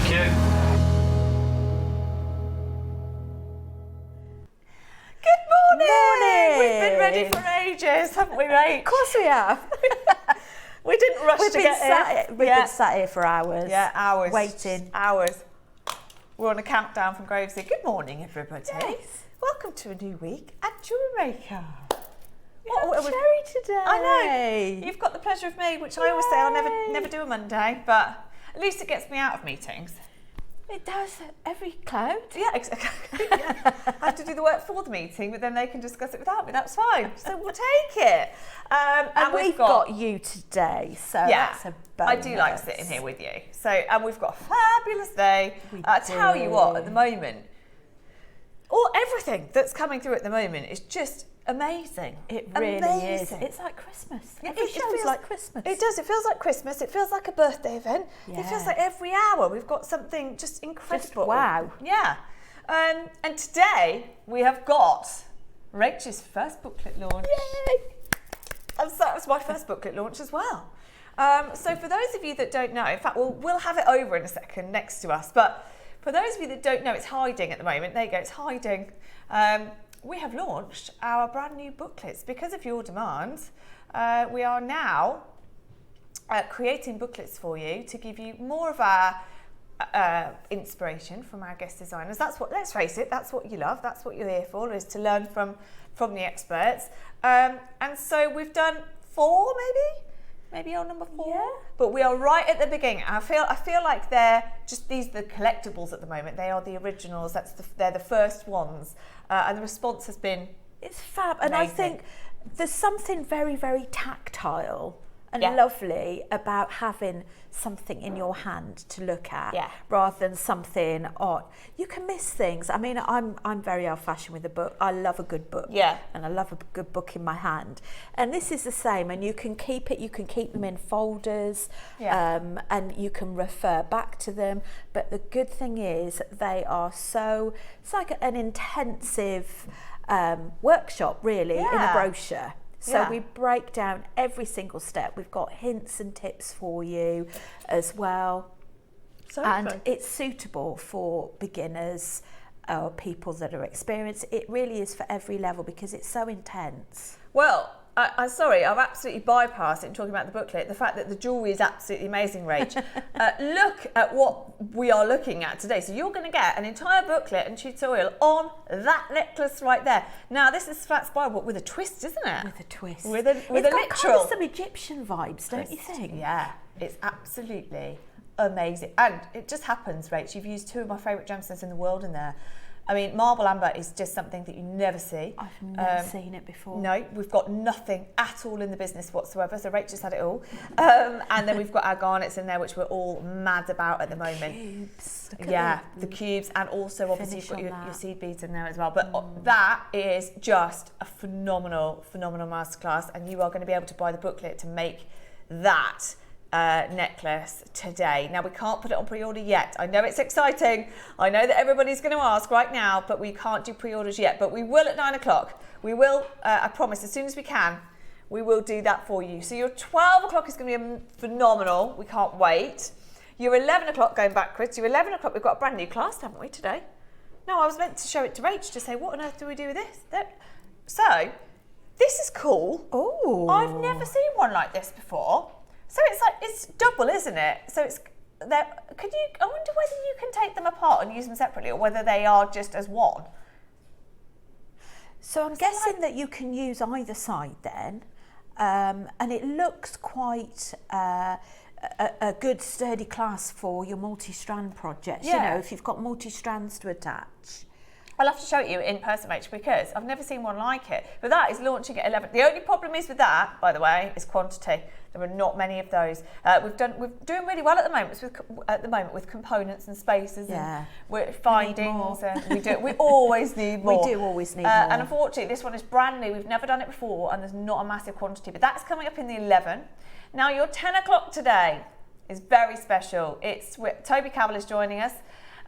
Thank you. Good morning! Morning! We've been ready for ages, haven't we, Rach? Of course we have. We didn't rush to get here. We've been sat here for hours. Yeah, hours. Waiting. Hours. We're on a countdown from Gravesy. Good morning, everybody. Yes. Welcome to a new week at Jewellery Maker. What Cherry today. I know. You've got the pleasure of me, which I always say I'll never do a Monday, but at least it gets me out of meetings. It does every cloud. Yeah, exactly. Yeah. I have to do the work for the meeting, but then they can discuss it without me. That's fine. So we'll take it. And we've got you today, so that's a bonus. I do like sitting here with you. So, and we've got a fabulous day. I tell you what, at the moment, everything that's coming through at the moment is just amazing. It really is. It's like Christmas. Yeah, It feels like Christmas. It does. It feels like Christmas. It feels like a birthday event. Yeah. It feels like every hour we've got something just incredible. Wow. Yeah. And today we have got Rachel's first booklet launch. Yay! And so that was my first booklet launch as well. So for those of you that don't know, in fact, we'll have it over in a second next to us. But for those of you that don't know, it's hiding at the moment. There you go. It's hiding. We have launched our brand new booklets because of your demand. We are now creating booklets for you to give you more of our inspiration from our guest designers. That's what, let's face it, that's what you love. That's what you're here for, is to learn from the experts. And so we've done 4 maybe on number 4. Yeah. But we are right at the beginning. I feel like they're just the collectibles at the moment. They are the originals. They're the first ones. And the response has been It's fab. And amazing. I think there's something very, very tactile and Yeah. lovely about having something in your hand to look at, rather than something on. You can miss things. I mean, I'm very old-fashioned with a book. I love a good book, and I love a good book in my hand. And this is the same. And you can keep it. You can keep them in folders, and you can refer back to them. But the good thing is, they are so. It's like an intensive workshop, really, in a brochure. So we break down every single step. We've got hints and tips for you as well. And it's suitable for beginners or people that are experienced. It really is for every level because it's so intense. Well, I'm sorry, I've absolutely bypassed it in talking about the booklet. The fact that the jewellery is absolutely amazing, Rach. Look at what we are looking at today. So you're going to get an entire booklet and tutorial on that necklace right there. Now, this is flat spiral, but with a twist, isn't it? With a twist. With a it's literal. got kind of some Egyptian vibes, don't you think? Yeah, it's absolutely amazing. And it just happens, Rach. You've used 2 of my favourite gemstones in the world in there. I mean, marble amber is just something that you never see. I've never seen it before. No, we've got nothing at all in the business whatsoever. So Rachel's had it all. And then we've got our garnets in there, which we're all mad about at the moment. Cubes. The cubes, and also obviously you've got your seed beads in there as well. But that is just a phenomenal masterclass, and you are going to be able to buy the booklet to make that necklace today. Now, we can't put it on pre-order yet. I know it's exciting. I know that everybody's going to ask right now, but we can't do pre-orders yet. But we will at 9 o'clock. We will, I promise, as soon as we can, we will do that for you. So your 12 o'clock is going to be phenomenal. We can't wait. Your 11 o'clock, going backwards, your 11 o'clock, we've got a brand new class, haven't we, today? No, I was meant to show it to Rach to say, what on earth do we do with this? So, this is cool. Oh. I've never seen one like this before. So it's double, isn't it? So it's there. I wonder whether you can take them apart and use them separately, or whether they are just as one. So I'm guessing that you can use either side then, and it looks quite a good sturdy class for your multi-strand projects. You know, if you've got multi-strands to attach. I'll have to show it you in person, Rach, because I've never seen one like it. But that is launching at 11. The only problem is with that, by the way, is quantity. There are not many of those. We're doing really well at the moment with components and spaces and we're findings. We always need more. We do always need more. And unfortunately, this one is brand new. We've never done it before, and there's not a massive quantity. But that's coming up in the 11. Now, your 10 o'clock today is very special. Toby Cavill is joining us.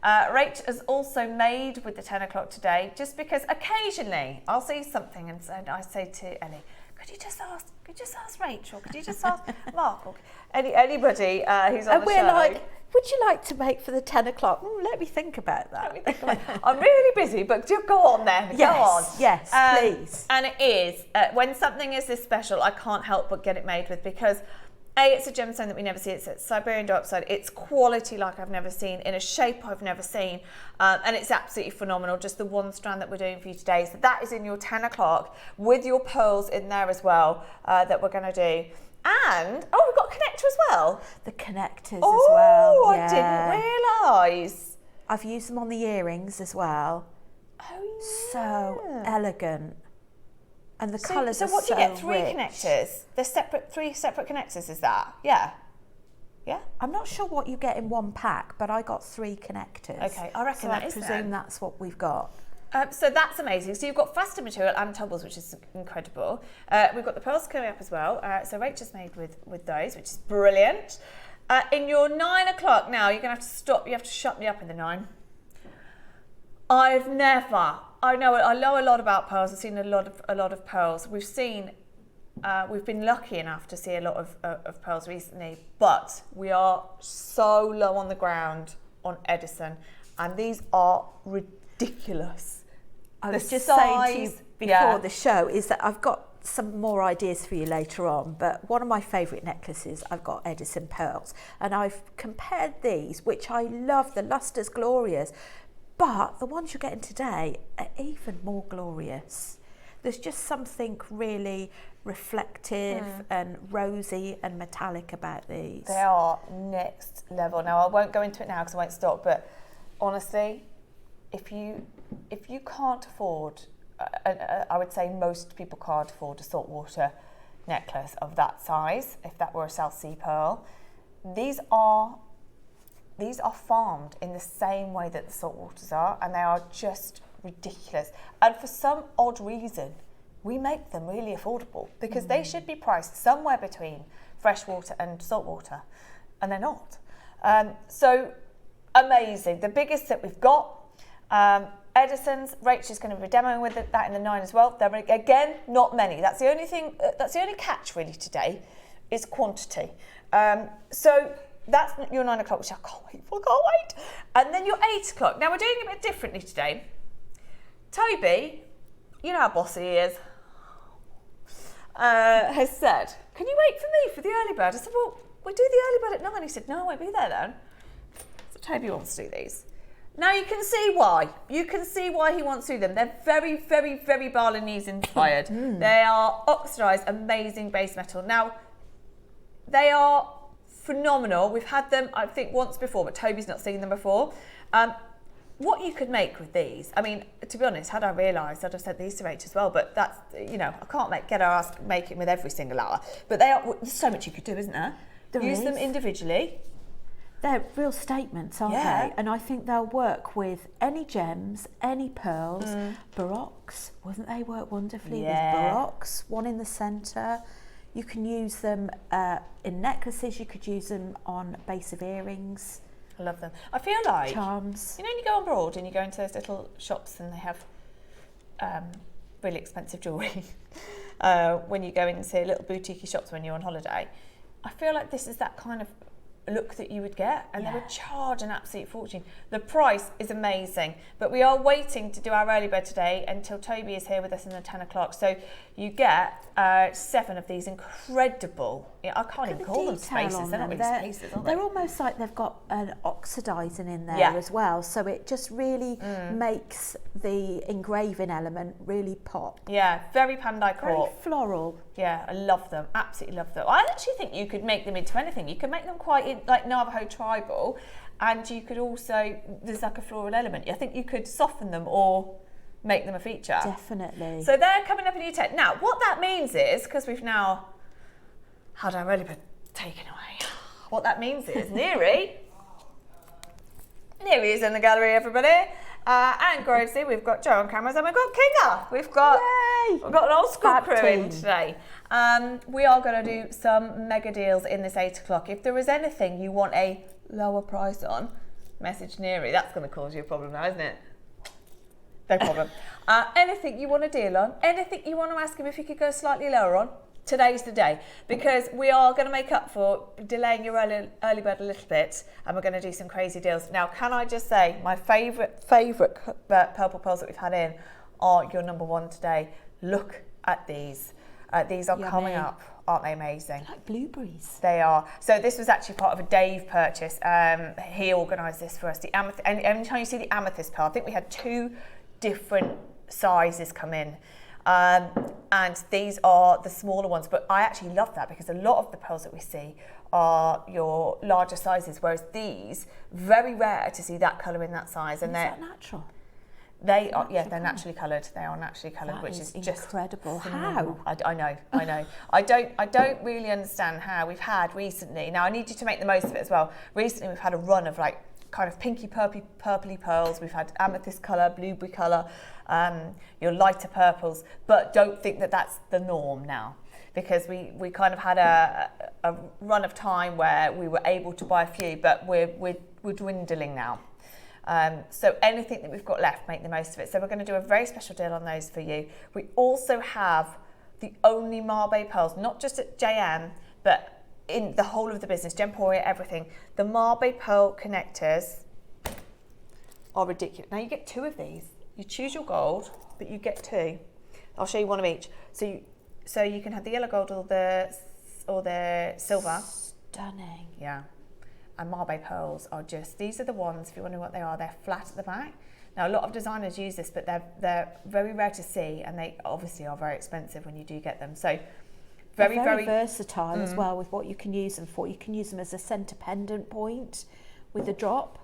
Rach has also made with the 10 o'clock today, just because occasionally I'll see something and I say to Ellie, could you just ask Rachel? Could you just ask Mark? Or anybody who's on the show? We're like, would you like to make for the 10 o'clock? Let me think about that. I'm really busy, but do go on then. Yes, go on. Yes, please. And it is, when something is this special, I can't help but get it made with, because it's a gemstone that we never see. It's a Siberian Diopside. It's quality like I've never seen, in a shape I've never seen. And it's absolutely phenomenal. Just the one strand that we're doing for you today. So that is in your 10 o'clock with your pearls in there as well, that we're going to do. And, we've got a connector as well. The connectors as well. Oh, I didn't realise. I've used them on the earrings as well. Oh, yeah. So elegant. And the colours are so what do you get? Three rich. connectors? There's three separate connectors, is that? Yeah. Yeah? I'm not sure what you get in one pack, but I got 3 connectors. Okay, I reckon I presume that's what we've got. So that's amazing. So you've got faster material and tumbles, which is incredible. We've got the pearls coming up as well. So Rachel's made with those, which is brilliant. In your 9 o'clock now, you're going to have to stop. You have to shut me up in the 9. I know a lot about pearls. I've seen a lot of pearls. We've been lucky enough to see a lot of pearls recently, but we are so low on the ground on Edison, and these are ridiculous. I was just saying to you before the show is that I've got some more ideas for you later on, but one of my favourite necklaces, I've got Edison pearls, and I've compared these, which I love. The luster's glorious, but the ones you're getting today are even more glorious. There's just something really reflective and rosy and metallic about these. They are next level. Now, I won't go into it now because I won't stop, but honestly, if you can't afford, I would say most people can't afford a saltwater necklace of that size, if that were a South Sea pearl. These are farmed in the same way that the saltwaters are, and they are just ridiculous. And for some odd reason, we make them really affordable, because they should be priced somewhere between freshwater and saltwater, and they're not. So amazing. The biggest that we've got, Edison's. Rachel's going to be demoing with that in the 9 as well. There are, again, not many. That's the only thing. That's the only catch really today, is quantity. So that's your 9 o'clock, which I can't wait. And then your 8 o'clock. Now we're doing it a bit differently today. Toby, you know how bossy he is, has said, can you wait for me for the early bird? I said, well, we'll do the early bird at 9. He said, no, I won't be there then. So Toby wants to do these. Now you can see why. You can see why he wants to do them. They're very, very, very Balinese inspired. They are oxidised, amazing base metal. Now, they are phenomenal. We've had them, I think, once before, but Toby's not seen them before. What you could make with these, I mean, to be honest, had I realised, I'd have sent these to Rach as well, but that's, I can't get her ass making with every single hour. But there's so much you could do, isn't there? Use them individually. They're real statements, aren't they? And I think they'll work with any gems, any pearls. Baroques, wouldn't they work wonderfully with baroques? One in the centre. You can use them in necklaces. You could use them on base of earrings. I love them. I feel like charms. When you go abroad and you go into those little shops and they have really expensive jewellery. When you go into little boutique shops when you're on holiday, I feel like this is that kind of look that you would get, and they would charge an absolute fortune. The price is amazing, but we are waiting to do our early bird today until Toby is here with us in the 10 o'clock. So you get 7 of these incredible, I can't even call them spaces, they're not really spaces, are they? They're almost like they've got an oxidising in there as well, so it just really makes the engraving element really pop. Yeah, very Pandai Court. Very floral. Yeah, I love them, absolutely love them. I actually think you could make them into anything. You could make them quite like Navajo tribal, and you could also, there's like a floral element. I think you could soften them or make them a feature. Definitely. So they're coming up in your 10. Now, what that means is, because we've now had our early bird taken away, what that means is Neri is in the gallery, everybody. And Grovesy, we've got Joe on cameras, and we've got Kinga. We've got an old school crew in today. We are going to do some mega deals in this 8 o'clock. If there is anything you want a lower price on, message Neri. That's going to cause you a problem now, isn't it? No problem. Anything you want to deal on, anything you want to ask him if he could go slightly lower on, today's the day, because we are going to make up for delaying your early bird a little bit, and we're going to do some crazy deals. Now, can I just say, my favourite purple pearls that we've had in are your number one today. Look at these. These are coming up. Aren't they amazing? They're like blueberries. They are. So this was actually part of a Dave purchase. He organised this for us. The amethyst, and every time you see the amethyst pearl, I think we had 2 different sizes come in. And these are the smaller ones, but I actually love that because a lot of the pearls that we see are your larger sizes, whereas these, very rare to see that colour in that size. And is that natural? They are, yeah, they're naturally coloured. They are naturally coloured, which is just incredible. How? I know. I don't really understand how. We've had recently. Now I need you to make the most of it as well. Recently, we've had a run of like kind of pinky purpley pearls. We've had amethyst colour, blueberry colour, your lighter purples. But don't think that that's the norm now, because we kind of had a run of time where we were able to buy a few, but we're dwindling now. So anything that we've got left, make the most of it. So we're going to do a very special deal on those for you. We also have the only Marbe pearls, not just at JM, but in the whole of the business, Gemporia, everything. The Marbe pearl connectors are ridiculous. Now you get 2 of these. You choose your gold, but you get 2. I'll show you one of each. So you can have the yellow gold or the silver. Stunning. Yeah. And Marbe pearls are just, these are the ones, if you wonder what they are, they're flat at the back. Now, a lot of designers use this, but they're very rare to see, and they obviously are very expensive when you do get them. So very versatile as well with what you can use them for. You can use them as a centre pendant point with a drop.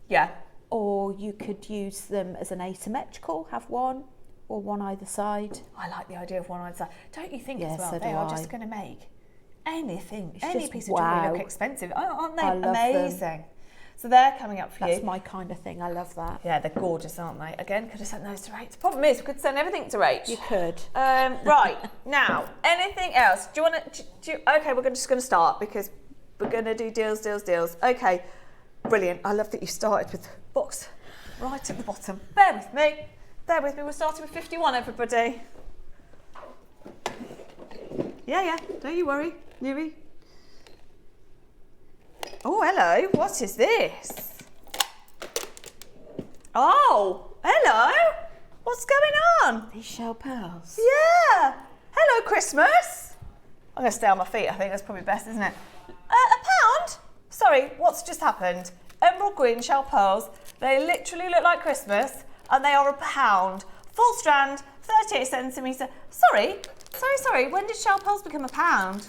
Yeah. Or you could use them as an asymmetrical, have one or one either side. I like the idea of one either side. Don't you think as well? So they are just going to make any piece of wow. jewellery look expensive. Aren't they amazing? Them. So they're coming up for you. That's my kind of thing. I love that. Yeah, they're gorgeous, aren't they? Again, could have sent those to Rach. The problem is, we could send everything to Rach. You could. Right, now, anything else? Do you want to... Okay, we're just going to start because we're going to do deals. Okay, brilliant. I love that you started with the box right at the bottom. Bear with me. We're starting with 51, everybody. Yeah, don't you worry. Newbie. Oh, hello. What is this? Oh, hello. What's going on? These shell pearls. Yeah. Hello, Christmas. I'm going to stay on my feet. I think that's probably best, isn't it? A pound? Sorry, what's just happened? Emerald green shell pearls. They literally look like Christmas, and they are a pound. Full strand, 38 centimetre. Sorry. When did shell pearls become a pound?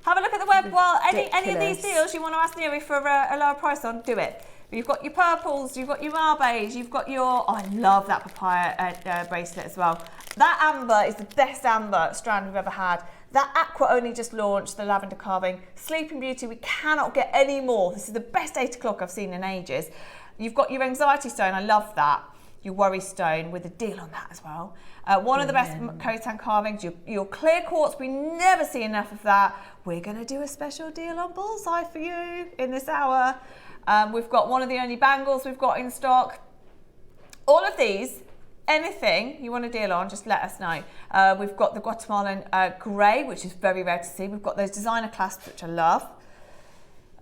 Have a look at the web. Well, any of these deals you want to ask Neri for a lower price on, do it. You've got your purples, you've got your Marbes, you've got your... Oh, I love that papaya bracelet as well. That amber is the best amber strand we've ever had. That aqua only just launched, the lavender carving. Sleeping Beauty, we cannot get any more. This is the best 8 o'clock I've seen in ages. You've got your anxiety stone, I love that. Your worry stone with a deal on that as well. One of the best Khotan carvings, your clear quartz, we never see enough of that. We're going to do a special deal on bullseye for you in this hour. We've got one of the only bangles we've got in stock. All of these, anything you want to deal on, just let us know. We've got the Guatemalan grey, which is very rare to see. We've got those designer clasps, which I love.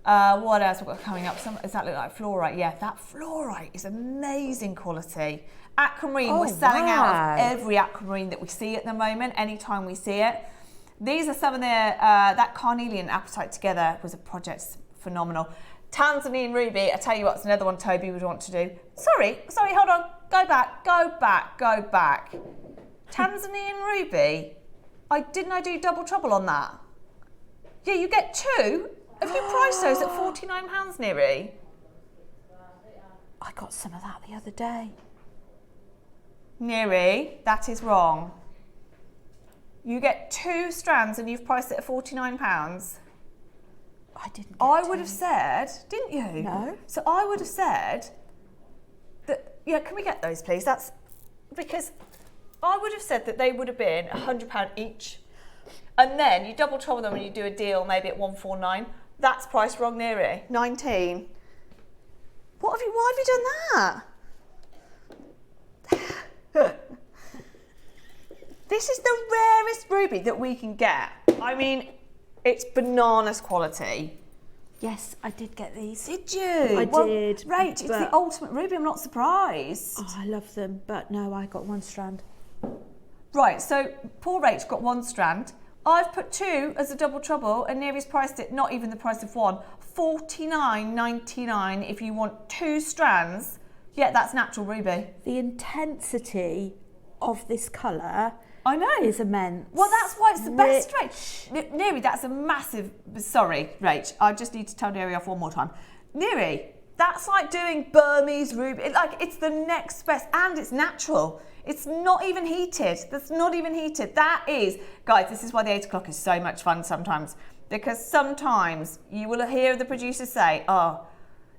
What else we've got coming up? Does that look like fluorite? Yeah, that fluorite is amazing quality. Aquamarine, we're selling out of every aquamarine that we see at the moment, anytime we see it. These are some of the, that carnelian apatite together was a project phenomenal. Tanzanian ruby, I tell you what, it's another one Toby would want to do. Sorry, hold on, go back. Tanzanian ruby, didn't I do double trouble on that? Yeah, you get 2. Have you priced those at £49, Neri? I got some of that the other day. Neri, that is wrong. You get 2 strands and you've priced it at £49. I didn't. I would have said, didn't you? No. So I would have said that, yeah, can we get those, please? That's because I would have said that they would have been £100 each. And then you double trouble them and you do a deal maybe at £149. That's priced wrong, Neri. 19. Why have you done that? this is the rarest ruby that we can get. I mean, it's bananas quality. Yes, I did get these. Did you? I did. Right, it's the ultimate ruby. I'm not surprised. Oh, I love them, but no, I got 1 strand. Right, so poor Rach got 1 strand. I've put 2 as a double trouble, and Neri's priced it not even the price of 1, $49.99 if you want 2 strands. Yeah, that's natural ruby. The intensity of this colour, I know, is immense. Well, that's why it's the best, Rach. Neri, that's a massive. Sorry, Rach. I just need to tell Neri off one more time. Neri, that's like doing Burmese ruby. It's the next best, and it's natural. It's not even heated. That's not even heated. That is, guys. This is why the 8 o'clock is so much fun sometimes, because sometimes you will hear the producers say, "Oh,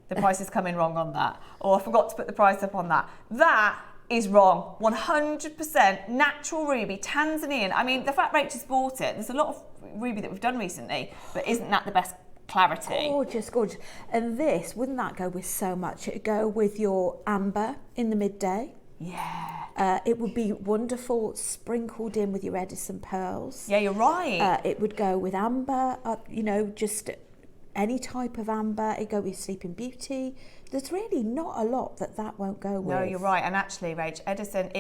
the price is coming wrong on that," or "I forgot to put the price up on that." That is wrong. 100% natural ruby, Tanzanian. I mean, the fact Rachel's bought it, there's a lot of ruby that we've done recently, but isn't that the best clarity? Gorgeous, gorgeous. And this, wouldn't that go with so much? It'd go with your amber in the midday. Yeah. It would be wonderful sprinkled in with your Edison pearls. Yeah, you're right. It would go with amber, just any type of amber. It'd go with Sleeping Beauty. There's really not a lot that won't go with. No, you're right. And actually, Rach, Edison,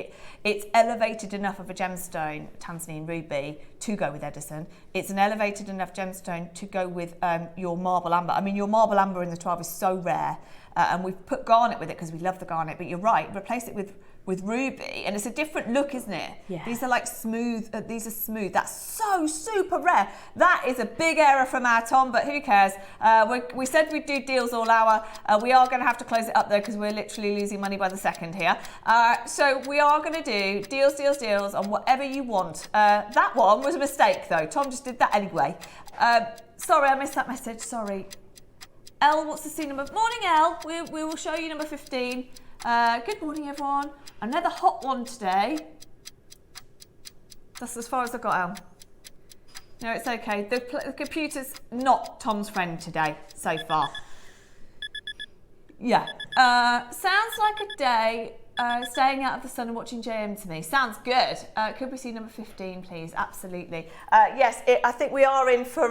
it's elevated enough of a gemstone, Tanzanian ruby, to go with Edison. It's an elevated enough gemstone to go with your marble amber. I mean, your marble amber in the 12 is so rare. And we've put garnet with it because we love the garnet. But you're right, replace it with ruby, and it's a different look, isn't it? Yeah. These are like smooth. These are smooth. That's so super rare. That is a big error from our Tom, but who cares? We said we'd do deals all hour. We are going to have to close it up though because we're literally losing money by the second here. So we are going to do deals on whatever you want. That one was a mistake though. Tom just did that anyway. Sorry, I missed that message. Sorry. Elle, what's the scene number? Morning, Elle. We will show you number 15. Good morning, everyone. Another hot one today. That's as far as I got, Elle. No, it's okay. The computer's not Tom's friend today, so far. Yeah. Sounds like a day staying out of the sun and watching JM to me. Sounds good. Could we see number 15, please? Absolutely. Yes, I think we are in for...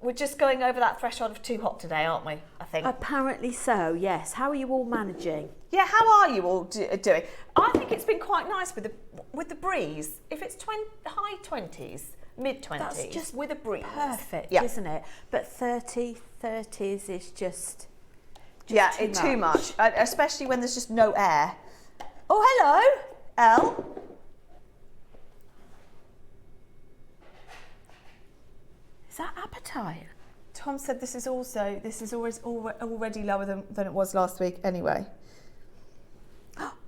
we're just going over that threshold of too hot today, aren't we? I think. Apparently so, yes. How are you all managing? Yeah, how are you all doing? I think it's been quite nice with the breeze. If it's high 20s, mid 20s, that's just with a breeze. Perfect, yeah. Isn't it? But 30s is just yeah, it's too much, especially when there's just no air. Oh, hello, Elle. Is that appetite? Tom said this is always already lower than it was last week anyway.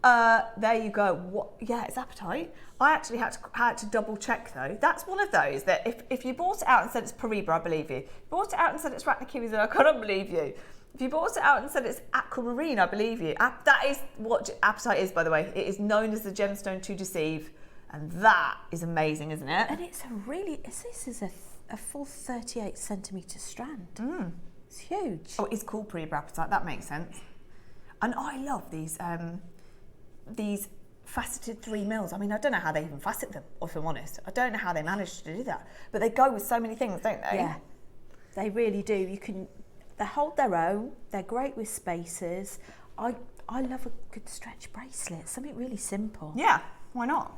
There you go. What? Yeah, it's appetite. I actually had to double check though. That's one of those that if you bought it out and said it's Pariba, I believe you. If you bought it out and said it's Rattnakiwis, I can't believe you. If you bought it out and said it's aquamarine, I believe you. That is what appetite is, by the way. It is known as the gemstone to deceive, and that is amazing, isn't it? And it's this is a full 38 centimetre strand. It's huge. Oh, it's called pre-apatite, that makes sense. And I love these faceted 3 mils. I mean, I don't know how they even facet them, if I'm honest. I don't know how they manage to do that. But they go with so many things, don't they? Yeah, they really do. They hold their own. They're great with spaces. I love a good stretch bracelet, something really simple. Yeah, why not?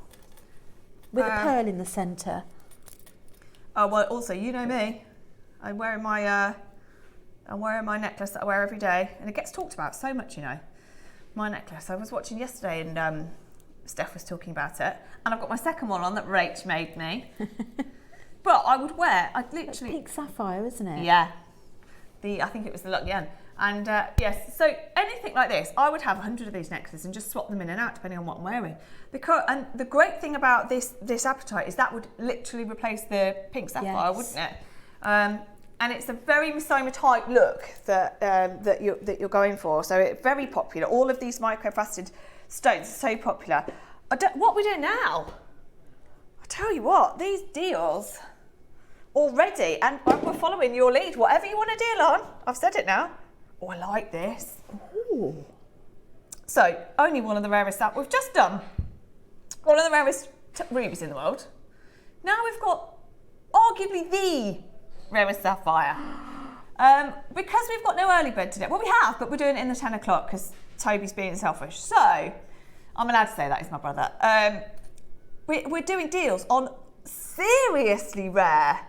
With a pearl in the centre. Oh, well, also, you know me. I'm wearing my necklace that I wear every day, and it gets talked about so much, you know. My necklace. I was watching yesterday, and Steph was talking about it, and I've got my second one on that Rach made me. But I would wear. I'd literally. It's pink sapphire, isn't it? Yeah. I think it was the Lucky Yen. And yes, so anything like this, I would have 100 of these necklaces and just swap them in and out depending on what I'm wearing. And the great thing about this apatite is that would literally replace the pink sapphire, yes. wouldn't it? And it's a very Misoma type look that you're going for. So it's very popular. All of these microfaceted stones are so popular. What are we doing now? I tell you what, these deals already, and we're following your lead. Whatever you want to deal on, I've said it now. Oh, I like this. Ooh. So, only one of the rarest that we've just done. One of the rarest rubies in the world. Now we've got arguably the rarest sapphire. Because we've got no early bird today. Well, we have, but we're doing it in the 10 o'clock because Toby's being selfish. So, I'm allowed to say that, he's my brother. We're doing deals on seriously rare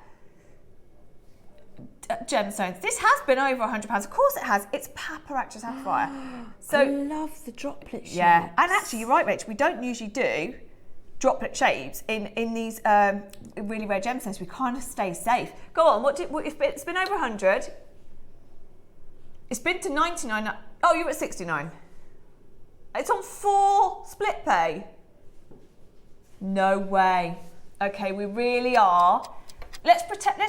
gemstones. This has been over £100. Of course it has. It's paparazzi sapphire. So I love the droplet shapes. Yeah, and actually you're right, Rach. We don't usually do droplet shapes in these really rare gemstones. We kind of stay safe. Go on. If it's been over 100? It's been to 99. Oh, you're at 69. It's on 4 split pay. No way. Okay, we really are. Let's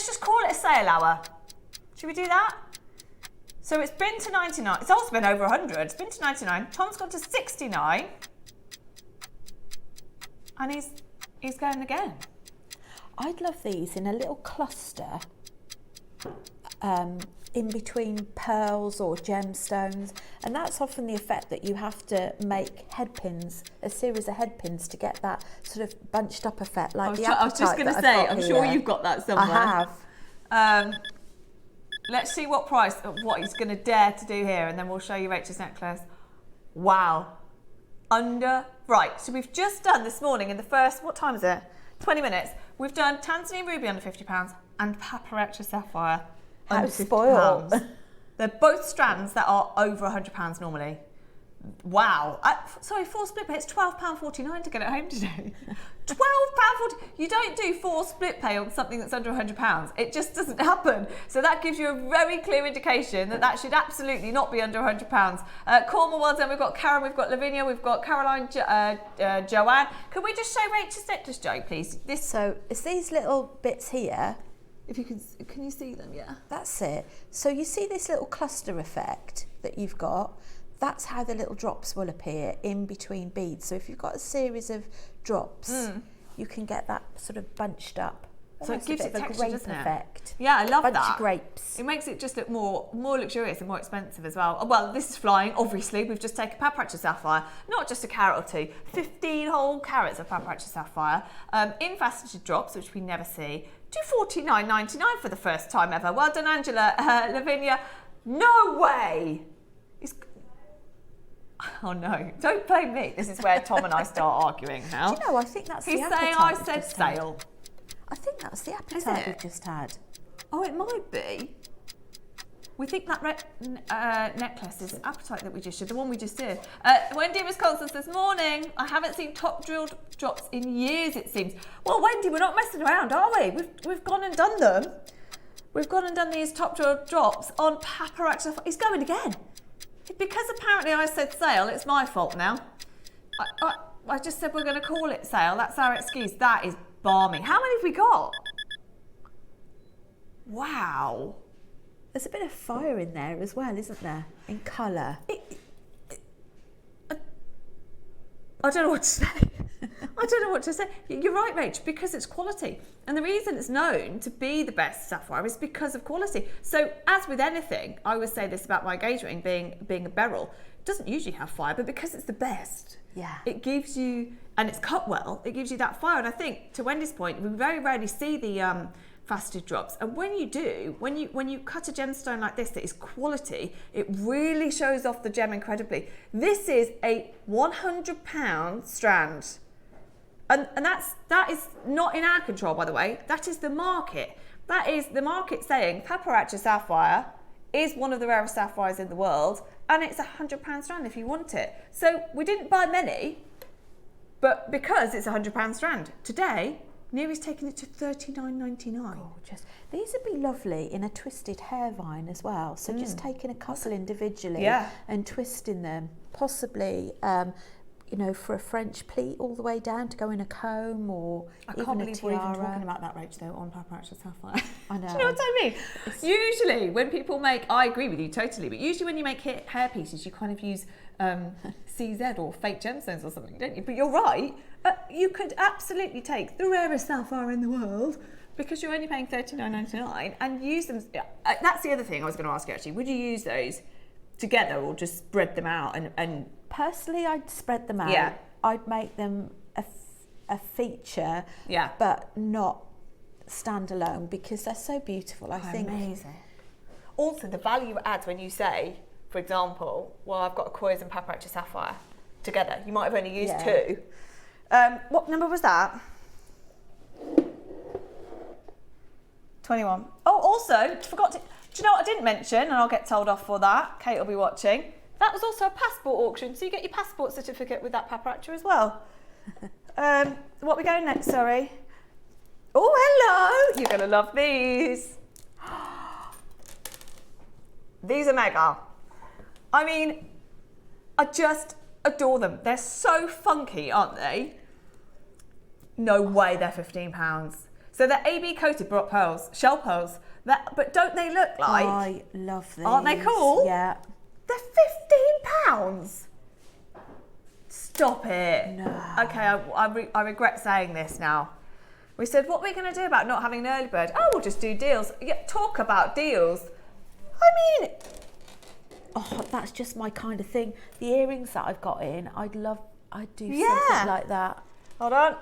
just call it a sale hour. Should we do that? So it's been to 99. It's also been over 100. It's been to 99. Tom's gone to 69. And he's going again. I'd love these in a little cluster in between pearls or gemstones. And that's often the effect that you have to make head pins, a series of head pins to get that sort of bunched up effect. Like I was just going to say, I'm sure you've got that somewhere. I have. Let's see what he's going to dare to do here, and then we'll show you Rachel's necklace. Wow. Right, so we've just done this morning in the first, what time is it? 20 minutes. We've done Tanzanian ruby under £50 and paparazzi sapphire under £50. They're both strands that are over £100 normally. Wow. Sorry, 4 split pay, it's £12.49 to get it home today. £12.40. You don't do 4 split pay on something that's under £100. It just doesn't happen. So that gives you a very clear indication that should absolutely not be under £100. Cornwall, well done. We've got Karen, we've got Lavinia, we've got Caroline, Joanne. Can we just show Rachel's necklace, Jo, please? So it's these little bits here. If you can you see them? Yeah. That's it. So you see this little cluster effect that you've got. That's how the little drops will appear in between beads. So if you've got a series of drops, you can get that sort of bunched up. So it gives it a texture, grape doesn't it? effect. Yeah, I love Bunch that. Of grapes. It makes it just look more luxurious and more expensive as well. Well, this is flying, obviously. We've just taken paparazzi sapphire, not just a carat or two, 15 whole carats of paparazzi sapphire in faceted drops, which we never see. $249.99 for the first time ever. Well done, Angela. Lavinia, no way. Oh no, don't blame me. This is where Tom and I start arguing now. Do you know, I think that's He's the saying appetite I said sale. I think that's the appetite we've just had. Oh, it might be. We think that necklace is appetite that we just did, the one we just did. Wendy in Wisconsin this morning, I haven't seen top drilled drops in years, it seems. Well, Wendy, we're not messing around, are we? We've gone and done them. We've gone and done these top drilled drops on paparazzi. He's going again. Because apparently I said sale, it's my fault now. I just said we're going to call it sale. That's our excuse. That is balmy. How many have we got? Wow. There's a bit of fire in there as well, isn't there? In colour. I don't know what to say. I don't know what to say. You're right, Rach, because it's quality. And the reason it's known to be the best sapphire is because of quality. So as with anything, I always say this about my engagement ring being a beryl. It doesn't usually have fire, but because it's the best, it gives you, and it's cut well, it gives you that fire. And I think, to Wendy's point, we very rarely see the faceted drops, and when you do, when you cut a gemstone like this that is quality, it really shows off the gem incredibly. This is a £100 strand, and that is not in our control, by the way. That is the market. That is the market saying paparazzi sapphire is one of the rarest sapphires in the world, and it's £100 strand if you want it. So we didn't buy many, but because it's £100 strand today, Neary's taking it to $39.99. Gorgeous. These would be lovely in a twisted hair vine as well. So just taking a couple individually and twisting them, possibly, you know, for a French pleat all the way down to go in a comb or even a tiara. I can't believe we're even talking about that, Rach, though, on paparazzi sapphire. I know. Do you know what I mean? Usually, when people make, I agree with you totally, but usually when you make hair pieces, you kind of use CZ or fake gemstones or something, don't you? But you're right. You could absolutely take the rarest sapphire in the world because you're only paying $39.99 and use them. That's the other thing I was going to ask you, actually. Would you use those together or just spread them out? And personally, I'd spread them out. Yeah. I'd make them a feature, but not standalone, because they're so beautiful. I think amazing. Also, the value it adds when you say, for example, well, I've got a Koyas and Paparacha Sapphire together. You might have only used 2. What number was that? 21. Oh, also, forgot to. Do you know what I didn't mention? And I'll get told off for that. Kate will be watching. That was also a passport auction, so you get your passport certificate with that Paparacha as well. What are we going next? Sorry. Oh, hello! You're gonna love these. These are mega. I mean, I just adore them. They're so funky, aren't they? No way they're £15. So they're AB coated Baroque pearls, shell pearls. But don't they look like? I love these. Aren't they cool? Yeah. They're £15. Stop it. No. Okay, I regret saying this now. We said, what are we going to do about not having an early bird? Oh, we'll just do deals. Yeah, talk about deals. I mean, oh, that's just my kind of thing. The earrings that I've got in, I'd do something like that. Hold on.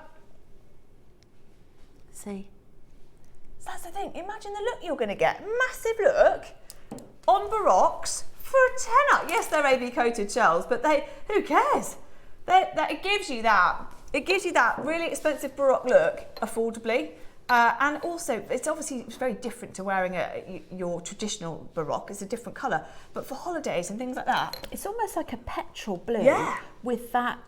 See? So that's the thing. Imagine the look you're going to get. Massive look on Baroques for a £10. Yes, they're AB coated shells, but who cares? It gives you that. It gives you that really expensive Baroque look affordably. And also, it's very different to wearing your traditional Baroque. It's a different colour. But for holidays and things like that. It's almost like a petrol blue with that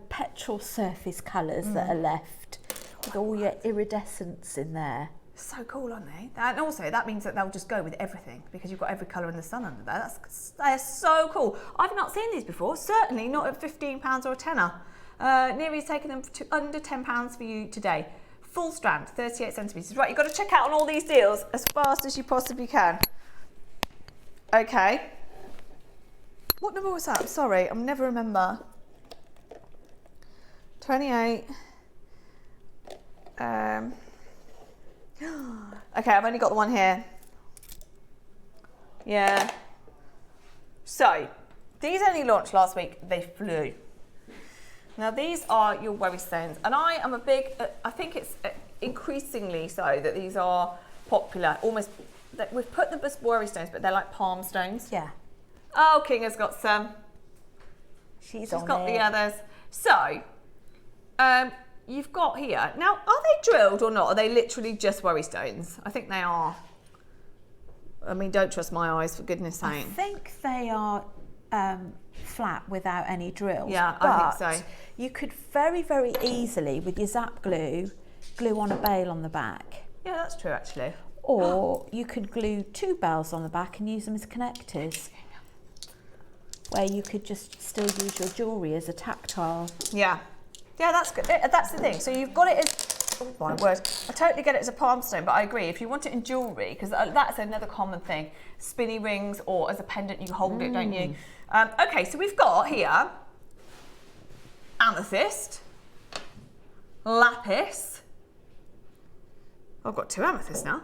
petrol surface colours that are left with all your iridescence in there. So cool, aren't they? And also, that means that they'll just go with everything because you've got every colour in the sun under there. They're so cool. I've not seen these before, certainly not at £15 or a tenner. Neri's taken them to under £10 for you today. Full strand, 38 centimetres. Right, you've got to check out on all these deals as fast as you possibly can. Okay. What number was that? I'm sorry, I'll never remember. 28. Okay, I've only got the one here. Yeah. So, these only launched last week. They flew. Now, these are your worry stones, and I am a big, I think it's increasingly so that these are popular, we've put them as worry stones, but they're like palm stones. Yeah. Oh, King has got some. She's got the others. So, you've got here, now, are they drilled or not? Are they literally just worry stones? I think they are. I mean, don't trust my eyes, for goodness sake. I think they are flat without any drills. Yeah, but I think so. You could very, very easily, with your zap glue on a bail on the back. Yeah, that's true, actually. Or you could glue 2 bells on the back and use them as connectors, where you could just still use your jewellery as a tactile. Yeah. Yeah, that's good. That's the thing. So you've got it as, oh my word, I totally get it as a palm stone, but I agree, if you want it in jewellery, because that's another common thing, spinny rings, or as a pendant, you hold it, don't you? Okay, so we've got here amethyst, lapis. I've got 2 amethysts now.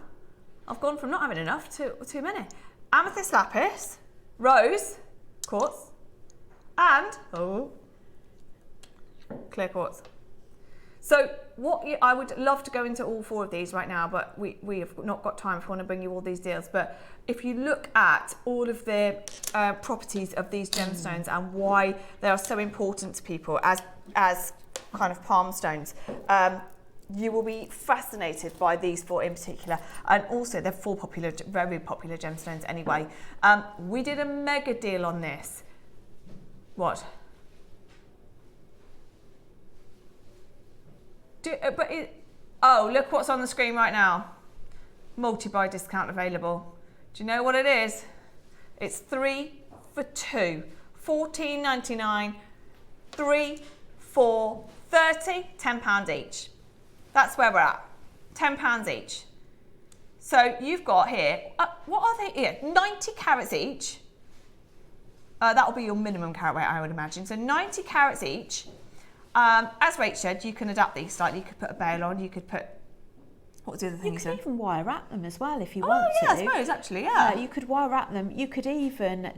I've gone from not having enough to too many. Amethyst lapis, rose quartz, and clear quartz. So I would love to go into all 4 of these right now, but we have not got time if we want to bring you all these deals. But if you look at all of the properties of these gemstones and why they are so important to people as kind of palm stones, you will be fascinated by these 4 in particular. And also they're 4 very popular gemstones anyway. We did a mega deal on this. What? Look what's on the screen right now. Multi-buy discount available. Do you know what it is? It's 3 for 2. $14.99. 3, 4, 30, £10 each. That's where we're at. £10 each. So you've got here, what are they here? 90 carats each. That'll be your minimum carat weight, I would imagine. So 90 carats each. As Rach said, you can adapt these slightly. You could put a bail on, you could put, what was the other thing you said? You could even wire wrap them as well if you want to. Oh yeah, I suppose actually, yeah. You could wire wrap them. You could even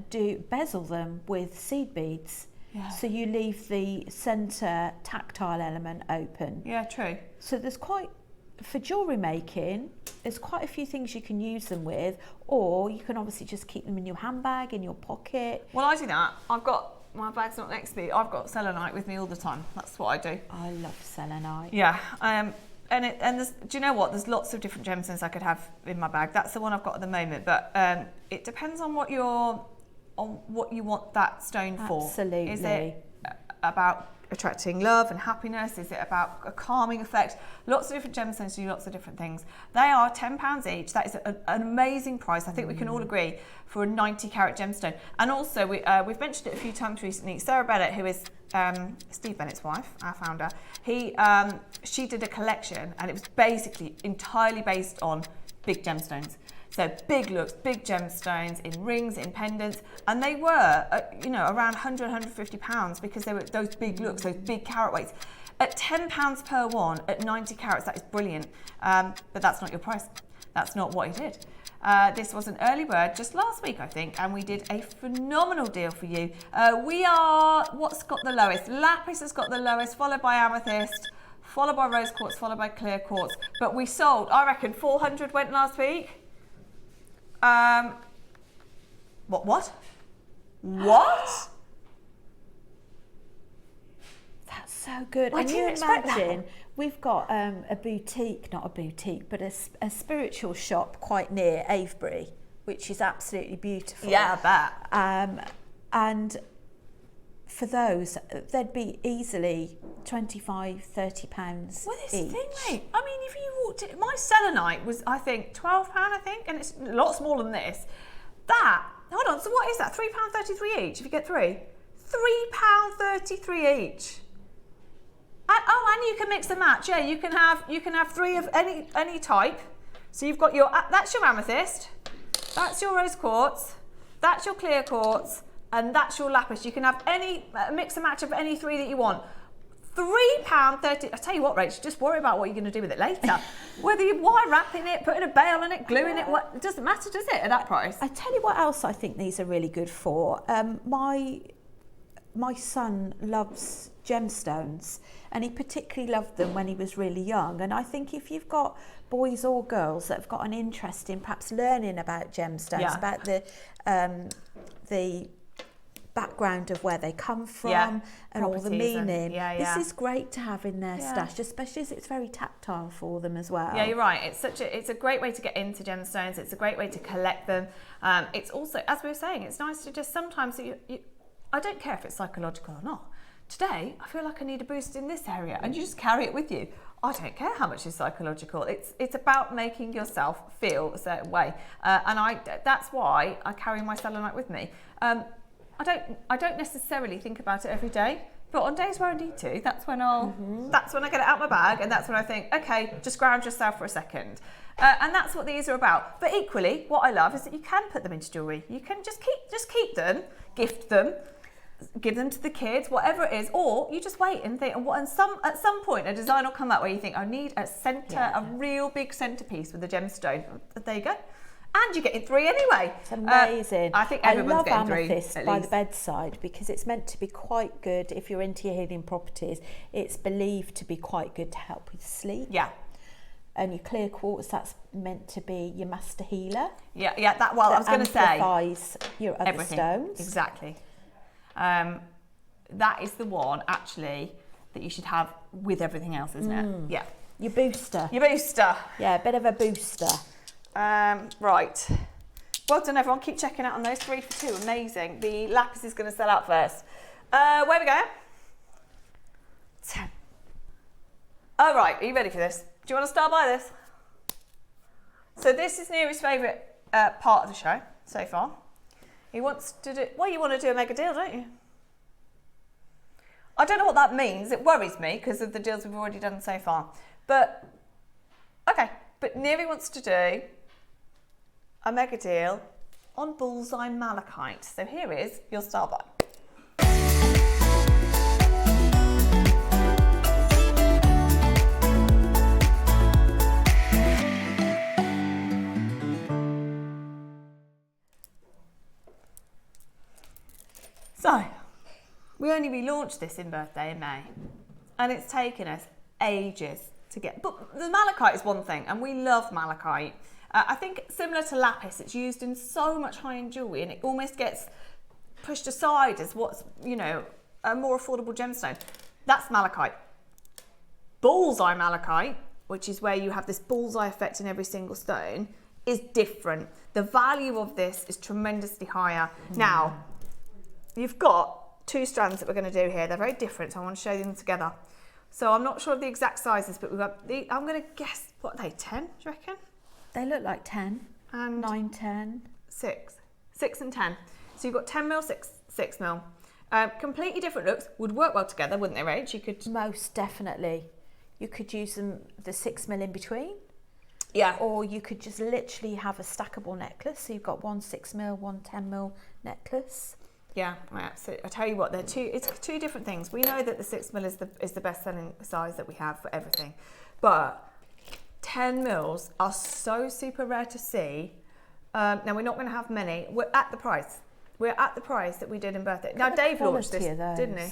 bezel them with seed beads. Yeah. So you leave the centre tactile element open. Yeah, true. So there's for jewellery making, there's quite a few things you can use them with, or you can obviously just keep them in your handbag, in your pocket. Well, I do that. My bag's not next to me. I've got selenite with me all the time. That's what I do. I love selenite. Yeah. And there's, do you know what? There's lots of different gemstones I could have in my bag. That's the one I've got at the moment. But it depends on what you want that stone for. Absolutely. Is it about attracting love and happiness? Is it about a calming effect? Lots of different gemstones do lots of different things. They are £10 each. That is an amazing price. I think we can all agree for a 90 carat gemstone. And also we've mentioned it a few times recently. Sarah Bennett, who is Steve Bennett's wife, our founder, she did a collection, and it was basically entirely based on big gemstones. So big looks, big gemstones in rings, in pendants, and they were, around 100, 150 pounds, because they were those big looks, those big carat weights. At £10 per one, at 90 carats, that is brilliant. But that's not your price. That's not what he did. This was an early bird just last week, I think, and we did a phenomenal deal for you. What's got the lowest? Lapis has got the lowest, followed by amethyst, followed by rose quartz, followed by clear quartz. But we sold, I reckon, 400 went last week. What? That's so good. I didn't expect that. We've got a boutique, not a boutique, but a spiritual shop quite near Avebury, which is absolutely beautiful. Yeah, I bet. And for those, they'd be easily £25, £30 Well, this each. thing, mate. I mean, if you walked in, my selenite was, I think, £12, I think, and it's a lot smaller than this. Hold on, so what is that? £3.33 each if you get three? £3.33 each. And you can mix and match. Yeah, you can have three of any type. So you've got that's your amethyst, that's your rose quartz, that's your clear quartz, and that's your lapis. You can have any mix and match of any three that you want. £3.30. I tell you what, Rach, just worry about what you're going to do with it later. Whether you're wire wrapping it, putting a bail on it, gluing it, it doesn't matter, does it, at that price? I tell you what else I think these are really good for. My son loves gemstones, and he particularly loved them when he was really young. And I think if you've got boys or girls that have got an interest in perhaps learning about gemstones, about the background of where they come from and all the meaning. This is great to have in their stash, especially as it's very tactile for them as well. Yeah, you're right. It's a great way to get into gemstones. It's a great way to collect them. It's also, as we were saying, it's nice to just sometimes, I don't care if it's psychological or not. Today, I feel like I need a boost in this area, and you just carry it with you. I don't care how much is psychological. It's about making yourself feel a certain way, and that's why I carry my selenite with me. I don't necessarily think about it every day, but on days where I need to, that's when I get it out my bag, and that's when I think, okay, just ground yourself for a second. And that's what these are about. But equally, what I love is that you can put them into jewellery. You can just keep them, gift them, give them to the kids, whatever it is, or you just wait and think, at some point a design will come out where you think, I need a real big centerpiece with a gemstone. There you go. And you get in three anyway. It's amazing. I think everyone's getting three. I love amethyst by the bedside because it's meant to be quite good if you're into your healing properties. It's believed to be quite good to help with sleep. Yeah. And your clear quartz, that's meant to be your master healer. Yeah. I was going to say. Amplifies your other everything. stones. Exactly. That is the one actually that you should have with everything else, isn't it? Yeah. Your booster. Yeah, a bit of a booster. Right. Well done, everyone. Keep checking out on those 3 for 2. Amazing. The lapis is going to sell out first. Where we go? 10. All right. Are you ready for this? Do you want to start by this? So this is Neri's favourite part of the show so far. He wants to do... Well, you want to do a mega deal, don't you? I don't know what that means. It worries me because of the deals we've already done so far. But, okay. But Neri wants to do a mega deal on bullseye malachite. So here is your star buy. So, We only relaunched this in birthday in May, and it's taken us ages to get. But the malachite is one thing, and we love malachite. I think similar to lapis, it's used in so much high-end jewellery, and it almost gets pushed aside as what's, you know, a more affordable gemstone. That's malachite. Bullseye malachite, which is where you have this bullseye effect in every single stone, is different. The value of this is tremendously higher. Now, you've got 2 strands that we're going to do here. They're very different, so I want to show them together. So I'm not sure of the exact sizes, but we've got the, I'm going to guess, what are they, 10, do you reckon? They look like 10, and 9, 10. 6 and 10. So you've got 10 mil, 6 mil. Completely different looks, would work well together, wouldn't they, Rach? You could... Most definitely. You could use them, the 6 mil in between. Yeah. Or you could just literally have a stackable necklace. So you've got one 6 mil, one 10 mil necklace. Yeah, absolutely. I tell you what, it's 2 different things. We know that the 6 mil is the best selling size that we have for everything. But 10 mils are so super rare to see. Now we're not going to have many. We're at the price. We're at the price that we did in birthday. Now Dave launched this, didn't he?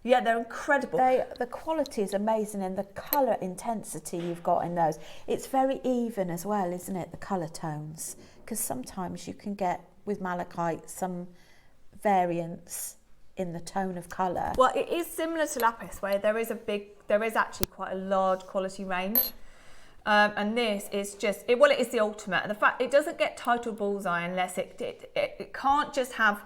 Yeah, they're incredible. The quality is amazing, and the colour intensity you've got in those. It's very even as well, isn't it? The colour tones, because sometimes you can get with malachite some variance in the tone of colour. Well, it is similar to lapis, where there is actually quite a large quality range. And this is just, it is the ultimate. And the fact it doesn't get titled bullseye unless it can't just have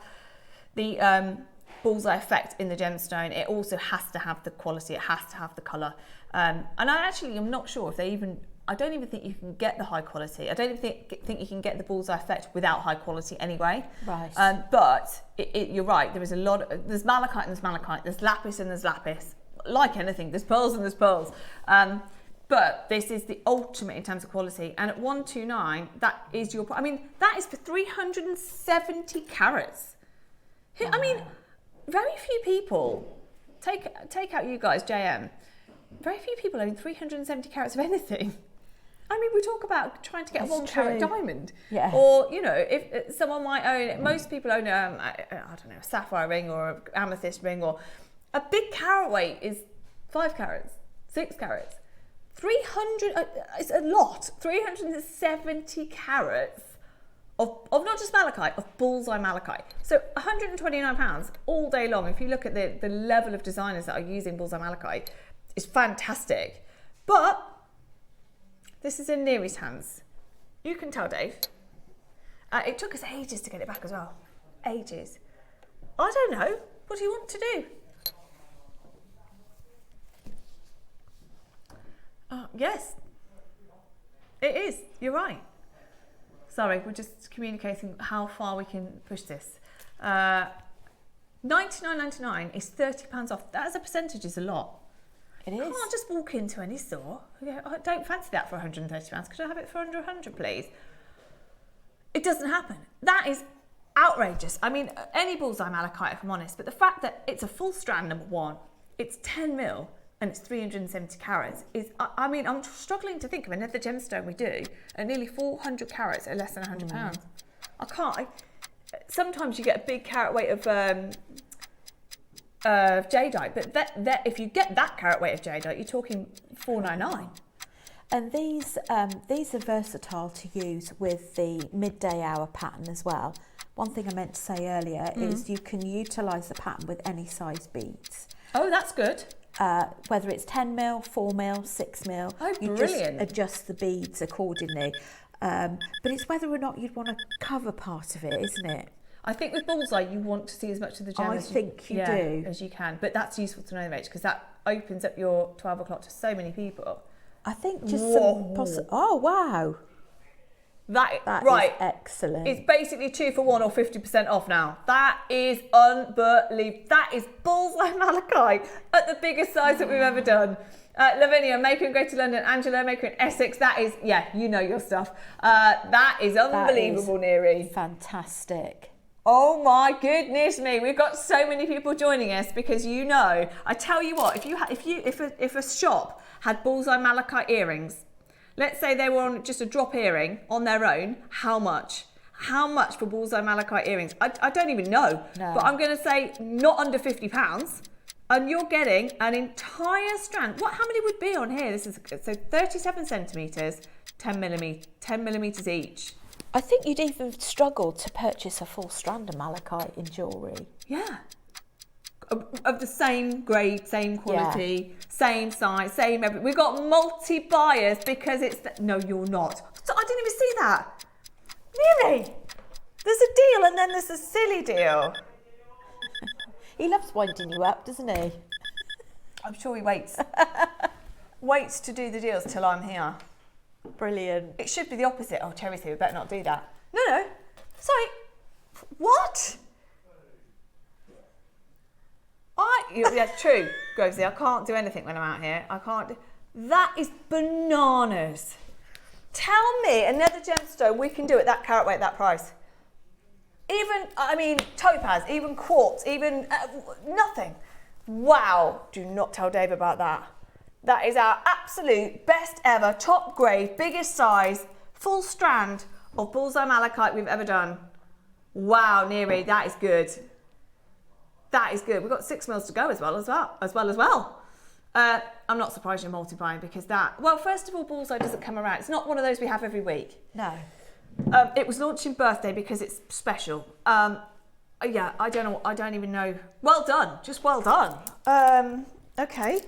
the bullseye effect in the gemstone. It also has to have the quality. It has to have the colour. And I actually am not sure if they even, I don't even think you can get the high quality. I don't even think you can get the bullseye effect without high quality anyway. Right. But you're right. There is a lot. There's malachite and there's malachite. There's lapis and there's lapis. Like anything, there's pearls and there's pearls. But this is the ultimate in terms of quality. And at 129, that is your. I mean, that is for 370 carats. I mean, very few people. Take out you guys, JM. Very few people own 370 carats of anything. I mean, we talk about trying to get a 1 carat diamond. Yeah. Or, you know, if someone might own, most people own, I don't know, a sapphire ring or an amethyst ring, or a big carat weight is 5 carats, 6 carats. 300, it's a lot, 370 carats of not just malachite, of bullseye malachite. So £129 all day long. If you look at the level of designers that are using bullseye malachite, it's fantastic. But this is in Neri's hands. You can tell, Dave. It took us ages to get it back as well. Ages. I don't know. What do you want to do? Yes, it is. You're right. Sorry, we're just communicating how far we can push this. $99.99 is £30 off. That as a percentage is a lot. It is. You can't just walk into any store and go, I don't fancy that for £130. Could I have it for under 100, please? It doesn't happen. That is outrageous. I mean, any bullseye malachite, if I'm honest, but the fact that it's a full strand, number one, it's 10 mil, and it's 370 carats is, I mean, I'm struggling to think of another gemstone we do at nearly 400 carats at less than £100. I can't. Sometimes you get a big carat weight of jadeite, but that if you get that carat weight of jadeite, you're talking $499. And these are versatile to use with the midday hour pattern as well. One thing I meant to say earlier is you can utilise the pattern with any size beads. Oh, that's good. Whether it's 10 mil, 4 mil, 6 mil, you just adjust the beads accordingly. But it's whether or not you'd want to cover part of it, isn't it? I think with bullseye, you want to see as much of the gem as you do as you can. But that's useful to know, Rach, because that opens up your 12 o'clock to so many people. I think just some oh, wow. That is excellent. It's basically 2 for 1 or 50% off now. That is unbelievable. That is bullseye malachite at the biggest size that we've ever done. Lavinia, maker in Greater London. Angela, maker in Essex. That is, yeah, you know your stuff. That is unbelievable, Neri. Fantastic. Oh my goodness me! We've got so many people joining us because you know. I tell you what, if a shop had bullseye malachite earrings, let's say they were on just a drop earring on their own, how much how much for bullseye malachite earrings? I don't even know, but I'm going to say not under £50. And you're getting an entire strand. How many would be on here? This is so 37 centimetres, 10 millimetres each. I think you'd even struggle to purchase a full strand of malachite in jewellery. Yeah. Of the same grade, same quality, same size, same everything. We've got multi-buyers because it's... No, you're not. So I didn't even see that. Really? There's a deal and then there's a silly deal. He loves winding you up, doesn't he? I'm sure he waits. Waits to do the deals till I'm here. Brilliant. It should be the opposite. Oh, Cherry's here, we better not do that. No. Sorry. What? Yeah, true, Grovesy. I can't do anything when I'm out here. I can't. That is bananas. Tell me another gemstone we can do at that carat weight, that price. Even, topaz, even quartz, even nothing. Wow, do not tell Dave about that. That is our absolute best ever, top grade, biggest size, full strand of bullseye malachite we've ever done. Wow, Neri, that is good. That is good. We've got 6 mils to go as well. I'm not surprised you're multiplying because well, first of all, bullseye doesn't come around. It's not one of those we have every week. No. It was launched in birthday because it's special. Yeah, I don't even know. Well done, just well done. Okay,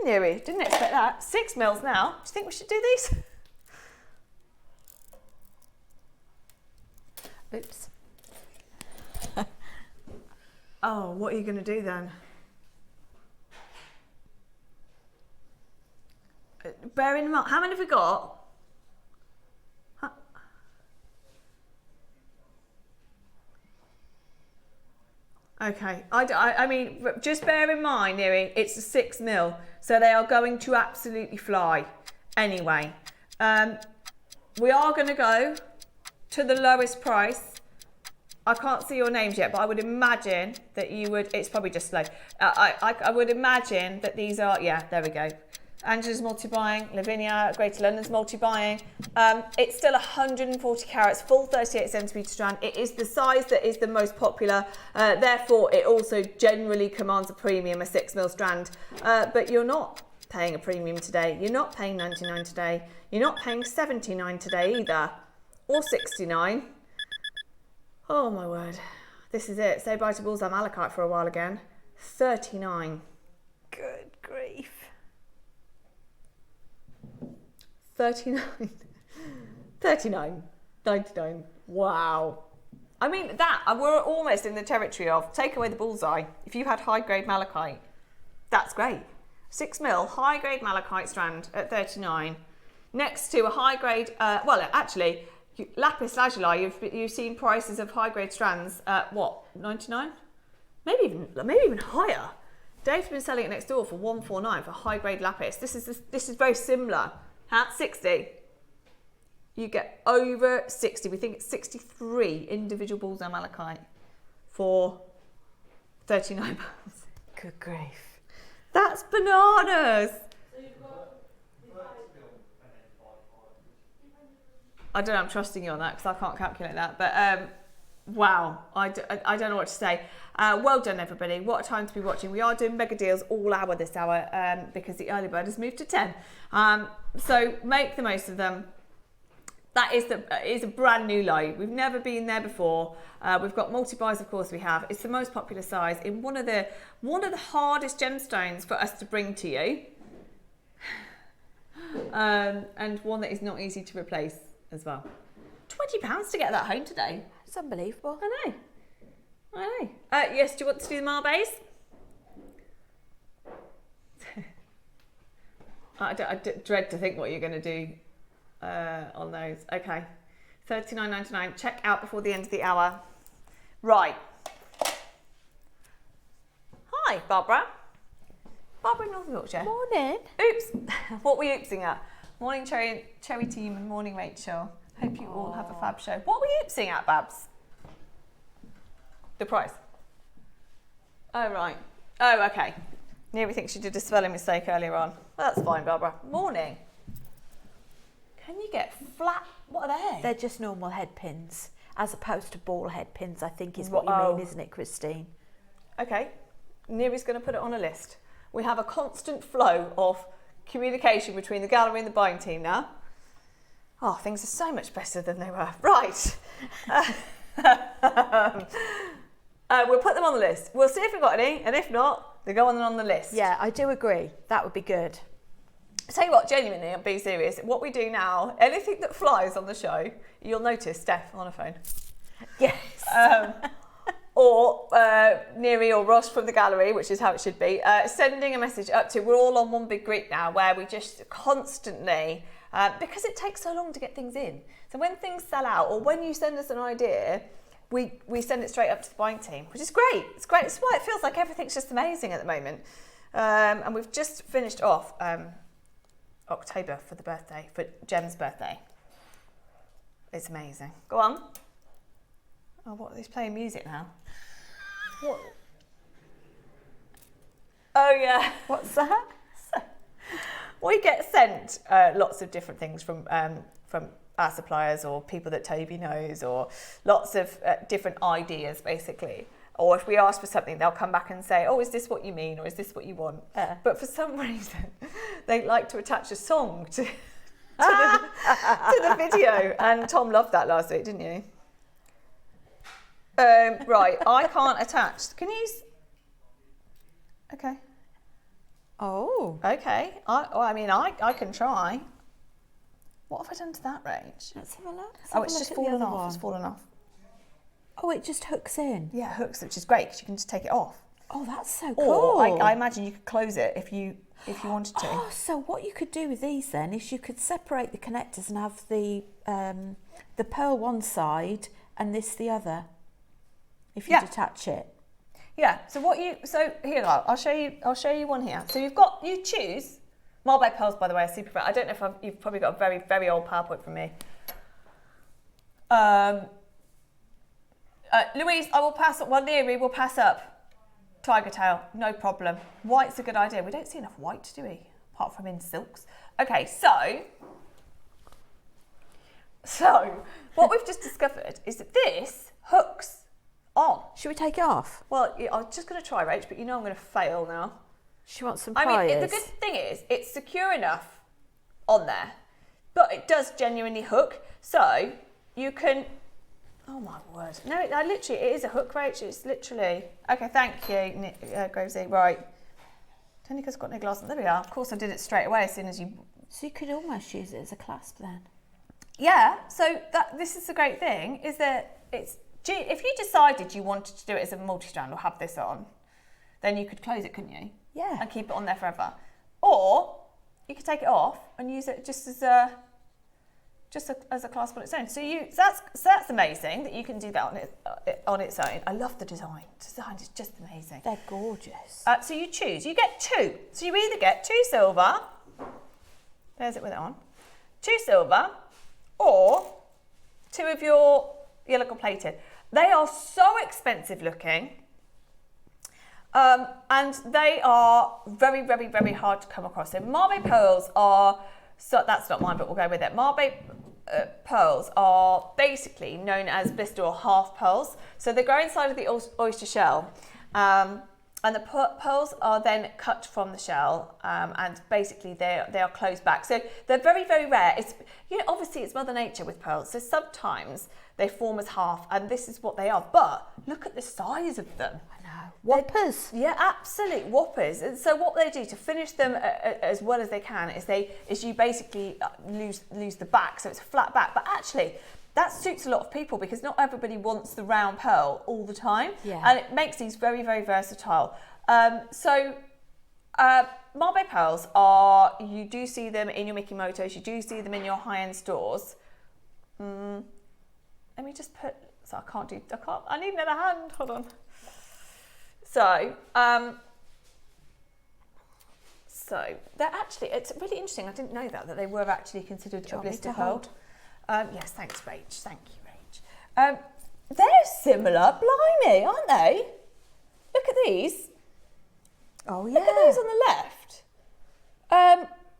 Neri, didn't expect that. 6 mils now. Do you think we should do these? Oops. Oh, what are you going to do then? Bear in mind, how many have we got? Okay, I mean, just bear in mind, Neri, it's a 6 mil, so they are going to absolutely fly. Anyway, we are going to go to the lowest price. I can't see your names yet, but I would imagine that you would, it's probably just slow. I would imagine that these are, yeah, there we go. Angela's multi-buying, Lavinia, Greater London's multi-buying. It's still 140 carats, full 38 centimetre strand. It is the size that is the most popular. Therefore, it also generally commands a premium, a 6 mil strand. But you're not paying a premium today. You're not paying 99 today. You're not paying 79 today either, or 69. Oh my word. This is it. Say bye to bullseye malachite for a while again. 39. Good grief. 39. 39. 99. Wow. I mean, we're almost in the territory of take away the bullseye. If you had high grade malachite, that's great. 6 mil high grade malachite strand at 39. Next to a high grade, actually, lapis lazuli, you've seen prices of high grade strands at what, 99? Maybe even higher. Dave's been selling it next door for 149 for high grade lapis. This is very similar. At 60, you get over 60. We think it's 63 individual bullseye malachite for £39. Good grief. That's bananas. I don't know, I'm trusting you on that because I can't calculate that. But wow, I don't know what to say. Well done, everybody. What a time to be watching. We are doing mega deals all hour this hour because the early bird has moved to 10. So make the most of them. That is a brand new light. We've never been there before. We've got multi-buys, of course we have. It's the most popular size in one of the hardest gemstones for us to bring to you. And one that is not easy to replace as well. £20 to get that home today. It's unbelievable. I know. Yes, do you want to do the Marbets? I dread to think what you're going to do on those. Okay, $39.99. Check out before the end of the hour. Right. Hi, Barbara. Barbara in North Yorkshire. Morning. Oops. What were you oopsing at? Morning, Cherry team, and morning, Rachel. Hope you all have a fab show. What were you oopsing at, Babs? The price. Oh, right. Oh, okay. Neri thinks she did a spelling mistake earlier on. Well, that's fine, Barbara. Morning. Can you get flat? What are they? They're just normal head pins. as opposed to ball head pins, I think is what you mean, isn't it, Christine? Okay, Neri's going to put it on a list. We have a constant flow of communication between the gallery and the buying team now. Oh, things are so much better than they were. Right. We'll put them on the list. We'll see if we've got any, and if not, they go on the list. Yeah, I do agree. That would be good. I'll tell you what, genuinely, I'm being serious. What we do now, anything that flies on the show, you'll notice Steph on her phone. Yes. Or Neri or Ross from the gallery, which is how it should be, sending a message up to, we're all on one big group now where we just constantly, because it takes so long to get things in. So when things sell out, or when you send us an idea, we send it straight up to the buying team, which is great. It's great. It's why it feels like everything's just amazing at the moment. And we've just finished off October for Gem's birthday. It's amazing. Go on. Oh, what? He's playing music now. What? Oh yeah. What's that? We get sent lots of different things from our suppliers or people that Toby knows, or lots of different ideas basically. Or if we ask for something, they'll come back and say, oh, is this what you mean, or is this what you want? But for some reason, they like to attach a song to the video. And Tom loved that last week, didn't you? Right, I can't attach. Can you? Okay. Oh. Okay. I can try. What have I done to that range? Let's have a look. It's just fallen off. It's fallen off. Oh, it just hooks in. Yeah, it hooks, which is great because you can just take it off. Oh, that's so cool. Or I imagine you could close it if you wanted to. Oh, so what you could do with these then is you could separate the connectors and have the pearl one side and this the other. If you detach it. Yeah. So here I'll show you one here. So you choose. Marble pearls, by the way, are super great. I don't know if you've probably got a very, very old PowerPoint from me. Louise, I will pass up. Well, Neri will pass up tiger tail, no problem. White's a good idea. We don't see enough white, do we? Apart from in silks. Okay, so what we've just discovered is that this hooks on. Should we take it off? Well, I'm just going to try, Rach, but you know I'm going to fail now. She wants some pliers. The good thing is it's secure enough on there, but it does genuinely hook. So you can. Oh my word! No, it is a hook, Rach. It's literally. Okay, thank you, Gravesy. Right. Tanika's got no glass. There we are. Of course, I did it straight away as soon as you. So you could almost use it as a clasp then. Yeah. So this is the great thing is that it's. If you decided you wanted to do it as a multi-strand or have this on, then you could close it, couldn't you? Yeah. And keep it on there forever. Or you could take it off and use it just as a clasp on its own. So that's amazing that you can do that on its own. I love the design. The design is just amazing. They're gorgeous. So you choose. You get two. So you either get 2 silver. There's it with it on. 2 silver, or 2 of your yellow gold plated. They are so expensive looking. And they are very, very, very hard to come across. So Marbe pearls are, that's not mine, but we'll go with it. Marbe pearls are basically known as blister or half pearls. So they go inside of the oyster shell. And the pearls are then cut from the shell, and basically they are closed back. So they're very, very rare. Obviously it's Mother Nature with pearls. So sometimes they form as half, and this is what they are. But look at the size of them. I know. Whoppers. Yeah, absolute whoppers. And so what they do to finish them as well as they can is you basically lose the back, so it's a flat back. But actually, that suits a lot of people because not everybody wants the round pearl all the time. Yeah. And it makes these very, very versatile. Marbe pearls you do see them in your Mickey Motos, you do see them in your high-end stores. Let me just I need another hand, hold on. So they're actually, it's really interesting, I didn't know that they were actually considered a blister pearl. Yes, thanks, Rach. Thank you, Rach. They're similar, blimey, aren't they? Look at these. Oh, yeah. Look at those on the left.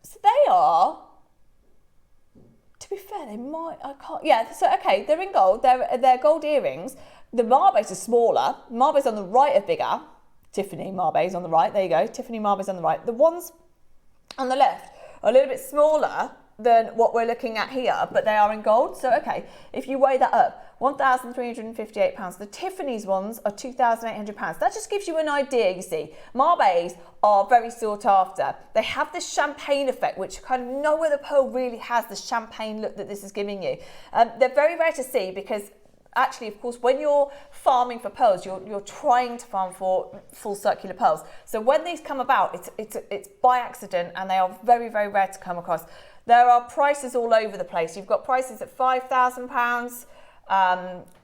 So they are To be fair, they might, I can't, yeah, so okay, they're in gold, they're gold earrings. The Marbets are smaller, Marbets on the right are bigger. Tiffany Marbets on the right, there you go, Tiffany Marbets on the right. The ones on the left are a little bit smaller than what we're looking at here, but they are in gold. So, okay, if you weigh that up, £1,358. The Tiffany's ones are £2,800. That just gives you an idea, you see. Marbets are very sought after. They have this champagne effect, which kind of no other pearl really has the champagne look that this is giving you. They're very rare to see because actually, of course, when you're farming for pearls, you're trying to farm for full circular pearls. So when these come about, it's by accident, and they are very, very rare to come across. There are prices all over the place. You've got prices at £5,000.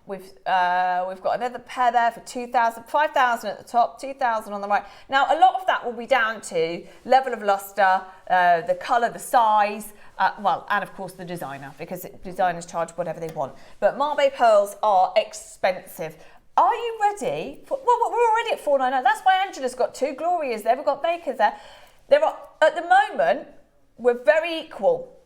We've got another pair there for 2,000, 5,000 at the top, 2,000 on the right. Now, a lot of that will be down to level of luster, the colour, the size, and of course the designer, because designers charge whatever they want. But Marbe pearls are expensive. Are you ready? Well, we're already at $499. That's why Angela's got two. Gloria's there. We've got Baker's there. There are, at the moment, we're very equal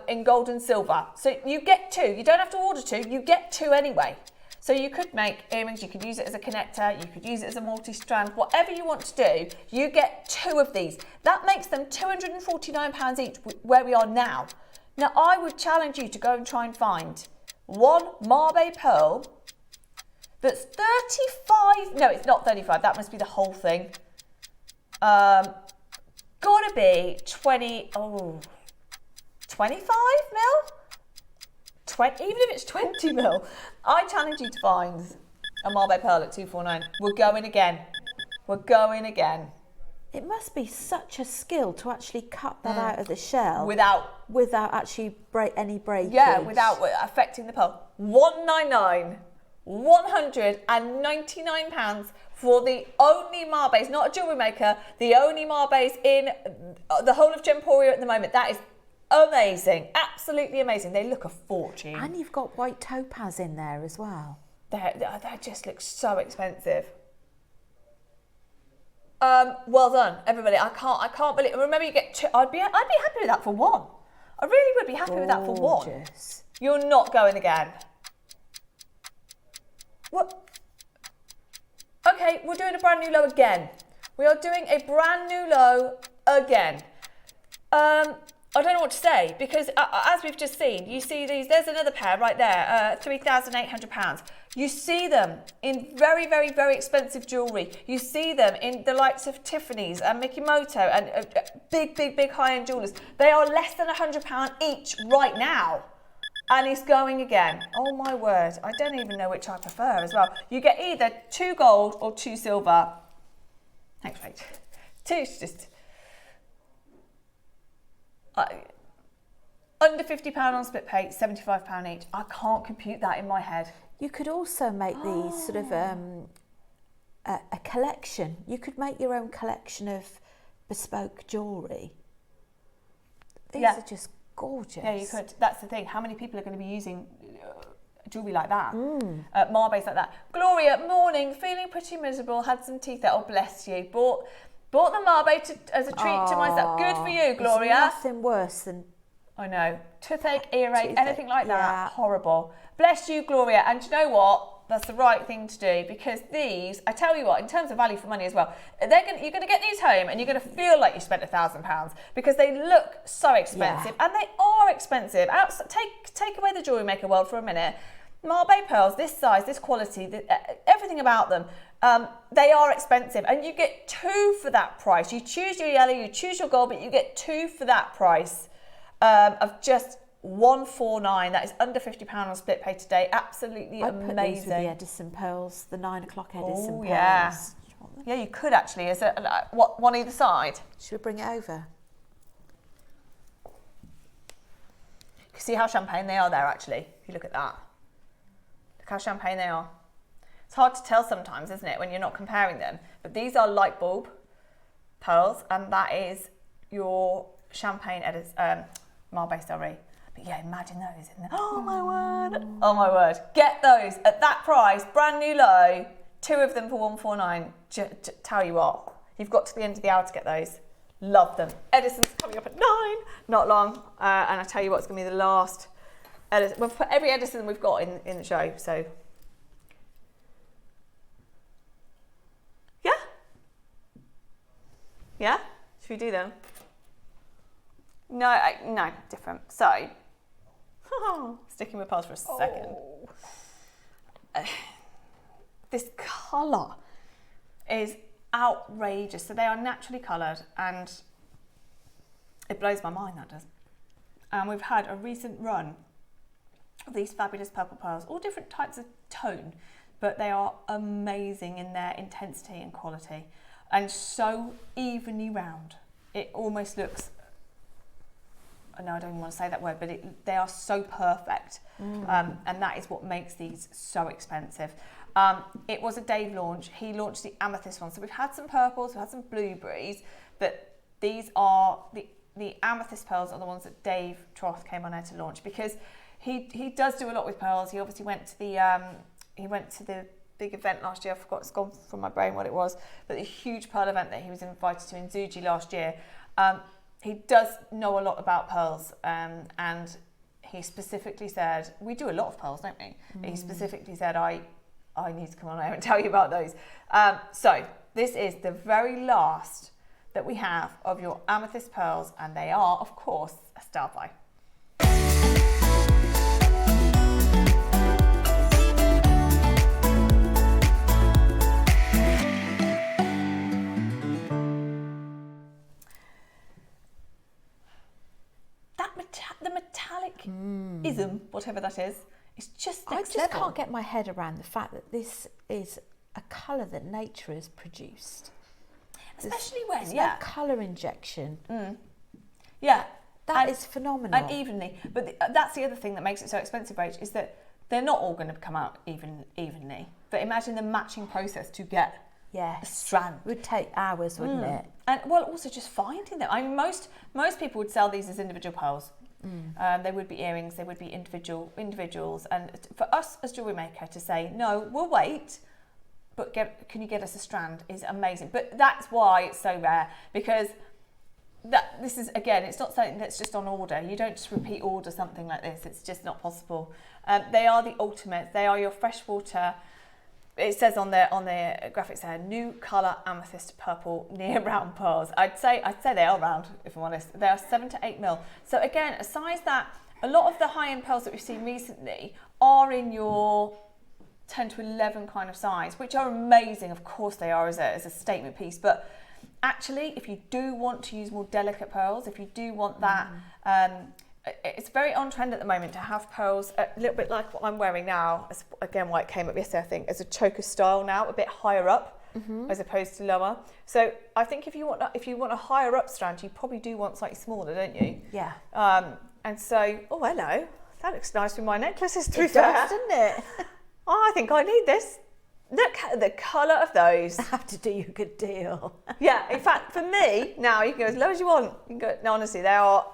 in gold and silver. So you get two. You don't have to order two. You get two anyway. So you could make earrings. You could use it as a connector. You could use it as a multi-strand. Whatever you want to do, you get two of these. That makes them £249 each, where we are now. Now, I would challenge you to go and try and find one Marbe pearl that's 35. No, it's not 35. That must be the whole thing. Gotta be 25 mil? 20, even if it's 20 mil. I challenge you to find a Marbe pearl at 249. We're going again. We're going again. It must be such a skill to actually cut that out of the shell without actually any breakage. Yeah, without affecting the pearl. £199 for the only Marbes, not a jewellery maker, the only Marbes in the whole of Gemporia at the moment. That is amazing, absolutely amazing. They look a fortune. And you've got white topaz in there as well. That just looks so expensive. Well done, everybody. I can't believe. Remember, you get two. I'd be happy with that for one. I really would be happy with that for one. You're not going again. What? Okay, we're doing a brand new low again. We are doing a brand new low again. I don't know what to say, because as we've just seen, you see these, there's another pair right there, £3,800. You see them in very, very, very expensive jewellery. You see them in the likes of Tiffany's and Mikimoto and big, big, big high-end jewellers. They are less than £100 each right now. And it's going again. Oh my word, I don't even know which I prefer as well. You get either two gold or two silver. Next page. Two's just... under £50 on split pay, £75 each. I can't compute that in my head. You could also make these sort of a collection. You could make your own collection of bespoke jewellery. These are just gorgeous. Yeah, you could. That's the thing. How many people are going to be using jewellery like that? Marbes like that. Gloria, morning, feeling pretty miserable. Had some teeth out. Oh, bless you. Bought the Marbe as a treat to myself. Good for you, Gloria. There's nothing worse than... I know. Toothache, earache, anything like that. Horrible. Bless you, Gloria. And you know what? That's the right thing to do, because these, I tell you what, in terms of value for money as well, you're going to get these home and you're going to feel like you spent £1,000 because they look so expensive, and they are expensive. Take away the Jewellery Maker world for a minute. Marbe pearls, this size, this quality, everything about them, they are expensive, and you get two for that price. You choose your yellow, you choose your gold, but you get two for that price of just £149. That is under £50 on split pay today. Absolutely amazing. Put these with the Edison pearls, the 9 o'clock Edison pearls. Yeah. Yeah, you could actually. Is it one either side? Should we bring it over? You can see how champagne they are there, actually. If you look at that, look how champagne they are. It's hard to tell sometimes, isn't it, when you're not comparing them? But these are light bulb pearls, and that is your champagne Marbe, sorry. But yeah, imagine those in there. Oh my word. Oh my word. Get those at that price, brand new low, two of them for £149. Tell you what, you've got to the end of the hour to get those. Love them. Edison's coming up at 9, not long. And I tell you what, it's going to be the last Edison. We'll put every Edison we've got in the show, so. Yeah? Yeah? Should we do them? No, no, different. So, sticking with pearls for a second. This colour is outrageous. So they are naturally coloured, and it blows my mind, that does. And we've had a recent run of these fabulous purple pearls, all different types of tone, but they are amazing in their intensity and quality, and so evenly round. It almost looks, no, I don't even want to say that word, but they are so perfect. And that is what makes these so expensive. It was a Dave launch. He launched the amethyst one. So we've had some purples, we've had some blueberries, but these are the amethyst pearls are the ones that Dave Troth came on air to launch, because he does do a lot with pearls. He obviously went to the big event last year. I forgot, it's gone from my brain what it was, but the huge pearl event that he was invited to in Zuji last year. He does know a lot about pearls, and he specifically said, we do a lot of pearls, don't we? He specifically said, I need to come on air and tell you about those. So this is the very last that we have of your amethyst pearls, and they are, of course, a star buy. The metallic ism, whatever that is just next level. I just can't get my head around the fact that this is a colour that nature has produced. Especially when, no colour injection. Yeah. That is phenomenal. And evenly. But that's the other thing that makes it so expensive, Rach, is that they're not all going to come out evenly. But imagine the matching process to get a strand. It would take hours, wouldn't it? And well, also just finding them. I mean, most people would sell these as individual pearls. They would be earrings, they would be individuals. And for us as Jewellery Maker to say, no, we'll wait, but can you get us a strand is amazing. But that's why it's so rare, because this is, again, it's not something that's just on order. You don't just repeat order something like this. It's just not possible. They are the ultimate. They are your freshwater. It says on the graphics there, new colour amethyst purple near round pearls. I'd say they are round, if I'm honest. They are 7 to 8 mil. So again, a size that a lot of the high-end pearls that we've seen recently are in your 10 to 11 kind of size, which are amazing. Of course they are as a statement piece. But actually, if you do want to use more delicate pearls, if you do want that, it's very on trend at the moment to have pearls a little bit like what I'm wearing now. Again, why it came up yesterday, I think, as a choker style now, a bit higher up as opposed to lower. So I think if you want a higher up strand, you probably do want slightly smaller, don't you? Yeah. And so, oh hello, that looks nice with my necklaces. To be It fair, does, doesn't it? Oh, I think I need this. Look at the colour of those. I have to do you a good deal. Yeah. In fact, for me now, you can go as low as you want. You can go. No, honestly, they are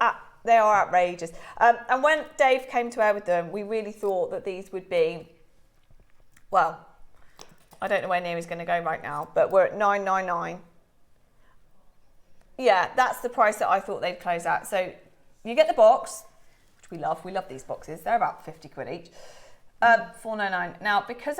outrageous. And when Dave came to air with them, we really thought that these would be, well, I don't know where near he's going to go right now, but we're at $9.99. Yeah, that's the price that I thought they'd close at. So you get the box, which we love. We love these boxes. They're about 50 quid each. $4.99. Now, because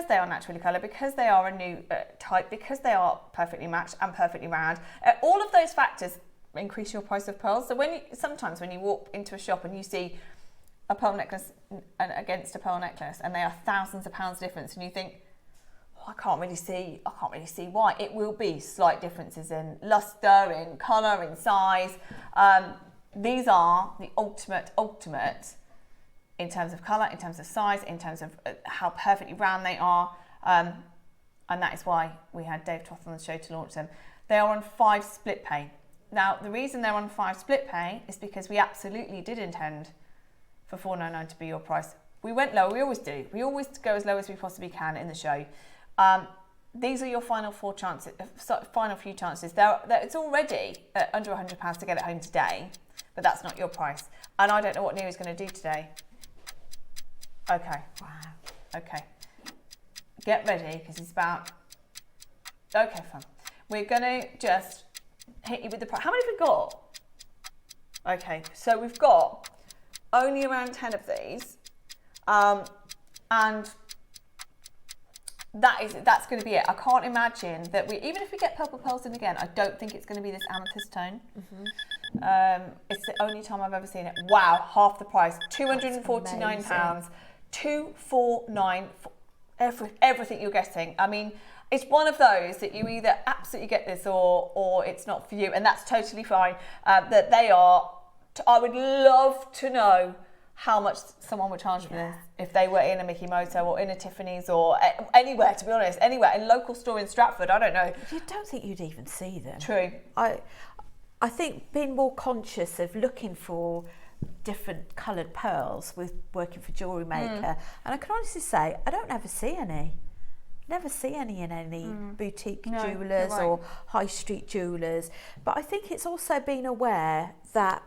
they are naturally coloured, because they are a new type, because they are perfectly matched and perfectly round, all of those factors increase your price of pearls. So sometimes when you walk into a shop and you see a pearl necklace against a pearl necklace, and they are thousands of pounds difference, and you think, I can't really see why. It will be slight differences in luster, in colour, in size. These are the ultimate in terms of colour, in terms of size, in terms of how perfectly round they are. And that is why we had Dave Troth on the show to launch them. They are on 5 split pay. Now, the reason they're on 5 split pay is because we absolutely did intend for $4.99 to be your price. We went low, we always do. We always go as low as we possibly can in the show. These are your final few chances. It's already under £100 to get it home today, but that's not your price. And I don't know what Neil's going to do today. Okay. Wow. Okay. Get ready, because it's about... Okay, fine. We're going to just hit you with the price. How many have we got? Okay, so we've got only around 10 of these, and that's going to be it. I can't imagine that even if we get purple pearls in again, I don't think it's going to be this amethyst tone. It's the only time I've ever seen it. Wow, half the price, £249, 249 for everything you're getting. I mean, it's one of those that you either absolutely get this or it's not for you, and that's totally fine. That they are. I would love to know how much someone would charge for this if they were in a Mickey Moto or in a Tiffany's or anywhere, to be honest, anywhere. In a local store in Stratford, I don't know. You don't think you'd even see them. True. I think being more conscious of looking for different coloured pearls with working for Jewellery Maker, and I can honestly say I don't ever see any. Never see any in any boutique jewellers or high street jewellers. But I think it's also being aware that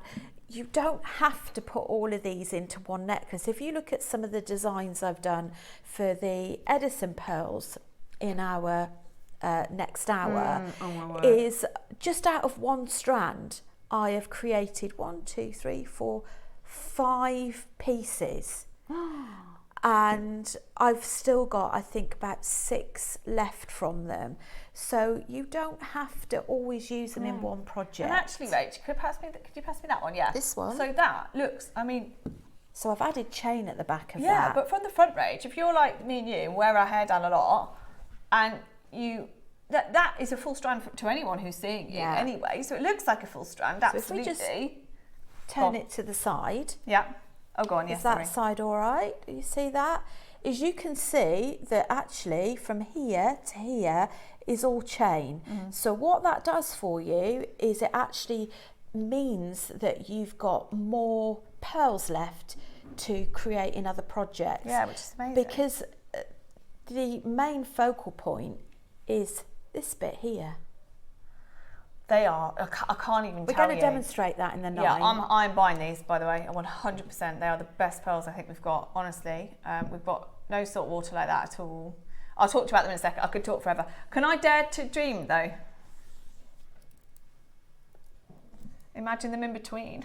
you don't have to put all of these into one necklace. If you look at some of the designs I've done for the Edison pearls in our next hour, is just out of one strand, I have created 5 pieces. And I've still got, I think, about 6 left from them. So you don't have to always use them in one project. And actually, Rach, could you pass me that one? Yeah. This one? So that looks, I mean... So I've added chain at the back of that. Yeah, but from the front, Rach, if you're like me and you, wear our hair down a lot, and that is a full strand to anyone who's seeing you anyway. So it looks like a full strand, absolutely. So if we just turn it to the side... Yeah. Oh, go on, yes, Is that side all right? Do you see that? As you can see that actually from here to here is all chain. So what that does for you is it actually means that you've got more pearls left to create in other projects. Yeah, which is amazing. Because the main focal point is this bit here. They are. I can't even tell you. We're going to demonstrate that in the 9. Yeah, I'm buying these, by the way. 100%. They are the best pearls I think we've got, honestly. We've got no salt water like that at all. I'll talk to you about them in a second. I could talk forever. Can I dare to dream, though? Imagine them in between.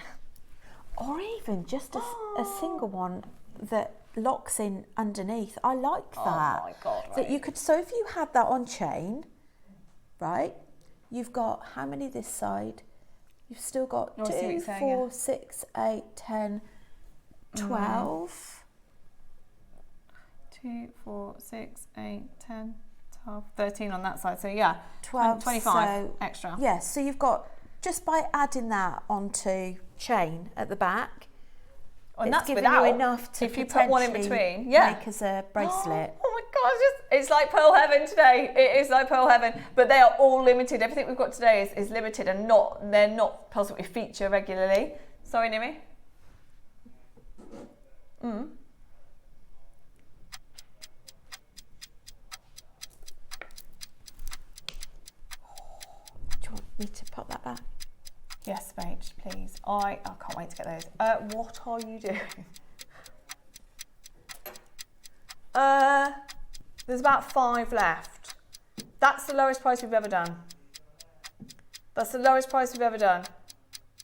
Or even just a single one that locks in underneath. I like that. Oh, my God. Right. That you could, so if you had that on chain, right? You've got how many this side? You've still got 2, 4, 6, 8, 10, 12. 2, 4, 6, 8, 10, 12, 13 on that side. So yeah, 12, 25 extra. Yeah, so you've got, just by adding that onto chain at the back, and it's that's giving without, you enough to if you put one in between, make as a bracelet. Oh my gosh, it's like pearl heaven today. It is like pearl heaven, but they are all limited. Everything we've got today is limited, and they're not pearls that we feature regularly. Sorry, Nimi. Do you want me to pop that back? Yes, Rach, please. I can't wait to get those. What are you doing? There's about 5 left. That's the lowest price we've ever done. That's the lowest price we've ever done.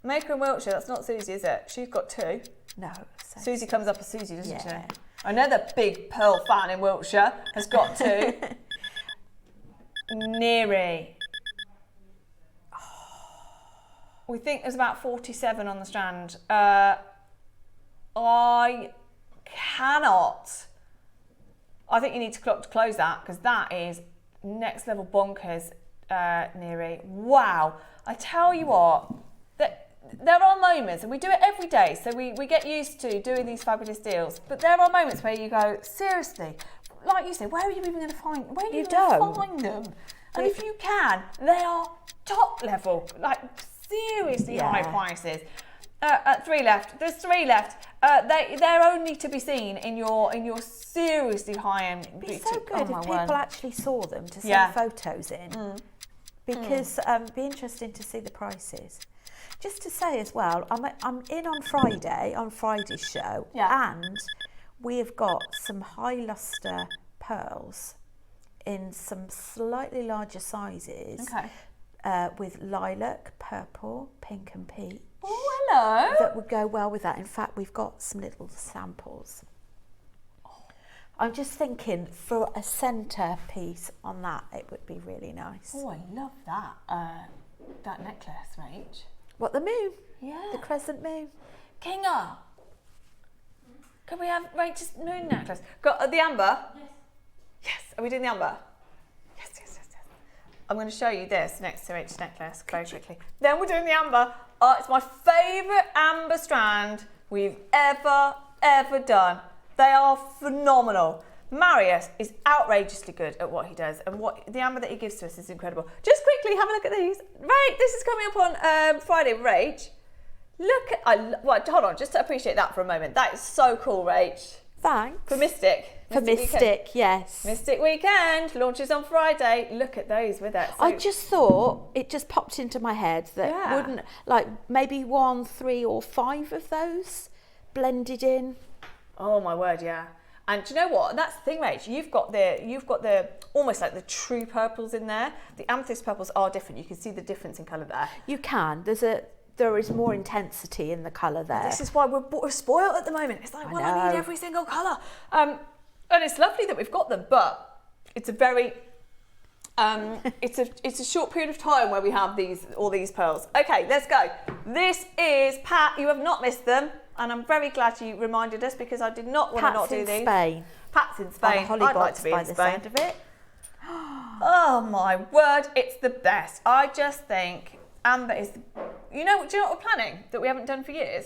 Maker in Wiltshire, that's not Susie, is it? She's got 2. No. Susie comes up as Susie, doesn't she? Yeah. Another big pearl fan in Wiltshire has got 2. Neary. We think there's about 47 on the strand. I cannot. I think you need to close that, because that is next level bonkers, Neary. Wow. I tell you what, there are moments, and we do it every day, so we get used to doing these fabulous deals, but there are moments where you go, seriously, like you say, where are you even going to find, where are you going to find them? And if you can, they are top level, like seriously high prices. 3 left. There's 3 left. They're only to be seen in your seriously high-end boutique. It'd be so good if people actually saw them to send photos in, because be interesting to see the prices. Just to say as well, I'm in on Friday's show, and we have got some high luster pearls in some slightly larger sizes. with lilac, purple, pink and peach. Oh, hello. That would go well with that. In fact, we've got some little samples. I'm just thinking for a centre piece on that, it would be really nice. Oh, I love that. That necklace, Rach. What, the moon? Yeah. The crescent moon. Kinga, can we have Rach's moon necklace? Got the amber? Yes. Yes. Are we doing the amber? Yes, yes, yes, yes. I'm going to show you this next to Rach's necklace very quickly. Then we're doing the amber. It's my favourite amber strand we've ever done. They are phenomenal. Marius is outrageously good at what he does, and what the amber that he gives to us is incredible. Just quickly have a look at these. Rach, this is coming up on Friday, Rach. Look at, hold on, just to appreciate that for a moment. That is so cool, Rach. Thanks. For Mystic. For Mystic, yes. Mystic Weekend launches on Friday. Look at those with it. So, I just thought, it just popped into my head that wouldn't, like maybe 1, 3 or 5 of those blended in. Oh my word, yeah. And do you know what? That's the thing, Rach. You've got the almost like the true purples in there. The amethyst purples are different. You can see the difference in colour there. You can. There is more intensity in the colour there. This is why we're spoiled at the moment. It's like, I need every single colour. And it's lovely that we've got them, but it's a very it's a short period of time where we have all these pearls. Okay, let's go. This is Pat. You have not missed them. And I'm very glad you reminded us because I did not want to not do these. Pat's in Spain. Pat's in Spain. I'd like to be in Spain. Sound of it. Oh my word, it's the best. I just think amber is, do you know what we're planning that we haven't done for years?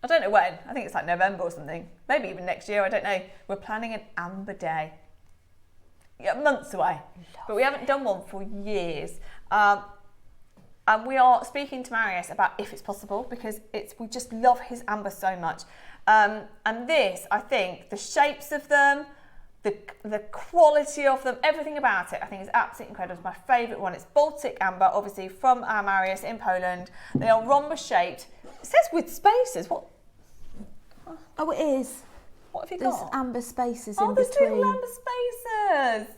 I don't know when. I think it's like November or something. Maybe even next year, I don't know. We're planning an amber day. Yeah, months away. But we haven't done one for years. And we are speaking to Marius about if it's possible because we just love his amber so much. And this, I think, the shapes of them, the quality of them, everything about it, I think is absolutely incredible. It's my favourite one. It's Baltic amber, obviously from Marius in Poland. They are rhombus shaped. It says with spaces. What? Oh, it is. What have you There's got? amber spaces in between. Oh, there's little amber spaces.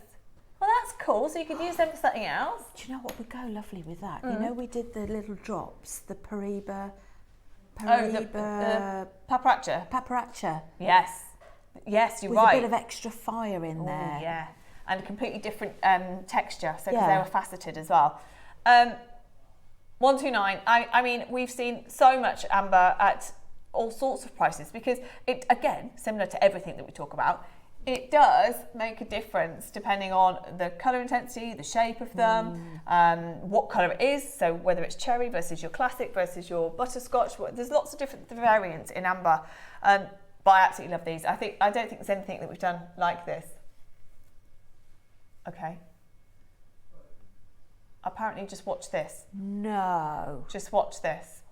Well, that's cool. So you could use them for something else. Do you know what would go lovely with that? You know, we did the little drops, the Paraiba. The Paparacha. Yes. Yes, you're right. With a bit of extra fire in there. Yeah. And a completely different texture, so because they were faceted as well. 129. I mean, we've seen so much amber at all sorts of prices because it, again, similar to everything that we talk about, it does make a difference depending on the colour intensity, the shape of them, what colour it is. So whether it's cherry versus your classic versus your butterscotch, there's lots of different variants in amber. But I absolutely love these. I don't think there's anything that we've done like this. Okay. Apparently just watch this. No. Just watch this.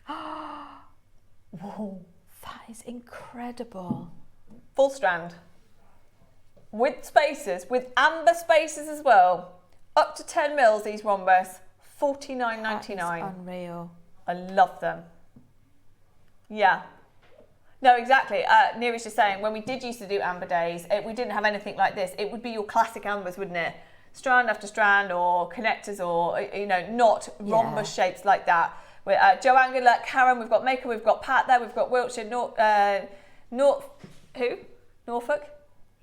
Whoa. That is incredible. Full strand. With spaces, with amber spaces as well. Up to 10 mils, these rhombus. $49.99. That's unreal. I love them. Yeah. No, exactly. Neera's just saying, when we did used to do amber days, we didn't have anything like this. It would be your classic ambers, wouldn't it? Strand after strand or connectors or, not rhombus shapes like that. With Joe Angela, Karen, we've got Maker, we've got Pat there, we've got Wiltshire, Norfolk?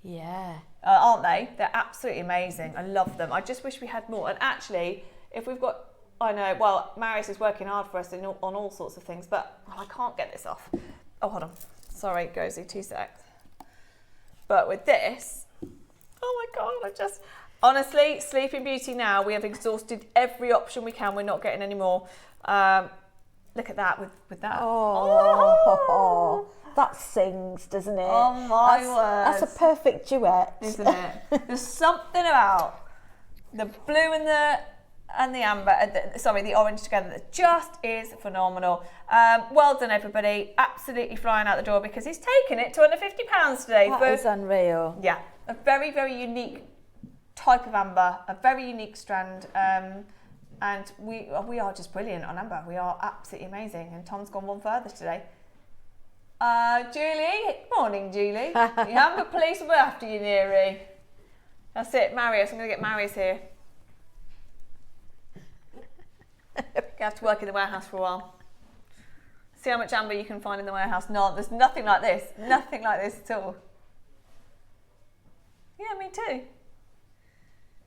Yeah. Aren't they? They're absolutely amazing. I love them. I just wish we had more. And actually, if we've got, Marius is working hard for us on all sorts of things, but I can't get this off. Oh, hold on. Sorry, Gozy, 2 secs. But with this, oh my God, honestly, Sleeping Beauty now, we have exhausted every option we can. We're not getting any more. Look at that with that. Oh, that sings, doesn't it? Oh my word. That's a perfect duet, isn't it? There's something about the blue and the amber, the orange together that just is phenomenal. Well done, everybody. Absolutely flying out the door because he's taken it to under £50 today. That is unreal. Yeah, a very, very unique type of amber, a very unique strand. And we are just brilliant on amber. We are absolutely amazing. And Tom's gone one further today. Julie, morning, Julie. The amber police will be after you, Neary. That's it, Marius. I'm going to get Marius here. You have to work in the warehouse for a while. See how much amber you can find in the warehouse. No, there's nothing like this. Nothing like this at all. Yeah, me too.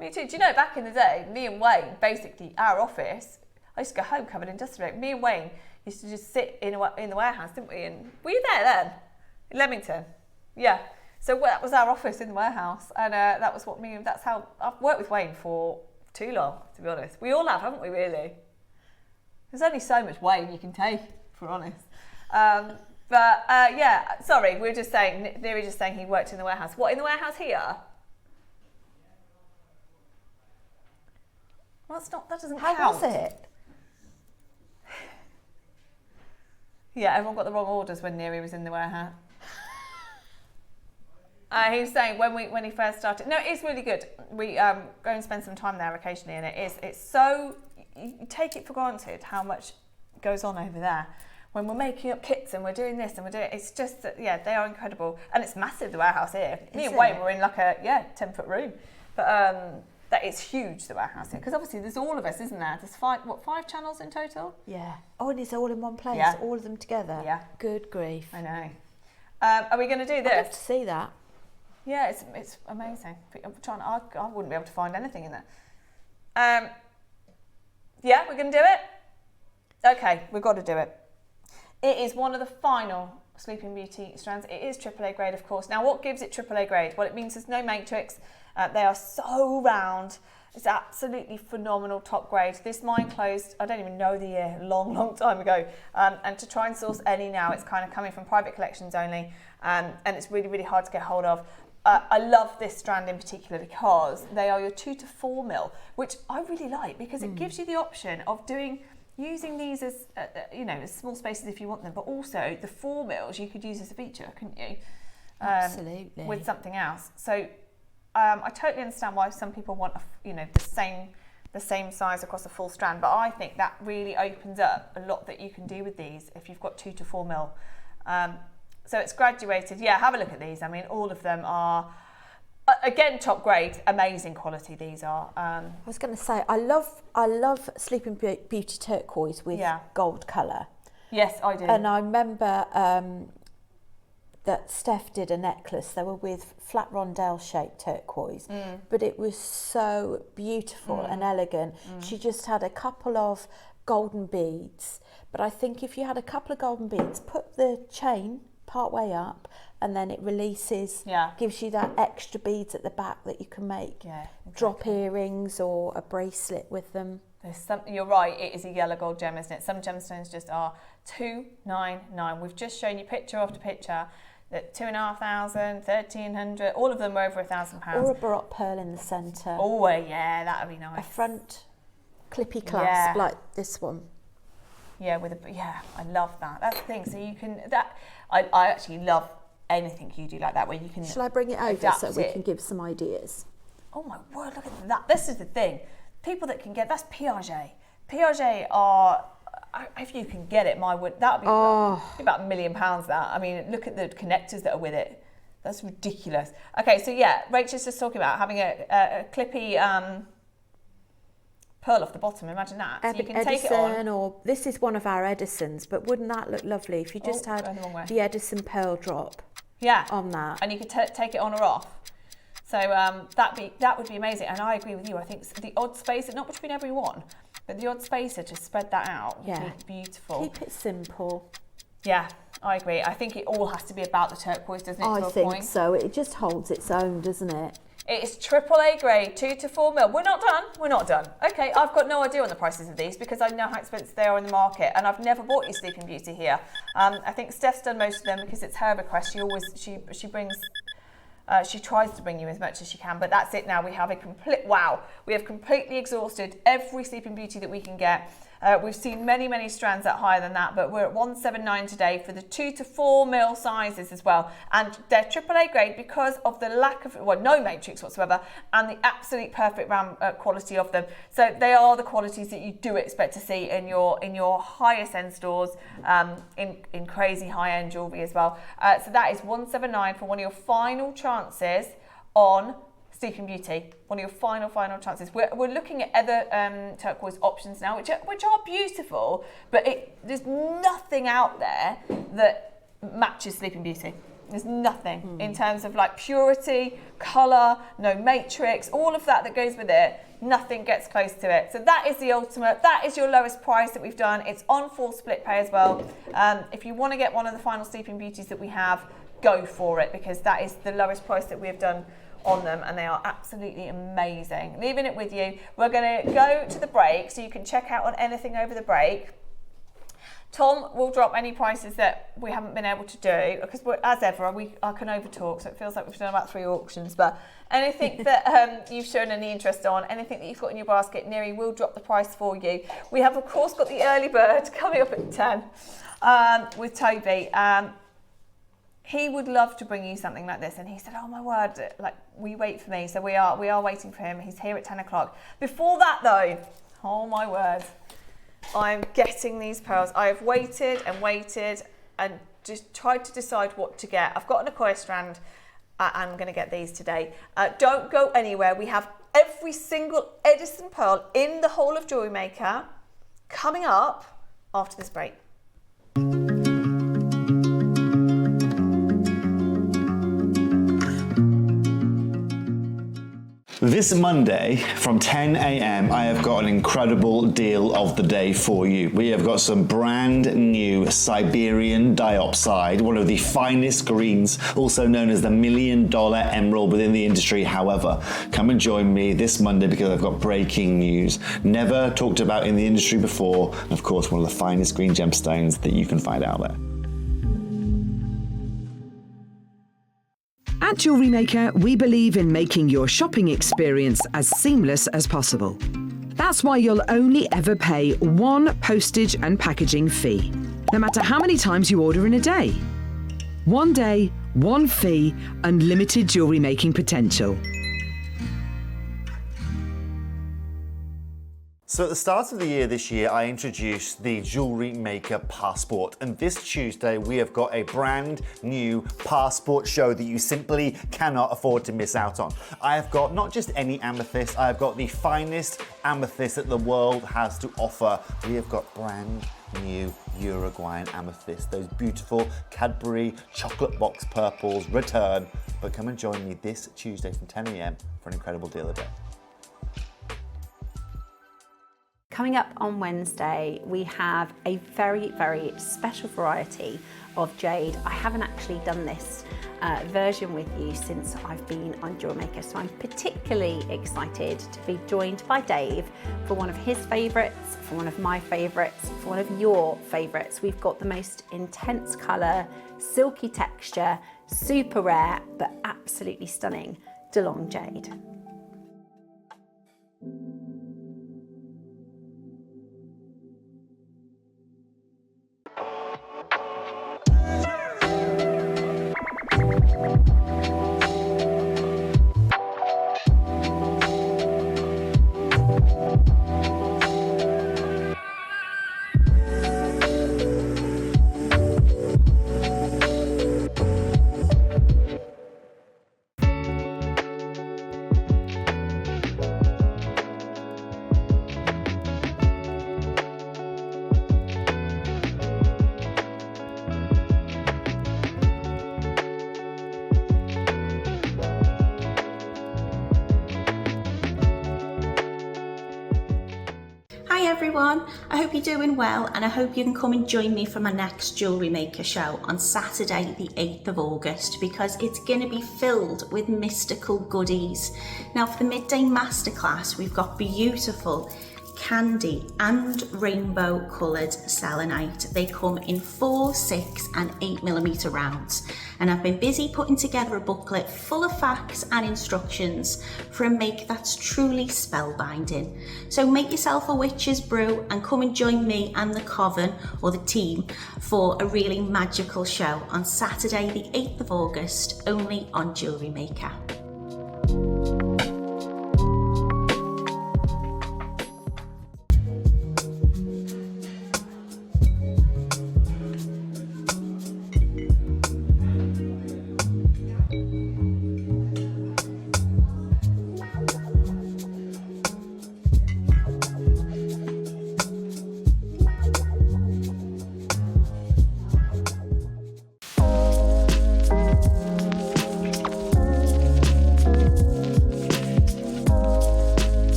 Me too. Do you know, back in the day, me and Wayne, basically, our office, I used to go home covered in dust. Me and Wayne used to just sit in the warehouse, didn't we? And were you there then? In Leamington? Yeah. So that was our office in the warehouse. And that was that's how, I've worked with Wayne for too long, to be honest. We all have, haven't we, really? There's only so much Wayne you can take, if we're honest. Yeah, sorry, we were just saying, Neri just saying he worked in the warehouse. What, in the warehouse here? Well, that doesn't count. How was it? Yeah, everyone got the wrong orders when Neri was in the warehouse. He was saying when he first started. No, it's really good. We go and spend some time there occasionally, and it's so, you take it for granted how much goes on over there. When we're making up kits and we're doing this and we're doing, it's just that, yeah, they are incredible, and it's massive, the warehouse here. Me and Wayne were in like a 10-foot room, but that is huge, the warehouse here, because obviously there's all of us, isn't there? There's five channels in total? Yeah. Oh, and it's all in one place, all of them together. Yeah. Good grief. I know. Are we going to do this? I'd love to see that. Yeah, it's amazing. I'm trying. I wouldn't be able to find anything in there. Yeah, we're going to do it? Okay, we've got to do it. It is one of the final Sleeping Beauty strands. It is AAA grade, of course. Now, what gives it AAA grade? Well, it means there's no matrix. They are so round. It's absolutely phenomenal top grade. This mine closed, I don't even know the year, long time ago. And to try and source any now, it's kind of coming from private collections only. And it's really, really hard to get hold of. I love this strand in particular because they are your 2 to 4 mil, which I really like because it gives you the option of using these as, as small spaces if you want them, but also the 4 mils you could use as a feature, couldn't you? Absolutely. With something else. So I totally understand why some people want, the same size across a full strand, but I think that really opens up a lot that you can do with these if you've got 2 to 4 mil. So it's graduated. Yeah, have a look at these. I mean, all of them are, again, top grade, amazing quality these are. I was going to say, I love Sleeping Beauty turquoise with gold colour. Yes, I do. And I remember that Steph did a necklace. They were with flat rondelle shaped turquoise, but it was so beautiful and elegant. She just had a couple of golden beads, but I think if you had a couple of golden beads, put the chain part way up, and then it releases, gives you that extra beads at the back that you can make drop earrings or a bracelet with them. There's something, you're right, it is a yellow gold gem, isn't it? Some gemstones just are $299. We've just shown you picture after picture that 2,500, 1,300, all of them were over £1,000. Or a baroque pearl in the centre. Oh yeah, that would be nice. A front clippy clasp like this one. Yeah, I love that. That's the thing. So you can I actually love anything you do like that where you can. Shall I bring it over so we can give some ideas? Oh my word! Look at that. This is the thing. People that can get that's Piaget. Piaget are. If you can get it, my word, that would be about £1 million. That I mean, look at the connectors that are with it. That's ridiculous. Okay, so yeah, Rachel's just talking about having a clippy. Pearl off the bottom, imagine that. So you can Edison, take it on. Or this is one of our Edisons, but wouldn't that look lovely if you just had the Edison pearl drop on that? And you could take it on or off. So that would be amazing. And I agree with you. I think the odd spacer, not between every one, but the odd spacer to spread that out would be beautiful. Keep it simple. Yeah, I agree. I think it all has to be about the turquoise, doesn't it? I think so. It just holds its own, doesn't it? It's AAA grade, 2 to 4 mil. We're not done. Okay, I've got no idea on the prices of these because I know how expensive they are in the market, and I've never bought you Sleeping Beauty here. I think Steph's done most of them because it's her request. She brings, she tries to bring you as much as she can, but that's it now. We have we have completely exhausted every Sleeping Beauty that we can get. We've seen many strands that higher than that, but we're at 179 today for the 2 to 4 mil sizes as well. And they're AAA grade because of the lack of, no matrix whatsoever, and the absolute perfect quality of them. So they are the qualities that you do expect to see in your highest end stores, in crazy high end jewellery as well. So that is 179 for one of your final chances on Sleeping Beauty, one of your final chances. We're looking at other turquoise options now, which are beautiful, but there's nothing out there that matches Sleeping Beauty. There's nothing in terms of like purity, colour, no matrix, all of that goes with it. Nothing gets close to it. So that is the ultimate. That is your lowest price that we've done. It's on full split pay as well. If you want to get one of the final Sleeping Beauties that we have, go for it, because that is the lowest price that we have done on them, and they are absolutely amazing. Leaving it with you. We're going to go to the break, so you can check out on anything over the break. Tom will drop any prices that we haven't been able to do, because as ever, I can overtalk, so it feels like we've done about 3 auctions. But anything that you've shown any interest on, anything that you've got in your basket, Neri will drop the price for you. We have, of course, got the early bird coming up at 10 with Toby. He would love to bring you something like this, and he said, oh my word, like, will you wait for me? So we are waiting for him. He's here at 10 o'clock. Before that though, oh my word, I'm getting these pearls. I have waited and just tried to decide what to get. I've got an Acquire Strand. I'm going to get these today. Don't go anywhere. We have every single Edison pearl in the whole of Jewellery Maker coming up after this break. This Monday from 10 a.m. I have got an incredible deal of the day for you. We have got some brand new Siberian Diopside, one of the finest greens, also known as the $1 million emerald within the industry. However, come and join me this Monday because I've got breaking news. Never talked about in the industry before, and of course one of the finest green gemstones that you can find out there. At Jewellery Maker, we believe in making your shopping experience as seamless as possible. That's why you'll only ever pay one postage and packaging fee, no matter how many times you order in a day. One day, one fee, unlimited jewellery making potential. So at the start of the year this year, I introduced the Jewellery Maker Passport, and this Tuesday we have got a brand new passport show that you simply cannot afford to miss out on. I have got not just any amethyst, I have got the finest amethyst that the world has to offer. We have got brand new Uruguayan amethyst, those beautiful Cadbury chocolate box purples return. But come and join me this Tuesday from 10 a.m. for an incredible deal of the day. Coming up on Wednesday, we have a very, very special variety of jade. I haven't actually done this version with you since I've been on Jewellery Maker, so I'm particularly excited to be joined by Dave for one of his favourites, for one of my favourites, for one of your favourites. We've got the most intense colour, silky texture, super rare, but absolutely stunning DeLong jade. Hi everyone, I hope you're doing well, and I hope you can come and join me for my next Jewellery Maker show on Saturday the 8th of August, because it's going to be filled with mystical goodies. Now for the midday masterclass we've got beautiful candy and rainbow coloured selenite. They come in 4, 6 and 8mm rounds, and I've been busy putting together a booklet full of facts and instructions for a make that's truly spellbinding. So make yourself a witch's brew and come and join me and the coven or the team for a really magical show on Saturday the 8th of August, only on Jewellery Maker.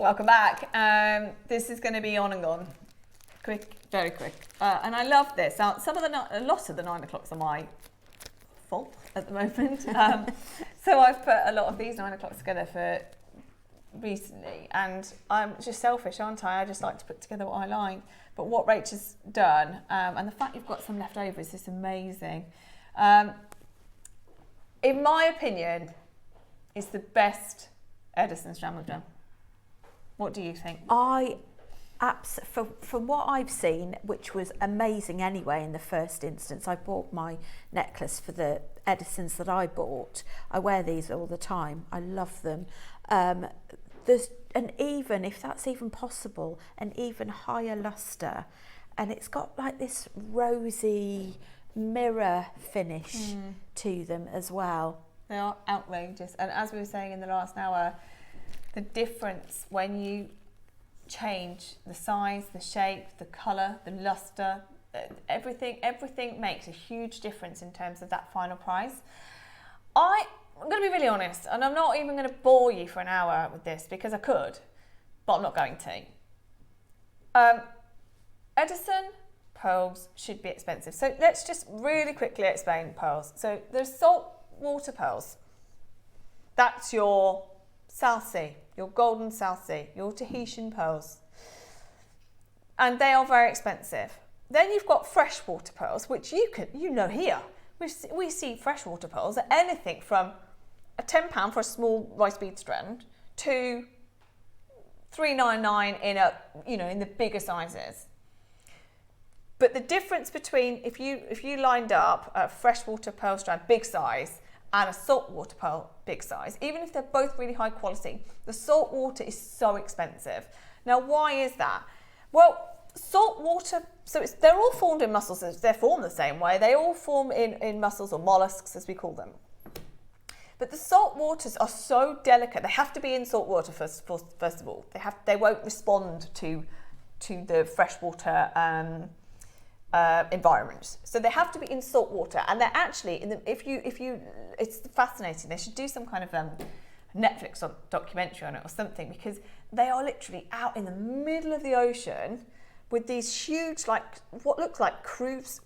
welcome back. This is going to be on and gone. Quick, very quick. And I love this. Now, a lot of the 9 o'clocks are my fault at the moment. So I've put a lot of these 9 o'clocks together for recently, and I'm just selfish, aren't I? I just like to put together what I like. But what Rachel's done, and the fact you've got some left over is just amazing. In my opinion, it's the best Edison strand we've done. What do you think? From what I've seen, which was amazing anyway in the first instance, I bought my necklace for the Edisons that I bought. I wear these all the time. I love them. And even, if that's even possible, an even higher luster. And it's got like this rosy mirror finish to them as well. They are outrageous. And as we were saying in the last hour, the difference when you change the size, the shape, the colour, the luster, everything makes a huge difference in terms of that final price. I'm going to be really honest, and I'm not even going to bore you for an hour with this because I could, but I'm not going to. Edison pearls should be expensive. So let's just really quickly explain pearls. So there's salt water pearls. That's your South Sea, your golden South Sea, your Tahitian pearls. And they are very expensive. Then you've got freshwater pearls, which here. We see freshwater pearls at anything from £10 for a small rice bead strand to $3.99 in the bigger sizes. But the difference between if you lined up a freshwater pearl strand big size and a saltwater pearl big size, even if they're both really high quality, the saltwater is so expensive. Now, why is that? Well, saltwater, they're all formed in mussels. They're formed the same way. They all form in mussels or mollusks, as we call them. But the salt waters are so delicate. They have to be in salt water first of all. They won't respond to the freshwater environment. So they have to be in salt water, and they're actually it's fascinating. They should do some kind of Netflix documentary on it or something, because they are literally out in the middle of the ocean with these huge, like what looks like cruise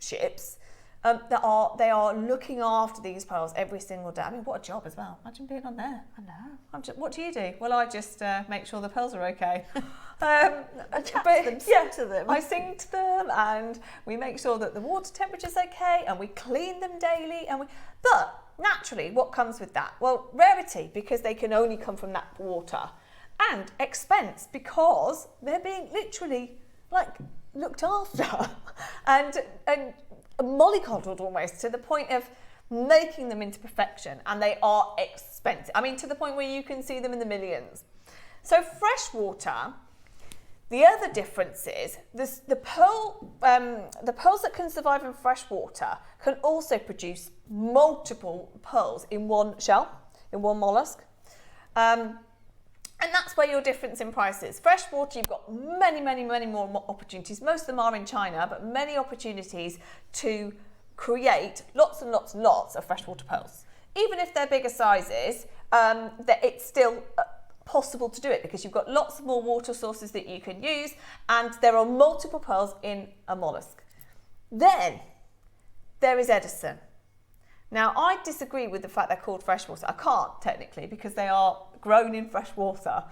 ships. They are looking after these pearls every single day. I mean, what a job as well. Imagine being on there. I know. What do you do? Well, I just make sure the pearls are okay. Sing to them. I sing to them, and we make sure that the water temperature's okay, and we clean them daily. But naturally, what comes with that? Well, rarity, because they can only come from that water, and expense, because they're being literally looked after and mollycoddled almost, to the point of making them into perfection, and they are expensive. I mean, to the point where you can see them in the millions. So freshwater, the other difference is the pearls that can survive in freshwater can also produce multiple pearls in one shell, in one mollusk. And that's where your difference in price is. Freshwater, you've got many, many, many more opportunities. Most of them are in China, but many opportunities to create lots and lots and lots of freshwater pearls. Even if they're bigger sizes, it's still possible to do it, because you've got lots more water sources that you can use, and there are multiple pearls in a mollusk. Then there is Edison. Now, I disagree with the fact they're called freshwater. I can't technically, because they are grown in fresh water.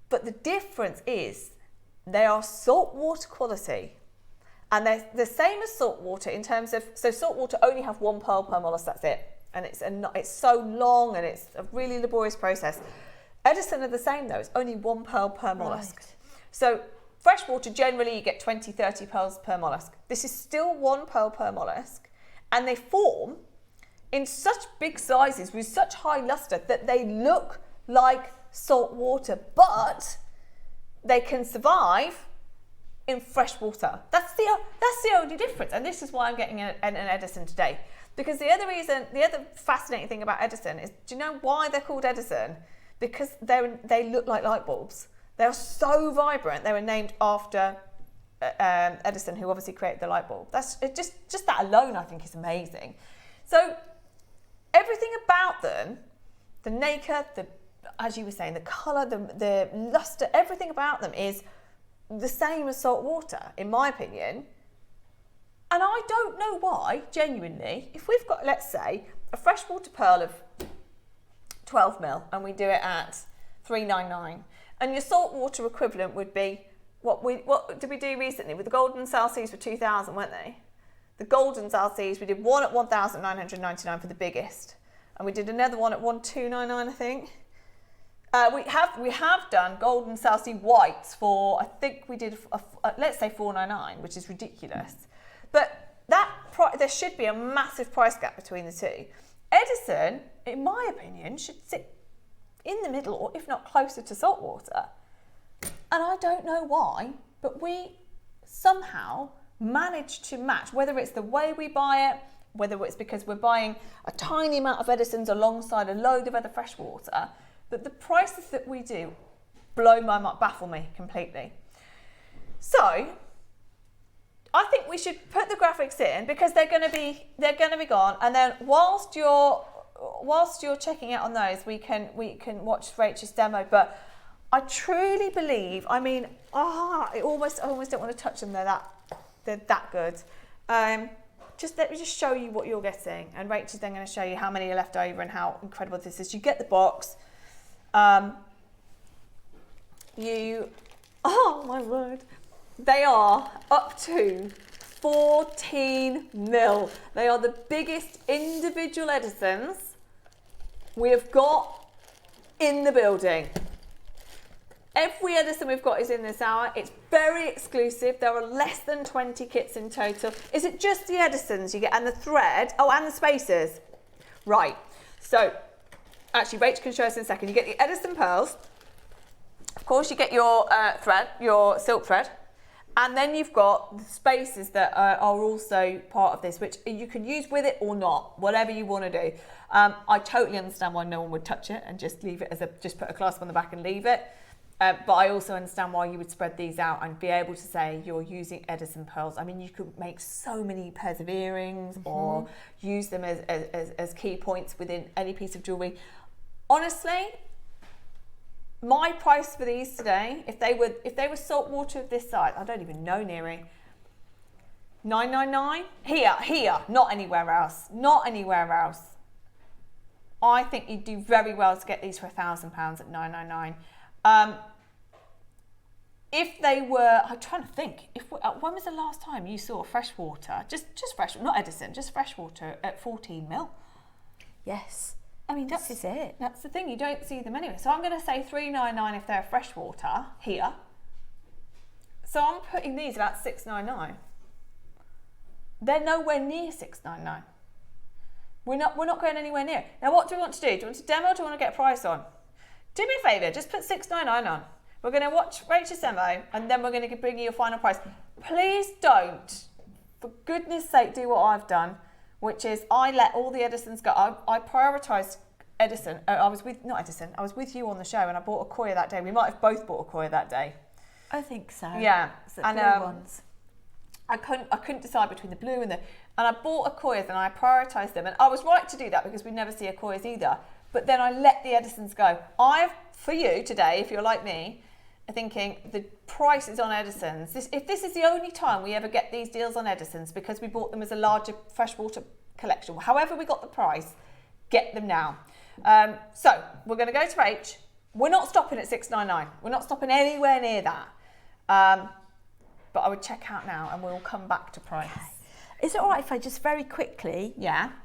But the difference is they are saltwater quality, and they're the same as saltwater in terms of, so saltwater only have one pearl per mollusk, that's it. And it's so long, and it's a really laborious process. Edison are the same though, it's only one pearl per mollusk. Right. So freshwater, generally you get 20, 30 pearls per mollusk. This is still one pearl per mollusk, and they form in such big sizes with such high luster that they look like salt water, but they can survive in fresh water. That's the only difference, and this is why I'm getting an Edison today. Because the other fascinating thing about Edison is, do you know why they're called Edison? Because they look like light bulbs. They are so vibrant. They were named after Edison, who obviously created the light bulb. That's just that alone, I think, is amazing. So everything about them, the nacre, as you were saying, the colour, the lustre, everything about them is the same as salt water, in my opinion. And I don't know why, genuinely, if we've got, let's say, a freshwater pearl of 12 mil and we do it at $399, and your saltwater equivalent would be, what did we do recently with the golden Celsius for 2,000, weren't they? The golden Celsius, we did one at 1,999 for the biggest, and we did another one at 1,299, I think. We have done golden Celsius whites for, I think we did, let's say 499, which is ridiculous. But there should be a massive price gap between the two. Edison, in my opinion, should sit in the middle, or if not closer to saltwater. And I don't know why, but we somehow managed to match, whether it's the way we buy it, whether it's because we're buying a tiny amount of Edisons alongside a load of other freshwater, but the prices that we do blow my mind, baffle me completely. So I think we should put the graphics in, because they're going to be gone, and then whilst you're checking out on those, we can watch Rachel's demo. But I truly believe, I mean, I almost don't want to touch them. They're that good. Just let me just show you what you're getting, and Rachel's then going to show you how many are left over and how incredible this is. You get the box. Oh my word. They are up to 14 mil. They are the biggest individual Edisons we have got in the building. Every Edison we've got is in this hour. It's very exclusive. There are less than 20 kits in total. Is it just the Edisons you get, and the thread? Oh, and the spacers. Right. So, actually, Rachel can show us in a second. You get the Edison pearls. Of course, you get your thread, your silk thread. And then you've got the spacers that are also part of this, which you can use with it or not, whatever you want to do. I totally understand why no one would touch it and just leave it just put a clasp on the back and leave it. But I also understand why you would spread these out and be able to say you're using Edison pearls. I mean, you could make so many pairs of earrings or use them as key points within any piece of jewellery. Honestly, my price for these today, if they were saltwater of this size, I don't even know, Neri, $999 here, not anywhere else, I think you'd do very well to get these for £1,000 at $999. If they were, I'm trying to think, when was the last time you saw freshwater, just fresh, not Edison, just freshwater at 14 mil? Yes. I mean, this is it. That's the thing, you don't see them anyway. So I'm going to say $399 if they're freshwater here. So I'm putting these about $699. They're nowhere near $699. We're not going anywhere near. Now, what do we want to do? Do you want to demo or do you want to get a price on? Do me a favour, just put $699 on. We're going to watch Rachel's demo and then we're going to bring you your final price. Please don't, for goodness sake, do what I've done, which is I let all the Edisons go. I prioritised Edison. I was with you on the show and I bought a Koya that day. We might have both bought a Koya that day. I think so. Yeah. And blue ones. I couldn't decide between the blue and I bought a Koya's and I prioritised them. And I was right to do that because we never see a Koya's either. But then I let the Edisons go. For you today, if you're like me, thinking the prices on Edisons, if this is the only time we ever get these deals on Edisons because we bought them as a larger freshwater collection, however we got the price, get them now. So we're going to go to H. We're not stopping at $699. We're not stopping anywhere near that. But I would check out now and we'll come back to price. Okay. Is it all right if I just very quickly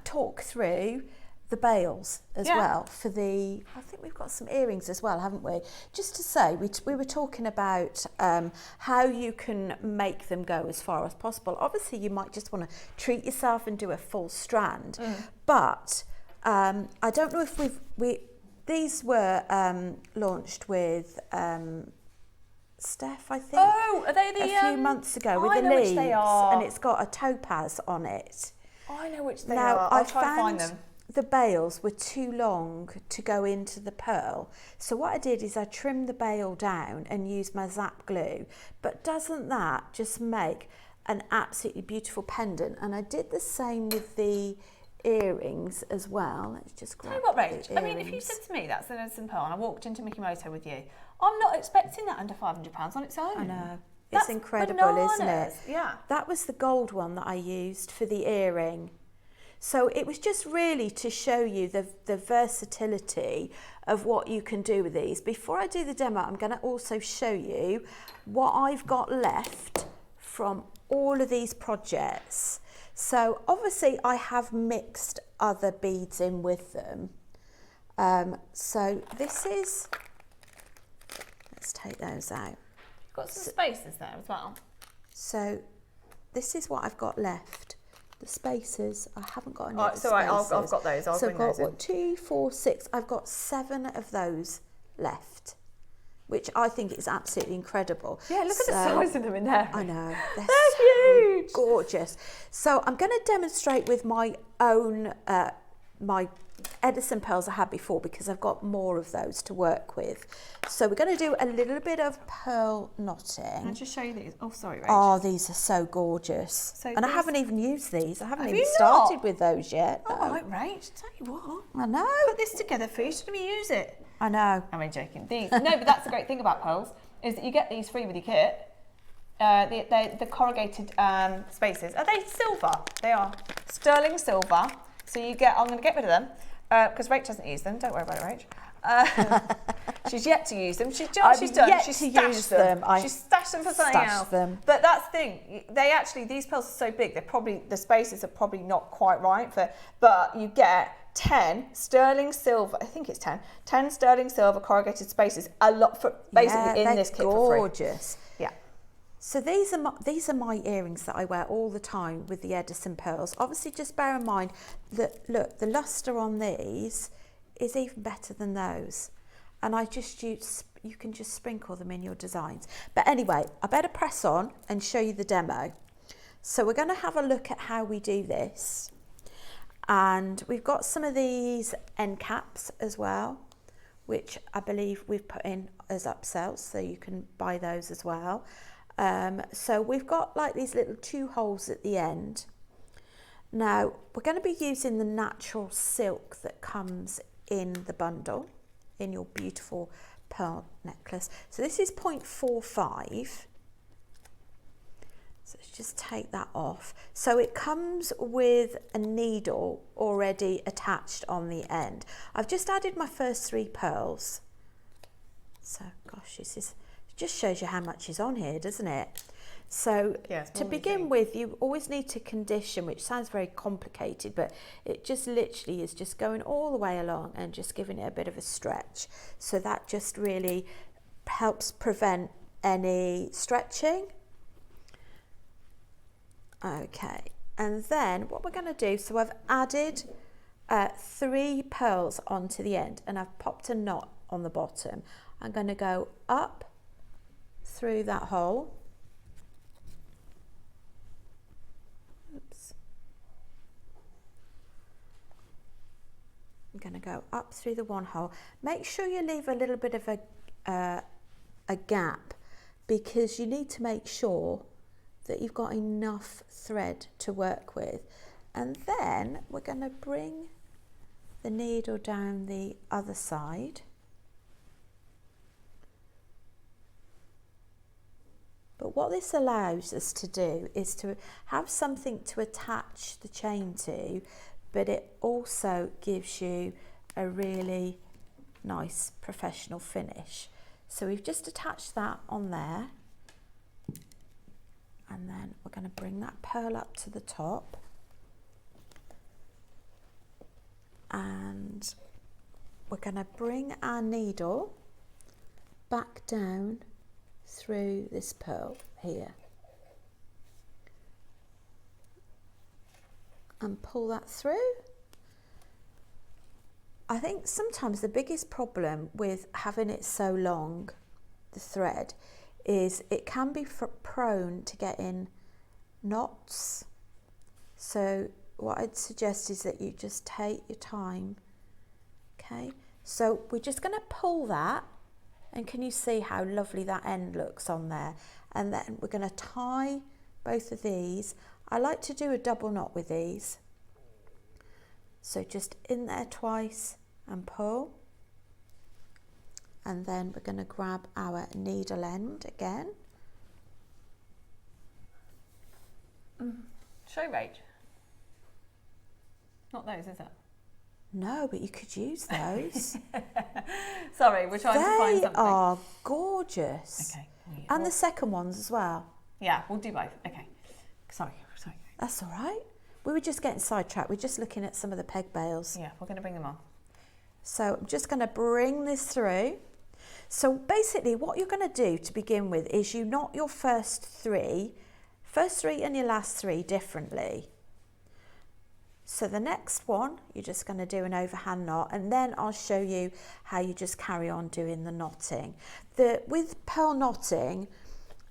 talk through the bails as well for I think we've got some earrings as well, haven't we? Just to say, we were talking about how you can make them go as far as possible. Obviously, you might just want to treat yourself and do a full strand, but I don't know if these were launched with Steph, I think. Oh, are they the a few months ago with the leaves, and it's got a topaz on it. I know which they are. I'll try to find them. The bails were too long to go into the pearl, so what I did is I trimmed the bail down and used my Zap glue. But doesn't that just make an absolutely beautiful pendant? And I did the same with the earrings as well. Let's just grab Tell you what, Rach, the I mean, if you earrings. said to me that's an Edison pearl and I walked into Mickey Moto with you, I'm not expecting that under £500 on its own. I know. That's It's incredible, isn't it? bananas. Yeah. That was the gold one that I used for the earring. So it was just really to show you the versatility of what you can do with these. Before I do the demo, I'm going to also show you what I've got left from all of these projects. So obviously I have mixed other beads in with them. So this is, let's take those out. You've got some spaces there as well. So this is what I've got left. The spacers, I haven't got any. Oh, it's all right, I've got those. I'll so bring I've got those in. what, 2, 4, 6. I've got 7 of those left, which I think is absolutely incredible. Yeah, look at the size of them in there. I know. They're They're huge. Gorgeous. So I'm going to demonstrate with my own, my Edison pearls I had before, because I've got more of those to work with. So we're going to do a little bit of pearl knotting. Can I just show you these? Oh, sorry, Rach. Oh, these are so gorgeous. So and I these- haven't even used these. I haven't Have even you started not? with those yet. All No. right, Rach, tell you what. I know. Put this together for you, so let me use it. I know. I'm only joking. These, no, but that's the great thing about pearls, is that you get these free with your kit. The corrugated spaces. Are they silver? They are sterling silver. So you get, I'm going to get rid of them, because Rach hasn't used them. Don't worry about it, Rach. She's yet to use them. She's done. She's stashed them. She's stashed them for something else. But that's the thing. They actually, these pearls are so big. They're probably, the spaces are probably not quite right for. But you get 10 sterling silver. I think it's 10 sterling silver corrugated spaces. A lot for basically in this kit for free. Gorgeous. Yeah. So these are my earrings that I wear all the time with the Edison pearls. Obviously, just bear in mind that, look, the luster on these is even better than those. And I just use, you can just sprinkle them in your designs. But anyway, I better press on and show you the demo. So we're going to have a look at how we do this. And we've got some of these end caps as well, which I believe we've put in as upsells, so you can buy those as well. So we've got like these little 2 holes at the end. Now we're going to be using the natural silk that comes in the bundle, in your beautiful pearl necklace. So this is 0.45. So let's just take that off. So it comes with a needle already attached on the end. I've just added my first 3 pearls. So gosh, this is, it just shows you how much is on here, doesn't it? So to begin with, you always need to condition, which sounds very complicated, but it just literally is just going all the way along and just giving it a bit of a stretch. So that just really helps prevent any stretching. Okay, and then what we're going to do, so I've added 3 pearls onto the end and I've popped a knot on the bottom. I'm going to go up through that hole. Oops. I'm going to go up through the one hole. Make sure you leave a little bit of a gap, because you need to make sure that you've got enough thread to work with. And then we're going to bring the needle down the other side. But what this allows us to do is to have something to attach the chain to, but it also gives you a really nice professional finish. So we've just attached that on there. And then we're going to bring that pearl up to the top. And we're going to bring our needle back down through this pearl here. And pull that through. I think sometimes the biggest problem with having it so long, the thread, is it can be prone to getting knots. So what I'd suggest is that you just take your time. Okay, so we're just going to pull that, and can you see how lovely that end looks on there? And then we're going to tie both of these. I like to do a double knot with these. So just in there twice and pull. And then we're going to grab our needle end again. Show Rach. Not those, is it? No, but you could use those. Sorry, we're trying to find something. They are gorgeous. Okay. And the second ones as well. Yeah, we'll do both. Okay. Sorry. That's all right. We were just getting sidetracked. We're just looking at some of the peg bales. Yeah, we're going to bring them on. So I'm just going to bring this through. So basically what you're going to do to begin with is you knot your first three and your last three differently. So the next one, you're just going to do an overhand knot, and then I'll show you how you just carry on doing the knotting. With pearl knotting,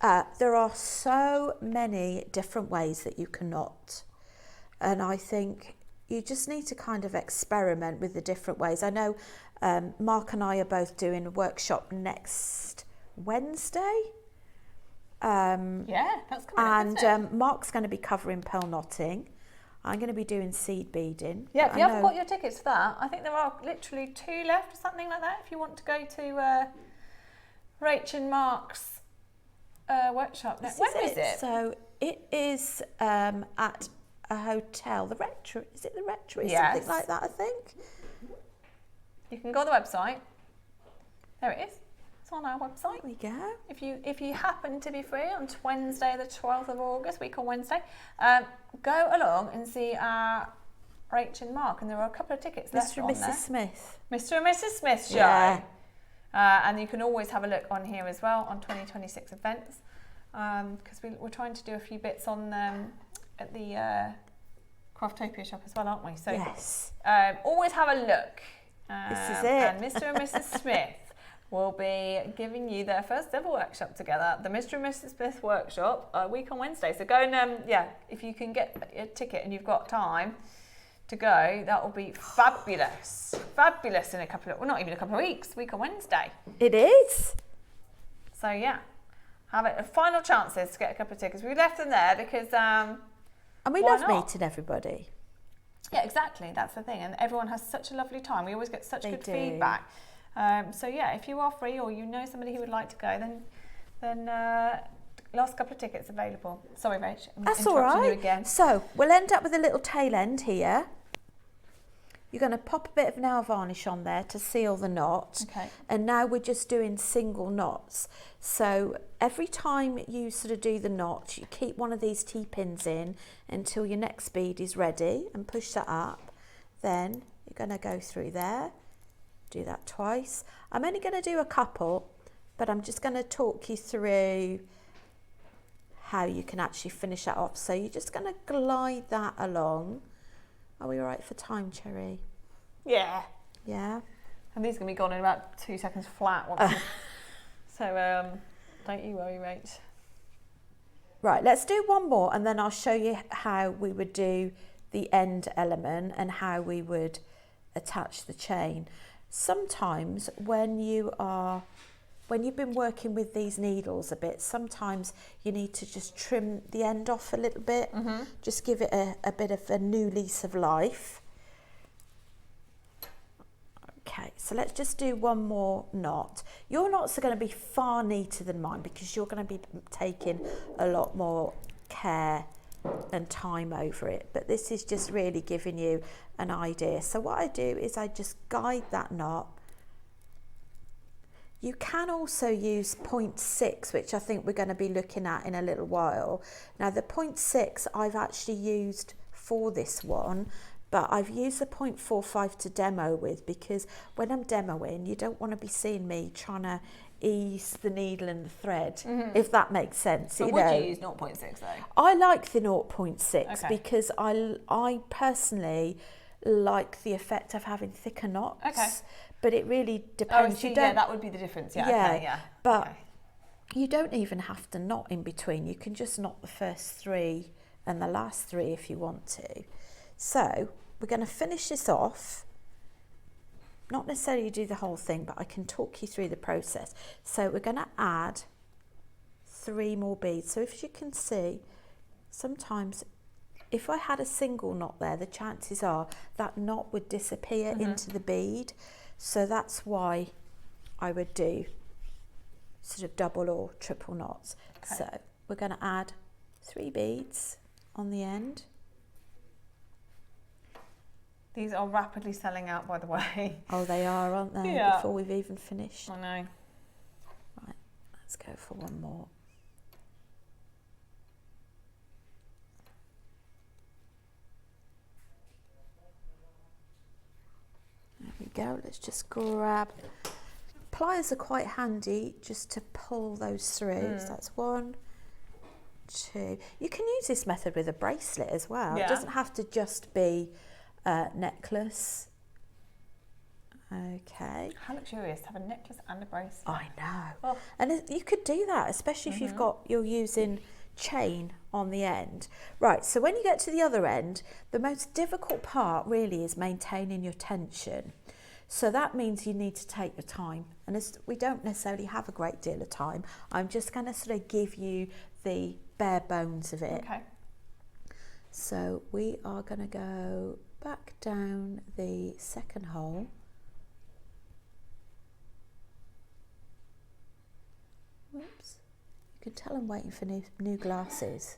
there are so many different ways that you can knot. And I think you just need to kind of experiment with the different ways. I know Mark and I are both doing a workshop next Wednesday. Yeah, that's coming up, isn't it? And Mark's going to be covering pearl knotting. I'm going to be doing seed beading. Yeah, if you haven't got your tickets for that, I think there are literally 2 left or something like that. If you want to go to Rach and Mark's workshop. When is it? So it is at a hotel, the Rectory. Is it the Rectory? Yes. Something like that, I think. You can go on the website. There it is. It's on our website. There we go. If you happen to be free on Wednesday, the 12th of August, week on Wednesday, go along and see our Rach and Mark, and there are a couple of tickets left on there. Mr. and Mrs. Smith. Mr. and Mrs. Smith show. Yeah. And you can always have a look on here as well on 2026 events, because we're trying to do a few bits on at the Craftopia shop as well, aren't we? So yes. Always have a look. This is it. And Mr. and Mrs. Smith will be giving you their first ever workshop together, the Mr. and Mrs. Smith workshop, a week on Wednesday. So go and, if you can get a ticket and you've got time to go, that will be fabulous. Fabulous in not even a couple of weeks, week on Wednesday. It is. So yeah, have it. Final chances to get a couple of tickets. We left them there because... and we love meeting everybody. Yeah, exactly. That's the thing. And everyone has such a lovely time. We always get such good feedback. So yeah, if you are free or you know somebody who would like to go, then last couple of tickets available. Sorry, Rach. That's all right. You again. So we'll end up with a little tail end here. You're going to pop a bit of nail varnish on there to seal the knot. Okay. And now we're just doing single knots. So every time you sort of do the knot, you keep one of these T-pins in until your next bead is ready and push that up. Then you're going to go through there. Do that twice. I'm only going to do a couple, but I'm just going to talk you through how you can actually finish that off. So you're just going to glide that along. Are we all right for time, Cherry? Yeah. Yeah. And these are going to be gone in about 2 seconds flat. So don't you worry, Rach. Right, let's do one more and then I'll show you how we would do the end element and how we would attach the chain. Sometimes when you've been working with these needles a bit, sometimes you need to just trim the end off a little bit, just give it a bit of a new lease of life. Okay, so let's just do one more knot. Your knots are going to be far neater than mine because you're going to be taking a lot more care and time over it, but this is just really giving you an idea. So what I do is I just guide that knot. You can also use 0.6, which I think we're going to be looking at in a little while. Now the 0.6 I've actually used for this one, but I've used the 0.45 to demo with because when I'm demoing, you don't want to be seeing me trying to ease the needle and the thread, if that makes sense. But would you use 0.6 though? I like the 0.6 okay. because I personally like the effect of having thicker knots. Okay. But it really depends. Oh, yeah, that would be the difference. Yeah, okay, yeah. But okay. You don't even have to knot in between. You can just knot the first 3 and the last 3 if you want to. So we're going to finish this off. Not necessarily do the whole thing, but I can talk you through the process. So we're going to add 3 more beads. So if you can see, sometimes if I had a single knot there, the chances are that knot would disappear into the bead. So that's why I would do sort of double or triple knots. Okay. So we're going to add 3 beads on the end. These are rapidly selling out, by the way. Oh, they are, aren't they? Yeah. Before we've even finished. I know. Right, let's go for one more. There we go. Let's just grab. Pliers are quite handy just to pull those through. So that's 1, 2. You can use this method with a bracelet as well. Yeah. It doesn't have to just be a necklace. Okay. How luxurious to have a necklace and a bracelet. I know. Oh. And you could do that, especially if you're using chain on the end. Right, so when you get to the other end, the most difficult part really is maintaining your tension. So that means you need to take your time. And we don't necessarily have a great deal of time. I'm just going to sort of give you the bare bones of it. Okay. So we are going to go back down the second hole. Whoops. You can tell I'm waiting for new glasses.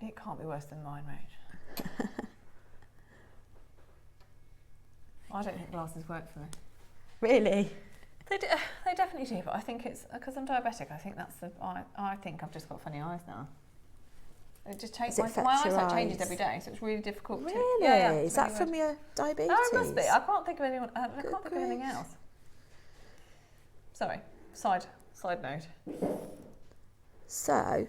It can't be worse than mine, Rach. I don't think glasses work for me. Really? They definitely do, but I think it's because I'm diabetic. I think that's I think I've just got funny eyes now. It just changes. My eyesight changes every day, so it's really difficult. Really? Yeah, is that from your diabetes? No, it must be. I can't think of anyone. I can't think of anything else. Sorry. Side note. So,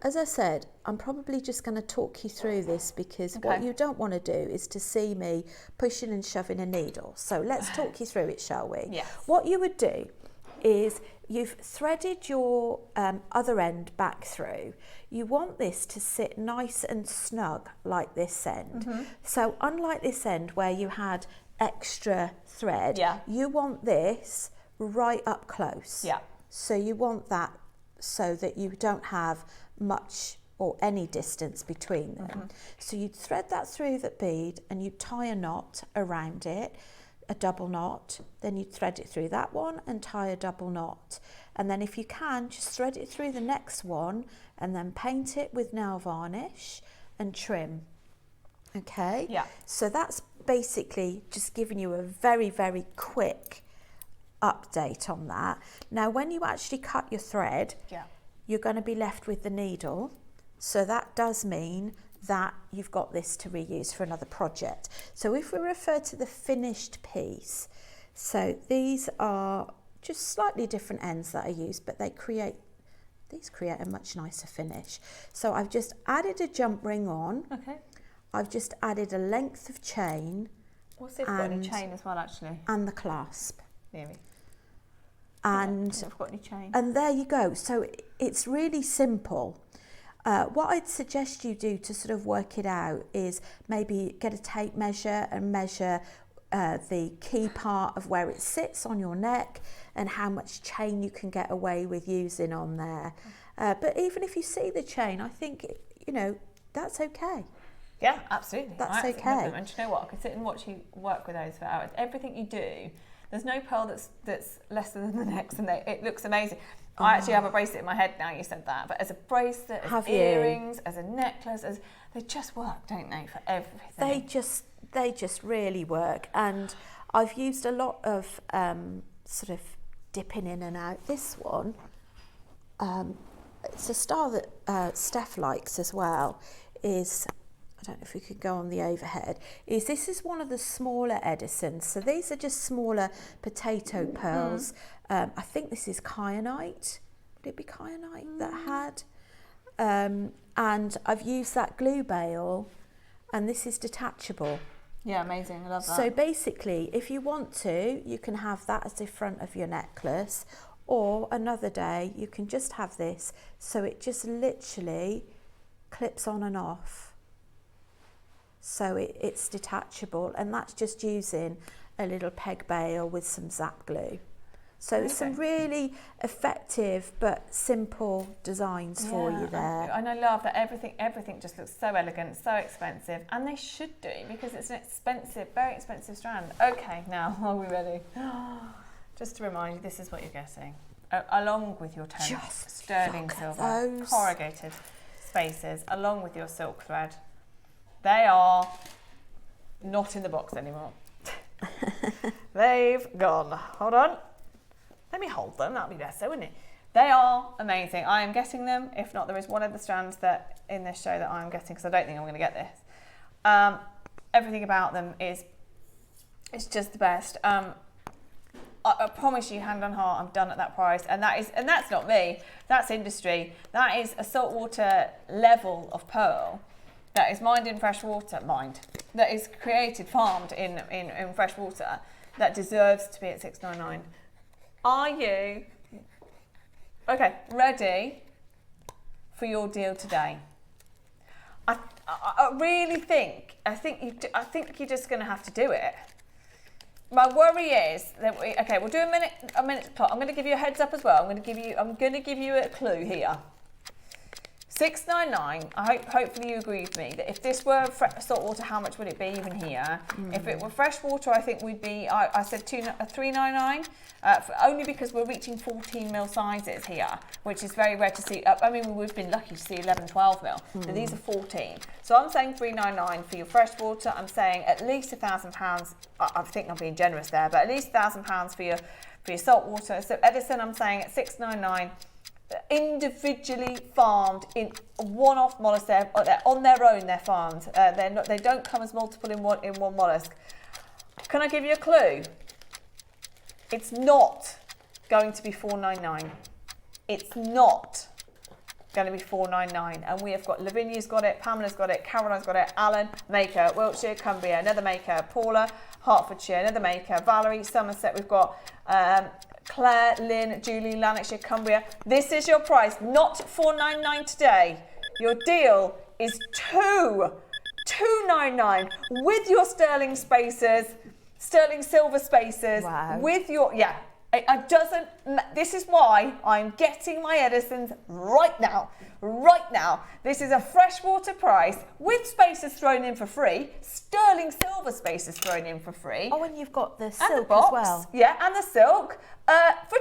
as I said, I'm probably just going to talk you through this because what you don't want to do is to see me pushing and shoving a needle. So let's talk you through it, shall we? Yes. What you would do is you've threaded your other end back through. You want this to sit nice and snug like this end. So unlike this end where you had extra thread, you want this right up close. Yeah. So you want that so that you don't have much or any distance between them. So you'd thread that through the bead and you'd tie a knot around it, a double knot, then you'd thread it through that one and tie a double knot. And then if you can, just thread it through the next one and then paint it with nail varnish and trim. Okay? Yeah. So that's basically just giving you a very, very quick update on that. Now, when you actually cut your thread, you're going to be left with the needle. So that does mean that you've got this to reuse for another project. So if we refer to the finished piece, so these are just slightly different ends that I use, but these create a much nicer finish. So I've just added a jump ring on. Okay. I've just added a length of chain. We'll see if we've got any chain as well, actually. And the clasp. Maybe. And I've got any chain. And there you go. So it's really simple. What I'd suggest you do to sort of work it out is maybe get a tape measure and measure the key part of where it sits on your neck and how much chain you can get away with using on there. But even if you see the chain, I think, that's okay. Yeah, absolutely. That's okay. And do you know what? I could sit and watch you work with those for hours. Everything you do, there's no pearl that's lesser than the next, and it looks amazing. I actually have a bracelet in my head now, you said that, but as a bracelet, as earrings, as a necklace, they just work, don't they, for everything? They just really work, and I've used a lot of sort of dipping in and out. This one, it's a style that Steph likes as well, is, I don't know if we could go on the overhead, this is one of the smaller Edisons. So these are just smaller potato pearls. I think this is kyanite. Would it be kyanite that had? And I've used that glue bale, and this is detachable. Yeah, amazing. I love that. So basically, if you want to, you can have that as the front of your necklace, or another day you can just have this, so it just literally clips on and off. So it's detachable, and that's just using a little peg bale with some zap glue. So some really effective but simple designs for you there. And I love that everything just looks so elegant, so expensive, and they should do because it's an expensive, very expensive strand. Okay, now are we ready? Just to remind you, this is what you're getting. Along with your tones, sterling silver, corrugated spaces, along with your silk thread. They are not in the box anymore. They've gone. Hold on. Let me hold them, that'll be better, wouldn't it? They are amazing. I am getting them. If not, there is one of the strands that in this show that I'm getting because I don't think I'm going to get this. Everything about them is just the best. I promise you, hand on heart, I'm done at that price. And that's not me. That's industry. That is a saltwater level of pearl that is mined in fresh water. That is created, farmed in fresh water. That deserves to be at $6.99. Are you ready for your deal today? I really think you're just going to have to do it. My worry is that we'll do a minute clock. I'm going to give you a heads up as well. I'm going to give you a clue here. $6.99. Hopefully you agree with me that if this were salt water, how much would it be even here? If it were fresh water, I think we'd be. I said $3.99, only because we're reaching 14 mil sizes here, which is very rare to see. I mean, we've been lucky to see 11, 12 mil, but these are 14. So I'm saying $3.99 for your fresh water. I'm saying at least £1,000. I think I'm being generous there, but at least £1,000 for your salt water. So Edison, I'm saying at $6.99. Individually farmed in one-off mollusk. They're on their own. They're farmed. They don't come as multiple in one mollusk. Can I give you a clue? It's not going to be $4.99. It's not going to be $4.99. And we have got Lavinia's got it, Pamela's got it, Caroline's got it, Alan, Maker, Wiltshire, Cumbria, another Maker, Paula, Hertfordshire, another Maker, Valerie, Somerset. We've got Claire, Lynn, Julie, Lanarkshire, Cumbria. This is your price, not $4.99 today. Your deal is $2.99 with your sterling spacers, sterling silver spacers. Wow. With your It doesn't. This is why I'm getting my Edisons right now. Right now. This is a freshwater price with spacers thrown in for free. Sterling silver spacers thrown in for free. Oh, and you've got the And silk the box, as well. Yeah, and the silk for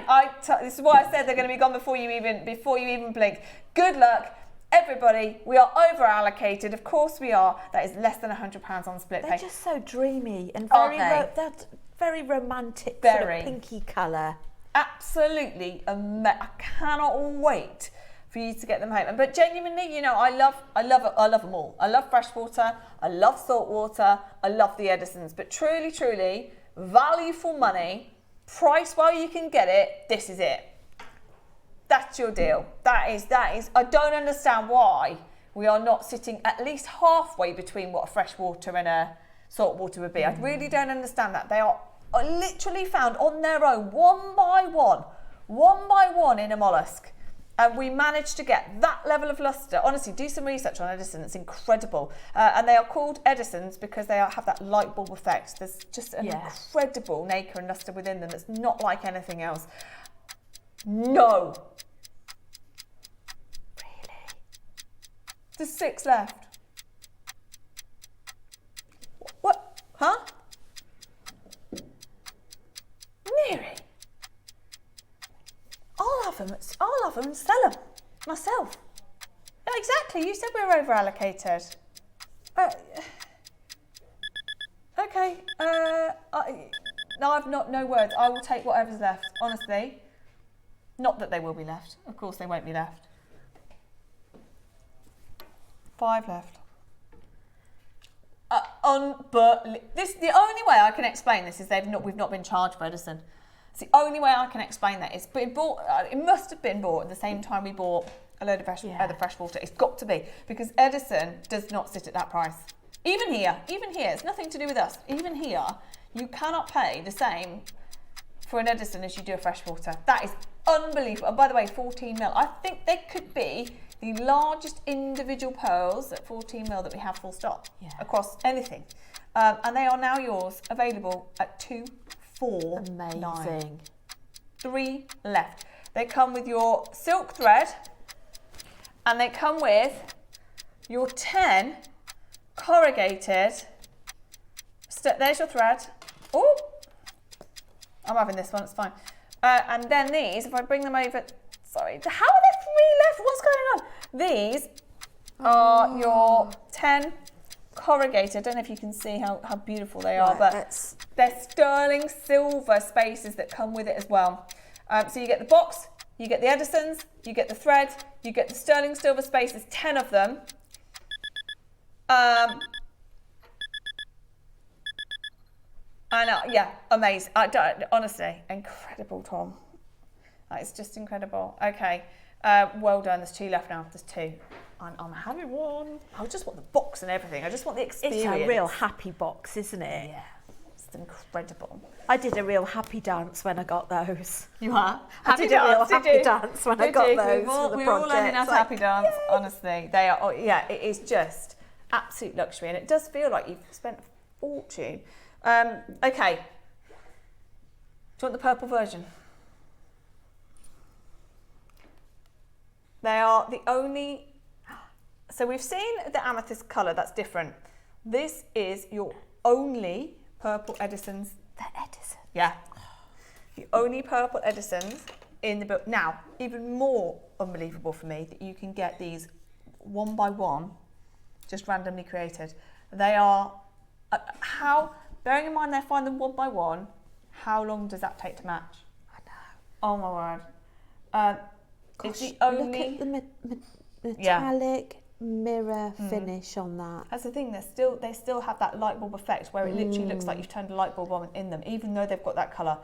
$2.99. This is why I said they're going to be gone before you even blink. Good luck. Everybody, we are over allocated. Of course we are. That is less than £100 on split pay. They're just so dreamy and very romantic, sort of pinky colour. Absolutely, I cannot wait for you to get them home. But genuinely, I love them all. I love freshwater, I love saltwater, I love the Edisons. But truly, value for money, price while you can get it. This is it. That's your deal. That is. I don't understand why we are not sitting at least halfway between what a freshwater and a saltwater would be. I really don't understand that. They are literally found on their own, one by one in a mollusk. And we managed to get that level of lustre. Honestly, do some research on Edison. It's incredible. And they are called Edisons because they have that light bulb effect. There's just an incredible nacre and lustre within them that's not like anything else. No. Really? There's 6 left. What? Huh? Mary? I'll have them and sell them myself. No, exactly. You said we were over allocated. Okay. I've no words. I will take whatever's left. Honestly. Not that they will be left. Of course they won't be left. 5 left. But the only way I can explain this is we've not been charged for Edison. It's the only way I can explain that. It must have been bought at the same time we bought a load of the fresh water. It's got to be, because Edison does not sit at that price. Even here, it's nothing to do with us. Even here, you cannot pay the same for an Edison as you do a freshwater. That is unbelievable. And by the way, 14 mil. I think they could be the largest individual pearls at 14 mil that we have full stop across anything. And they are now yours, available at $4.99. Amazing. 3 left. They come with your silk thread, and they come with your 10 corrugated. There's your thread. Oh, I'm having this one, it's fine. And then these, if I bring them over, sorry, how are there 3 left? What's going on? These are your 10 corrugated. I don't know if you can see how beautiful they are, but they're sterling silver spaces that come with it as well. So you get the box, you get the Edisons, you get the thread, you get the sterling silver spaces, 10 of them. I know, yeah, amazing. Honestly, incredible, Tom. That is just incredible. Okay, well done. There's 2 left now. There's 2. I'm having one. I just want the box and everything. I just want the experience. It's a real happy box, isn't it? Yeah, it's incredible. I did a real happy dance when I got those. You are? I did a real happy dance when I got those for the project. We're all learning how to happy dance, honestly. They are, oh, yeah, it is just absolute luxury, and it does feel like you've spent a fortune. Okay. Do you want the purple version? They are the only... So we've seen the amethyst colour, that's different. This is your only purple Edisons. They're Edison. Yeah. The only purple Edisons in the book. Now, even more unbelievable for me that you can get these one by one, just randomly created. They are... bearing in mind they're finding them one by one, how long does that take to match? I know. Oh my word. It's the only... Look at the metallic mirror finish on that. That's the thing, they still have that light bulb effect where it literally looks like you've turned a light bulb on in them, even though they've got that colour.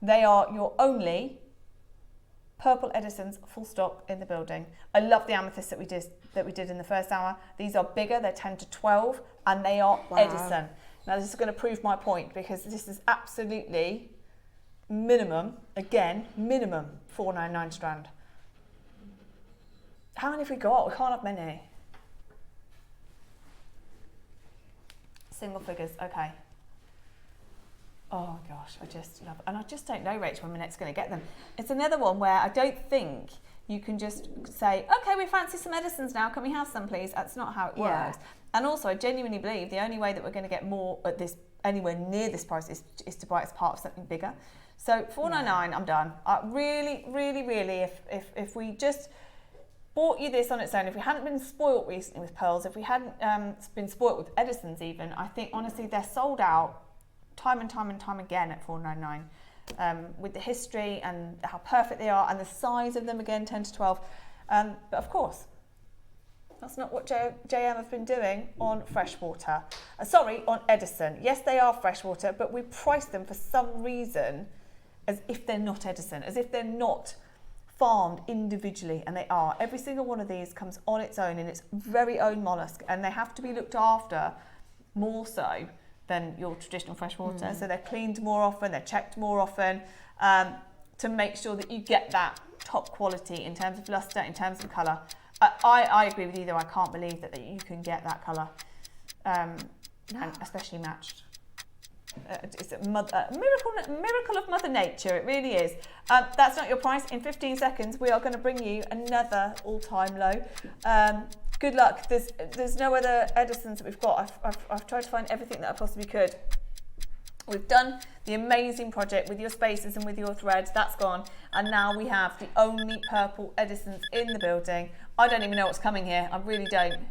They are your only purple Edisons, full stop, in the building. I love the amethyst that we did in the first hour. These are bigger, they're 10 to 12, and they are Edison. Now this is going to prove my point, because this is absolutely minimum $4.99 Strand. How many have we got? We can't have many. Single figures, okay. Oh gosh, I just love it. And I just don't know, Rach, when we're next going to get them. It's another one where I don't think you can just say, okay, we fancy some Edisons now, can we have some please? That's not how it works. And also, I genuinely believe the only way that we're going to get more at this, anywhere near this price is to buy it as part of something bigger. So $4.99, I'm done. Really, if we just bought you this on its own, if we hadn't been spoilt recently with pearls, if we hadn't been spoilt with Edisons even, I think honestly they're sold out time and time again at $4.99. With the history and how perfect they are and the size of them again, 10 to 12. But of course, that's not what JM have been doing on freshwater. On Edison. Yes, they are freshwater, but we price them for some reason as if they're not Edison, as if they're not farmed individually, and they are. Every single one of these comes on its own in its very own mollusk, and they have to be looked after more so than your traditional freshwater. So they're cleaned more often, they're checked more often, to make sure that you get that top quality in terms of luster, in terms of colour. I agree with you though, I can't believe that you can get that colour, and especially matched. It's a miracle of Mother Nature, it really is. That's not your price. In 15 seconds, we are going to bring you another all-time low. Good luck. There's no other Edisons that we've got. I've tried to find everything that I possibly could. We've done the amazing project with your spaces and with your threads. That's gone. And now we have the only purple Edisons in the building. I don't even know what's coming here. I really don't.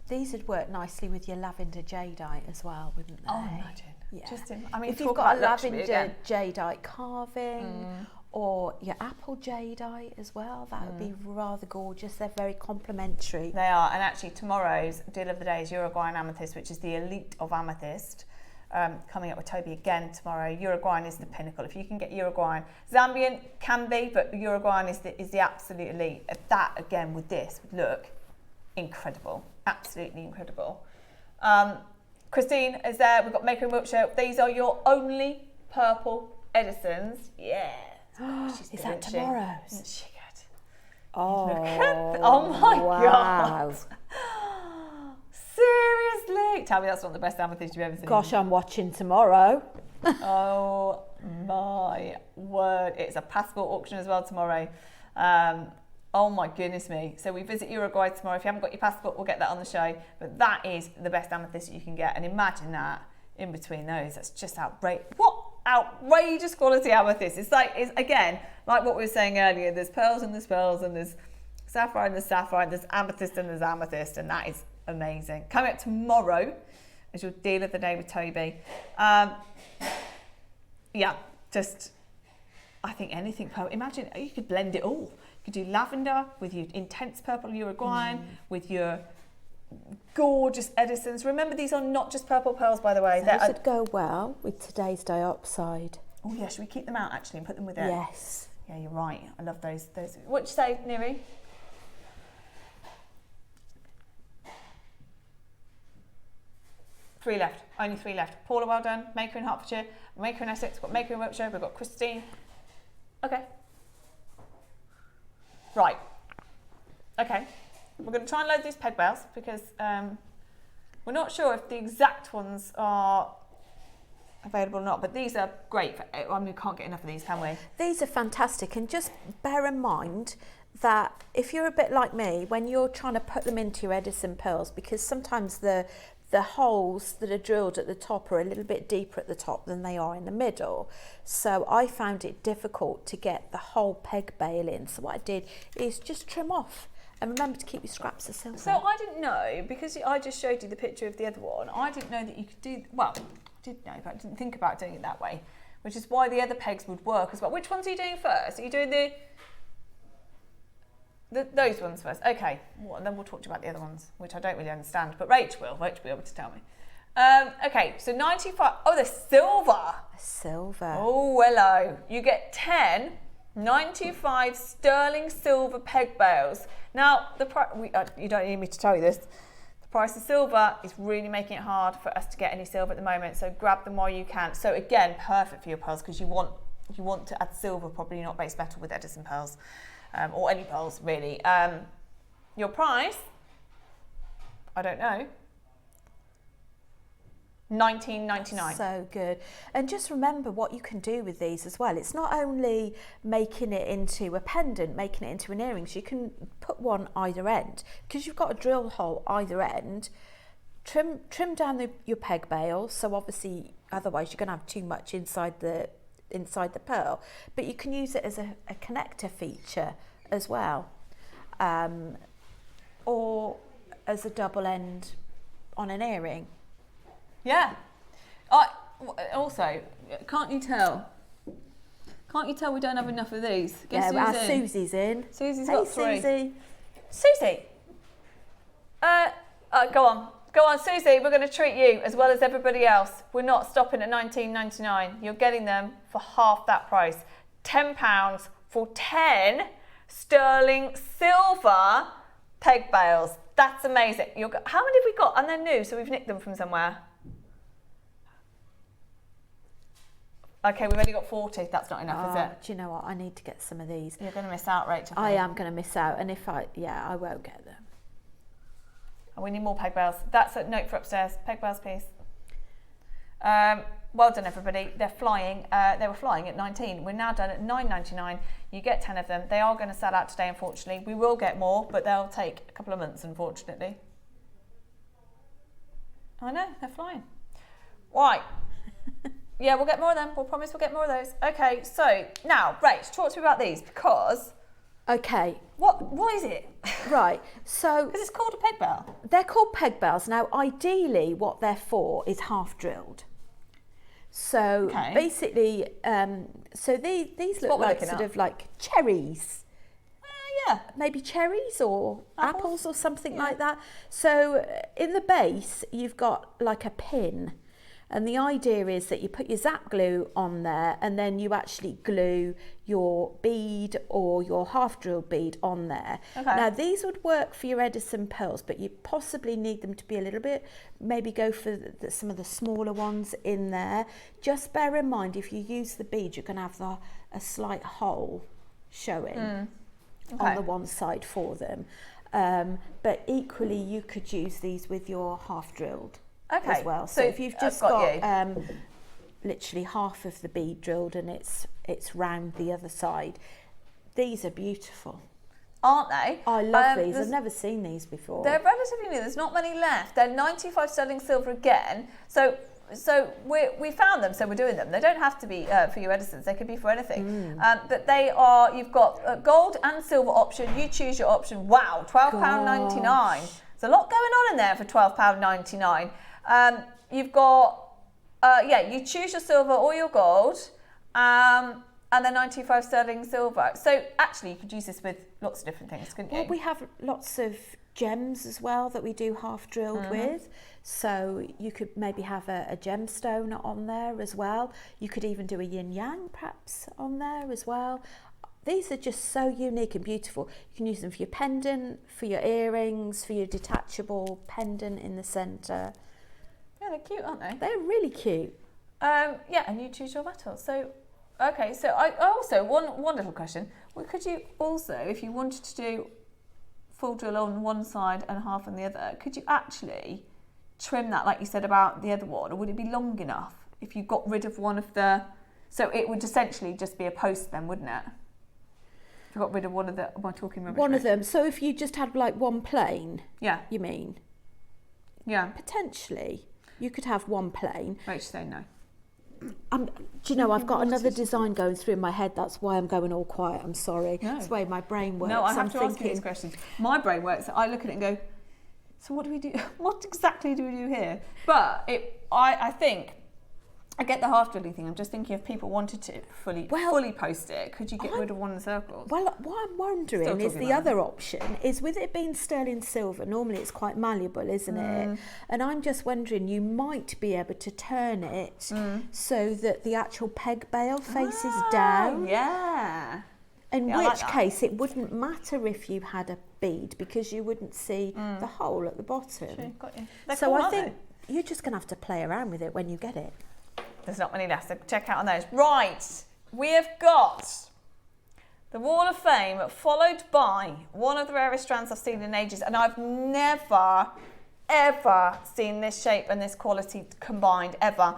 These would work nicely with your lavender jadeite as well, wouldn't they? Oh, imagine. Yeah. If you've got a lavender jadeite carving or your apple jadeite as well, that would be rather gorgeous. They're very complementary. They are. And actually tomorrow's deal of the day is Uruguayan amethyst, which is the elite of amethyst. Coming up with Toby again tomorrow. Uruguayan is the pinnacle. If you can get Uruguayan, Zambian can be, but Uruguayan is the absolute elite. That again with this would look incredible. Absolutely incredible. Christine is there. We've got Maker in Wiltshire. These are your only purple Edisons. Yeah. Is that tomorrow's? Isn't she good? Oh, oh my wow. God. Seriously? Tell me that's not the best amethyst you've ever seen. Gosh, I'm watching tomorrow. Oh my word. It's a passport auction as well tomorrow. Oh my goodness me. So we visit Uruguay tomorrow. If you haven't got your passport, we'll get that on the show. But that is the best amethyst you can get. And imagine that in between those. That's just outrageous. What outrageous quality amethyst. It's again, like what we were saying earlier. There's pearls and there's pearls and there's sapphire and there's sapphire. There's amethyst and there's amethyst. And that is amazing. Coming up tomorrow is your deal of the day with Toby. Yeah, just, I think anything purple. Imagine you could blend it all. You could do lavender with your intense purple Uruguayan, with your gorgeous Edisons. Remember, these are not just purple pearls, by the way. Those would go well with today's Diopside. Oh yeah, should we keep them out actually and put them with it? Yes. Yeah, you're right. I love those. What'd you say, Neri? Three left. Only three left. Paula, well done. Maker in Hertfordshire. Maker in Essex. We've got Maker in Wiltshire. We've got Christine. Okay. Right. Okay. We're going to try and load these peg bells because we're not sure if the exact ones are available or not, but these are great. We can't get enough of these, can we? These are fantastic, and just bear in mind that if you're a bit like me, when you're trying to put them into your Edison pearls, because sometimes the holes that are drilled at the top are a little bit deeper at the top than they are in the middle. So I found it difficult to get the whole peg bail in. So what I did is just trim off. And remember to keep your scraps of silver. So I didn't know, because I just showed you the picture of the other one, I didn't know that you could do, well, I did know, but I didn't think about doing it that way, which is why the other pegs would work as well. Which ones are you doing first? Are you doing those ones first? Okay, well, and then we'll talk to you about the other ones, which I don't really understand, but Rach will be able to tell me. Okay, so 95, oh, the silver. Silver. Oh, hello. You get 10 95 sterling silver peg bales. Now, the price, you don't need me to tell you this, the price of silver is really making it hard for us to get any silver at the moment, so grab them while you can. So again, perfect for your pearls, because you want to add silver, probably not base metal with Edison pearls, or any pearls really. Your price, I don't know, $19.99. So good. And just remember what you can do with these as well. It's not only making it into a pendant, making it into an earring. So you can put one either end, because you've got a drill hole either end. Trim down your peg bail, so obviously otherwise you're going to have too much inside the pearl, but you can use it as a connector feature as well, or as a double end on an earring. Yeah. Also, can't you tell we don't have enough of these? Guess yeah, who's our in? Susie's in. Susie's got three. Susie. Go on, Susie. We're going to treat you as well as everybody else. We're not stopping at $19.99. You're getting them for half that price. £10 for 10 sterling silver peg bales. That's amazing. How many have we got? And they're new, so we've nicked them from somewhere. Okay, we've only got 40. That's not enough, is it? Do you know what? I need to get some of these. You're going to miss out, Rachel. I am going to miss out, and I won't get them. And we need more peg bales. That's a note for upstairs. Peg bales, please. Well done, everybody. They're flying. They were flying at 19. We're now done at $9.99. You get 10 of them. They are going to sell out today, unfortunately. We will get more, but they'll take a couple of months, unfortunately. I know, they're flying. Right. Yeah, we'll get more of them. We'll promise we'll get more of those. Okay, so now, Rach, talk to me about these, because... Okay. What is it? Right, so... Because it's called a peg bale. They're called peg bales. Now, ideally, what they're for is half drilled. So basically, so these look like sort of like cherries. Yeah. Maybe cherries or apples or something like that. So in the base, you've got like a pin. And the idea is that you put your zap glue on there, and then you actually glue your bead or your half drilled bead on there. Okay. Now these would work for your Edison pearls, but you possibly need them to be a little bit, maybe go for some of the smaller ones in there. Just bear in mind, if you use the bead, you're going to have a slight hole showing on the one side for them. But equally, you could use these with your half drilled. As well. So if you've just got literally half of the bead drilled and it's round the other side. These are beautiful. Aren't they? I love these. I've never seen these before. They're relatively new. There's not many left. They're 95 sterling silver again. So we found them, so we're doing them. They don't have to be for your Edisons. They could be for anything. But they are. You've got a gold and silver option. You choose your option. Wow, £12.99. There's a lot going on in there for £12.99. You've got you choose your silver or your gold. And then 95 sterling silver. So actually, you could use this with lots of different things, couldn't you? Well, we have lots of gems as well that we do half drilled with. So you could maybe have a gemstone on there as well. You could even do a yin yang perhaps on there as well. These are just so unique and beautiful. You can use them for your pendant, for your earrings, for your detachable pendant in the centre. Yeah, they're cute, aren't they? They're really cute. And you choose your metal. So. Okay, so I also, one little question. Well, could you also, if you wanted to do full drill on one side and half on the other, could you actually trim that like you said about the other one, or would it be long enough if you got rid of one of the... So it would essentially just be a post then, wouldn't it? If you got rid of one of the... Am I talking rubbish? One of them. So if you just had like one plain, you mean? Yeah. Potentially. You could have one plain. Rach say no. Do you know, I've got another design going through in my head. That's why I'm going all quiet. I'm sorry. No. That's the way my brain works. No, I have to ask you these questions. My brain works. I look at it and go, so what do we do? What exactly do we do here? But I think, I get the half drilling thing. I'm just thinking if people wanted to fully post it, could you get rid of one of the circles? Well, what I'm wondering is the other option is with it being sterling silver, normally it's quite malleable, isn't it? And I'm just wondering, you might be able to turn it so that the actual peg bail faces down. Yeah. In which case it wouldn't matter if you had a bead because you wouldn't see the hole at the bottom. True, got you. So I think you're just going to have to play around with it when you get it. There's not many left, so check out on those. Right, we have got the Wall of Fame, followed by one of the rarest strands I've seen in ages, and I've never, ever seen this shape and this quality combined, ever.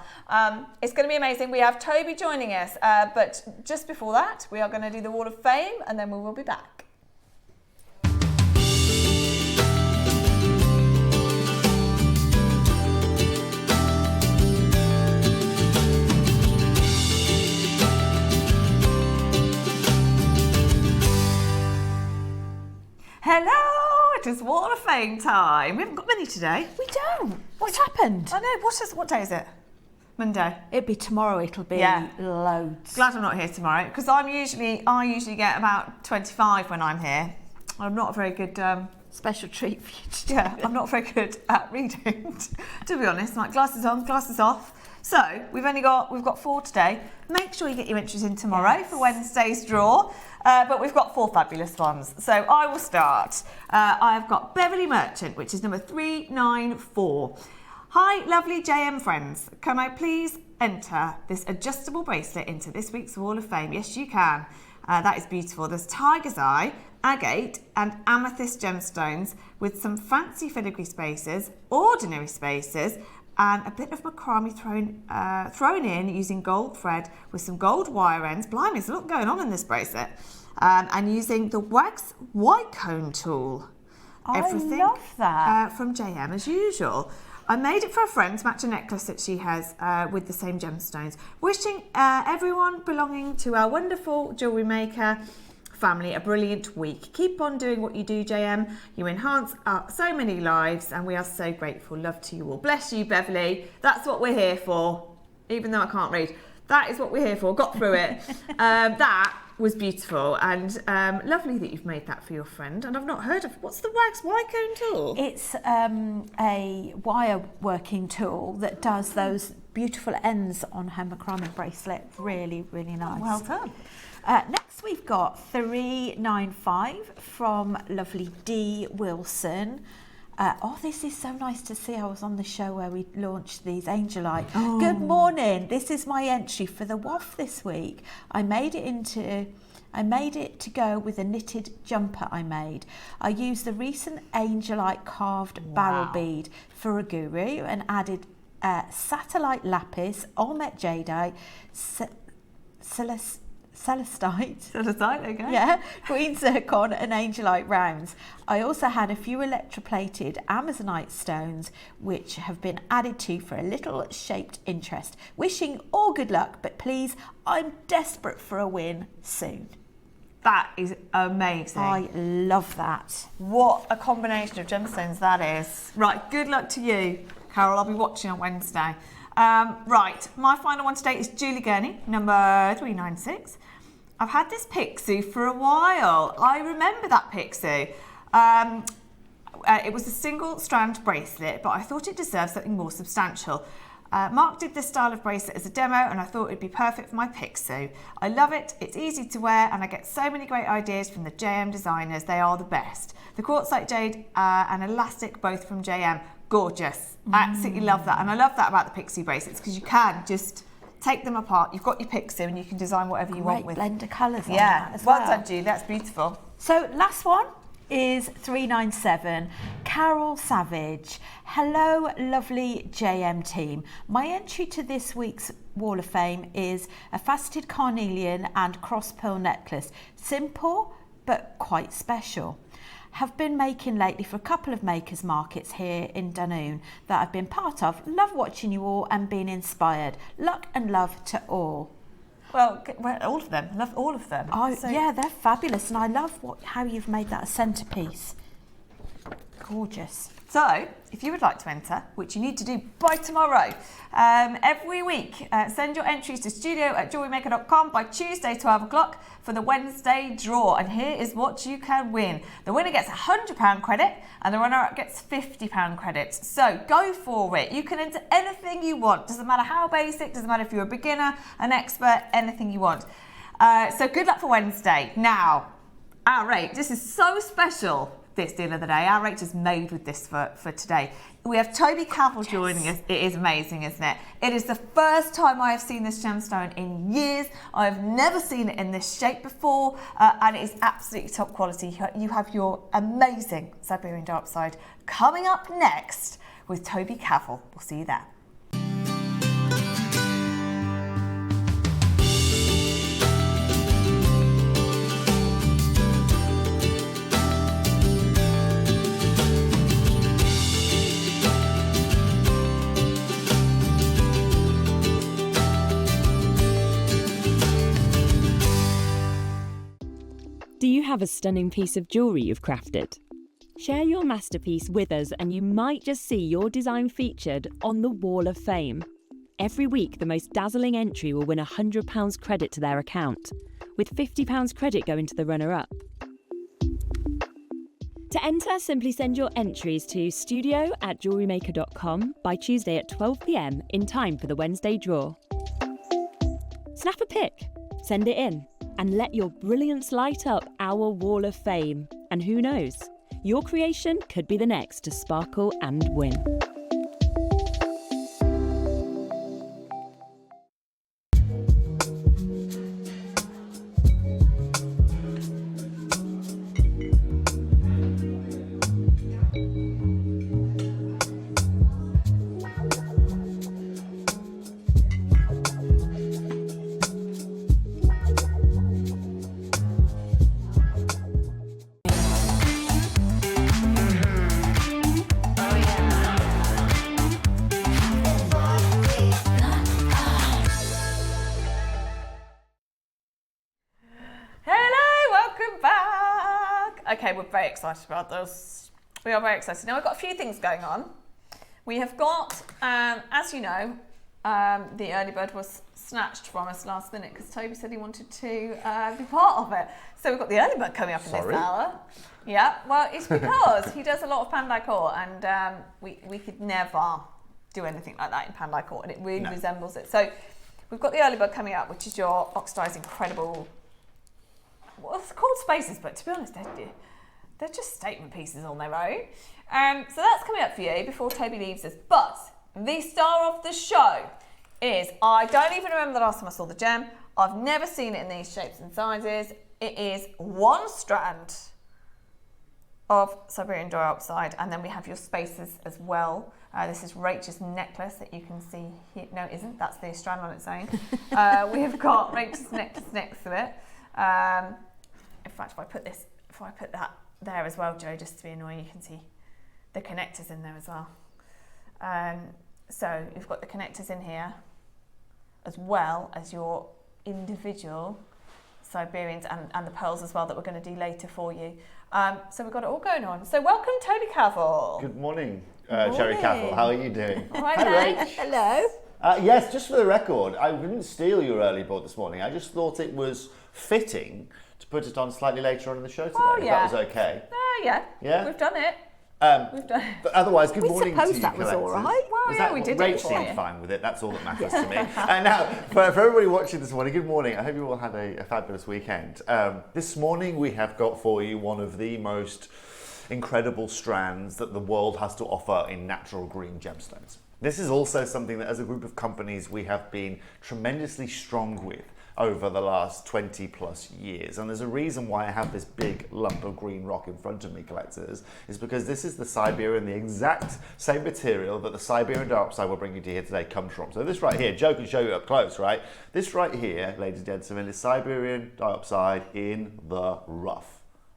It's going to be amazing. We have Toby joining us, but just before that, we are going to do the Wall of Fame, and then we will be back. Hello, it is Wall of Fame time. We haven't got many today. We don't. What's happened? I know. What day is it? Monday. It'll be tomorrow. It'll be loads. Glad I'm not here tomorrow because I usually get about 25 when I'm here. I'm not a very good special treat for you today. Yeah, I'm not very good at reading, to be honest. Like glasses on, glasses off. So we've got 4 today. Make sure you get your entries in tomorrow for Wednesday's draw. But we've got 4 fabulous ones. So I will start. I've got Beverly Merchant, which is number 394. Hi, lovely JM friends. Can I please enter this adjustable bracelet into this week's Wall of Fame? Yes, you can. That is beautiful. There's tiger's eye, agate and amethyst gemstones with some fancy filigree spaces, ordinary spaces, and a bit of macrame thrown in using gold thread with some gold wire ends. Blimey, there's a lot going on in this bracelet. And using the wax white cone tool. Everything, I love that. From JM as usual. I made it for a friend to match a necklace that she has with the same gemstones. Wishing everyone belonging to our wonderful Jewellery Maker family a brilliant week. Keep on doing what you do, JM. You enhance so many lives and we are so grateful. Love to you all. Bless you, Beverly. That's what we're here for, even though I can't read. That is what we're here for. Got through it. That was beautiful and lovely that you've made that for your friend. And I've not heard of, what's the wax wire cone tool? It's a wire working tool that does those beautiful ends on her macrame bracelet. Really, really nice. Well done. Next we've got 395 from lovely D. Wilson. This is so nice to see. I was on the show where we launched these Angelite. Oh. Good morning. This is my entry for the waff this week. I made it to go with a knitted jumper I made. I used the recent Angelite carved barrel bead for a guru and added satellite lapis, Olmec jadeite, celestite, there you go. yeah, green zircon and angelite rounds. I also had a few electroplated amazonite stones which have been added to for a little shaped interest. Wishing all good luck, but please, I'm desperate for a win soon. That is amazing. I love that. What a combination of gemstones that is. Right, good luck to you, Carol. I'll be watching on Wednesday. Right, my final one today is Julie Gurney, number 396. I've had this Pixie for a while. I remember that Pixie. It was a single strand bracelet, but I thought it deserved something more substantial. Mark did this style of bracelet as a demo and I thought it'd be perfect for my Pixie. I love it, it's easy to wear and I get so many great ideas from the JM designers, they are the best. The quartzite jade and elastic, both from JM, gorgeous. I absolutely love that, and I love that about the Pixie bracelets because you can just take them apart, you've got your Pixie and you can design whatever you want with. Blend of colours on yeah, that as well well. done Julie, that's beautiful. So last one is 397, Carol Savage. Hello, lovely JM team. My entry to this week's Wall of Fame is a faceted carnelian and cross pearl necklace. Simple, but quite special. Have been making lately for a couple of makers markets here in Dunoon that I've been part of. Love watching you all and being inspired. Luck and love to all. Well, all of them. I love all of them. Yeah, they're fabulous, and I love how you've made that a centerpiece. Gorgeous. So, if you would like to enter, which you need to do by tomorrow, every week, send your entries to studio@jewellerymaker.com by Tuesday, 12 o'clock for the Wednesday draw. And here is what you can win. The winner gets £100 credit and the runner-up gets £50 credit. So go for it. You can enter anything you want. Doesn't matter how basic, doesn't matter if you're a beginner, an expert, anything you want. So good luck for Wednesday. Now, our rate, this is so special. This deal of the day. Our rate is made with this for today. We have Toby Cavill joining us. It is amazing, isn't it? It is the first time I have seen this gemstone in years. I have never seen it in this shape before, and it is absolutely top quality. You have your amazing Siberian Diopside coming up next with Toby Cavill. We'll see you there. Do you have a stunning piece of jewellery you've crafted? Share your masterpiece with us and you might just see your design featured on the Wall of Fame. Every week, the most dazzling entry will win £100 credit to their account, with £50 credit going to the runner-up. To enter, simply send your entries to studio@jewellerymaker.com by Tuesday at 12 p.m. in time for the Wednesday draw. Snap a pic, send it in, and let your brilliance light up our Wall of Fame. And who knows, your creation could be the next to sparkle and win. Okay, we're very excited about this. We are very excited. Now, we've got a few things going on. We have got, as you know, the early bird was snatched from us last minute because Toby said he wanted to be part of it. So we've got the early bird coming up in this hour. Yeah, well, it's because he does a lot of Pandai Court, and we could never do anything like that in Pandai Court, and it really resembles it. So we've got the early bird coming up, which is your oxidized incredible, well, it's called spaces, but to be honest, they're just statement pieces on their own. So that's coming up for you before Toby leaves us. But the star of the show is, I don't even remember the last time I saw the gem. I've never seen it in these shapes and sizes. It is one strand of Siberian Diopside, and then we have your spaces as well. This is Rachel's necklace that you can see here. No, it isn't. That's the Strand on its own. We've got Rachel's necklace next to it. In fact, if I put that there as well, Joe, just to be annoying, you can see the connectors in there as well. So you've got the connectors in here, as well as your individual Siberians and the pearls as well that we're going to do later for you. So we've got it all going on. So welcome, Toby Cavill. Good morning, Cherry Cavill. How are you doing? All right, thanks. Hello. Yes, just for the record, I didn't steal your early board this morning. I just thought it was fitting to put it on slightly later on in the show today. Oh, yeah. If that was okay. Yeah. Yeah? We've done it. We've done it. But otherwise, good morning to you, suppose that was all collectors. right. Well, yeah, we did Rach it for seemed you. fine with it. That's all that matters to me. And now, for everybody watching this morning, good morning. I hope you all had a fabulous weekend. This morning, we have got for you one of the most incredible strands that the world has to offer in natural green gemstones. This is also something that, as a group of companies, we have been tremendously strong with over the last 20 plus years. And there's a reason why I have this big lump of green rock in front of me, collectors, is because this is the Siberian, the exact same material that the Siberian Diopside we're bringing to you here today comes from. So this right here, Joe can show you up close, right? This right here, ladies and gentlemen, is Siberian Diopside in the rough.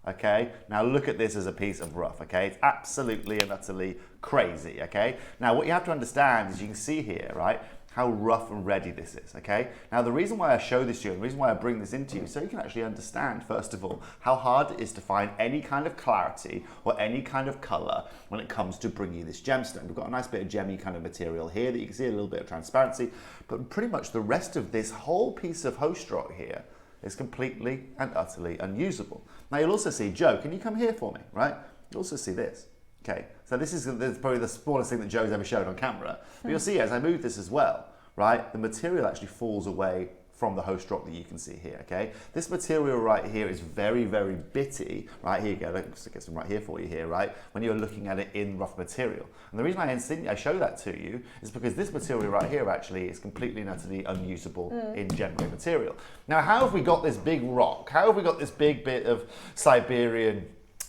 Okay, now look at this as a piece of rough, okay? It's absolutely and utterly crazy, okay? Now what you have to understand is you can see here, right, how rough and ready this is, okay? Now the reason why I show this to you, and the reason why I bring this into you, is so you can actually understand, first of all, how hard it is to find any kind of clarity or any kind of color when it comes to bringing you this gemstone. We've got a nice bit of gemmy kind of material here that you can see, a little bit of transparency, but pretty much the rest of this whole piece of host rock here is completely and utterly unusable. Now you'll also see, Joe, can you come here for me, right? You'll also see this. Okay, so this is probably the smallest thing that Joe's ever shown on camera. But you'll see as I move this as well, right, the material actually falls away from the host rock that you can see here, okay? This material right here is very, very bitty. Right, here you go, let's get some right here for you here, right? When you're looking at it in rough material. And the reason I show that to you is because this material right here actually is completely and utterly unusable in gem-grade material. Now, how have we got this big rock? How have we got this big bit of Siberian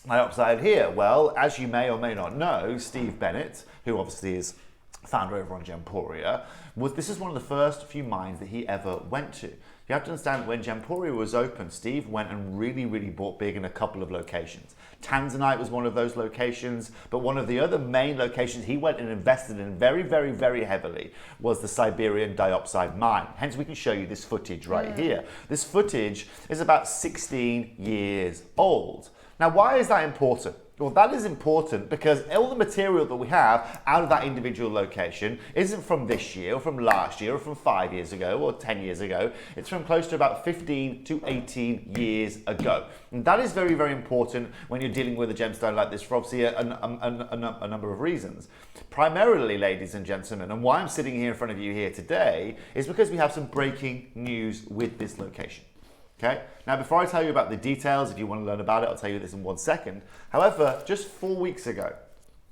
Diopside here? Well, as you may or may not know, Steve Bennett, who obviously is founder over on Gemporia, this is one of the first few mines that he ever went to. You have to understand that when Gemporia was open, Steve went and really, really bought big in a couple of locations. Tanzanite was one of those locations, but one of the other main locations he went and invested in very, very, very heavily was the Siberian Diopside mine. Hence, we can show you this footage right here. This footage is about 16 years old. Now, why is that important? Well, that is important because all the material that we have out of that individual location isn't from this year or from last year or from 5 years ago or 10 years ago. It's from close to about 15 to 18 years ago. And that is very, very important when you're dealing with a gemstone like this for obviously a number of reasons. Primarily, ladies and gentlemen, and why I'm sitting here in front of you here today is because we have some breaking news with this location. Okay. Now, before I tell you about the details, if you want to learn about it, I'll tell you this in 1 second. However, just 4 weeks ago,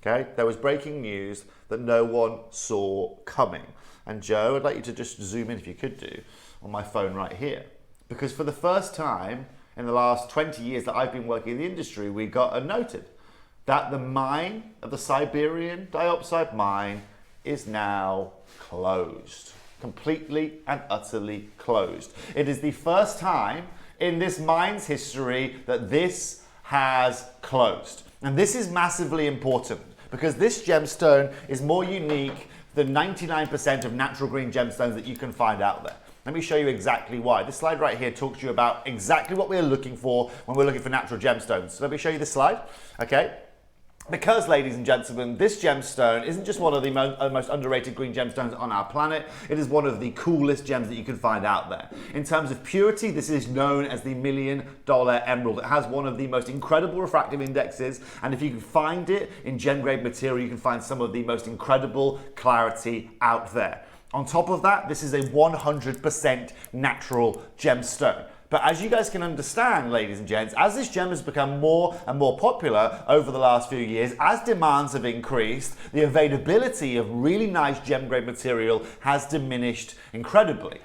okay, there was breaking news that no one saw coming. And Joe, I'd like you to just zoom in, if you could do, on my phone right here. Because for the first time in the last 20 years that I've been working in the industry, we got a noted that the mine of the Siberian Diopside mine is now closed. Completely and utterly closed. It is the first time in this mine's history that this has closed. And this is massively important because this gemstone is more unique than 99% of natural green gemstones that you can find out there. Let me show you exactly why. This slide right here talks to you about exactly what we're looking for when we're looking for natural gemstones. So let me show you this slide, okay? Because, ladies and gentlemen, this gemstone isn't just one of the most underrated green gemstones on our planet, it is one of the coolest gems that you can find out there. In terms of purity, this is known as the $1 million emerald. It has one of the most incredible refractive indexes, and if you can find it in gem-grade material, you can find some of the most incredible clarity out there. On top of that, this is a 100% natural gemstone. But as you guys can understand, ladies and gents, as this gem has become more and more popular over the last few years, as demands have increased, the availability of really nice gem-grade material has diminished incredibly.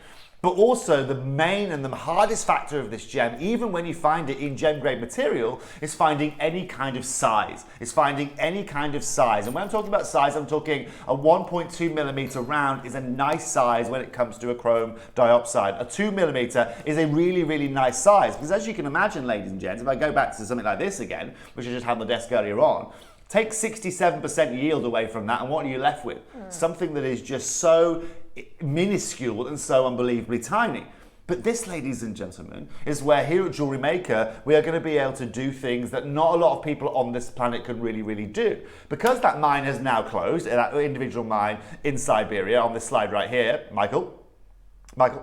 But also the main and the hardest factor of this gem, even when you find it in gem grade material, is finding any kind of size. It's finding any kind of size. And when I'm talking about size, I'm talking a 1.2 millimeter round is a nice size when it comes to a chrome diopside. A 2 millimeter is a really, really nice size. Because as you can imagine, ladies and gents, if I go back to something like this again, which I just had on the desk earlier on, take 67% yield away from that, and what are you left with? Something that is just so minuscule and so unbelievably tiny. But this, ladies and gentlemen, is where here at Jewellery Maker, we are going to be able to do things that not a lot of people on this planet can really, really do. Because that mine has now closed, that individual mine in Siberia, on this slide right here, Michael,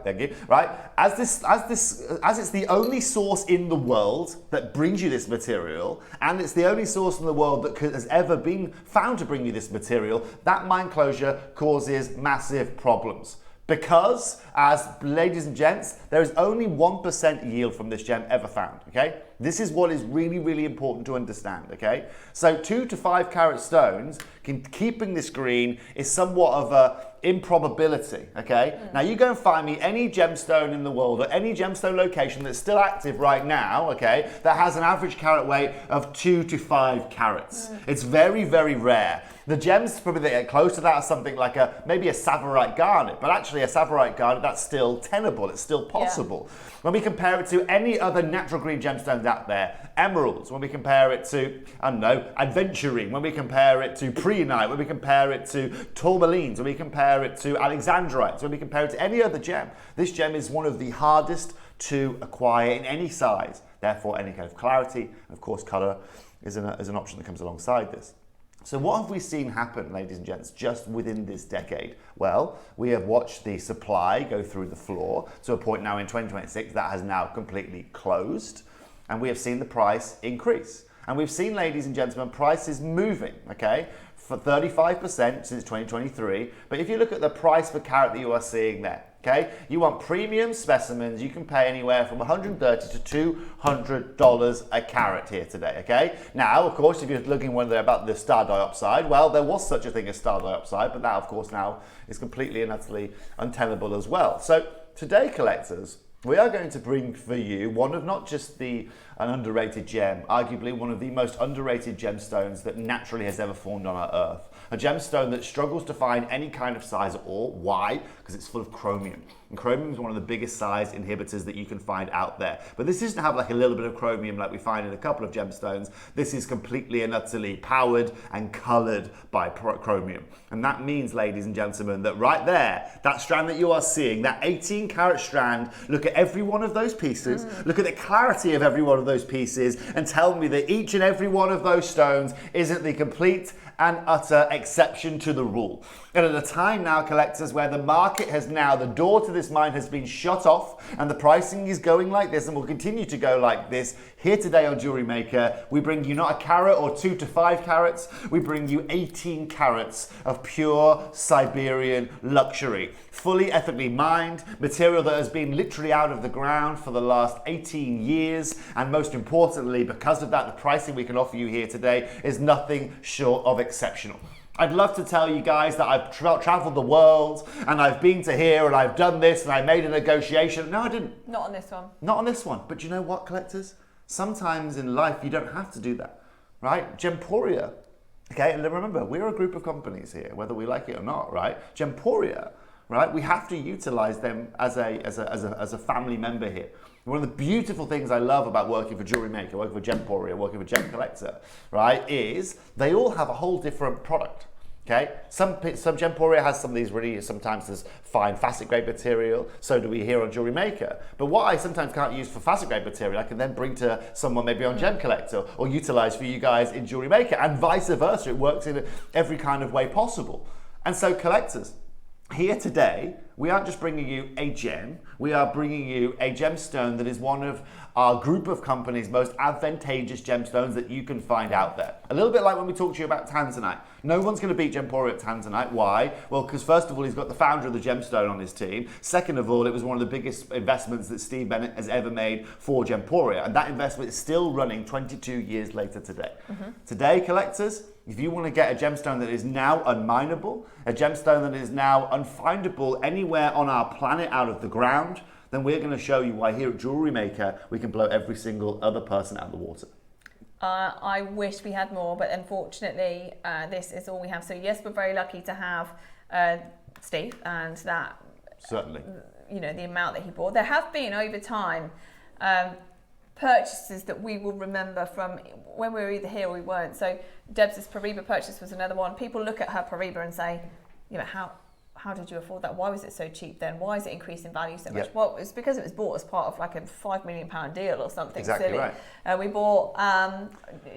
thank you. Right, as it's the only source in the world that brings you this material, and it's the only source in the world that has ever been found to bring you this material, that mine closure causes massive problems. Because, as ladies and gents, there is only 1% yield from this gem ever found, okay? This is what is really, really important to understand, okay? So 2 to 5 carat stones, keeping this green is somewhat of a improbability, okay? Now you go and find me any gemstone in the world or any gemstone location that's still active right now, okay, that has an average carat weight of 2 to 5 carats. It's very, very rare. The gems probably that get close to that are something like maybe a Savarite garnet, but actually a Savarite garnet, that's still tenable, it's still possible. Yeah. When we compare it to any other natural green gemstones out there, emeralds, when we compare it to, I don't know, adventurine, when we compare it to prehnite, when we compare it to tourmalines, when we compare it to alexandrites, when we compare it to any other gem, this gem is one of the hardest to acquire in any size. Therefore, any kind of clarity, and of course, colour is an option that comes alongside this. So what have we seen happen, ladies and gents, just within this decade? Well, we have watched the supply go through the floor to a point now in 2026 that has now completely closed, and we have seen the price increase. And we've seen, ladies and gentlemen, prices moving, okay, for 35% since 2023. But if you look at the price per carat that you are seeing there, okay, you want premium specimens, you can pay anywhere from $130 to $200 a carat here today, okay? Now, of course, if you're looking wonder about the star diopside, well, there was such a thing as star diopside, but that, of course, now is completely and utterly untenable as well. So today, collectors, we are going to bring for you one of not just an underrated gem, arguably one of the most underrated gemstones that naturally has ever formed on our earth. A gemstone that struggles to find any kind of size at all. Why? Because it's full of chromium. And chromium is one of the biggest size inhibitors that you can find out there. But this doesn't have like a little bit of chromium like we find in a couple of gemstones. This is completely and utterly powered and colored by chromium. And that means, ladies and gentlemen, that right there, that strand that you are seeing, that 18 carat strand, look at every one of those pieces, look at the clarity of every one of those pieces, and tell me that each and every one of those stones isn't the complete and utter exception to the rule. And at a time now, collectors, where the market has now, the door to this mine has been shut off, and the pricing is going like this and will continue to go like this, here today on Jewellery Maker, we bring you not a carat or 2 to 5 carats, we bring you 18 carats of pure Siberian luxury. Fully ethically mined, material that has been literally out of the ground for the last 18 years, and most importantly, because of that, the pricing we can offer you here today is nothing short of exceptional. I'd love to tell you guys that I've traveled the world and I've been to here and I've done this and I made a negotiation. No, I didn't. Not on this one. Not on this one. But you know what, collectors? Sometimes in life you don't have to do that, right? Gemporia, okay? And remember, we're a group of companies here, whether we like it or not, right? Gemporia, right? We have to utilize them as a family member here. One of the beautiful things I love about working for Jewellery Maker, working for Gemporia, working for Gem Collector, right, is they all have a whole different product. Okay, some Gemporia has some of these really, sometimes there's fine facet grade material, so do we here on Jewellery Maker. But what I sometimes can't use for facet grade material, I can then bring to someone maybe on Gem Collector or utilize for you guys in Jewellery Maker, and vice versa. It works in every kind of way possible. And so collectors, here today, we aren't just bringing you a gem, we are bringing you a gemstone that is one of our group of companies' most advantageous gemstones that you can find out there. A little bit like when we talked to you about tanzanite. No one's going to beat Gemporia at tanzanite. Why? Well, because first of all, he's got the founder of the gemstone on his team. Second of all, it was one of the biggest investments that Steve Bennett has ever made for Gemporia. And that investment is still running 22 years later today. Today, collectors, If you want to get a gemstone that is now unminable, a gemstone that is now unfindable anywhere on our planet out of the ground, then we're going to show you why here at Jewellery Maker we can blow every single other person out of the water. I wish we had more, but unfortunately this is all we have. So yes, we're very lucky to have Steve and that. Certainly. You know, the amount that he bought. There have been over time purchases that we will remember from when we were either here or we weren't. So Deb's Pariba purchase was another one. People look at her Pariba and say, you know, how did you afford that? Why was it so cheap then? Why is it increased in value so much? Yep. Well, it's because it was bought as part of like a £5 million deal or something exactly silly. Right. We bought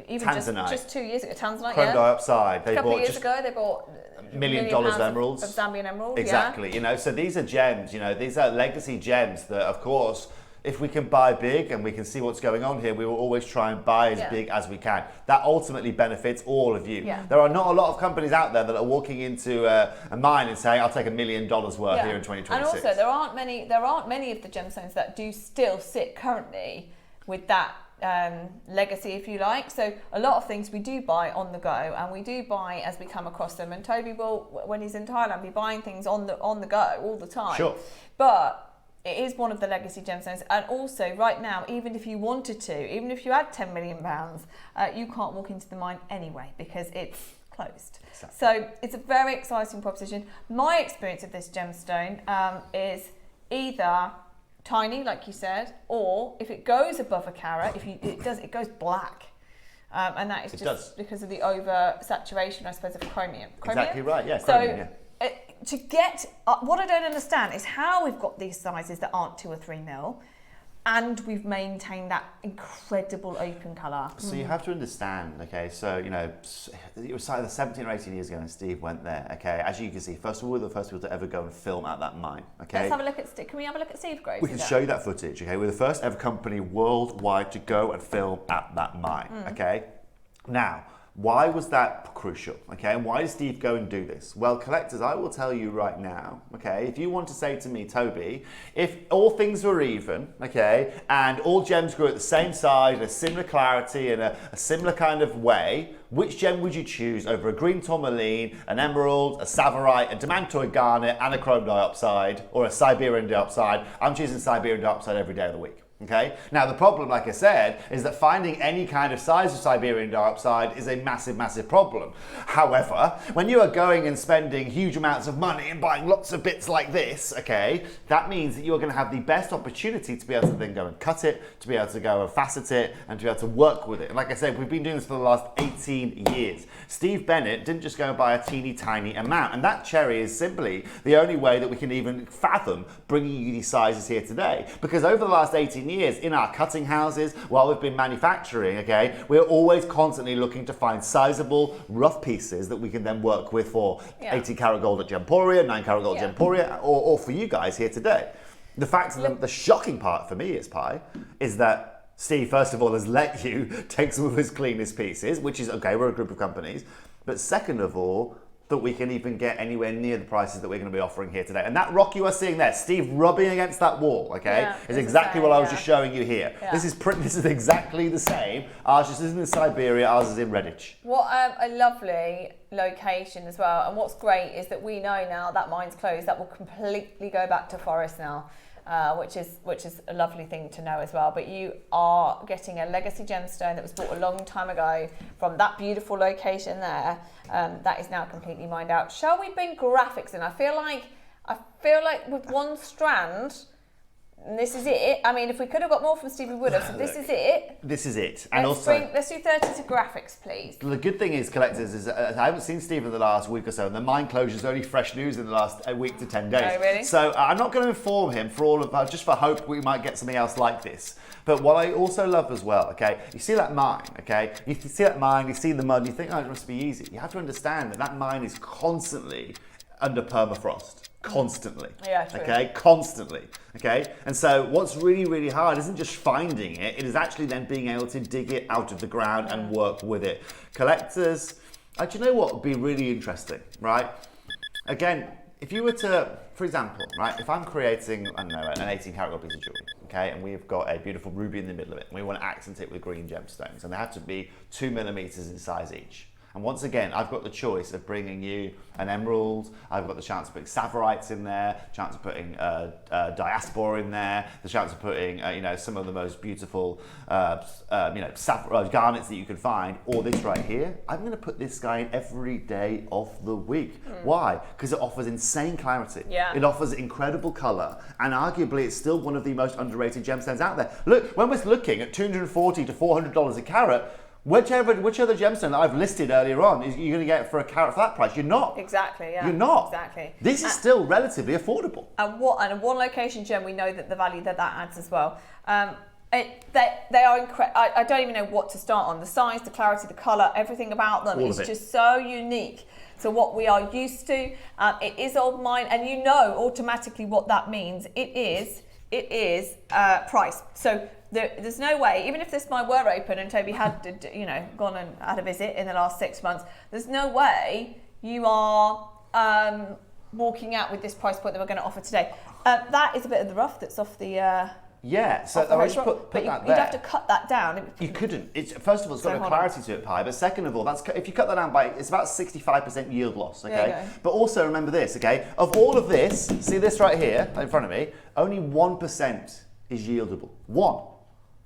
even Tanzanite. just 2 years ago, Tanzanite, Chrome Diopside. A couple of years ago, they bought $1 million of emeralds. Of Zambian emeralds, exactly. Yeah. You know, so these are gems. You know, these are legacy gems that, of course, if we can buy big and we can see what's going on here, we will always try and buy as big as we can. That ultimately benefits all of you. Yeah. There are not a lot of companies out there that are walking into a mine and saying, I'll take $1 million worth here in 2026. And also, there aren't many of the gemstones that do still sit currently with that legacy, if you like. So a lot of things we do buy on the go, and we do buy as we come across them. And Toby will, when he's in Thailand, be buying things on the go all the time. Sure. But it is one of the legacy gemstones, and also right now, even if you wanted to, even if you had £10 million, you can't walk into the mine anyway because it's closed. Exactly. So it's a very exciting proposition. My experience of this gemstone is either tiny, like you said, or if it goes above a carat, it goes black. And that is just because of the over saturation, I suppose, of chromium. Exactly right, yeah. Chromium, yeah. To get, what I don't understand is how we've got these sizes that aren't 2 or 3 mil, and we've maintained that incredible open colour. So you have to understand, okay, so, you know, it was either 17 or 18 years ago and Steve went there, okay? As you can see, first of all, we're the first people to ever go and film at that mine, okay? Let's have a look at Steve. Can we have a look at Steve Groves? We can show you that footage, okay? We're the first ever company worldwide to go and film at that mine, okay? Now, why was that crucial, okay? And why did Steve go and do this? Well, collectors, I will tell you right now, okay? If you want to say to me, Toby, if all things were even, okay, and all gems grew at the same size, a similar clarity, and a similar kind of way, which gem would you choose over a green tourmaline, an emerald, a savarite, a demantoid garnet, and a chrome diopside, or a Siberian diopside? I'm choosing Siberian diopside every day of the week. Okay. Now the problem, like I said, is that finding any kind of size of Siberian diopside is a massive, massive problem. However, when you are going and spending huge amounts of money and buying lots of bits like this, okay, that means that you're going to have the best opportunity to be able to then go and cut it, to be able to go and facet it, and to be able to work with it. And like I said, we've been doing this for the last 18 years. Steve Bennett didn't just go and buy a teeny tiny amount, and that cherry is simply the only way that we can even fathom bringing you these sizes here today. Because over the last 18 years, in our cutting houses, while we've been manufacturing, okay, we're always constantly looking to find sizable, rough pieces that we can then work with for 18 karat gold at Gemporia, 9 karat gold at Gemporia, or for you guys here today. The fact that the shocking part for me is, Pi, is that Steve, first of all, has let you take some of his cleanest pieces, which is, okay, we're a group of companies, but second of all, that we can even get anywhere near the prices that we're going to be offering here today. And that rock you are seeing there, Steve rubbing against that wall, okay, is exactly what I was just showing you here. Yeah. This is exactly the same. Ours just isn't in Siberia, ours is in Redditch. What a lovely location as well. And what's great is that we know now that mine's closed, that will completely go back to forest now. Which is a lovely thing to know as well. But you are getting a legacy gemstone that was bought a long time ago from that beautiful location there. That is now completely mined out. Shall we bring graphics in? I feel like with one strand, and this is it. I mean, if we could have got more from Steve, we would have. So this is it. This is it. And let's do 30 to graphics, please. The good thing is, collectors, is I haven't seen Steve in the last week or so, and the mine closure is only fresh news in the last week to 10 days. Oh, really? So I'm not going to inform him for all of just for hope we might get something else like this. But what I also love as well, okay, you see that mine, okay? You see that mine, you see the mud, and you think, oh, it must be easy. You have to understand that that mine is constantly under permafrost. Constantly. Yeah, true. Okay, constantly. Okay, and so what's really, really hard isn't just finding it, it is actually then being able to dig it out of the ground and work with it. Collectors, do you know what would be really interesting, right? Again, if you were to, for example, right, if I'm creating, I don't know, an 18 karat gold piece of jewelry, okay, and we've got a beautiful ruby in the middle of it, and we want to accent it with green gemstones, and they have to be 2 millimeters in size each. And once again, I've got the choice of bringing you an emerald, I've got the chance of putting sapphirites in there, chance of putting diaspora in there, the chance of putting some of the most beautiful garnets that you can find, or this right here. I'm going to put this guy in every day of the week. Why? Because it offers insane clarity. Yeah. It offers incredible colour, and arguably it's still one of the most underrated gemstones out there. Look, when we're looking at $240 to $400 a carat, which other gemstone that I've listed earlier on is you're going to get for a carat for that price? You're not. Exactly, yeah. You're not. Exactly. This is still relatively affordable. And one location gem, we know that the value that adds as well. They are incredible. I don't even know what to start on. The size, the clarity, the colour, everything about them is just so unique to what we are used to. It is old mine, and you know automatically what that means. It is price. So there's no way, even if this mine were open and Toby had gone and had a visit in the last 6 months, there's no way you are walking out with this price point that we're going to offer today. That is a bit of the rough that's off the yeah, so I just put that there. You'd have to cut that down. You couldn't. First of all, it's got no clarity to it, Pi. But second of all, if you cut that down by, it's about 65% yield loss. Okay. But also remember this. Okay. Of all of this, see this right here in front of me. Only 1% is yieldable.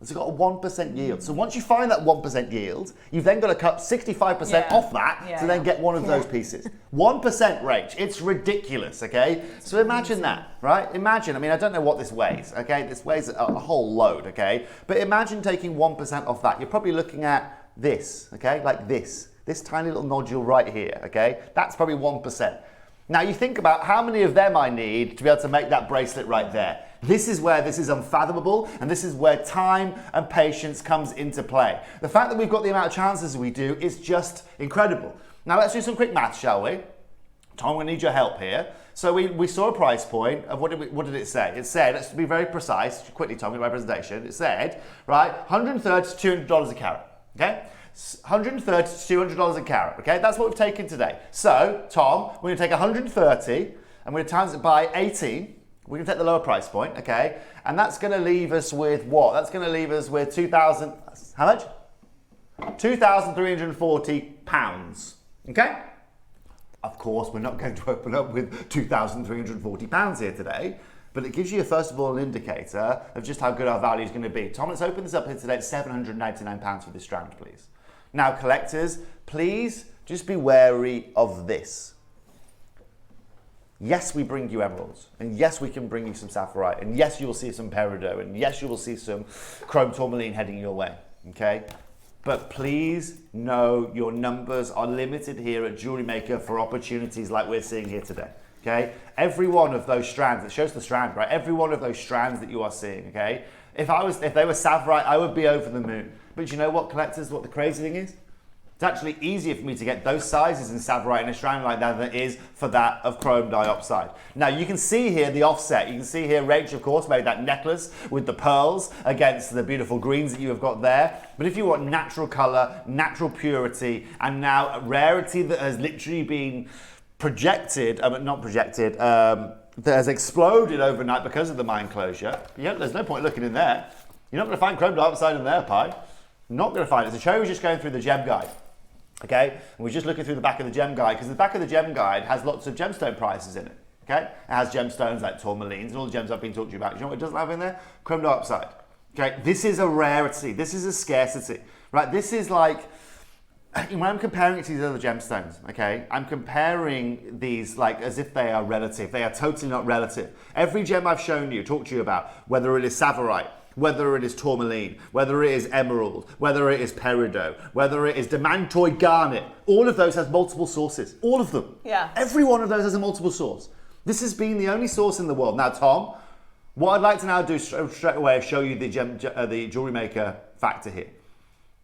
It's got a 1% yield. So once you find that 1% yield, you've then got to cut 65% off that to then get one of those pieces. 1% range. It's ridiculous, okay? So imagine that, right? Imagine, I don't know what this weighs, okay? This weighs a whole load, okay? But imagine taking 1% off that. You're probably looking at this, okay? Like this tiny little nodule right here, okay? That's probably 1%. Now you think about how many of them I need to be able to make that bracelet right there. This is where this is unfathomable, and this is where time and patience comes into play. The fact that we've got the amount of chances we do is just incredible. Now let's do some quick maths, shall we? Tom, I'm going to need your help here. So we saw a price point of what did it say? It said, let's be very precise, quickly Tom, in my presentation, it said, right, $130 to $200 a carat, okay? $130 to $200 a carat, okay? That's what we've taken today. So, Tom, we're going to take 130 and we're going to times it by 18. We're going to take the lower price point, okay? And that's going to leave us with what? That's going to leave us with 2,000, how much? 2,340 pounds, okay? Of course, we're not going to open up with 2,340 pounds here today, but it gives you, first of all, an indicator of just how good our value is going to be. Tom, let's open this up here today at £799 for this strand, please. Now, collectors, please just be wary of this. Yes, we bring you emeralds, and yes, we can bring you some sapphirite, and yes, you will see some peridot, and yes, you will see some chrome tourmaline heading your way, okay? But please know your numbers are limited here at Jewellery Maker for opportunities like we're seeing here today, okay? Every one of those strands, it shows the strand, right? Every one of those strands that you are seeing, okay? If they were sapphirite, I would be over the moon. But you know what, collectors, what the crazy thing is? It's actually easier for me to get those sizes in sapphirite in a strand like that than it is for that of chrome diopside. Now you can see here the offset. You can see here Rach, of course, made that necklace with the pearls against the beautiful greens that you have got there. But if you want natural color, natural purity, and now a rarity that has literally been projected, that has exploded overnight because of the mine closure, there's no point looking in there. You're not going to find chrome diopside in there, Pi. Not going to find it. So Cherry was just going through the gem guide. Okay, and we're just looking through the back of the gem guide because the back of the gem guide has lots of gemstone prices in it. Okay, it has gemstones like tourmalines and all the gems I've been talking to you about. You know what it doesn't have in there? Chrome diopside. Okay, this is a rarity. This is a scarcity. Right, this is like, when I'm comparing it to these other gemstones, okay, I'm comparing these like as if they are relative. They are totally not relative. Every gem I've shown you, talked to you about, whether it is sapphirite, whether it is tourmaline, whether it is emerald, whether it is peridot, whether it is demantoid garnet, all of those has multiple sources. All of them. Yeah. Every one of those has a multiple source. This has been the only source in the world. Now, Tom, what I'd like to now do straight away is show you the Jewellery Maker factor here.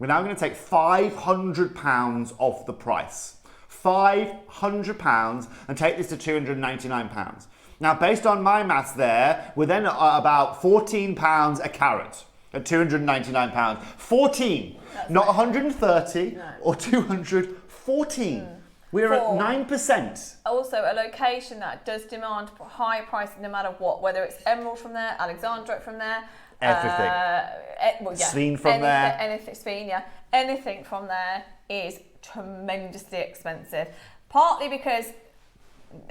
We're now going to take £500 off the price. £500 and take this to £299. Now, based on my maths there, we're then at about £14 a carat at £299. 14, that's not 130 or 200, 14. We're at 9%. Also, a location that does demand high price no matter what, whether it's emerald from there, alexandrite from there, everything. Sphene from there. Anything, Sphene, yeah. Anything from there is tremendously expensive, partly because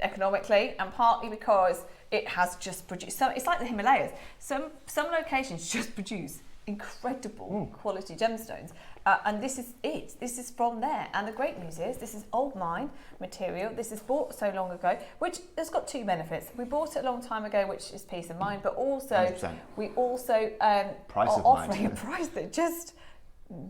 economically and partly because it has just produced, so it's like the Himalayas, some locations just produce incredible quality gemstones, and this is from there. And the great news is this is old mine material. This is bought so long ago, which has got two benefits. We bought it a long time ago, which is peace of mind, but also 100%. we also are offering a price that just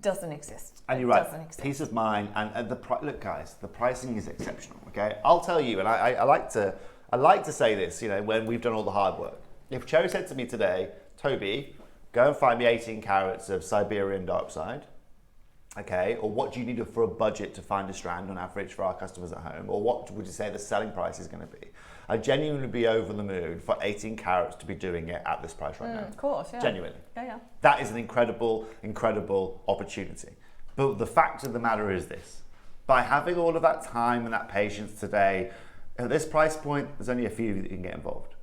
doesn't exist. And you're right, peace of mind, and look guys, the pricing is exceptional, okay? I'll tell you, and I like to say this, you know, when we've done all the hard work. If Cherry said to me today, Toby, go and find me 18 carats of Siberian Diopside, okay, or what do you need for a budget to find a strand on average for our customers at home, or what would you say the selling price is going to be? I'd genuinely be over the moon for 18 carats to be doing it at this price right now. Of course, yeah. Genuinely. Yeah. That is an incredible, incredible opportunity. But the fact of the matter is this, by having all of that time and that patience today, at this price point, there's only a few that you can get involved.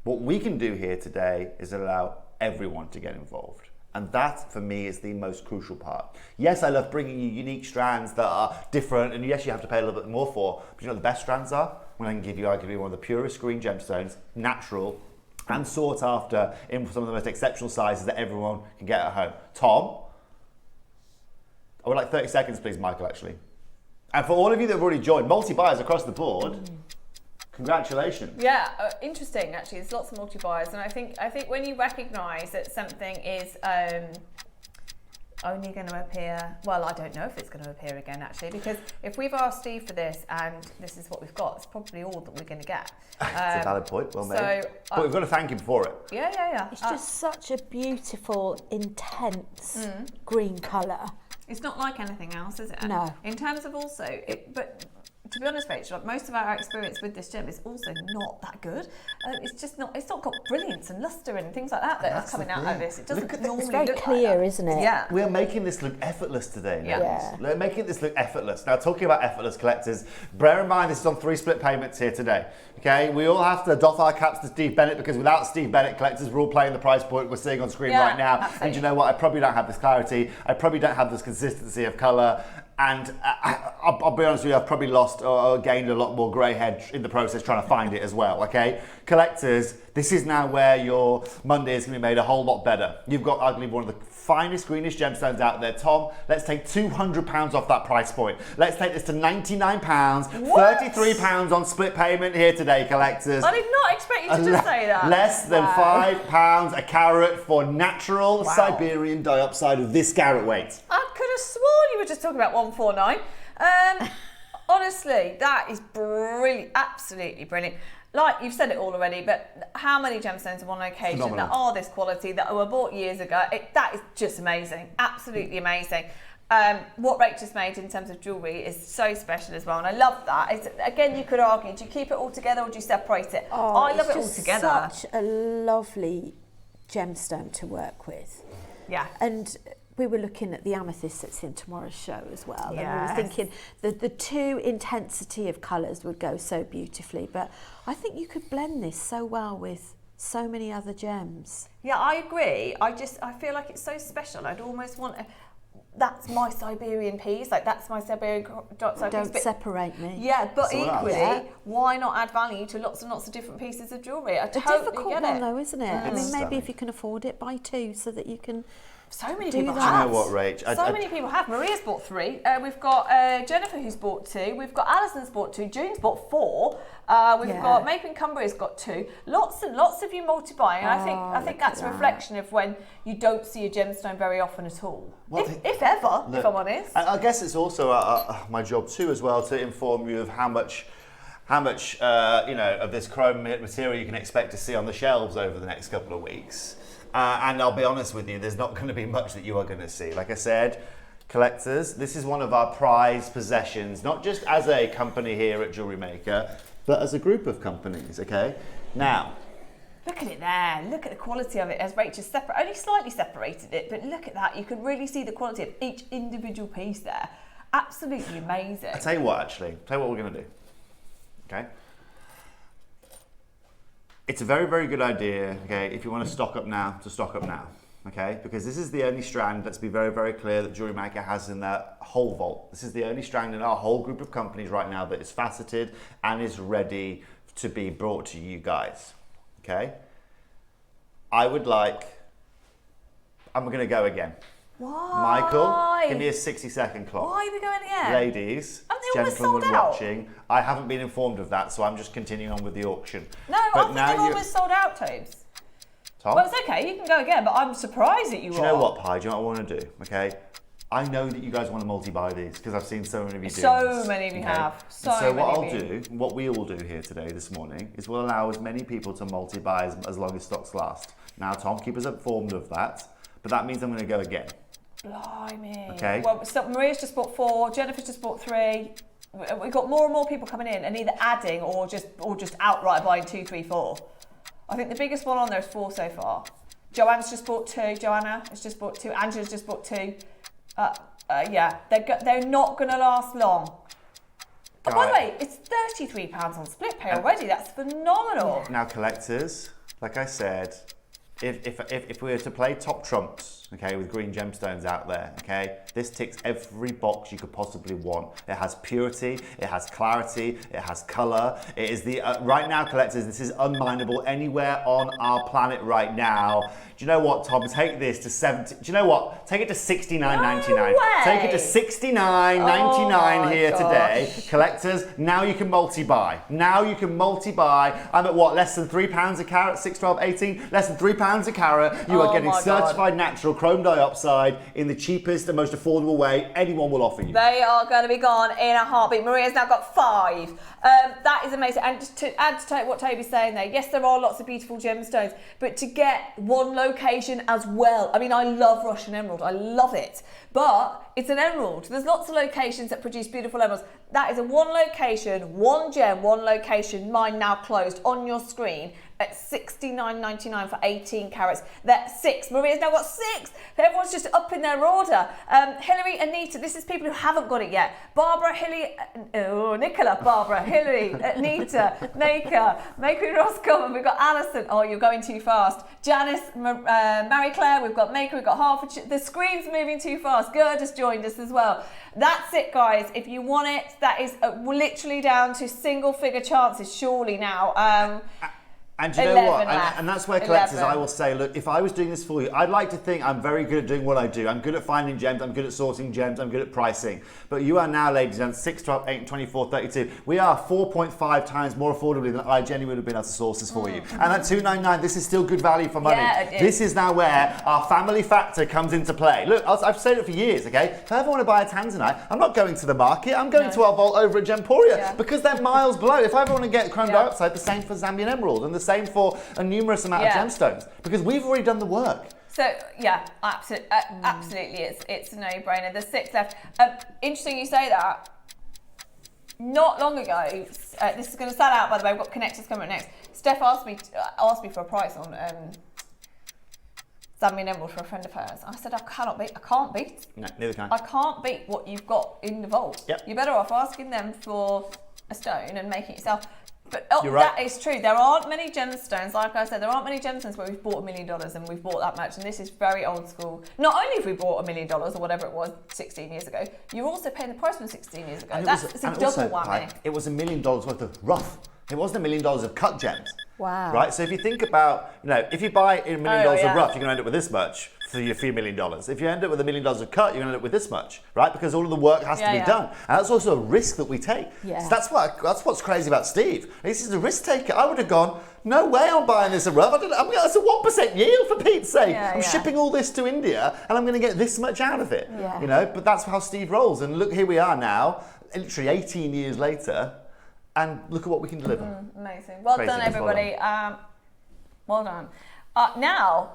What we can do here today is allow everyone to get involved. And that, for me, is the most crucial part. Yes, I love bringing you unique strands that are different, and yes, you have to pay a little bit more for, but you know what the best strands are? When I'll give you one of the purest green gemstones, natural, and sought after in some of the most exceptional sizes that everyone can get at home. Tom, I would like 30 seconds, please, Michael, actually. And for all of you that have already joined, multi-buyers across the board, congratulations. Yeah, interesting actually. There's lots of multi-buyers, and I think when you recognise that something is only going to appear, well, I don't know if it's going to appear again actually, because if we've asked Steve for this and this is what we've got, it's probably all that we're going to get. It's a valid point, well made. But we've got to thank him for it. Yeah. It's just such a beautiful, intense green colour. It's not like anything else, is it? No. In terms of also, but to be honest, Rachel, most of our experience with this gem is also not that good. It's not got brilliance and lustre and things like that are coming out of this. It doesn't normally It's very look clear, like that. isn't it? Yeah. We're making this look effortless today, ladies. Yeah. We're making this look effortless. Now, talking about effortless collectors, bear in mind this is on 3 split payments here today. Okay, we all have to doff our caps to Steve Bennett, because without Steve Bennett, collectors, we're all playing the price point we're seeing on screen right now. Absolutely. And you know what? I probably don't have this clarity. I probably don't have this consistency of colour. And I'll be honest with you, I've probably lost or gained a lot more grey head in the process trying to find it as well, okay? Collectors, this is now where your Monday is going to be made a whole lot better. You've got arguably one of the finest greenish gemstones out there. Tom, let's take £200 off that price point. Let's take this to £99, £33 on split payment here today, collectors. I did not expect you to just say that. Less than £5 a carat for natural Siberian Diopside of this carat weight. I could have sworn you were just talking about 149. Honestly, that is brilliant, absolutely brilliant. Like, you've said it all already, but how many gemstones on one occasion that are this quality, that were bought years ago, that is just amazing, absolutely amazing. What Rachel's made in terms of jewellery is so special as well, and I love that. Again, you could argue, do you keep it all together or do you separate it? I love it all together. Such a lovely gemstone to work with. Yeah. And we were looking at the amethyst that's in tomorrow's show as well. Yes. And we were thinking that the two intensity of colours would go so beautifully. But I think you could blend this so well with so many other gems. Yeah, I agree. I feel like it's so special. I'd almost want that's my Siberian piece, like that's my Siberian Diopside Don't piece. separate me. Yeah, but equally, Yeah. why not add value to lots and lots of different pieces of jewellery? I It's a totally difficult get one it. though, isn't it? I mean, stunning. maybe if you can afford it, buy 2 so that you can. So many Do people that. have. You know what, Rach? So many people have. Maria's bought 3. We've got Jennifer who's bought 2. We've got Alison's bought 2. June's bought 4. We've got Maple Cumbria's got 2. Lots and lots of you multi-buying. And I think that's a reflection of when you don't see a gemstone very often at all. Well, if ever, if I'm honest. And I guess it's also my job too, as well, to inform you of how much of this chrome material you can expect to see on the shelves over the next couple of weeks. And I'll be honest with you, there's not going to be much that you are going to see. Like I said, collectors, this is one of our prized possessions, not just as a company here at Jewellery Maker, but as a group of companies, okay? Now, look at it there. Look at the quality of it as Rachel's only slightly separated it, but look at that. You can really see the quality of each individual piece there. Absolutely amazing. I'll tell you what, actually. Tell you what we're going to do, okay? It's a very, very good idea, okay, if you want to stock up now, to stock up now. okay? Because this is the only strand, let's be very, very clear, that Jewellery Maker has in their whole vault. This is the only strand in our whole group of companies right now that is faceted and is ready to be brought to you guys, okay? I'm gonna go again. Why? Michael, give me a 60-second clock. Why are we going again? Ladies, gentlemen watching, I haven't been informed of that, so I'm just continuing on with the auction. No, I think they've almost sold out, Tobes. Tom? Well, it's okay, you can go again, but I'm surprised that you are. Do you know what, Pi? Do you know what I want to do? Okay, I know that you guys want to multi-buy these because I've seen so many of you doing this. So many of you have. So what we all do here today, this morning, is we'll allow as many people to multi-buy as long as stocks last. Now, Tom, keep us informed of that, but that means I'm going to go again. Blimey. Okay. Well, so Maria's just bought 4, Jennifer's just bought 3. We've got more and more people coming in and either adding or just outright buying 2, 3, 4. I think the biggest one on there is 4 so far. Joanne's just bought 2. Joanna has just bought 2. Angela's just bought 2. Yeah, they're not going to last long. Oh, by the way, it's £33 on split pay already. That's phenomenal. Now, collectors, like I said, if we were to play top trumps, okay, with green gemstones out there, okay, this ticks every box you could possibly want. It has purity, it has clarity, it has color. It is the right now, collectors, this is unminable anywhere on our planet right now. Do you know what, Tom? Take this to 70. Do you know what? Take it to $69.99. No Take it to $69.99 here today, collectors. Now you can multi-buy. Now you can multi-buy. I'm at what? Less than £3 a carat. 6, 12, 18. Less than £3 a carat. You are getting certified natural chrome diopside in the cheapest and most affordable way anyone will offer you. They are going to be gone in a heartbeat. Maria's now got 5. That is amazing. And just to add to what Toby's saying there, yes, there are lots of beautiful gemstones, but to get one location as well. I mean, I love Russian emerald. I love it. But it's an emerald. There's lots of locations that produce beautiful emeralds. That is a one location, one gem, one location, mine now closed on your screen at $69.99 for 18 carats. That's 6. Maria's now got 6. Everyone's just up in their order. Hillary, Anita, this is people who haven't got it yet. Barbara, Hilly, Nicola, Barbara, Hillary, Anita, Maker Roscoe, we've got Alison. Oh, you're going too fast. Janice, Mary Claire, we've got Maker, we've got Harford. The screen's moving too fast. Gerd has joined us as well. That's it, guys. If you want it, that is literally down to single figure chances, surely now. And you know what? And that's where collectors, I will say, look, if I was doing this for you, I'd like to think I'm very good at doing what I do. I'm good at finding gems, I'm good at sourcing gems, I'm good at pricing. But you are now, ladies and gentlemen, 6, 12, 8, 24, 32. We are 4.5 times more affordably than I genuinely would have been able to source this for you. And at $2.99, this is still good value for money. Yeah, this is now where our family factor comes into play. Look, I've said it for years, okay? If I ever want to buy a tanzanite, I'm not going to the market, I'm going to our vault over at Gemporia because they're miles below. If I ever want to get chrome diopside, the same for Zambian emerald and the same for a numerous amount of gemstones because we've already done the work. So yeah, absolutely, it's a no-brainer. There's 6 left. Interesting you say that. Not long ago, this is going to sell out. By the way, we've got connectors coming up next. Steph asked me for a price on Zambian emerald for a friend of hers. I said I can't beat. No, neither can I can't beat what you've got in the vault. Yep. You're better off asking them for a stone and making it yourself. But You're right. That is true. There aren't many gemstones, like I said, there aren't many gemstones where we've bought $1 million and we've bought that much. And this is very old school. Not only have we bought $1 million or whatever it was 16 years ago, you're also paying the price from 16 years ago. It's a double whammy. It was $1 million worth of rough. It wasn't $1 million of cut gems. Wow. Right? So if you think about, if you buy $1 million of rough, you're going to end up with this much for your few $1 million. If you end up with $1 million of cut, you're going to end up with this much, right? Because all of the work has to be done. And that's also a risk that we take. Yeah. So that's what's crazy about Steve. This is a risk taker. I would have gone, no way I'm buying this at rough. That's a 1% yield for Pete's sake. I'm shipping all this to India and I'm going to get this much out of it. Yeah. But that's how Steve rolls. And look, here we are now, literally 18 years later, and look at what we can deliver. Amazing. Well done, everybody. Well done. Now,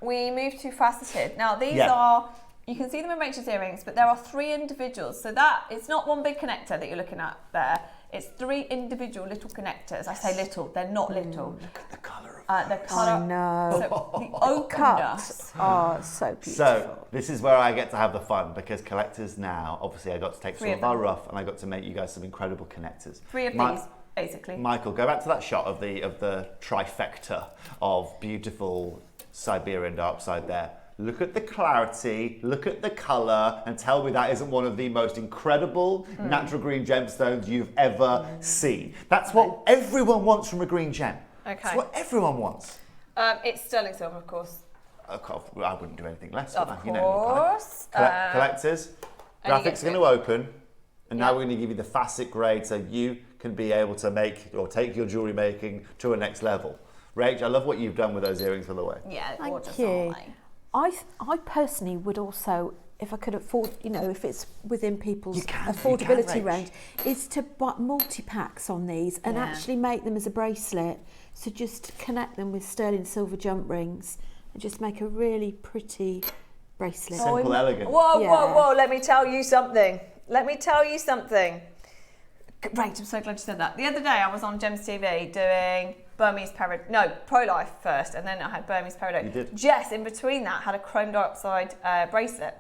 we move to faceted. Now, these are, you can see them in Rachel's earrings, but there are 3 individuals. So that, it's not one big connector that you're looking at there. It's 3 individual little connectors. I say little, they're not little. Look at the colour of the colour. I know. So the openness. Oh, so beautiful. So this is where I get to have the fun because collectors now, obviously I got to take some of our rough and I got to make you guys some incredible connectors. 3 of these, basically. Michael, go back to that shot of the trifecta of beautiful Siberian Diopside there. Look at the clarity, look at the colour, and tell me that isn't one of the most incredible natural green gemstones you've ever seen. That's what everyone wants from a green gem. Okay. That's what everyone wants. It's sterling silver, of course. I wouldn't do anything less. Of You know, course. collectors, and you graphics get are going to open, and now we're going to give you the facet grade so you can be able to make or take your jewellery making to a next level. Rach, I love what you've done with those earrings, by the way. Yeah, Thank you. I personally would also, if I could afford, you know, if it's within people's affordability range, is to buy multi-packs on these and actually make them as a bracelet. So just connect them with sterling silver jump rings and just make a really pretty bracelet. Simple, elegant. Whoa, let me tell you something. Great, I'm so glad you said that. The other day I was on Gems TV doing Pro-Life first, and then I had Burmese Peridot. You did. Jess, in between that, had a chrome diopside bracelet.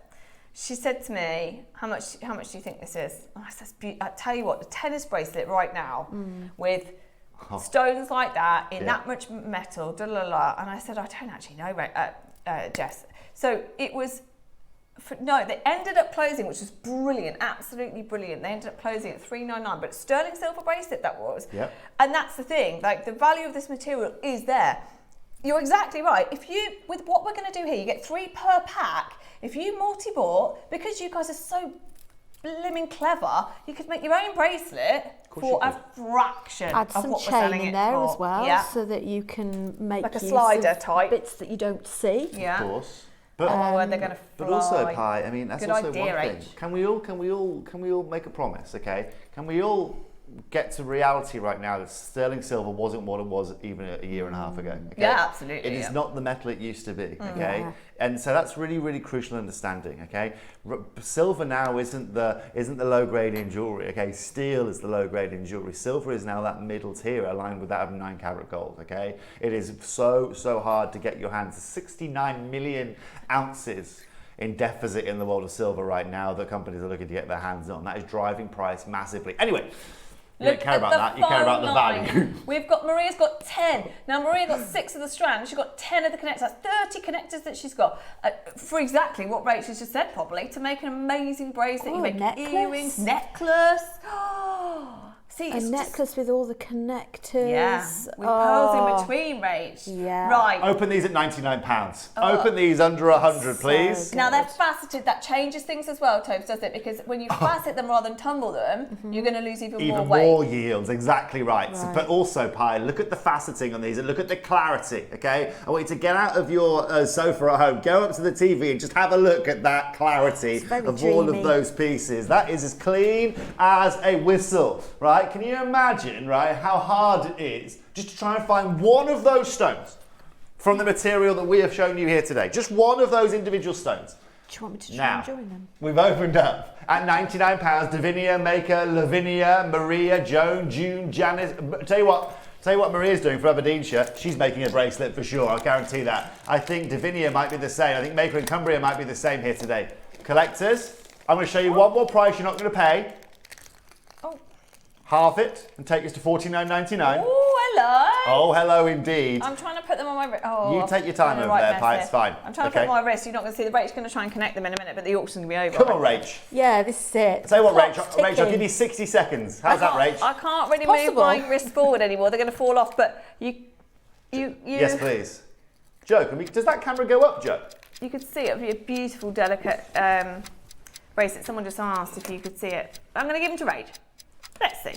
She said to me, how much do you think this is? And I said, I tell you what, the tennis bracelet right now with stones like that, in that much metal, and I said, I don't actually know, Jess. So it was, they ended up closing, which was brilliant, absolutely brilliant. They ended up closing at $399, but sterling silver bracelet that was. Yep. And that's the thing, like the value of this material is there. You're exactly right. With what we're going to do here, you get 3 per pack. If you multi-bought, because you guys are so blimmin' clever, you could make your own bracelet for a fraction Add of some what we're selling chain in it there for. as well, Yeah. so that you can make Like a use slider of type. bits that you don't see. Yeah. Of course. They're going to fly. But also, Pi, I mean, that's Good also idea, one thing. H. Can we all make a promise, okay? Can we all get to reality right now that sterling silver wasn't what it was even a year and a half ago? Okay? Yeah, absolutely. It is not the metal it used to be, okay? Yeah. And so that's really, really crucial understanding, okay? Silver now isn't the low grade in jewelry, okay? Steel is the low grade in jewelry. Silver is now that middle tier aligned with that of 9 karat gold, okay? It is so hard to get your hands. 69 million ounces in deficit in the world of silver right now that companies are looking to get their hands on. That is driving price massively. Anyway, you don't care about that, you care about the value. Maria's got 10. Now Maria got 6 of the Strand, she's got 10 of the connectors. That's 30 connectors that she's got for exactly what Rachel's just said, probably, to make an amazing bracelet. You make earrings, necklace. See, a necklace with all the connectors. Yeah, with pearls in between, Rach. Yeah. Right. Open these at £99. Open these under 100, please. So now they're faceted. That changes things as well, Tobes, does it? Because when you facet them rather than tumble them, you're going to lose even more weight. More yields, exactly right. So, but also, Pi, look at the faceting on these and look at the clarity, okay? I want you to get out of your sofa at home, go up to the TV and just have a look at that clarity of all of those pieces. That is as clean as a whistle, right? Can you imagine, right, how hard it is just to try and find one of those stones from the material that we have shown you here today? Just one of those individual stones. Do you want me to try and join them? We've opened up at £99, Davinia, Maker, Lavinia, Maria, Joan, June, Janice. Tell you what Maria's doing for Aberdeenshire. She's making a bracelet for sure, I'll guarantee that. I think Davinia might be the same. I think Maker and Cumbria might be the same here today. Collectors, I'm going to show you one more price you're not going to pay. Half it and take us to $49.99. Oh, hello. Oh, hello indeed. I'm trying to put them on my wrist. Oh, you take your time over there, Pi, it's fine. I'm trying to put them on my wrist. You're not going to see the Rachel's going to try and connect them in a minute, but the auction's going to be over. Come on, Rach. Yeah, this is it. Tell you what, Rach, I'll give you 60 seconds. How's that, Rach? I can't really move my wrist forward anymore. They're going to fall off, but you. Yes, please. Joe, does that camera go up, Joe? You could see it. It would be a beautiful, delicate bracelet. Someone just asked if you could see it. I'm going to give them to Rach. Let's see.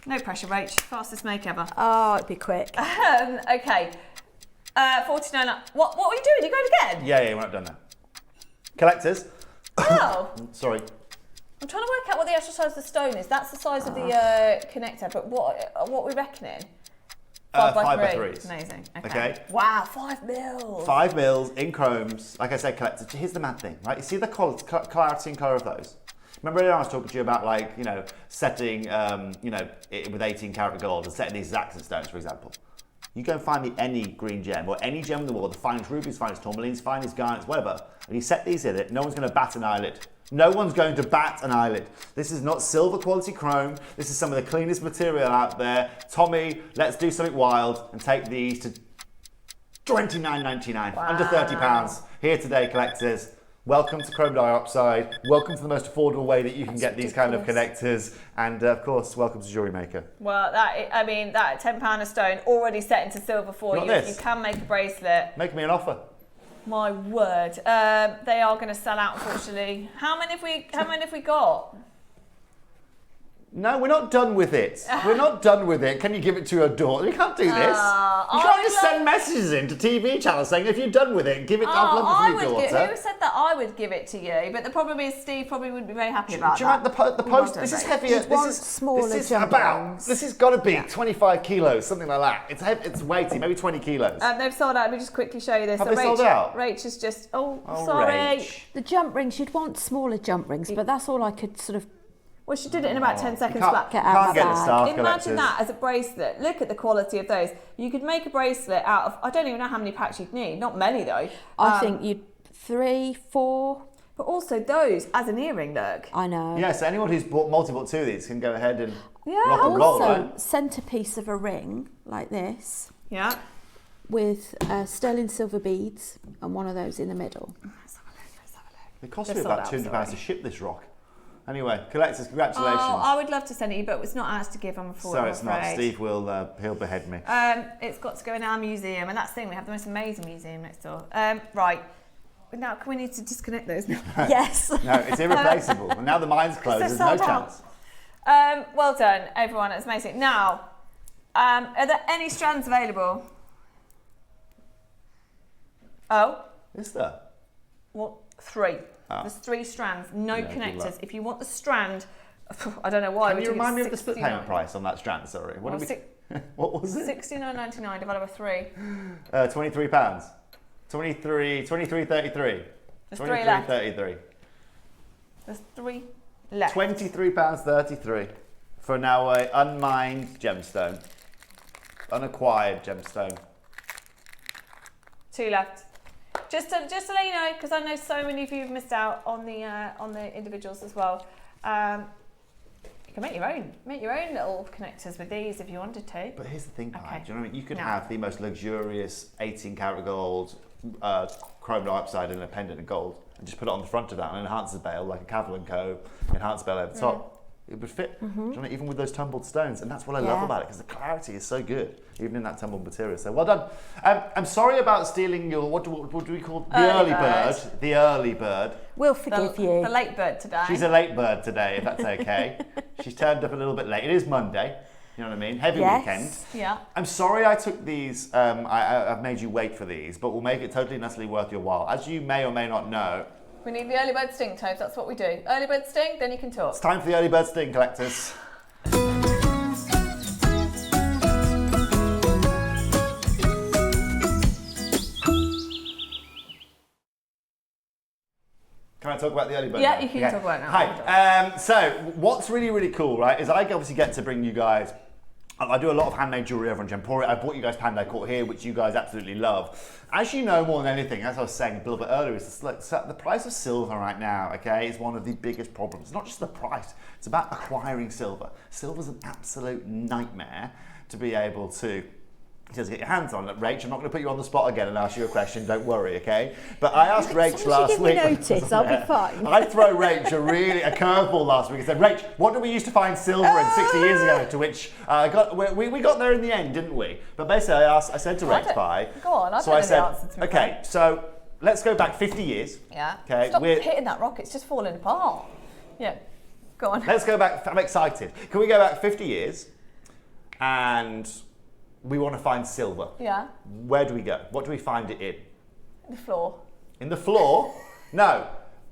No pressure, Rach. Fastest make ever. Oh, it'd be quick. Okay. 49. What were you doing? You going again? Yeah, we're not done now. Collectors. Oh. Sorry. I'm trying to work out what the actual size of the stone is. That's the size of the connector, but what are we reckoning? 5 by 3. Amazing. Okay. Wow, 5 mils. 5 mils in chromes. Like I said, collectors. Here's the mad thing, right? You see the clarity and colour of those? Remember earlier I was talking to you about, like, setting, it with 18 karat gold and setting these as accent stones, for example. You go and find me any green gem or any gem in the world, the finest rubies, finest tourmalines, finest garnets, whatever, and you set these in it, no one's going to bat an eyelid. No one's going to bat an eyelid. This is not silver quality chrome. This is some of the cleanest material out there. Tommy, let's do something wild and take these to $29.99, under £30. Here today, collectors. Welcome to Chrome Diopside. Welcome to the most affordable way that you can get these kind of connectors. And of course, welcome to Jewellery Maker. Well, that £10 a stone already set into silver for you. You can make a bracelet. Make me an offer. My word, they are going to sell out, unfortunately. How many have we got? No, we're not done with it. We're not done with it. Can you give it to your daughter? You can't do this. You can't just send messages in to TV channels saying, if you're done with it, give it to your daughter. Who said that I would give it to you? But the problem is Steve probably wouldn't be very happy about that. Do you like the post? This is heavier. This has got to be 25 kilos, something like that. It's heavy, it's weighty, maybe 20 kilos. They've sold out. Let me just quickly show you this. Have they sold out? Rach is just, sorry. Rach. The jump rings, you'd want smaller jump rings, but that's all I could sort of... Well, she did it in about 10 seconds flat. Imagine that as a bracelet. Look at the quality of those. You could make a bracelet out of, I don't even know how many packs you'd need. Not many though. I think you'd 3, 4. But also those as an earring, look. I know. Yeah, so anyone who's bought multiple two of these can go ahead and rock and roll, right? Centerpiece of a ring like this. Yeah. With sterling silver beads and one of those in the middle. Let's have a look. It cost me about £200 to ship this rock. Anyway, collectors, congratulations. Oh, I would love to send it you, but it's not ours to give, I'm afraid. So it's not. Steve will, he'll behead me. It's got to go in our museum, and that's the thing, we have the most amazing museum next door. Right, now can we need to disconnect those now? Yes. No, it's irreplaceable. And now the mine's closed, there's no chance. Well done, everyone, it's amazing. Now, are there any strands available? Oh? Is there? What? 3. Oh. There's 3 strands, no connectors. If you want the strand, I don't know why. Can you remind me of the split payment price on that strand? Sorry, what was it? $69.99 divided by 3. £23. 23.33. There's 3 left. 33. There's 3 left. £23.33 for now a unmined gemstone, unacquired gemstone. 2 left. Just to let you know, because I know so many of you have missed out on the individuals as well. You can make your own little connectors with these if you wanted to. But here's the thing, do you know what I mean? You could have the most luxurious 18 karat gold, chrome diopside and a pendant of gold, and just put it on the front of that and enhance the bail like a Cavill & Co. enhance bail over the top. It would fit, do you know what I mean? Even with those tumbled stones, and that's what I love about it, because the clarity is so good, even in that tumbled material. So well done. I'm sorry about stealing your, what do we call the early bird? The early bird. We'll forgive you. The late bird today. She's a late bird today, if that's okay. She's turned up a little bit late. It is Monday, you know what I mean? Heavy weekend. Yeah. I'm sorry I took these, I've made you wait for these, but we'll make it totally and utterly worth your while. As you may or may not know, we need the early bird sting, Tobes. That's what we do. Early bird sting, then you can talk. It's time for the early bird sting, collectors. Can I talk about the early bird? Yeah, you can talk about it now. Hi. So what's really, really cool, right, is I obviously get to bring you guys. I do a lot of handmade jewellery over on Gemporia. I bought you guys Panda Court here, which you guys absolutely love. As you know more than anything, as I was saying a little bit earlier, is the price of silver right now, okay, is one of the biggest problems. It's not just the price, it's about acquiring silver. Silver's an absolute nightmare to be able to just get your hands on it. Rach, I'm not going to put you on the spot again and ask you a question, don't worry, okay? But I asked Rach last week. Notice, I'll be fine. I throw Rach a curveball last week and said, Rach, what did we used to find silver in 60 years ago? To which we got there in the end, didn't we? But basically I said to Rach, go on, I don't know the answer to okay, so let's go back 50 years. Yeah. Okay. Stop hitting that rock, it's just falling apart. Yeah, go on. Let's go back, I'm excited. Can we go back 50 years and we want to find silver? Yeah. Where do we go? What do we find it in? The floor. In the floor? No.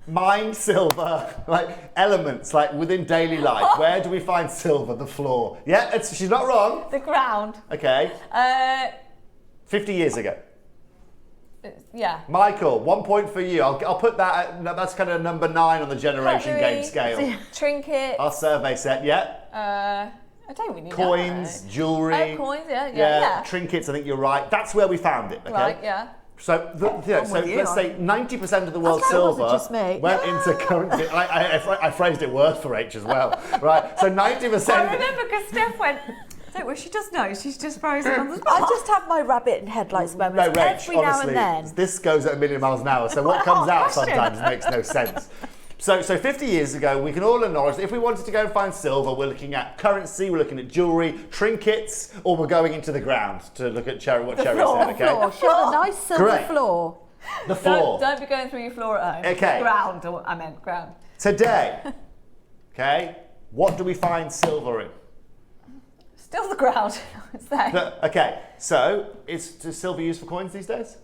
Mined silver, like elements, like within daily life. Where do we find silver? The floor. Yeah, she's not wrong. The ground. Okay. 50 years ago. Yeah. Michael, 1 point for you. I'll put that at, that's kind of number 9 on the generation game scale. Trinket. Our survey set, yeah. I don't really know. Coins, jewellery. Oh, coins, yeah. Trinkets, I think you're right. That's where we found it, okay? Right, yeah. So, let's say 90% of the world's silver went into currency. I phrased it worse for H as well, right? So 90%. I remember because Steph went, Don't worry, she does know. She's just frozen on the spot. I just have my rabbit in headlights moments No, Rach, every now honestly, and then. this goes at a million miles an hour, so what comes out sometimes makes no sense. So 50 years ago, we can all acknowledge that if we wanted to go and find silver, we're looking at currency, we're looking at jewellery, trinkets, or we're going into the ground to look at what Cherry said, okay? Floor. She had a nice silver Correct. floor. The floor. Don't be going through your floor at home. Okay. Ground, I meant ground. Today, okay, what do we find silver in? Still the ground, I would say. Okay, so is silver used for coins these days?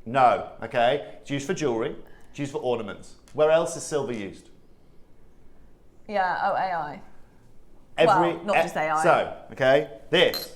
No, okay. It's used for jewellery, it's used for ornaments. Where else is silver used? Yeah, AI. Well, not just AI. So, okay, this.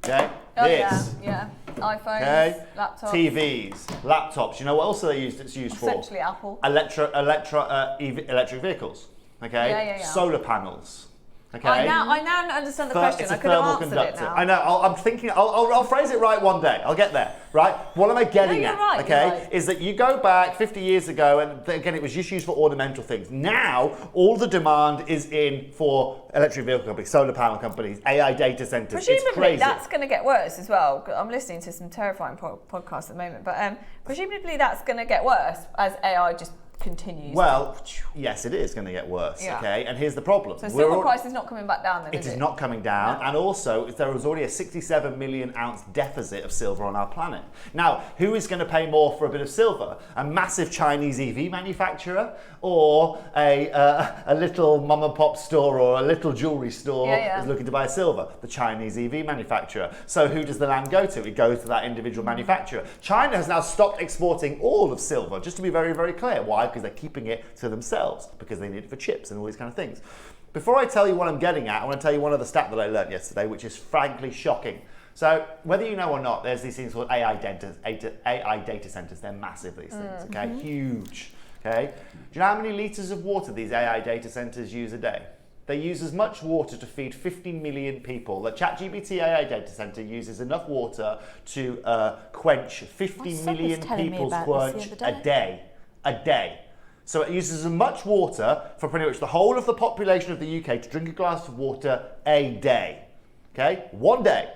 Okay, Oh, this. yeah. iPhones, Okay, laptops. TVs, laptops. You know what else it's used for? Essentially Apple. Electric vehicles. Okay, Yeah. solar panels. Okay. I now understand the question. It's a I could have thermal answered conductor. it now. I know. I'm thinking. I'll phrase it right one day. I'll get there. Right. What am I getting you're at? right, Okay. you're right. Is that you go back 50 years ago, and again, it was just used for ornamental things. Now, all the demand is in for electric vehicle companies, solar panel companies, AI data centers. It's Presumably crazy. that's going to get worse as well. I'm listening to some terrifying podcasts at the moment, but presumably that's going to get worse as AI just continues. Well, yes, it is going to get worse. Yeah. Okay, and here's the problem. So silver price is not coming back down then, It is not coming down, and also there was already a 67 million ounce deficit of silver on our planet. Now, who is going to pay more for a bit of silver? A massive Chinese EV manufacturer, or a little mom and pop store, or a little jewellery store is looking to buy silver? The Chinese EV manufacturer. So who does the land go to? It goes to that individual manufacturer. China has now stopped exporting all of silver, just to be very, very clear. Why? Because they're keeping it to themselves, because they need it for chips and all these kind of things. Before I tell you what I'm getting at, I want to tell you one other stat that I learned yesterday, which is frankly shocking. So whether you know or not, there's these things called AI data centers. They're massive, these things, okay? Huge, okay? Do you know how many litres of water these AI data centers use a day? They use as much water to feed 50 million people. The ChatGPT AI data center uses enough water to quench 50 million people's quench a day. So it uses as much water for pretty much the whole of the population of the UK to drink a glass of water a day. Okay? One day.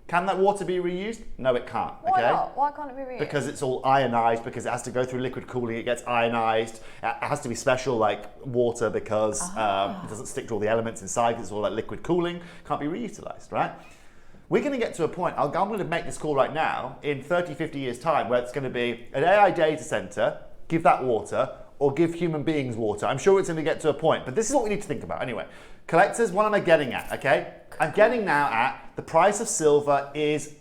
Can that water be reused? No, it can't. Why okay? not? Why can't it be reused? Because it's all ionized, because it has to go through liquid cooling, it gets ionized. It has to be special like water because it doesn't stick to all the elements inside, it's all like liquid cooling, can't be reutilized, right? We're going to get to a point, I'm going to make this call right now, in 30, 50 years time, where it's going to be an AI data center, give that water, or give human beings water. I'm sure it's going to get to a point, but this is what we need to think about. Anyway, collectors, what am I getting at, okay? I'm getting now at the price of silver isn't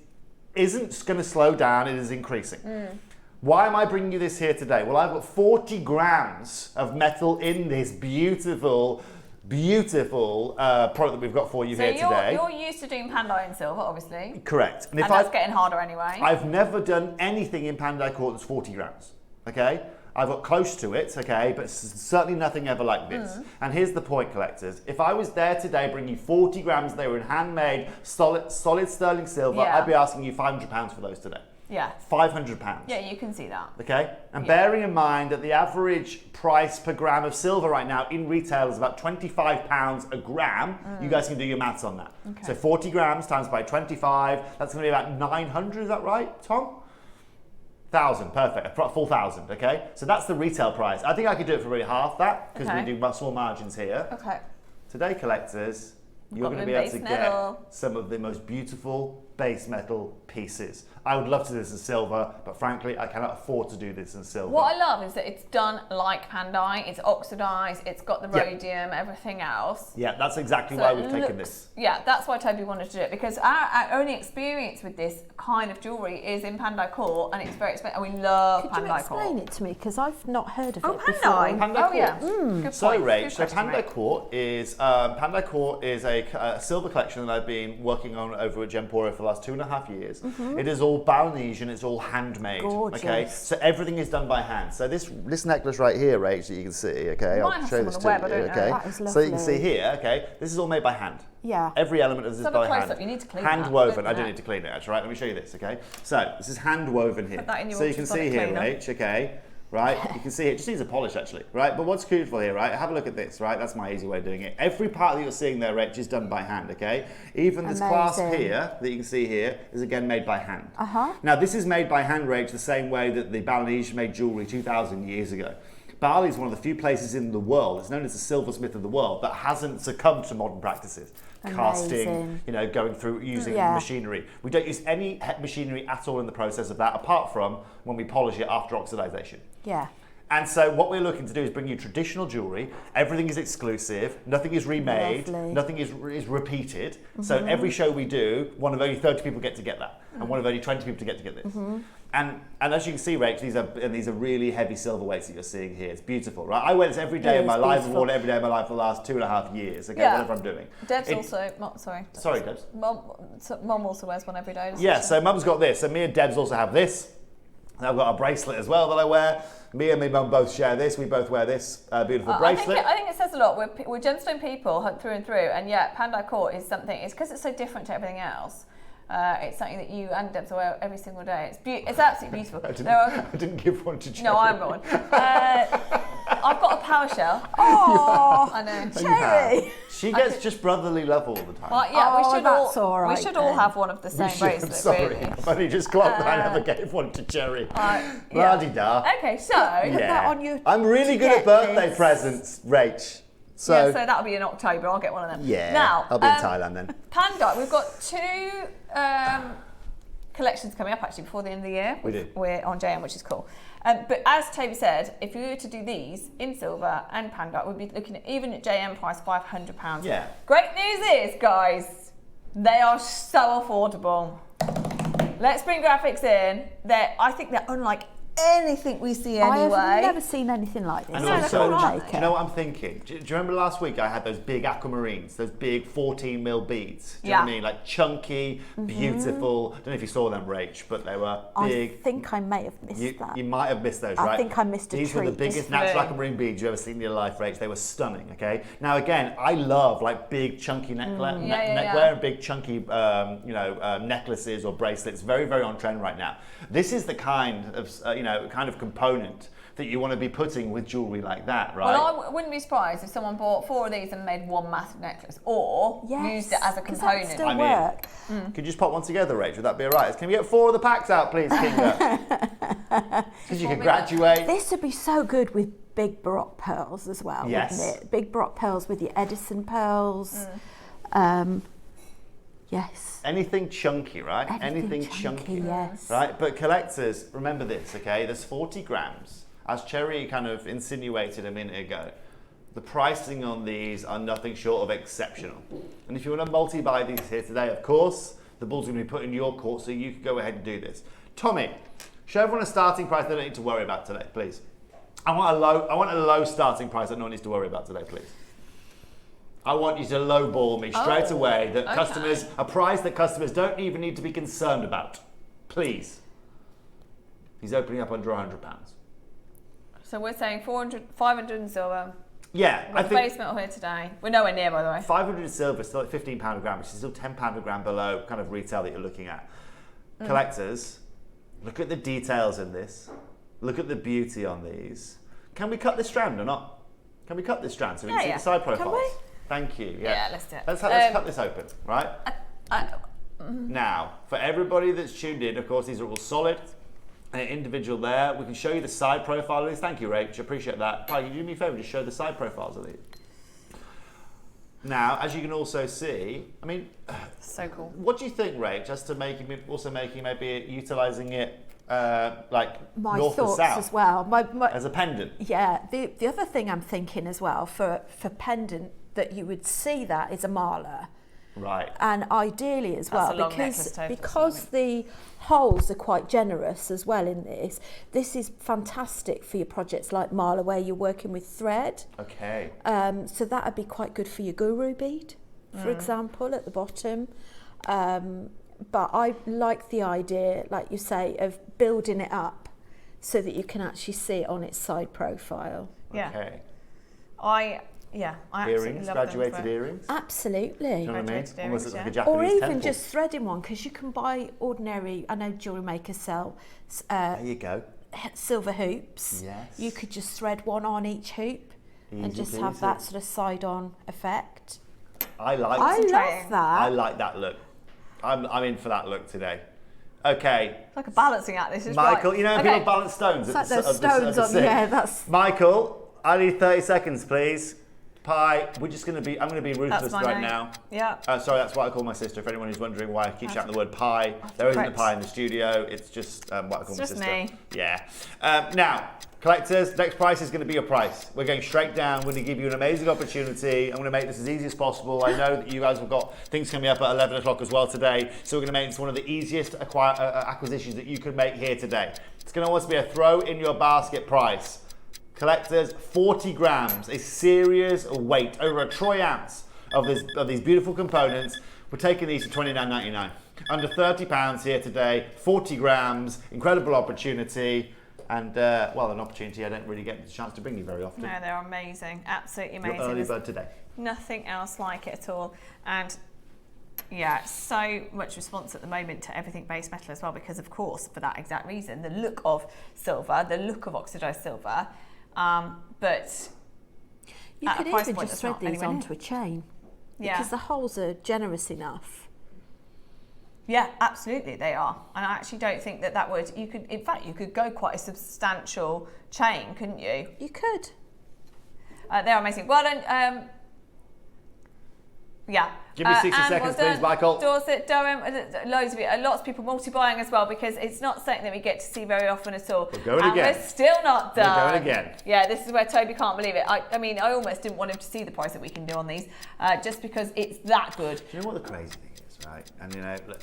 going to slow down, it is increasing. Why am I bringing you this here today? Well, I've got 40 grams of metal in this beautiful product that we've got for you here today. You're used to doing Pandai in silver, obviously. Correct. And that's getting harder anyway. I've never done anything in Pandai court that's 40 grams, okay? I've got close to it, okay, but certainly nothing ever like this. And here's the point, collectors. If I was there today bringing 40 grams, they were in handmade, solid sterling silver, I'd be asking you £500 for those today. Yeah. £500. Yeah, you can see that. Okay? And bearing in mind that the average price per gram of silver right now in retail is about £25 a gram, you guys can do your maths on that. Okay. So 40 grams times by 25, that's going to be about 900, is that right, Tom? 1,000, perfect, a full 1,000, okay? So that's the retail price. I think I could do it for really half that, because we do small margins here. Okay. Today, collectors, you're going to be able to get some of the most beautiful base metal pieces. I would love to do this in silver, but frankly, I cannot afford to do this in silver. What I love is that it's done like Pandai, it's oxidized, it's got the rhodium, everything else. Yeah, that's exactly why we've taken this. Yeah, that's why Toby wanted to do it, because our only experience with this kind of jewellery is in Pandai court, and it's very expensive, and we love Pandai court. Could you explain it to me, because I've not heard of it Pandai. before. Pandai court. Yeah. Good So, point. Rach, so Pandai court is a silver collection that I've been working on over at Gemporia for the last 2.5 years. It is all Balinese and it's all handmade. Gorgeous. Okay, so everything is done by hand. So this necklace right here, Rach, that you can see. Okay, I'll show this to you. Okay, That is so you can see lovely. here. Okay, this is all made by hand. Yeah. Every element of this is by hand. You need to clean hand that. woven. I don't need to clean it. Actually, right? Let me show you this. Okay, so this is hand woven here. Put that in your so you can see here, ultraviolet Rach. Okay, right? You can see it just needs a polish actually, right? But what's beautiful here, right? Have a look at this, right? That's my easy way of doing it. Every part that you're seeing there, Rach, is done by hand, okay? Even this clasp here that you can see here is again made by hand. Now this is made by hand, Rach, the same way that the Balinese made jewellery 2,000 years ago. Bali is one of the few places in the world, it's known as the silversmith of the world, that hasn't succumbed to modern practices. Casting, you know, going through using machinery. We don't use any machinery at all in the process of that, apart from when we polish it after oxidization. Yeah. And so what we're looking to do is bring you traditional jewellery. Everything is exclusive. Nothing is remade. Lovely. Nothing is repeated. So every show we do, one of only 30 people get to get that, and one of only 20 people to get this. And as you can see, Rach, these are really heavy silver weights that you're seeing here. It's beautiful, right? I wear this every day of my life. I've worn it every day of my life for the last 2.5 years. Okay, whatever I'm doing. Deb's also. Sorry, Debs. Mum also wears one every day. Yeah, so Mum's got this, and me and Debs also have this. And I've got a bracelet as well that I wear. Me and my mum both share this. We both wear this beautiful bracelet. I think it says a lot. We're gemstone people through and through, and yet Pandai Court is something. It's because it's so different to everything else. It's something that you and Debs wear every single day. It's absolutely beautiful. I didn't give one to Cherry. No, I'm going. I've got a power shell. Oh, I know. Cherry. She gets just brotherly love all the time. Well, yeah, we should all have one of the same bracelets. I'm sorry, really. I've only just clocked that I never gave one to Cherry. La-di-da. Okay, so Put that on your I'm really good at birthday presents, Rach. So that'll be in October. I'll get one of them. Yeah. Now, I'll be in Thailand then. Pandai, we've got 2 collections coming up actually before the end of the year. We do. We're on JM, which is cool. But as Toby said, if we were to do these in silver and Pandai, we'd be looking at even at JM price £500. Yeah. Great news is, guys, they are so affordable. Let's bring graphics in. I think they're unlike anything we see anyway. I have never seen anything like this. And also, do you know what I'm thinking? Do you remember last week I had those big aquamarines, those big 14mm beads? Do you know what I mean? Like chunky, beautiful. I don't know if you saw them, Rach, but they were big. I think I may have missed that. You might have missed those, right? I think I missed a treat. These were the biggest natural aquamarine beads you've ever seen in your life, Rach. They were stunning, okay? Now again, I love like big chunky neckwear and big chunky necklaces or bracelets. Very, very on trend right now. This is the kind of component that you want to be putting with jewellery like that, right? Well, I wouldn't be surprised if someone bought 4 of these and made one massive necklace, or used it as a component. That still work. Could you just pop one together, Rach? Would that be all right? Can we get 4 of the packs out, please, Kinga? Because you can graduate. This would be so good with big Baroque pearls as well, wouldn't it? Big Baroque pearls with your Edison pearls. Yes. Anything chunky, right? Anything chunky. Yes. Right? But collectors, remember this, okay? There's 40 grams. As Cherry kind of insinuated a minute ago, the pricing on these are nothing short of exceptional. And if you want to multi-buy these here today, of course, the ball's going to be put in your court, so you can go ahead and do this. Tommy, show everyone a starting price they don't need to worry about today, please. I want a low starting price that no one needs to worry about today, please. I want you to lowball me straight away that customers, a price that customers don't even need to be concerned about. Please. He's opening up under £100. So we're saying 500 in silver. Yeah, I think basement here today. We're nowhere near, by the way. 500 in silver is still at £15 a gram, which is still £10 a gram below kind of retail that you're looking at. Collectors, look at the details in this. Look at the beauty on these. Can we cut this strand or not? Can we cut this strand so we can see the side profiles? Can we? Thank you. Yeah, let's do it. Let's cut this open, right? Now, for everybody that's tuned in, of course, these are all solid. Individual there. We can show you the side profile of these. Thank you, Rach. Appreciate that. Can you do me a favour? Just show the side profiles of these. Now, as you can also see, I mean, so cool. What do you think, Rach, as to maybe utilising it like my north and thoughts south as well. as a pendant? Yeah. The other thing I'm thinking as well for pendant that you would see that is a mala. Right. And ideally as well, because the holes are quite generous as well in this. This is fantastic for your projects like mala where you're working with thread. Okay. So that would be quite good for your guru bead, for example, at the bottom. But I like the idea, like you say, of building it up so that you can actually see it on its side profile. Yeah. Okay. I earrings, graduated earrings. Absolutely. You know what I mean? Almost like a Japanese or even temple. just threading one, because you can buy ordinary. I know Jewellery Maker sell. There you go. silver hoops. Yes. You could just thread one on each hoop and just have that sort of side-on effect. I love that. I like that look. I'm in for that look today. Okay. It's like a balancing act. This is Michael, right. you know people balance stones. It's like those stones on. Yeah, that's. Michael, I need 30 seconds, please. Pie. I'm going to be ruthless right now. Yeah. Sorry, that's what I call my sister. For anyone who's wondering why I keep shouting the word pie, there isn't a pie in the studio. It's just what I call my sister. Me. Yeah. Now, collectors, next price is going to be your price. We're going straight down. We're going to give you an amazing opportunity. I'm going to make this as easy as possible. I know that you guys have got things coming up at 11 o'clock as well today, so we're going to make this one of the easiest acquisitions that you could make here today. It's going to always be a throw in your basket price. Collectors, 40 grams, a serious weight, over a troy ounce of these beautiful components. We're taking these to $29.99. Under £30 here today, 40 grams, incredible opportunity. And, well, an opportunity I don't really get the chance to bring you very often. No, they're amazing. Absolutely amazing. Your early bird today. Nothing else like it at all. And, yeah, so much response at the moment to everything base metal as well, because, of course, for that exact reason, the look of silver, the look of oxidised silver, but you could even just thread these onto a chain. Yeah. Because the holes are generous enough. Yeah, absolutely they are. And I actually don't think that would, in fact, you could go quite a substantial chain, couldn't you? You could. They're amazing. Well done. Yeah. Give me 60 seconds, please, Michael. Dorset, Durham, loads of it. Lots of people multi-buying as well, because it's not something that we get to see very often at all. We're going again. We're still not done. We're going again. Yeah, this is where Toby can't believe it. I mean, I almost didn't want him to see the price that we can do on these, just because it's that good. Do you know what the crazy thing is, right? And you know, look,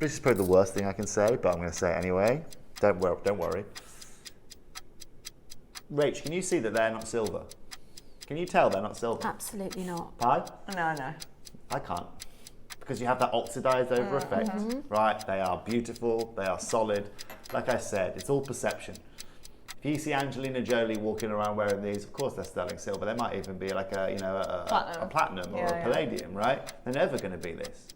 this is probably the worst thing I can say, but I'm going to say it anyway. Don't worry. Rach, can you see that they're not silver? Can you tell they're not silver? Absolutely not. Pie? No. I can't. Because you have that oxidized over effect, right? They are beautiful, they are solid. Like I said, it's all perception. If you see Angelina Jolie walking around wearing these, of course they're sterling silver. They might even be like a platinum or a palladium, right? They're never going to be this.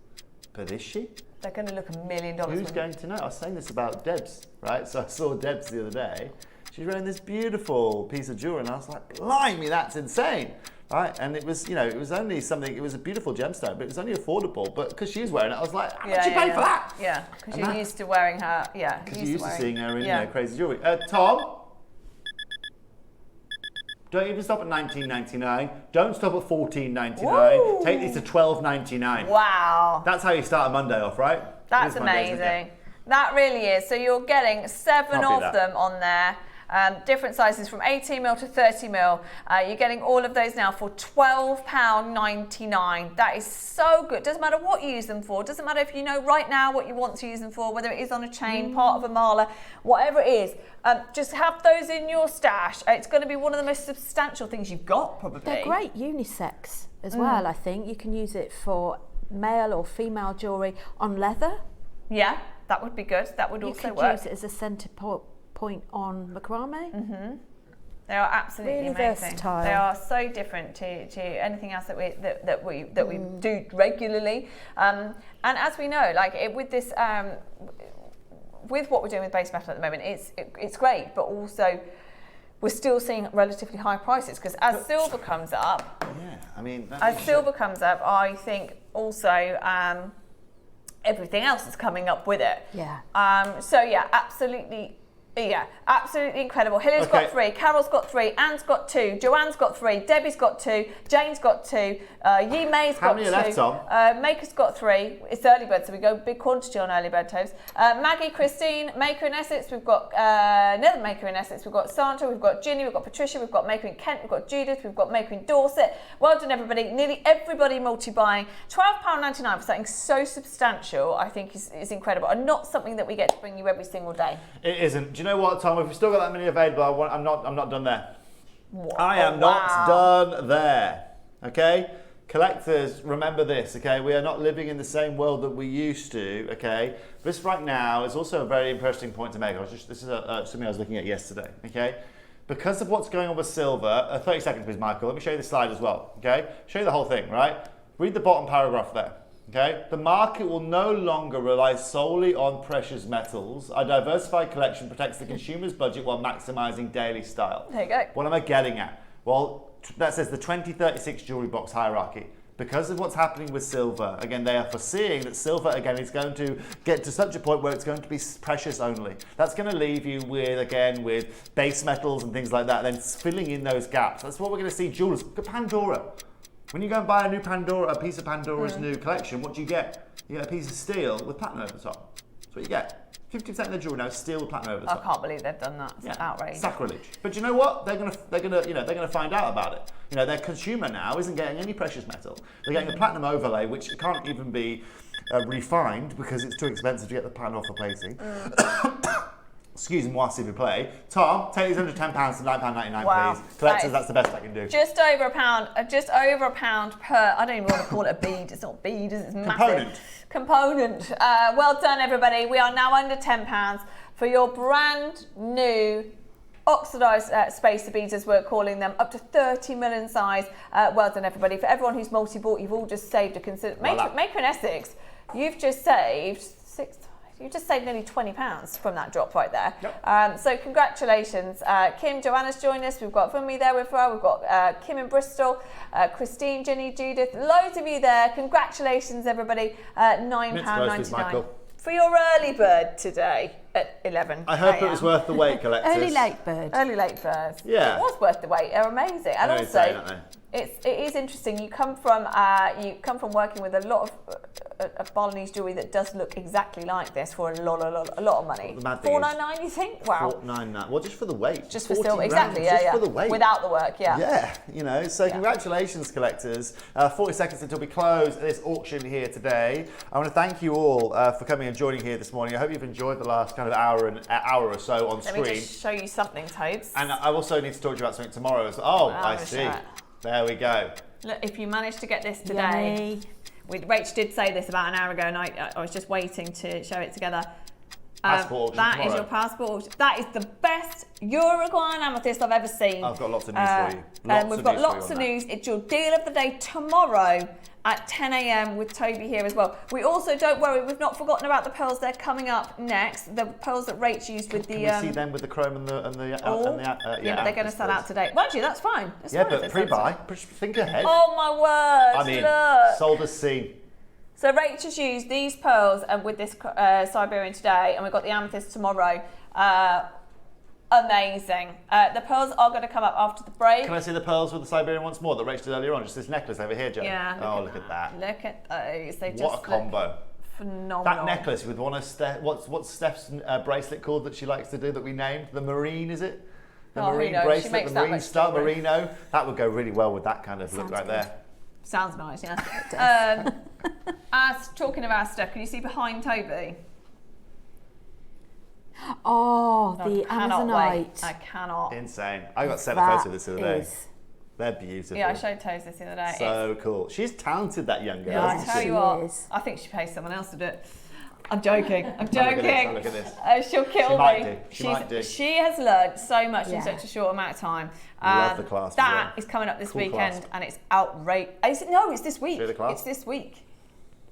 But is she? They're going to look $1 million. Who's going to know? I was saying this about Debs, right? So I saw Debs the other day. She's wearing this beautiful piece of jewelry, and I was like, blimey, that's insane, right? And it was, it was only something, it was a beautiful gemstone, but it was only affordable. But because she's wearing it, I was like, how much you pay for that? Yeah, because you're used to wearing her, because you're used to seeing her in crazy jewelry. Tom? Don't even stop at $19.99. Don't stop at $14.99. Take these to $12.99. Wow. That's how you start a Monday off, right? That's amazing. That really is. So you're getting 7 of them on there. Different sizes from 18mm to 30mm. You're getting all of those now for £12.99. That is so good. Doesn't matter what you use them for. Doesn't matter if you know right now what you want to use them for, whether it is on a chain, part of a mala, whatever it is. Just have those in your stash. It's going to be one of the most substantial things you've got, probably. They're great unisex as well, I think. You can use it for male or female jewellery on leather. Yeah, that would be good. That would also work. You could use it as a centre point on macrame. They are absolutely really amazing. Versatile. They are so different to anything else that we do regularly. And as we know, like with this, with what we're doing with base metal at the moment, it's great, but also we're still seeing relatively high prices, because as silver comes up, silver comes up, I think also everything else is coming up with it. Absolutely incredible. Hillary's got 3, Carol's got 3, Anne's got 2, Joanne's got 3, Debbie's got 2, Jane's got 2, Yi May's got 2. How many left, Tom? Maker's got 3. It's early bird, so we go big quantity on early bird toes. Maggie, Christine, Maker in Essex. We've got another Maker in Essex. We've got Sandra. We've got Ginny. We've got Patricia. We've got Maker in Kent. We've got Judith. We've got Maker in Dorset. Well done, everybody. Nearly everybody multi-buying. £12.99 for something so substantial, I think is incredible, and not something that we get to bring you every single day. It isn't. Do you know what, Tom? If we've still got that many available, I'm not done there. I am not done there. Okay? Collectors, remember this, okay? We are not living in the same world that we used to, okay? This right now is also a very interesting point to make. This is something I was looking at yesterday, okay? Because of what's going on with silver, 30 seconds please, Michael. Let me show you the slide as well, okay? Show you the whole thing, right? Read the bottom paragraph there, Okay, the market will no longer rely solely on precious metals. Our diversified collection protects the consumer's budget while maximising daily style. There you go. What am I getting at? Well, that says the 2036 jewellery box hierarchy. Because of what's happening with silver, again, they are foreseeing that silver, again, is going to get to such a point where it's going to be precious only. That's going to leave you with, again, with base metals and things like that, then filling in those gaps. That's what we're going to see jewellers. Look at Pandora. When you go and buy a new Pandora, a piece of Pandora's new collection, what do you get? You get a piece of steel with platinum over the top. That's what you get. 50% of the jewelry now is steel with platinum over the top. I can't believe they've done that. It's outrageous. Sacrilege. But you know what? They're gonna find out about it. You know, their consumer now isn't getting any precious metal. They're getting a platinum overlay, which can't even be refined because it's too expensive to get the platinum off the plating. Excuse-moi, s'il vous plaît. Tom, take these under £10 to £9.99, wow. please. Collectors, that's the best I can do. Just over £1 per, I don't even want to call it a bead. It's not a bead, it's massive. Component. Well done, everybody. We are now under £10 for your brand new oxidised spacer beads, as we're calling them, up to 30 mil in size. Well done, everybody. For everyone who's multi-bought, you've all just saved a Maker in Essex, you've just saved nearly £20 from that drop right there. Yep. So congratulations. Kim, Joanna's joined us. We've got Funmi there with her. We've got Kim in Bristol, Christine, Jenny, Judith. Loads of you there. Congratulations, everybody. £9.99 for your early bird today at 11. I hope it was worth the wait, collectors. Early late bird. Early late birds. Yeah. It was worth the wait. They're amazing. And also, it is interesting. You come from working with a lot of Balinese jewellery that does look exactly like this for a lot of money. $499, you think? Wow. $499. Well, just for the weight. Just for silver, exactly. Yeah, for the weight. Without the work, yeah. Yeah, you know. So congratulations, collectors. 40 seconds until we close this auction here today. I want to thank you all for coming and joining here this morning. I hope you've enjoyed the last kind of hour or so on screen. Let me just show you something, Tobes. And I also need to talk to you about something tomorrow as well. Oh, I see. There we go. Look, if you managed to get this today, Rach did say this about an hour ago, and I was just waiting to show it together. Passport that is your passport. That is the best Uruguayan amethyst I've ever seen. I've got lots of news for you. We've got lots of news. It's your deal of the day tomorrow at 10 a.m. with Toby here as well. We also, don't worry, we've not forgotten about the pearls. They're coming up next. The pearls that Rach used with the... Can we see them with the chrome and the yeah, they're going to sell out today. Well, actually, that's fine. But pre-buy. Think ahead. Oh, my word. I mean, look. sold as seen. So Rach has used these pearls and with this Siberian today, and we've got the amethyst tomorrow. Amazing. The pearls are going to come up after the break. Can I see the pearls with the Siberian once more that Rach did earlier on? Just this necklace over here, Jo. Yeah. Look at that. Look at those. They what a combo. Phenomenal. That necklace with one of what's Steph's bracelet called that she likes to do that we named? The Marine, is it? The Marine bracelet, the Marine star, Merino. That would go really well with that kind of look right there. Sounds nice, yeah. Talking about stuff, can you see behind Toby? Oh, the Amazonite. I cannot. Insane. I got sent a photo of this the other day. They're beautiful. Yeah, I showed Toes this the other day. So cool. She's talented, that young girl. Yeah, I tell you what, I think she pays someone else to do it. I'm joking. I'm joking. Look at this. She'll kill me. She might do. She has learned so much in such a short amount of time. Love the class. That is coming up this weekend, and it's outrageous. No, it's this week. See the class? It's this week.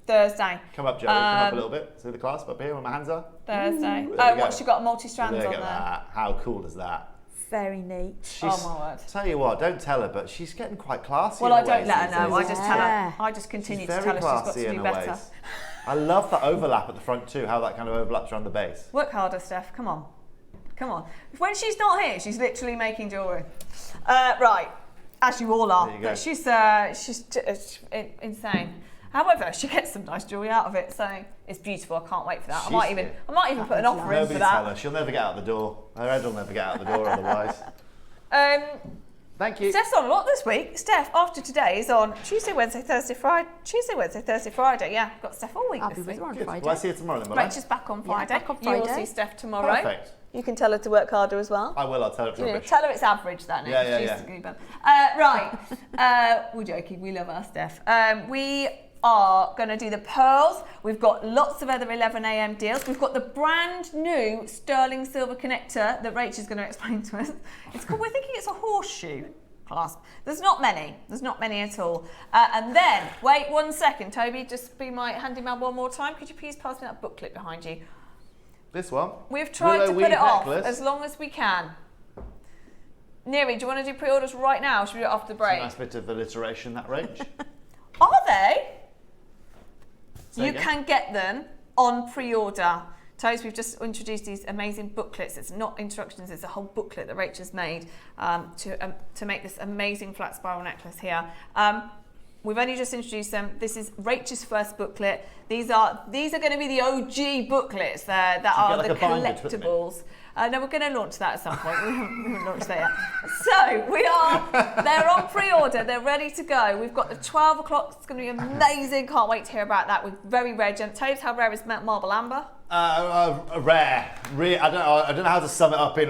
Thursday. Come up, Joey. Come up a little bit. See the clasp up here where my hands are? Thursday. What, she got multi-strands on there. Look at that. How cool is that? Very neat. Oh my word. Tell you what, don't tell her, but she's getting quite classy. Well, I don't let her know. I just tell her. I just continue to tell her she's got to do better. I love that overlap at the front too, how that kind of overlaps around the base. Work harder, Steph. Come on. Come on. When she's not here, she's literally making jewellery. Right. As you all are. But she's insane. However, she gets some nice jewellery out of it, so it's beautiful. I can't wait for that. I might even put an offer in for that. Tell her. She'll never get out the door. Her head will never get out the door otherwise. Thank you. Steph's on a lot this week. Steph, after today, is on Tuesday, Wednesday, Thursday, Friday. Yeah, got Steph all week this week. On Friday. Well, I see you tomorrow then, will I? Rachel's back on Friday. Back on Friday. You will see Steph tomorrow. Perfect. You can tell her to work harder as well. I will. I'll tell her it's rubbish. Tell her it's average, that next. Yeah. Right. We're joking. We love our Steph. We are going to do the pearls. We've got lots of other 11 a.m. deals. We've got the brand new sterling silver connector that Rach is going to explain to us. It's called, we're thinking it's a horseshoe. clasp. There's not many at all. And then, wait 1 second, Toby, just be my handyman one more time. Could you please pass me that booklet behind you? This one? We've tried to put it off as long as we can. Neri, do you want to do pre-orders right now? Or should we do it after the break? It's a nice bit of alliteration, that range. Are they? Say you again? can get them on pre-order. Toes, we've just introduced these amazing booklets. It's not instructions, it's a whole booklet that Rachel's made to make this amazing flat spiral necklace here. We've only just introduced them. This is Rachel's first booklet. These are going to be the OG booklets that are like the a binder to put them in? collectibles. No, we're going to launch that at some point. We haven't launched that yet. So they're on pre-order. They're ready to go. We've got the 12 o'clock. It's going to be amazing. Can't wait to hear about that with very rare gems. Toes, how rare is marble amber? Rare. I don't know how to sum it up in.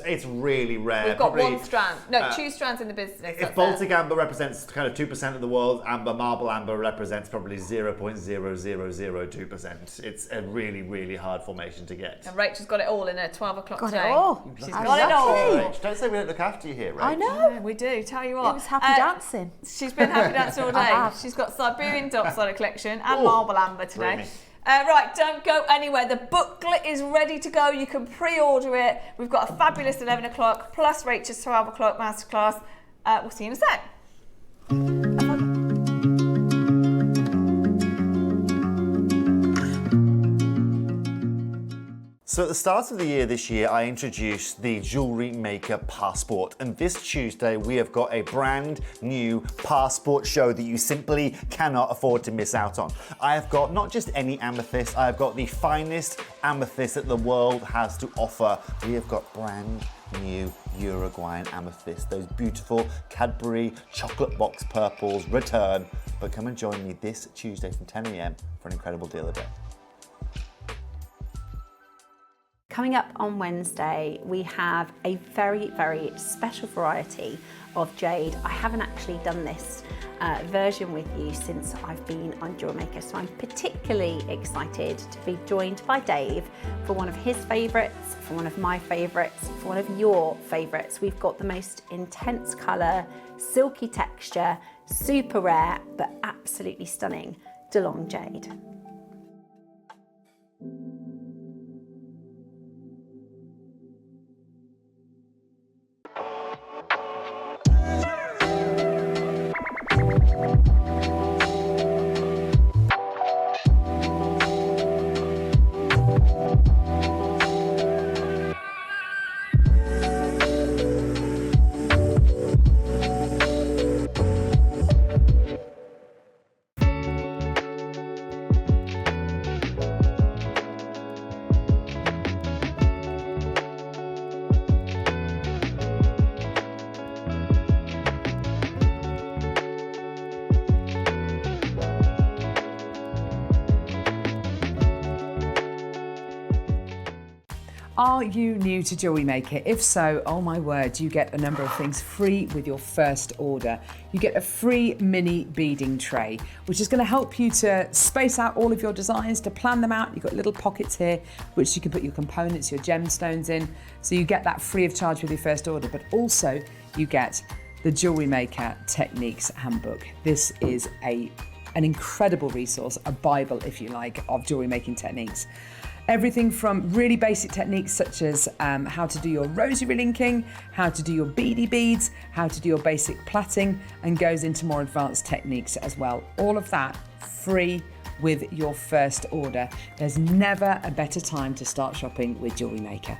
It's really rare. We've got Probably, 1 strand. No, 2 strands in the business. If Baltic amber represents kind of 2% of the world, marble amber represents probably 0.0002%. It's a really, really hard formation to get. And Rachel's got it all in her 12 o'clock Got today. it all. She's got it all. Rach, don't say we don't look after you here, Rach. I know. Yeah, we do. Tell you what. It was happy dancing. She's been happy dancing all I day. have. She's got Siberian Diopside collection and Ooh, marble amber today. dreamy. Right, don't go anywhere. The booklet is ready to go. You can pre-order it. We've got a fabulous 11 o'clock plus Rachel's 12 o'clock masterclass. We'll see you in a sec. So at the start of the year this year, I introduced the Jewellery Maker Passport. And this Tuesday, we have got a brand new passport show that you simply cannot afford to miss out on. I have got not just any amethyst, I have got the finest amethyst that the world has to offer. We have got brand new Uruguayan amethyst, those beautiful Cadbury chocolate box purples return. But come and join me this Tuesday from 10 a.m. for an incredible deal of the day. Coming up on Wednesday, we have a very, very special variety of jade. I haven't actually done this version with you since I've been on Jewellery Maker, so I'm particularly excited to be joined by Dave for one of his favourites, for one of my favourites, for one of your favourites. We've got the most intense colour, silky texture, super rare, but absolutely stunning DeLong jade. Are you new to Jewellery Maker? If so, oh my word, you get a number of things free with your first order. You get a free mini beading tray, which is going to help you to space out all of your designs, to plan them out. You've got little pockets here, which you can put your components, your gemstones in. So you get that free of charge with your first order, but also you get the Jewellery Maker Techniques Handbook. This is an incredible resource, a Bible, if you like, of jewellery making techniques. Everything from really basic techniques such as how to do your rosary linking, how to do your beady beads, how to do your basic plaiting, and goes into more advanced techniques as well. All of that free with your first order. There's never a better time to start shopping with Jewellery Maker.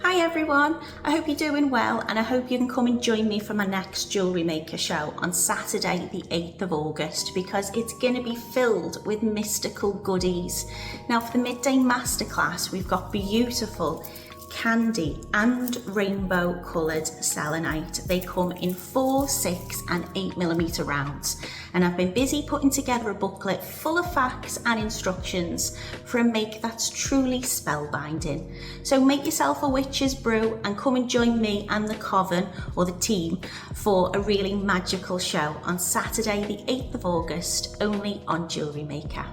Hi everyone, I hope you're doing well and I hope you can come and join me for my next Jewellery Maker show on Saturday the 8th of August because it's going to be filled with mystical goodies. Now for the midday masterclass we've got beautiful candy and rainbow coloured selenite. They come in 4, 6 and 8mm rounds and I've been busy putting together a booklet full of facts and instructions for a make that's truly spellbinding. So make yourself a witch's brew and come and join me and the coven or the team for a really magical show on Saturday the 8th of August only on Jewellery Maker.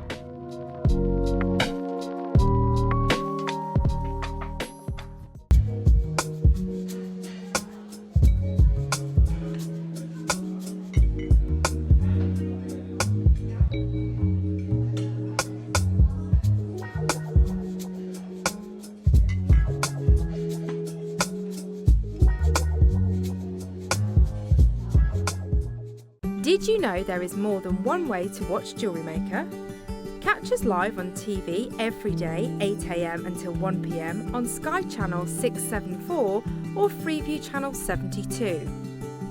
Did you know there is more than one way to watch Jewellery Maker? Catch us live on TV every day, 8 AM until 1 PM on Sky Channel 674 or Freeview Channel 72.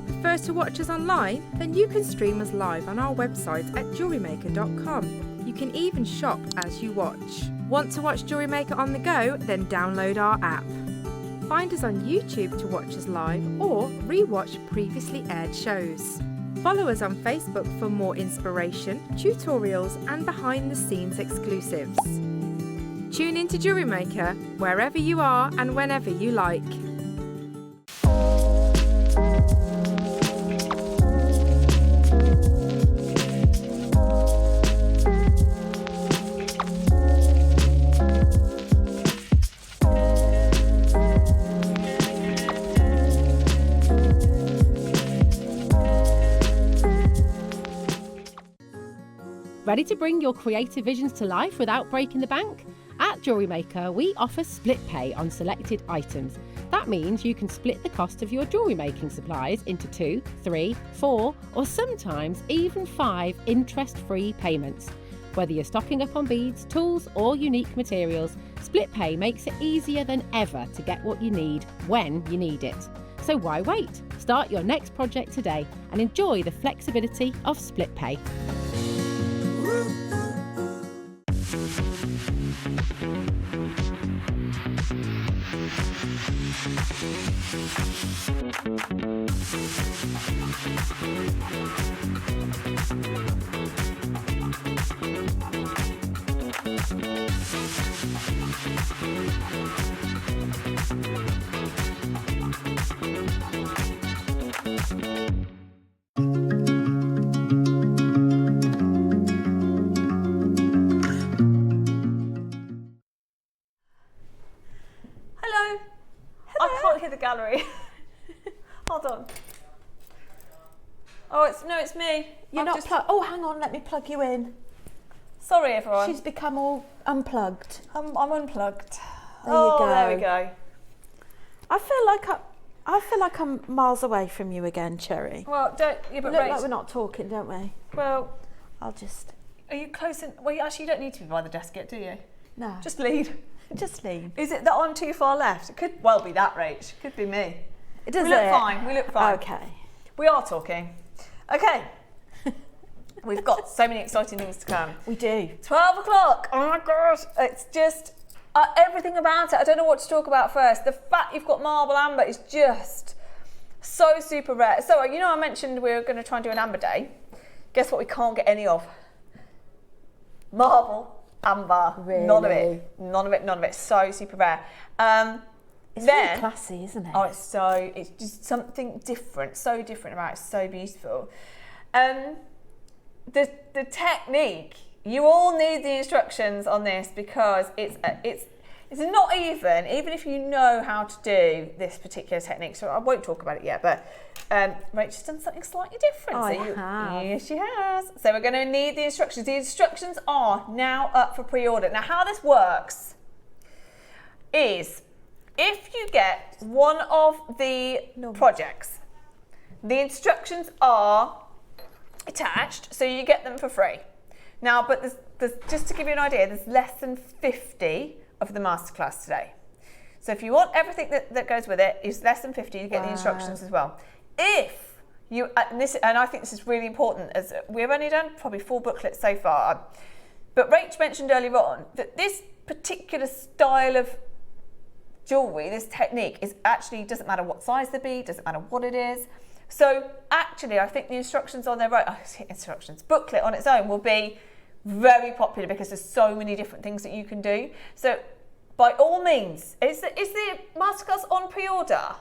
Prefer to watch us online? Then you can stream us live on our website at JewelleryMaker.com. You can even shop as you watch. Want to watch Jewellery Maker on the go? Then download our app. Find us on YouTube to watch us live or re-watch previously aired shows. Follow us on Facebook for more inspiration, tutorials and behind-the-scenes exclusives. Tune in to Jewellery Maker wherever you are and whenever you like. Ready to bring your creative visions to life without breaking the bank? At Jewellery Maker, we offer split pay on selected items. That means you can split the cost of your jewellery making supplies into 2, 3, 4, or sometimes even 5 interest-free payments. Whether you're stocking up on beads, tools, or unique materials, split pay makes it easier than ever to get what you need when you need it. So why wait? Start your next project today and enjoy the flexibility of split pay. Gallery. Hold on. Oh, it's me. You're not plugged. Oh, hang on, let me plug you in. Sorry, everyone. She's become all unplugged. I'm unplugged. There you go. There we go. I feel like I'm miles away from you again, Cherry. Well, don't. Yeah, but look like we're not talking, don't we? Well, I'll just. Are you close? Well, you actually don't need to be by the desk yet, do you? No. Just lead. Just lean. Is it that I'm too far left? It could well be that, Rach. Could be me. It does. We look fine. We look fine. Okay. We are talking. Okay. We've got so many exciting things to come. We do. 12 o'clock. Oh my gosh. It's just everything about it. I don't know what to talk about first. The fact you've got marble amber is just so super rare. So, you know, I mentioned we were going to try and do an amber day. Guess what we can't get any of? Marble. Amber, really? None of it. So super rare. It's really classy, isn't it? Oh, it's just something different. So different about it. So beautiful. The technique. You all need the instructions on this because it's not even if you know how to do this particular technique. So I won't talk about it yet, but Rachel's done something slightly different. I have. Yes, she has. So we're going to need the instructions. The instructions are now up for pre-order. Now, how this works is if you get one of the projects, the instructions are attached, so you get them for free. Now, but there's just to give you an idea, there's less than 50 of the masterclass today. So if you want everything that goes with it, it's less than 50, you get the instructions as well. If you, and I think this is really important, as we've only done probably 4 booklets so far, but Rach mentioned earlier on that this particular style of jewellery, this technique, is actually, doesn't matter what size the bead, doesn't matter what it is. So actually, I think the instructions on their own, booklet on its own will be very popular because there's so many different things that you can do. So by all means, is the masterclass on pre-order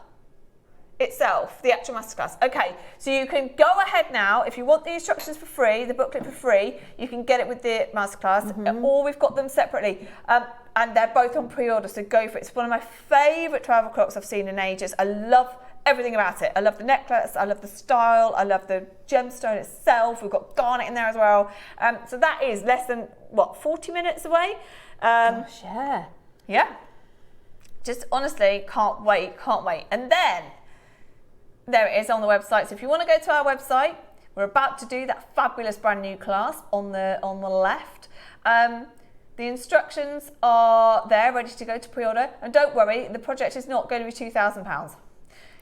itself, the actual masterclass? Okay, so you can go ahead now. If you want the instructions for free, the booklet for free, you can get it with the masterclass, or we've got them separately. And they're both on pre-order, so go for it. It's one of my favourite travel clocks I've seen in ages. I love everything about it. I love the necklace, I love the style, I love the gemstone itself. We've got garnet in there as well. So that is less than, 40 minutes away? Gosh, yeah. Yeah. Just honestly, can't wait. And then, there it is on the website. So if you want to go to our website, We're about to do that fabulous brand new clasp on the left. The instructions are there, ready to go to pre-order. And don't worry, the project is not going to be £2,000.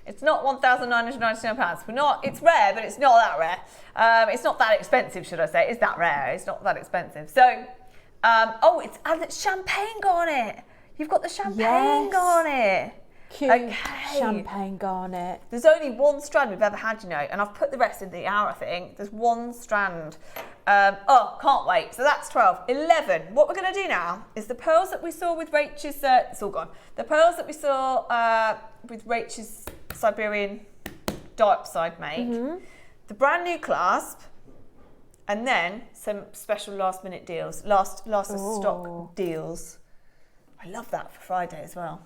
It's not £1,999. It's rare, but it's not that rare. It's not that expensive, should I say. It's that rare. It's not that expensive. So, it's champagne garnet. You've got the champagne garnet. Cute champagne garnet. There's only one strand we've ever had, you know, and I've put the rest in the hour, I think. There's one strand. Can't wait. So that's 12. 11. What we're going to do now is the pearls that we saw with Rachel's, it's all gone. The pearls that we saw with Rachel's Siberian Diopside make, the brand new clasp, and then some special last minute deals, last stock deals. I love that for Friday as well.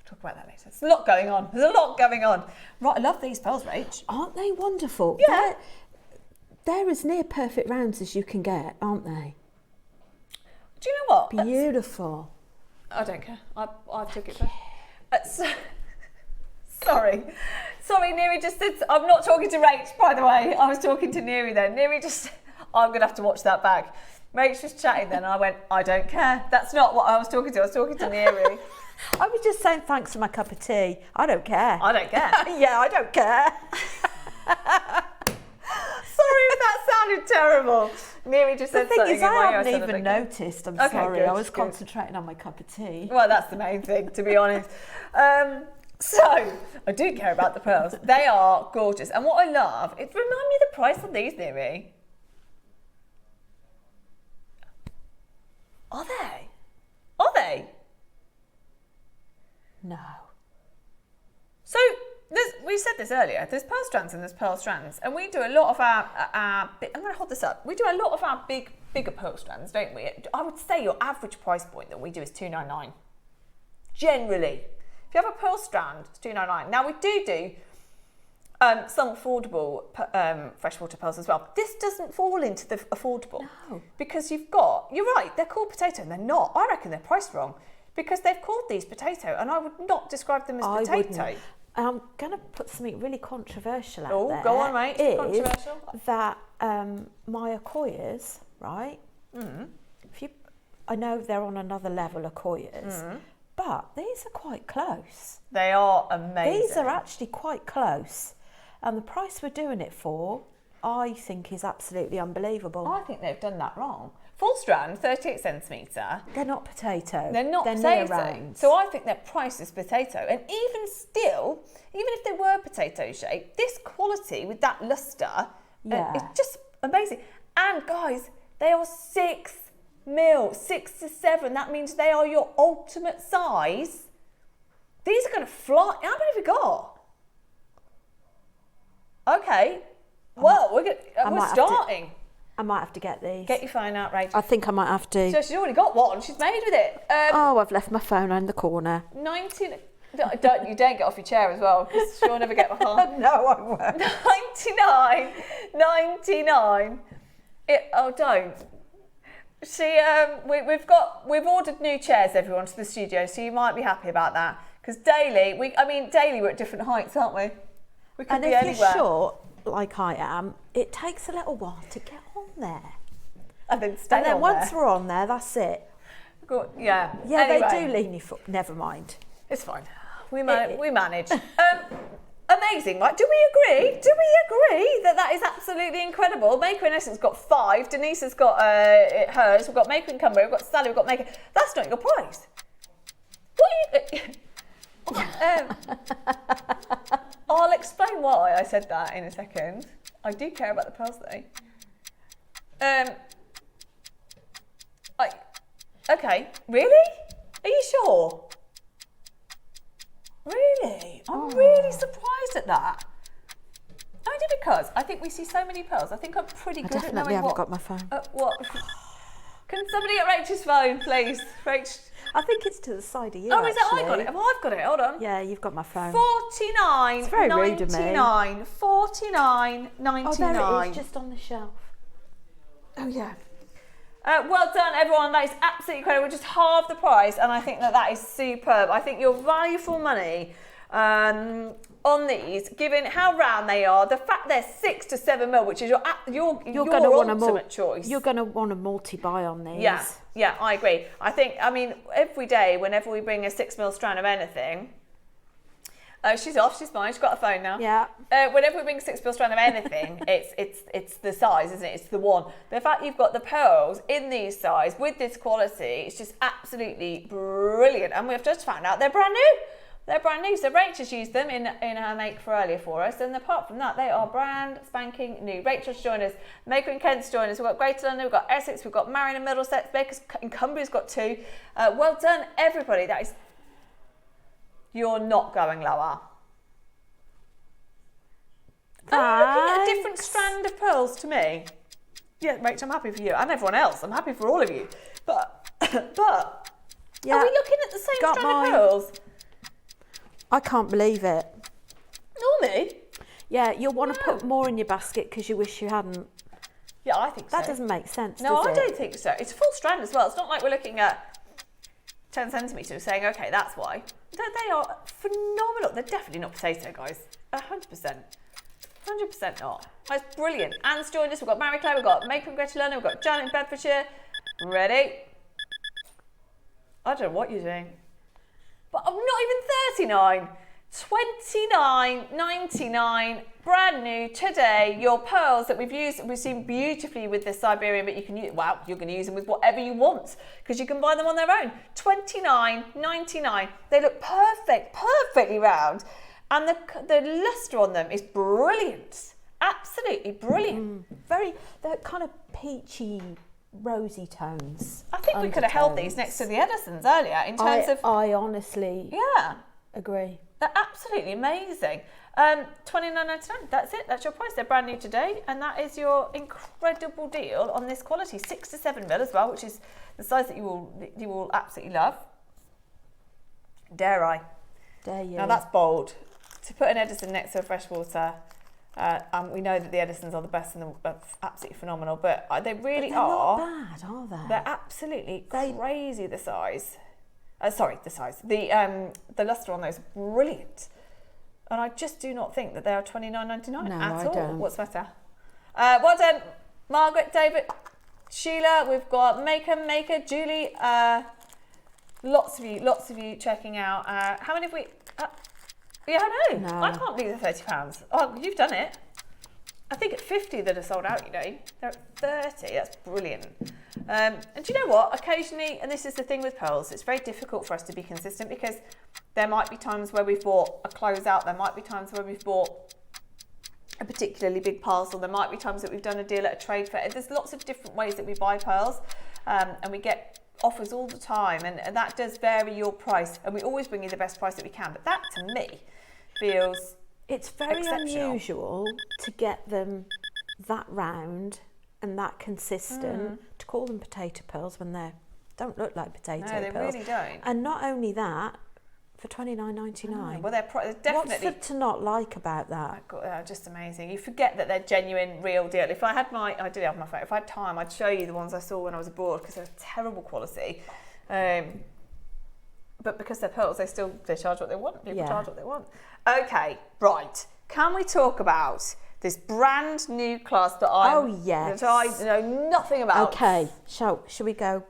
Talk about that later. There's a lot going on. Right, I love these pearls, Rach. Aren't they wonderful? Yeah. They're as near perfect rounds as you can get, aren't they? Do you know what? Beautiful. I don't care. I took it back. Sorry, Neri just said, I'm not talking to Rach, by the way. I was talking to Neri then. Neri just, I'm going to have to watch that back. Rach was chatting then. I went, I don't care. That's not what I was talking to. I was talking to Neri. I was just saying thanks for my cup of tea. I don't care. I don't care. Yeah, I don't care. Sorry if that sounded terrible. Neri just said something in my ear. I haven't even noticed. I'm sorry. Good, I was concentrating on my cup of tea. Well, that's the main thing, to be honest. So, I do care about the pearls. They are gorgeous. And what I love, remind me of the price on these, Neri. Are they? Are they? No. So, we said this earlier, there's pearl strands and there's pearl strands. And we do a lot of our I'm going to hold this up. We do a lot of our bigger pearl strands, don't we? I would say your average price point that we do is $299. Generally. If you have a pearl strand, it's $299. Now, we do some affordable freshwater pearls as well. This doesn't fall into the affordable. No. Because you're right, they're called potato and they're not. I reckon they're priced wrong. Because they've called these potato, and I would not describe them as potato. Wouldn't. I'm going to put something really controversial out there. Oh, go on, mate. Controversial. That my Akoyas, right? I know they're on another level, Akoyas, but these are quite close. They are amazing. These are actually quite close. And the price we're doing it for, I think, is absolutely unbelievable. I think they've done that wrong. Full strand, 38 centimetre. They're not potato. They're not potato. So I think their price is potato. And even still, even if they were potato shaped, this quality with that lustre is just amazing. And guys, they are 6 mil, 6 to 7. That means they are your ultimate size. These are going to fly. How many have we got? Okay. Well, we're starting. I might have to get these. Get your phone out, Rachel. I think I might have to. So she's already got one. She's made with it. I've left my phone in the corner. 19. You don't get off your chair as well, because she'll never get my phone. No, I won't. 99. Don't. We've ordered new chairs, everyone, to the studio, so you might be happy about that. Because daily we're at different heights, aren't we? We could be anywhere. If you're short, like I am, it takes a little while to get on there. And then once we're on there, that's it. Yeah. Yeah, anyway. they do lean your foot. Never mind. It's fine. We manage. Amazing, right? Do we agree? That is absolutely incredible? Maker in Essence got 5. Denise has got hers. We've got Maker in Cumbria. We've got Sally. We've got Maker. That's not your price. What are you... I'll explain why I said that in a second. I do care about the pearls though. Okay, really? Are you sure? Really? I'm really surprised at that. Only because I think we see so many pearls. I think I'm pretty good at knowing haven't got my phone. What? Can somebody get Rachel's phone, please? Rach. I think it's to the side of you. Oh, is it? I got it. Have I got it? Hold on. Yeah, you've got my phone. 49. It's very rude of me. 49.99. Oh, there it is, just on the shelf. Oh yeah. Well done, everyone. That is absolutely incredible. Just half the price, and I think that is superb. I think your value for money. on these, given how round they are, the fact they're 6 to 7 mil, which is your ultimate choice. You're going to want to multi-buy on these. Yeah, I agree. I think, I mean, every day, whenever we bring a 6 mil strand of anything, she's off, she's mine, she's got a phone now. Yeah. Whenever we bring a 6 mil strand of anything, it's the size, isn't it? It's the one. The fact you've got the pearls in these size with this quality, it's just absolutely brilliant. And we've just found out they're brand new. They're brand new. So Rachel's used them in her make for earlier for us. And apart from that, they are brand spanking new. Rachel's joined us. Maker in Kent's joined us. We've got Greater London, we've got Essex, we've got Marion and Middlesex. Baker's in Cumbria's got 2. Well done, everybody. That is... You're not going lower. Are you looking at a different strand of pearls to me? Yeah, Rachel, I'm happy for you. And everyone else. I'm happy for all of you. But yeah. Are we looking at the same strand of pearls? I can't believe it. Normally? Yeah, you'll want to put more in your basket because you wish you hadn't. Yeah, I think so. That doesn't make sense, No, does I it? don't think so. It's a full strand as well. It's not like we're looking at 10 centimetres saying, okay, that's why. They are phenomenal. They're definitely not potato, guys. 100%. 100% not. That's brilliant. Anne's joined us. We've got Mary Claire. We've got Maker in Greater London. We've got Janet in Bedfordshire. Ready? I don't know what you're doing. But I'm not even 39. 29.99, brand new today. Your pearls that we've seen beautifully with the Siberian, but you can use, well, you're going to use them with whatever you want because you can buy them on their own. 29.99. They look perfectly round, and the luster on them is brilliant. Absolutely brilliant. They're kind of peachy, rosy tones. I think we could have held these next to the Edisons earlier in terms of. I honestly agree. They're absolutely amazing. $29.99, that's it, that's your price. They're brand new today, and that is your incredible deal on this quality. 6 to 7 mil as well, which is the size that you will absolutely love. Dare I? Dare you. Now that's bold. To put an Edison next to a freshwater, we know that the Edisons are the best and absolutely phenomenal, but they really are. They're not bad, are they? They're absolutely crazy, the size. The size. The luster on those is brilliant. And I just do not think that they are $29.99 at all. Don't. What's better? Well done, Margaret, David, Sheila. We've got Maker, Julie. Lots of you checking out. How many have we? Yeah, I know. No. I can't believe they're £30. Oh, you've done it. I think at 50 that are sold out, you know. They're at 30, that's brilliant. And do you know what? Occasionally, and this is the thing with pearls, it's very difficult for us to be consistent because there might be times where we've bought a closeout, there might be times where we've bought a particularly big parcel, there might be times that we've done a deal at a trade fair. There's lots of different ways that we buy pearls, and we get offers all the time, and that does vary your price, and we always bring you the best price that we can. But that, to me, feels It's very unusual to get them that round and that consistent, to call them potato pearls when they don't look like potato pearls. No, they really don't. And not only that, for $29.99. Well, they're definitely... What's to not like about that? They're just amazing. You forget that they're genuine, real deal. If I had I did have my phone. If I had time, I'd show you the ones I saw when I was abroad because they're terrible quality. But because they're pearls, they charge what they want. People charge what they want. Okay, right. Can we talk about this brand new class that I know nothing about? Okay, shall we go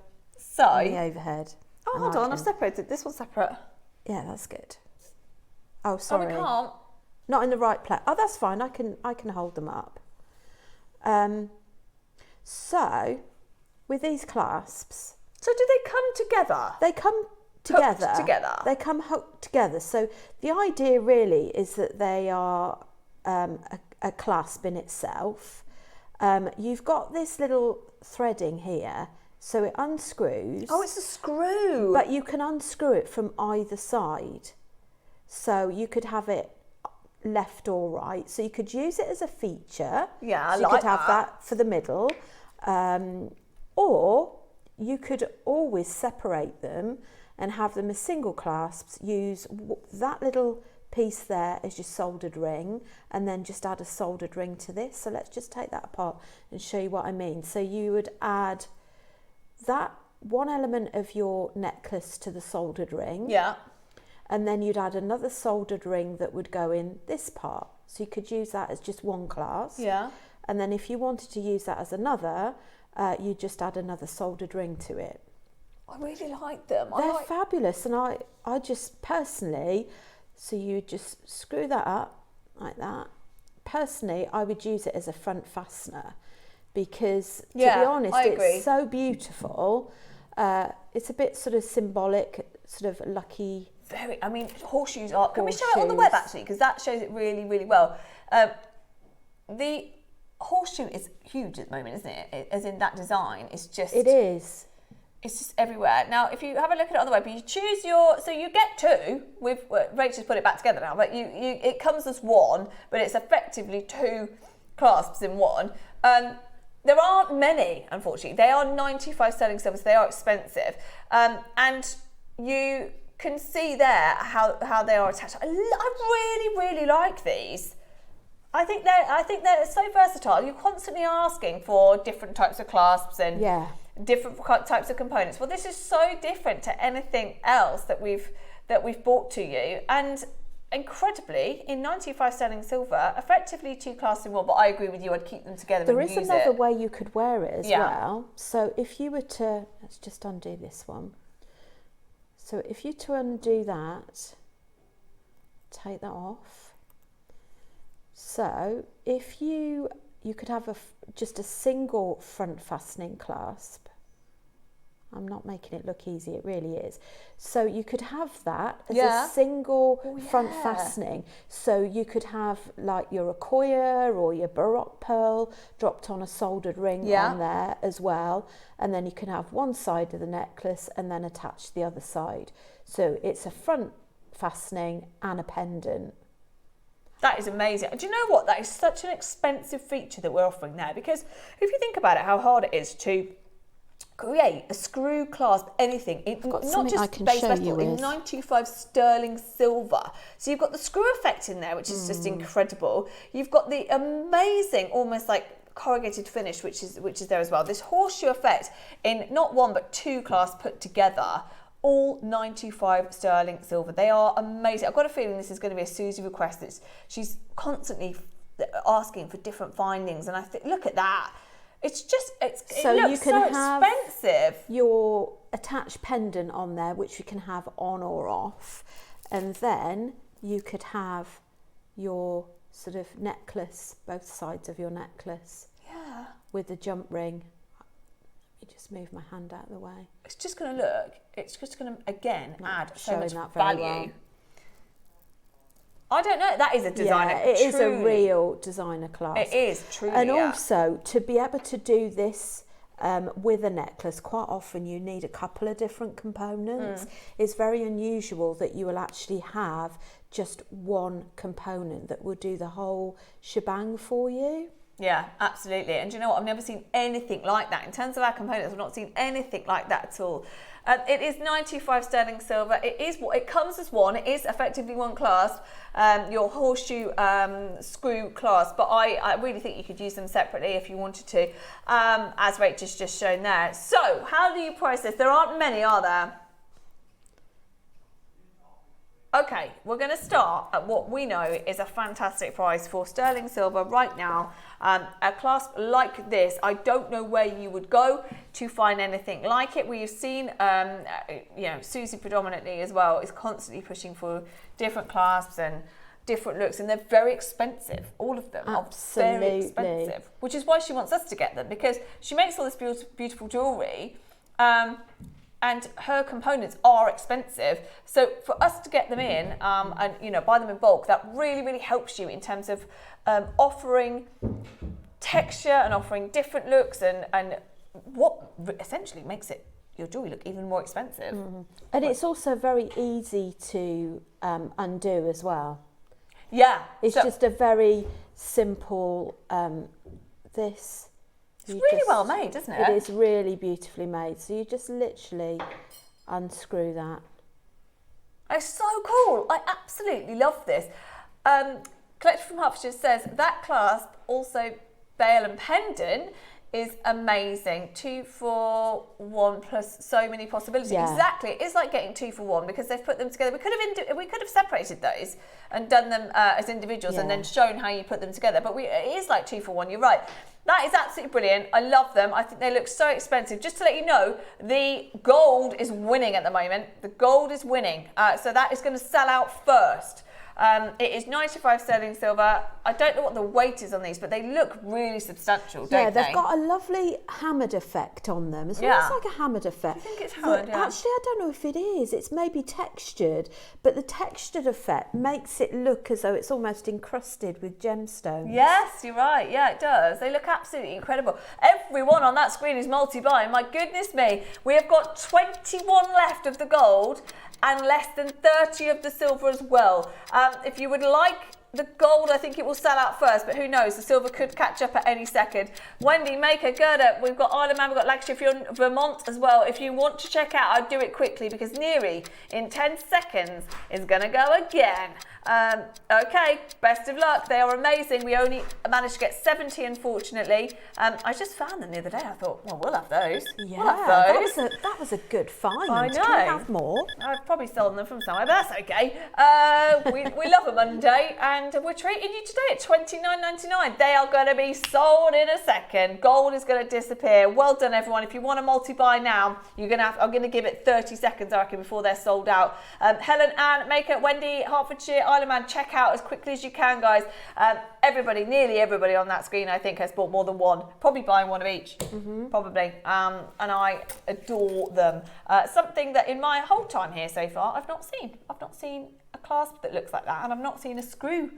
on the overhead? Oh, hold on, I've separated this one separate. Yeah, that's good. Oh, sorry. Oh, we can't. Not in the right place. Oh, that's fine. I can hold them up. So, with these clasps. So do they come together? They come together. Hooked together. They come hooked together. So the idea really is that they are a clasp in itself. You've got this little threading here, so it unscrews. Oh, it's a screw. But you can unscrew it from either side. So you could have it left or right. So you could use it as a feature. Yeah, so you could have that for the middle. Or you could always separate them and have them as single clasps. Use that little piece there as your soldered ring and then just add a soldered ring to this. So let's just take that apart and show you what I mean. So you would add that one element of your necklace to the soldered ring. Yeah. and then you'd add another soldered ring that would go in this part. So you could use that as just one clasp. Yeah. And then if you wanted to use that as another, you just add another soldered ring to it. I really like them. They're fabulous, and I just personally, so you just screw that up like that. Personally, I would use it as a front fastener because, to be honest, it's so beautiful. It's a bit sort of symbolic, sort of lucky. Very. I mean, horseshoes are. Can we show it on the web actually? Because that shows it really, really well. The horseshoe is huge at the moment, isn't it? As in that design, it's just. It is. It's just everywhere. Now, if you have a look at it on the web, you choose your. So you get two. With Rachel's put it back together now, but it comes as one, but it's effectively two clasps in one. There aren't many, unfortunately. They are 95 sterling silver, so they are expensive, and you can see there how they are attached. I really, really like these. I think they're so versatile. You're constantly asking for different types of clasps and different types of components. Well, this is so different to anything else that we've brought to you, and incredibly, in 95 sterling silver, effectively two clasps in one. But I agree with you. I'd keep them together. There is another way you could wear it as well. So if you were to, let's just undo this one. So if you to undo that, take that off. So if you could have just a single front fastening clasp. I'm not making it look easy, it really is. So you could have that as a single front fastening. So you could have like your Akoya or your Baroque pearl dropped on a soldered ring on there as well. And then you can have one side of the necklace and then attach the other side. So it's a front fastening and a pendant. That is amazing. Do you know what? That is such an expensive feature that we're offering there, because if you think about it, how hard it is to create a screw clasp, anything, not just base metal, in 95 sterling silver. So you've got the screw effect in there, which is just incredible. You've got the amazing, almost like corrugated finish, which is there as well. This horseshoe effect in not one but two clasps put together. All 95 sterling silver. They are amazing. I've got a feeling this is going to be a Susie request. She's constantly asking for different findings, and I think, look at that. It's just, it looks so expensive. Your attached pendant on there, which you can have on or off, and then you could have your sort of necklace, both sides of your necklace, with the jump ring. Let me just move my hand out of the way. It's just going to again add so much value. Well. I don't know. That is a designer. Yeah, it is a real designer clasp. It is truly. And also to be able to do this with a necklace, quite often you need a couple of different components. It's very unusual that you will actually have just one component that will do the whole shebang for you. Yeah, absolutely. And do you know what? I've never seen anything like that. In terms of our components, I've not seen anything like that at all. It is 95 sterling silver. It comes as one. It is effectively one clasp, your horseshoe screw clasp. But I really think you could use them separately if you wanted to, as Rachel's just shown there. So how do you price this? There aren't many, are there? Okay, we're going to start at what we know is a fantastic price for sterling silver right now. A clasp like this, I don't know where you would go to find anything like it. We've seen, Susie predominantly as well is constantly pushing for different clasps and different looks, and they're very expensive. All of them are very expensive, which is why she wants us to get them, because she makes all this beautiful jewellery. And her components are expensive. So for us to get them in and buy them in bulk, that really, really helps you in terms of offering texture and offering different looks and what essentially makes your jewellery look even more expensive. And it's also very easy to undo as well. Yeah. It's just a very simple this. It's really well made, isn't it? It is really beautifully made. So you just literally unscrew that. It's so cool. I absolutely love this. Collector from Hertfordshire says that clasp, also bail and pendant, is amazing. 2 for 1 plus so many possibilities. Yeah. Exactly. It's like getting 2 for 1 because they've put them together. We could have separated those and done them as individuals and then shown how you put them together. But it is like 2 for 1. You're right. That is absolutely brilliant. I love them. I think they look so expensive. Just to let you know, the gold is winning at the moment. The gold is winning. So that is going to sell out first. It is 95 sterling silver. I don't know what the weight is on these, but they look really substantial, don't they? Yeah, they've got a lovely hammered effect on them. It's almost like a hammered effect. I think it's hammered, yeah. Actually, I don't know if it is. It's maybe textured, but the textured effect makes it look as though it's almost encrusted with gemstones. Yes, you're right. Yeah, it does. They look absolutely incredible. Everyone on that screen is multi-buying. My goodness me. We have got 21 left of the gold and less than 30 of the silver as well. If you would like the gold, I think it will sell out first, but who knows? The silver could catch up at any second. Wendy, Maker, Gerda, we've got Isle of Man, we've got Lancashire, if you're in Vermont as well. If you want to check out, I'd do it quickly because Neri, in 10 seconds, is going to go again. Okay, best of luck. They are amazing. We only managed to get 70, unfortunately. I just found them the other day. I thought, well, we'll have those. Yeah, we'll have those. That was a good find. I know. Can we have more? I've probably stolen them from somewhere, but that's okay. We love a Monday, and we're treating you today at $29.99. They are going to be sold in a second. Gold is going to disappear. Well done, everyone. If you want to multi-buy now, I'm going to give it 30 seconds, I reckon, before they're sold out. Helen, Anne, Maker, Wendy, Hertfordshire, Isle of Man, check out as quickly as you can, guys. Nearly everybody on that screen, I think, has bought more than one. Probably buying one of each. Probably. And I adore them. Something that in my whole time here so far, I've not seen. I've not seen a clasp that looks like that, and I've not seen a screw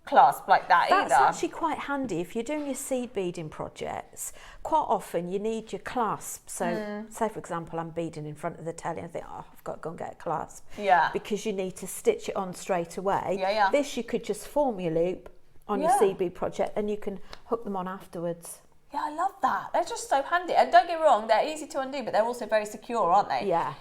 clasp like that either. That's actually quite handy if you're doing your seed beading projects. Quite often you need your clasp. So say for example I'm beading in front of the telly and I think, I've got to go and get a clasp. Yeah. Because you need to stitch it on straight away. Yeah. This you could just form your loop on your seed bead project and you can hook them on afterwards. Yeah, I love that. They're just so handy. And don't get me wrong, they're easy to undo, but they're also very secure, aren't they? Yeah.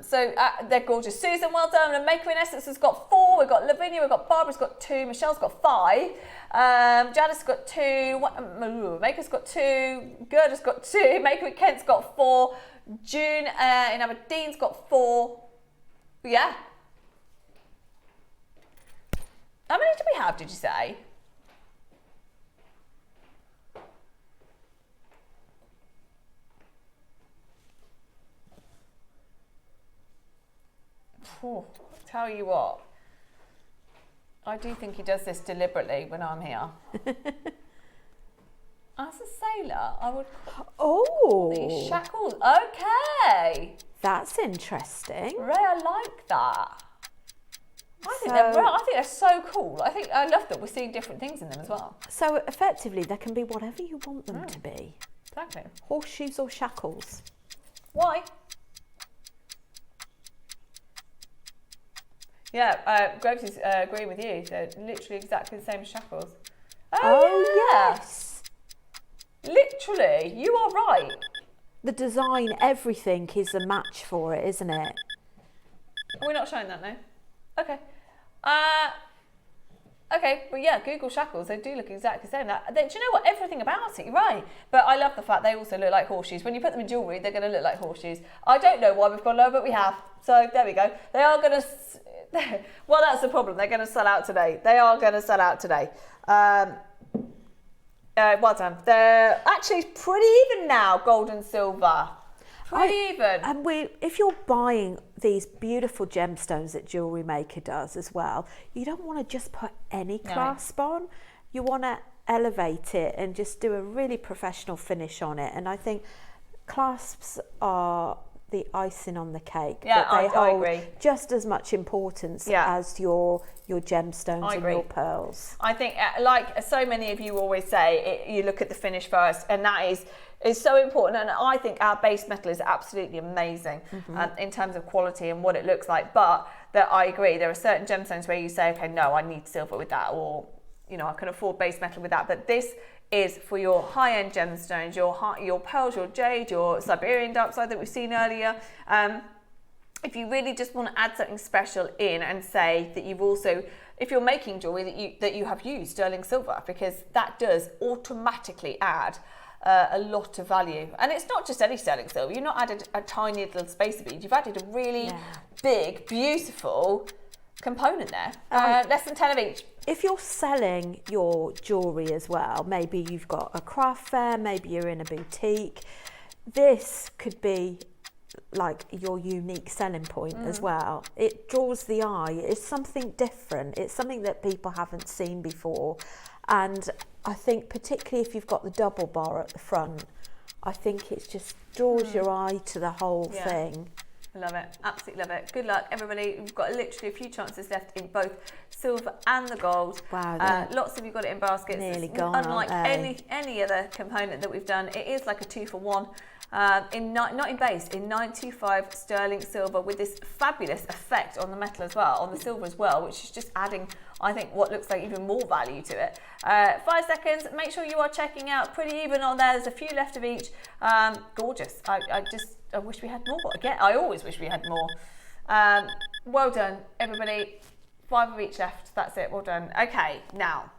So they're gorgeous. Susan, well done. And Maker in Essence has got 4. We've got Lavinia, we've got Barbara's got 2. Michelle's got 5. Janice's got 2. Maker's got 2. Gerda's got 2. Maker in Kent's got 4. June in Aberdeen's got 4. Yeah. How many do we have, did you say? Tell you what, I do think he does this deliberately when I'm here. As a sailor, I would call these shackles. Okay. That's interesting. Ray, I like that. I think they're so cool. I love that we're seeing different things in them as well. So effectively they can be whatever you want them to be. Exactly. Horseshoes or shackles. Why? Yeah, Groves is agreeing with you. They're literally exactly the same as shackles. Oh yes. Literally, you are right. The design, everything is a match for it, isn't it? We're not showing that now. Okay. Okay, well, yeah, Google shackles. They do look exactly the same. Do you know what? Everything about it, you're right. But I love the fact they also look like horseshoes. When you put them in jewellery, they're going to look like horseshoes. I don't know why we've gone low, but we have. So there we go. They are going to... Well, that's the problem. They're going to sell out today. They are going to sell out today. Well done. They're actually pretty even now, gold and silver. Pretty even. And if you're buying these beautiful gemstones that Jewellery Maker does as well, you don't want to just put any clasp on. You want to elevate it and just do a really professional finish on it. And I think clasps are the icing on the cake. Yeah, I hold agree. Just as much importance as your gemstones and your pearls. I think, like so many of you always say, you look at the finish first, and that is so important. And I think our base metal is absolutely amazing in terms of quality and what it looks like. But I agree, there are certain gemstones where you say, okay, no, I need silver with that, or I can afford base metal with that. But this is for your high-end gemstones, your pearls, your jade, your Siberian Diopside that we've seen earlier. If you really just want to add something special in and say that you've also, if you're making jewellery, that you have used sterling silver, because that does automatically add a lot of value. And it's not just any sterling silver. You've not added a tiny little spacer bead. You've added a really big, beautiful component there. Less than 10 of each. If you're selling your jewellery as well, maybe you've got a craft fair, maybe you're in a boutique, this could be like your unique selling point as well. It draws the eye. It's something different. It's something that people haven't seen before. And I think particularly if you've got the double bar at the front, I think it just draws your eye to the whole thing. I love it. Absolutely love it. Good luck, everybody. We've got literally a few chances left in both silver and the gold. Wow. Lots of you got it in baskets. Nearly gone, unlike any other component that we've done. It is like a 2-for-1. Not in base, in 925 sterling silver, with this fabulous effect on the metal as well, on the silver as well, which is just adding, I think, what looks like even more value to it. 5 seconds. Make sure you are checking out. Pretty even on there. There's a few left of each. Gorgeous. I wish we had more. Again, I always wish we had more. Well done, everybody. 5 of each left. That's it. Well done. Okay, now,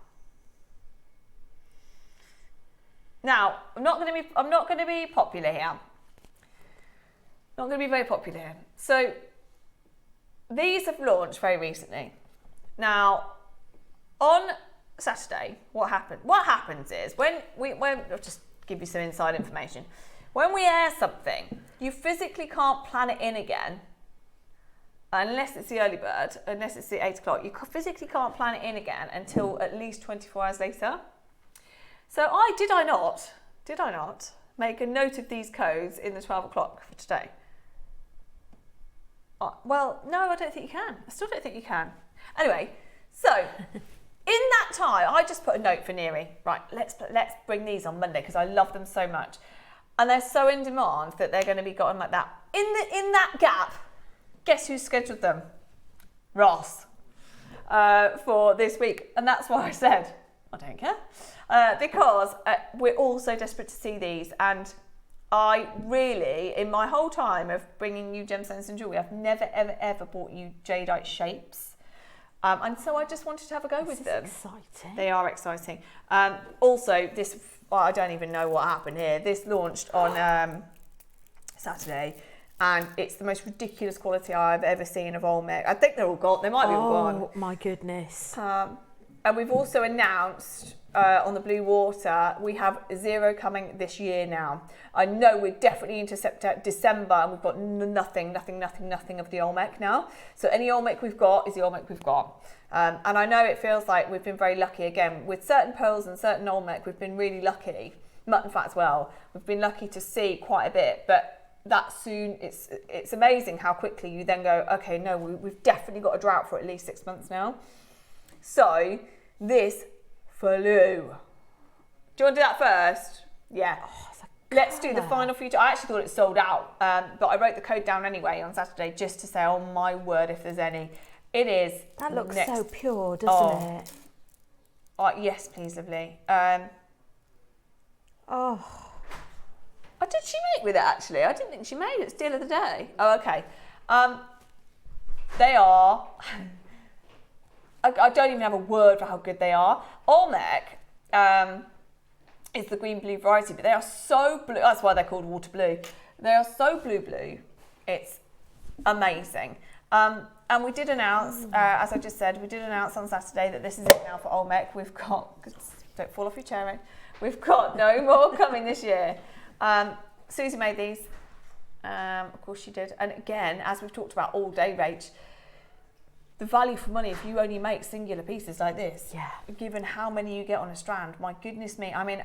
I'm not going to be popular here. Not going to be very popular here. So these have launched very recently. Now, on Saturday, what happens is when I'll just give you some inside information. When we air something, you physically can't plan it in again unless it's the early bird, unless it's the 8 o'clock. You physically can't plan it in again until at least 24 hours later. So did I not make a note of these codes in the 12 o'clock for today? Well, no, I don't think you can. I still don't think you can. Anyway, so in that time, I just put a note for Neri. Right, let's bring these on Monday because I love them so much. And they're so in demand that they're going to be gotten like that. In that gap, guess who scheduled them? Ross. For this week. And that's why I said, I don't care. Because we're all so desperate to see these. And I really, in my whole time of bringing you gemstones and jewellery, I've never, ever, ever bought you jadeite shapes. And so I just wanted to have a go with them. Exciting. They are exciting. Also, this, I don't even know what happened here. This launched on Saturday, and it's the most ridiculous quality I've ever seen of Olmec. I think they're all gone. They might be all gone. Oh my goodness. And we've also announced on the blue water, we have 0 coming this year now. I know we're definitely into December and we've got nothing of the Olmec now. So any Olmec we've got is the Olmec we've got. And I know it feels like we've been very lucky again. With certain pearls and certain Olmec, we've been really lucky. Mutton fat as well. We've been lucky to see quite a bit, but that soon, it's amazing how quickly you then go, okay, no, we've definitely got a drought for at least 6 months now. So this flew. Do you want to do that first? Yeah. Let's do the final few. I actually thought it sold out, but I wrote the code down anyway on Saturday just to say, oh my word, if there's any. It is. That looks so pure, doesn't it? Oh, yes, please, lovely. What did she make with it, actually? I didn't think she made it. It's deal of the day. Oh, okay. They are... I don't even have a word for how good they are. Olmec is the green-blue variety, but they are so blue. That's why they're called water blue. They are so blue. It's amazing. And we did announce, as I just said, we did announce on Saturday that this is it now for Olmec. We've got... Don't fall off your chair, Ray. We've got no more coming this year. Susie made these. Of course she did. And again, as we've talked about all day, Rach, the value for money if you only make singular pieces like this, given how many you get on a strand, my goodness me. I mean,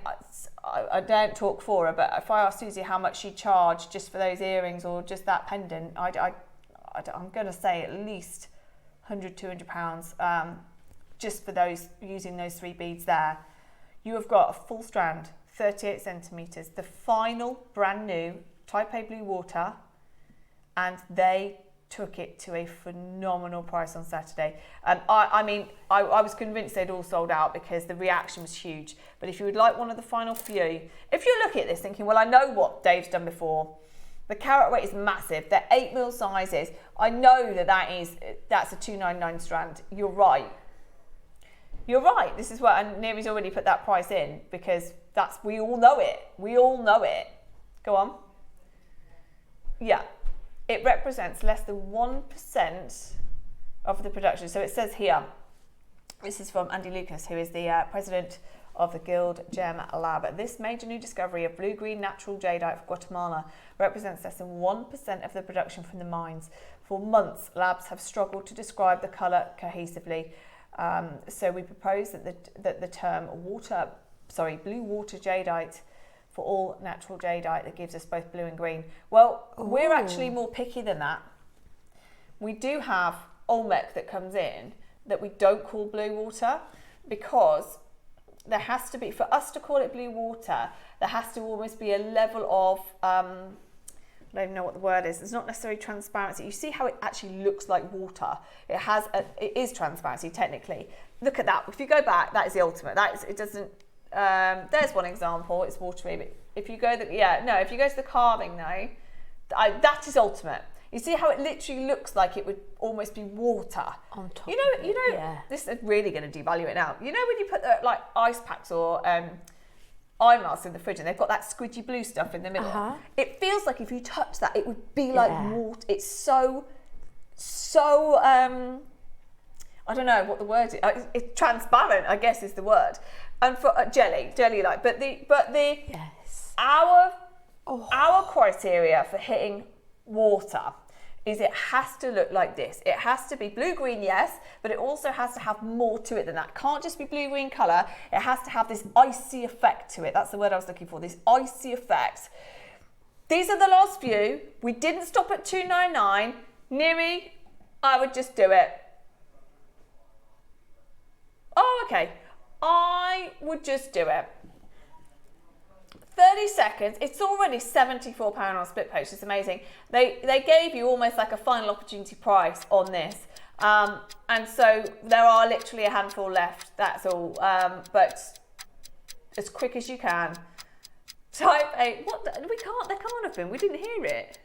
I don't talk for her, but if I asked Susie how much she'd charge just for those earrings or just that pendant, I'm going to say at least £100, £200 just for those, using those 3 beads there. You have got a full strand, 38 centimetres, the final brand new Type A blue water, and they took it to a phenomenal price on Saturday. I mean, I was convinced they'd all sold out because the reaction was huge. But if you would like one of the final few, if you're looking at this thinking, well, I know what Dave's done before. The carat weight is massive. They're 8mm sizes. I know that's a 299 strand. You're right. You're right. This is what, and Neri's already put that price in because we all know it. We all know it. Go on. Yeah. It represents less than 1% of the production. So it says here, this is from Andy Lucas, who is the president of the Guild Gem Lab. This major new discovery of blue-green natural jadeite for Guatemala represents less than 1% of the production from the mines. For months, labs have struggled to describe the colour cohesively. So we propose that the term blue water jadeite for all natural jadeite that gives us both blue and green. Well, we're actually more picky than that. We do have Olmec that comes in that we don't call blue water, because there has to be, for us to call it blue water, there has to almost be a level of, I don't even know what the word is. It's not necessarily transparency. You see how it actually looks like water. It is transparency technically. Look at that. If you go back, that is the ultimate. There's one example. It's watery, but if you go to the carving though, that is ultimate. You see how it literally looks like it would almost be water on top. You know. This is really going to devalue it now. You know when you put like ice packs or eye masks in the fridge and they've got that squidgy blue stuff in the middle. It feels like if you touch that, it would be like water. It's so. I don't know what the word is. It's transparent, I guess, is the word. And for jelly like, but our criteria for hitting water is it has to look like this. It has to be blue-green, yes, but it also has to have more to it than that. It can't just be blue-green colour. It has to have this icy effect to it. That's the word I was looking for, this icy effect. These are the last few. We didn't stop at $2.99. Neri, I would just do it. Oh, okay. I would just do it. 30 seconds. It's already £74 on Split Post. It's amazing. They gave you almost like a final opportunity price on this. And so there are literally a handful left. That's all. But as quick as you can. Type 8. What? We can't. There can't have been. We didn't hear it.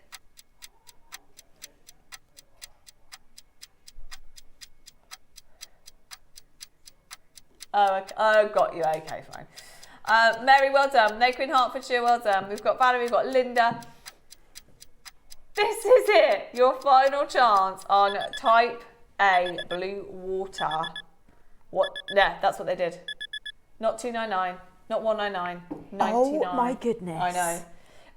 Oh, got you. Okay, fine. Mary, well done. No Queen Hertfordshire, well done. We've got Valerie, we've got Linda. This is it. Your final chance on Type A blue water. What? Yeah, that's what they did. Not $2.99, not $1.99, $99. Oh my goodness. I know.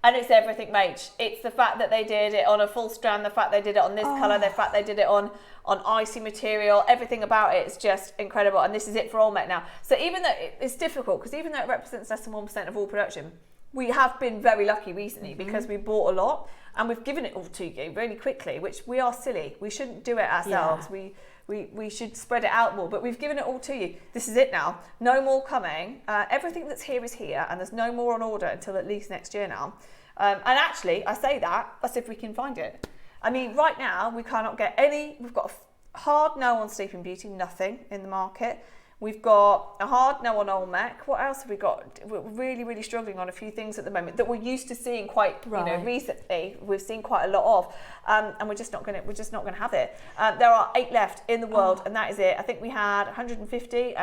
And it's everything, mate. It's the fact that they did it on a full strand, the fact they did it on this colour, the fact they did it on icy material, everything about it is just incredible. And this is it for Olmec now. So even though it's difficult, because even though it represents less than 1% of all production, we have been very lucky recently because we bought a lot and we've given it all to you really quickly, which we are silly. We shouldn't do it ourselves. Yeah. We should spread it out more, but we've given it all to you. This is it now. No more coming. Everything that's here is here, and there's no more on order until at least next year now. And actually, I say that as if we can find it. I mean, right now, we cannot get any. We've got a hard no on Sleeping Beauty, nothing in the market. We've got a hard no on Olmec. What else have we got? We're really, really struggling on a few things at the moment that we're used to seeing quite, recently. We've seen quite a lot of, and we're just not going to have it. There are 8 left in the world, and that is it. I think we had 150.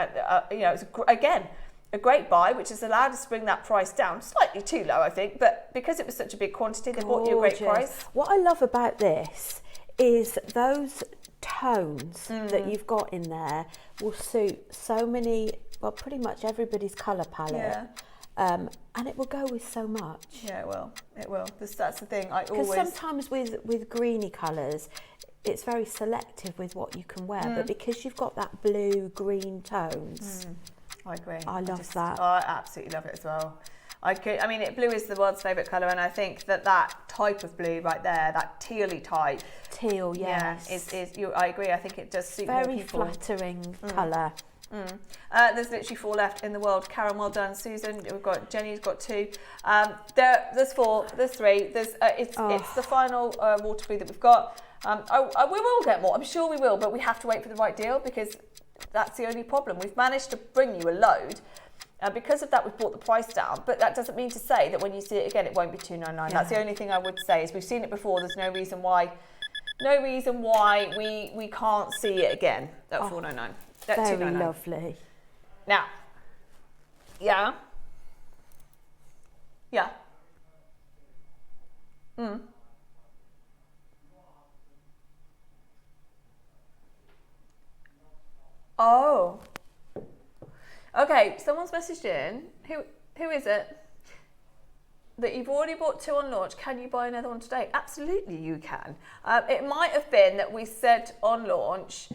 It's again a great buy, which has allowed us to bring that price down slightly too low, I think. But because it was such a big quantity, they bought you a great price. What I love about this is those tones that you've got in there will suit so many, pretty much everybody's colour palette. Yeah. And it will go with so much. Yeah, it will. It will. That's the thing. Because sometimes with greeny colours, it's very selective with what you can wear. But because you've got that blue-green tones, I agree. I love that. I absolutely love it as well. Blue is the world's favourite colour, and I think that type of blue right there, that tealy type. Teal, yes. I agree. I think it does suit more people. Very flattering colour. There's literally 4 left in the world. Karen, well done. Susan, we've got Jenny's got 2. There's 4. There's 3. It's the final water blue that we've got. We will get more. I'm sure we will, but we have to wait for the right deal because that's the only problem. We've managed to bring you a load. Because of that, we've brought the price down, but that doesn't mean to say that when you see it again, it won't be $2.99. Yeah. That's the only thing I would say is we've seen it before. There's no reason why we can't see it again at $4.99. Very lovely. Now, yeah. Yeah. Mm. Oh. Okay, someone's messaged in. Who is it? That you've already bought 2 on launch. Can you buy another one today? Absolutely, you can. It might have been that we said on launch,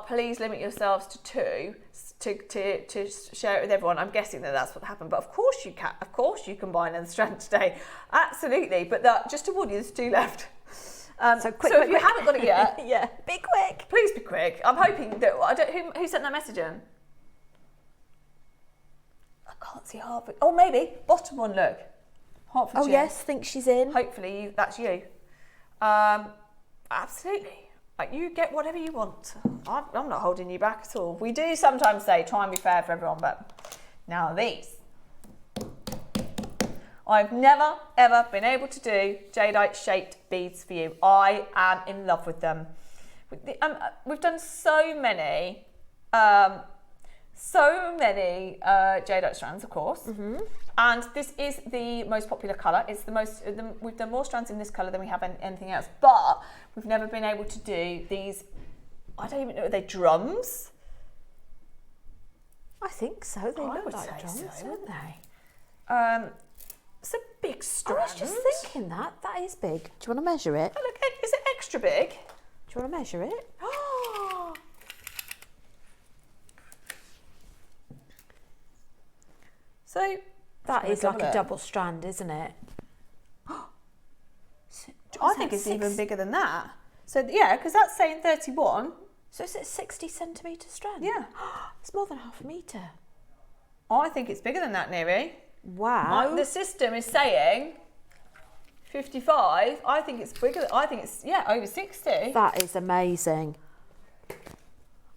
please limit yourselves to 2 to share it with everyone. I'm guessing that that's what happened, but of course you can. Of course you can buy another Strand today. Absolutely, but just to warn you, there's 2 left. So if you haven't got it yet, yeah, be quick. Please be quick. I'm hoping that who sent that message in? I can't see Hertford. Oh, maybe bottom one. Look, Hertfordshire. Oh yes, think she's in. Hopefully that's you. Absolutely. You get whatever you want. I'm not holding you back at all. We do sometimes say try and be fair for everyone, but now these. I've never ever been able to do jadeite shaped beads for you. I am in love with them. We've done so many jadeite strands, of course. And this is the most popular colour. It's we've done more strands in this colour than we have anything else. But we've never been able to do these. I don't even know. Are they drums? I think so. They look like drums, don't they? It's a big strand. I was just thinking that is big. Do you want to measure it? Oh, look, is it extra big? Do you want to measure it? So that is like a double strand, isn't it? I think it's even bigger than that. So yeah, because that's saying 31. So is it 60 centimetre strand? Yeah. It's more than half a metre. I think it's bigger than that, Neri. Wow. The system is saying 55. I think it's bigger. I think it's, over 60. That is amazing.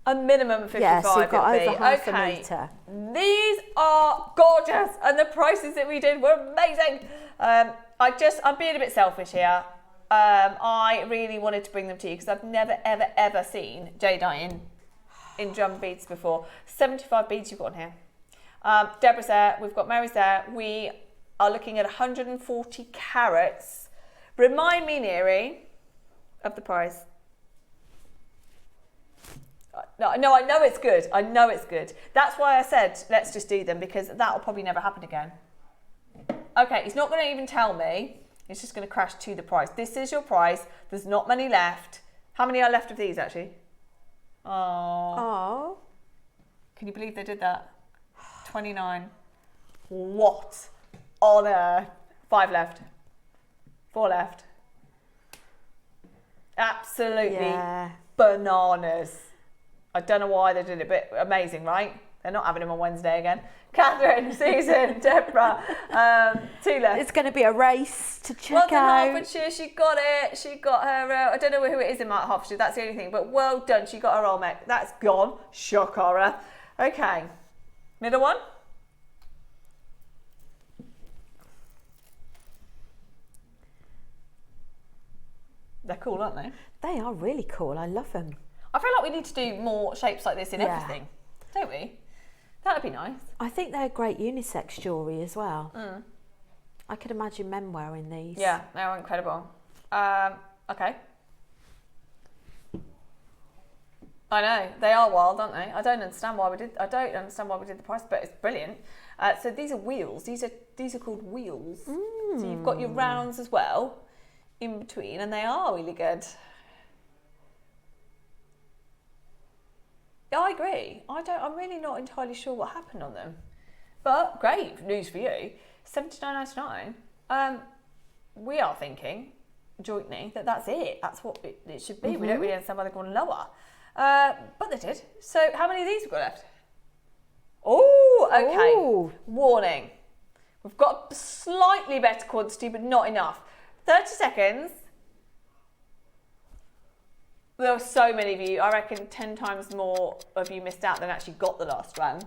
A minimum of 55. Yes, you've got over half a metre. These are gorgeous, and the prices that we did were amazing. I'm being a bit selfish here. I really wanted to bring them to you because I've never, ever, ever seen jadeite in drum beads before. 75 beads you've got on here. Deborah's there, we've got Mary's there. We are looking at 140 carats. Remind me, Neri, of the price. No, I know it's good. I know it's good. That's why I said let's just do them, because that'll probably never happen again. Okay, he's not going to even tell me. It's just going to crash to the price. This is your price. There's not many left. How many are left of these, actually? Oh. Can you believe they did that? 29. What on earth? 5 left. 4 left. Absolutely bananas. I don't know why they did it, but amazing, right? They're not having them on Wednesday again. Catherine, Susan, Deborah, 2 left. It's going to be a race to check well done, out. Hertfordshire, she got it. She got her, I don't know who it is in Hertfordshire, that's the only thing, but well done, she got her Olmec. That's gone. Shock horror. Okay, middle one. They're cool, aren't they? They are really cool. I love them. I feel like we need to do more shapes like this in everything, don't we? That'd be nice. I think they're great unisex jewellery as well. I could imagine men wearing these. Yeah, they're incredible. Okay. I know, they are wild, aren't they? I don't understand why we did the price, but it's brilliant. So these are wheels. These are called wheels. So you've got your rounds as well in between, and they are really good. I agree. I'm really not entirely sure what happened on them, but great news for you. $79.99. We are thinking jointly that's it. That's what it should be. We don't really understand why they're going lower, but they did. So how many of these have we got left? Oh, okay. Ooh. Warning. We've got slightly better quantity, but not enough. 30 seconds. There were so many of you. I reckon 10 times more of you missed out than actually got the last strand.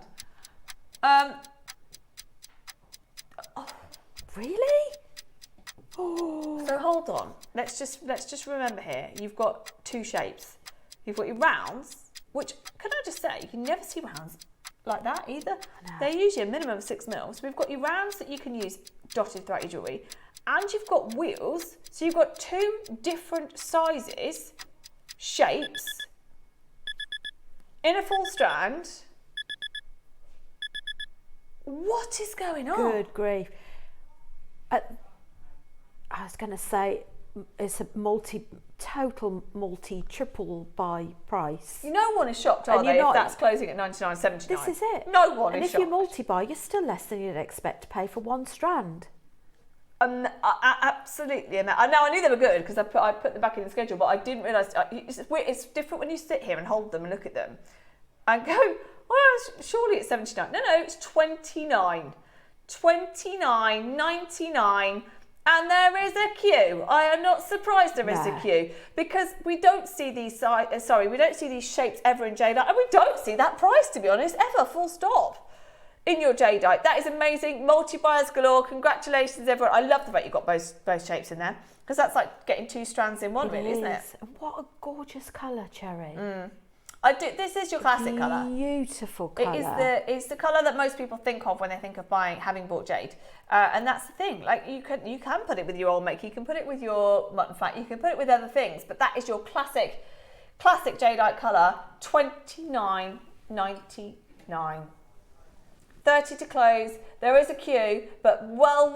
Really? Oh. So hold on. Let's just remember here. You've got 2 shapes. You've got your rounds, which, can I just say, you can never see rounds like that either. They're usually a minimum of 6 mil. So we've got your rounds that you can use dotted throughout your jewellery, and you've got wheels. So you've got 2 different sizes, shapes, in a full strand. What is going on? Good grief. I was going to say it's a total multi-triple buy price. No one is shocked, are they, if that's closing at $99.79? This is it. No one is shocked. And if you multi-buy, you're still less than you'd expect to pay for 1 strand. Absolutely. Now I knew they were good because I put them back in the schedule, but I didn't realise. It's different when you sit here and hold them and look at them and go, well, surely it's 79. No, it's 29. 29.99. And there is a queue. I am not surprised there is a queue because we don't see these shapes ever in jadeite, and we don't see that price, to be honest, ever, full stop, in your jadeite. That is amazing. Multi-buyers galore. Congratulations, everyone. I love the fact you've got both shapes in there because that's like getting 2 strands in one, really, isn't it? What a gorgeous colour, Cherry. This is your classic colour. Beautiful colour. It's the colour that most people think of when they think of having bought jade, and that's the thing. Like you can put it with your old make, you can put it with your mutton fat, you can put it with other things, but that is your classic jadeite colour. $29.99. 30 to close. There is a queue, but well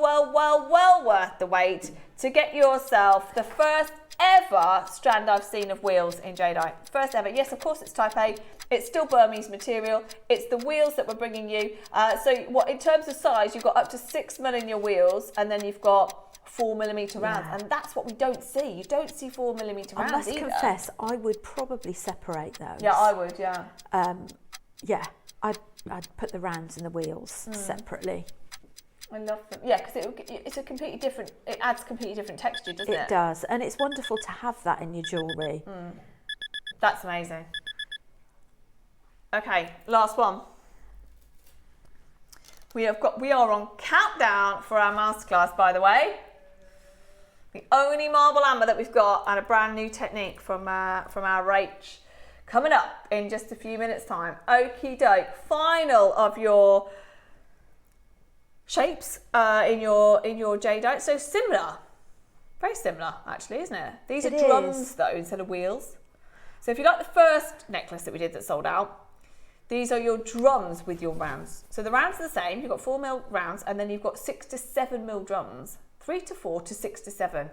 worth the wait to get yourself the first ever strand I've seen of wheels in jadeite. First ever. Yes, of course it's type A. It's still Burmese material. It's the wheels that we're bringing you. In terms of size, you've got up to 6 mil in your wheels, and then you've got 4mm rounds, and that's what we don't see. You don't see 4mm rounds I must either. confess, I would probably separate those. Yeah, I would. Yeah. I'd put the rounds and the wheels separately. I love them. Yeah, because it's a completely different. It adds completely different texture, doesn't it? It does, and it's wonderful to have that in your jewellery. That's amazing. Okay, last one. We are on countdown for our masterclass, by the way. The only marble amber that we've got, and a brand new technique from our Rach, coming up in just a few minutes' time. Okie doke. Final of your shapes in your jadeite. So similar, very similar, actually, isn't it? These are drums though instead of wheels. So if you like the first necklace that we did that sold out, these are your drums with your rounds. So the rounds are the same. You've got 4 mil rounds, and then you've got 6 to 7 mil drums. 3 to 4 to 6 to 7.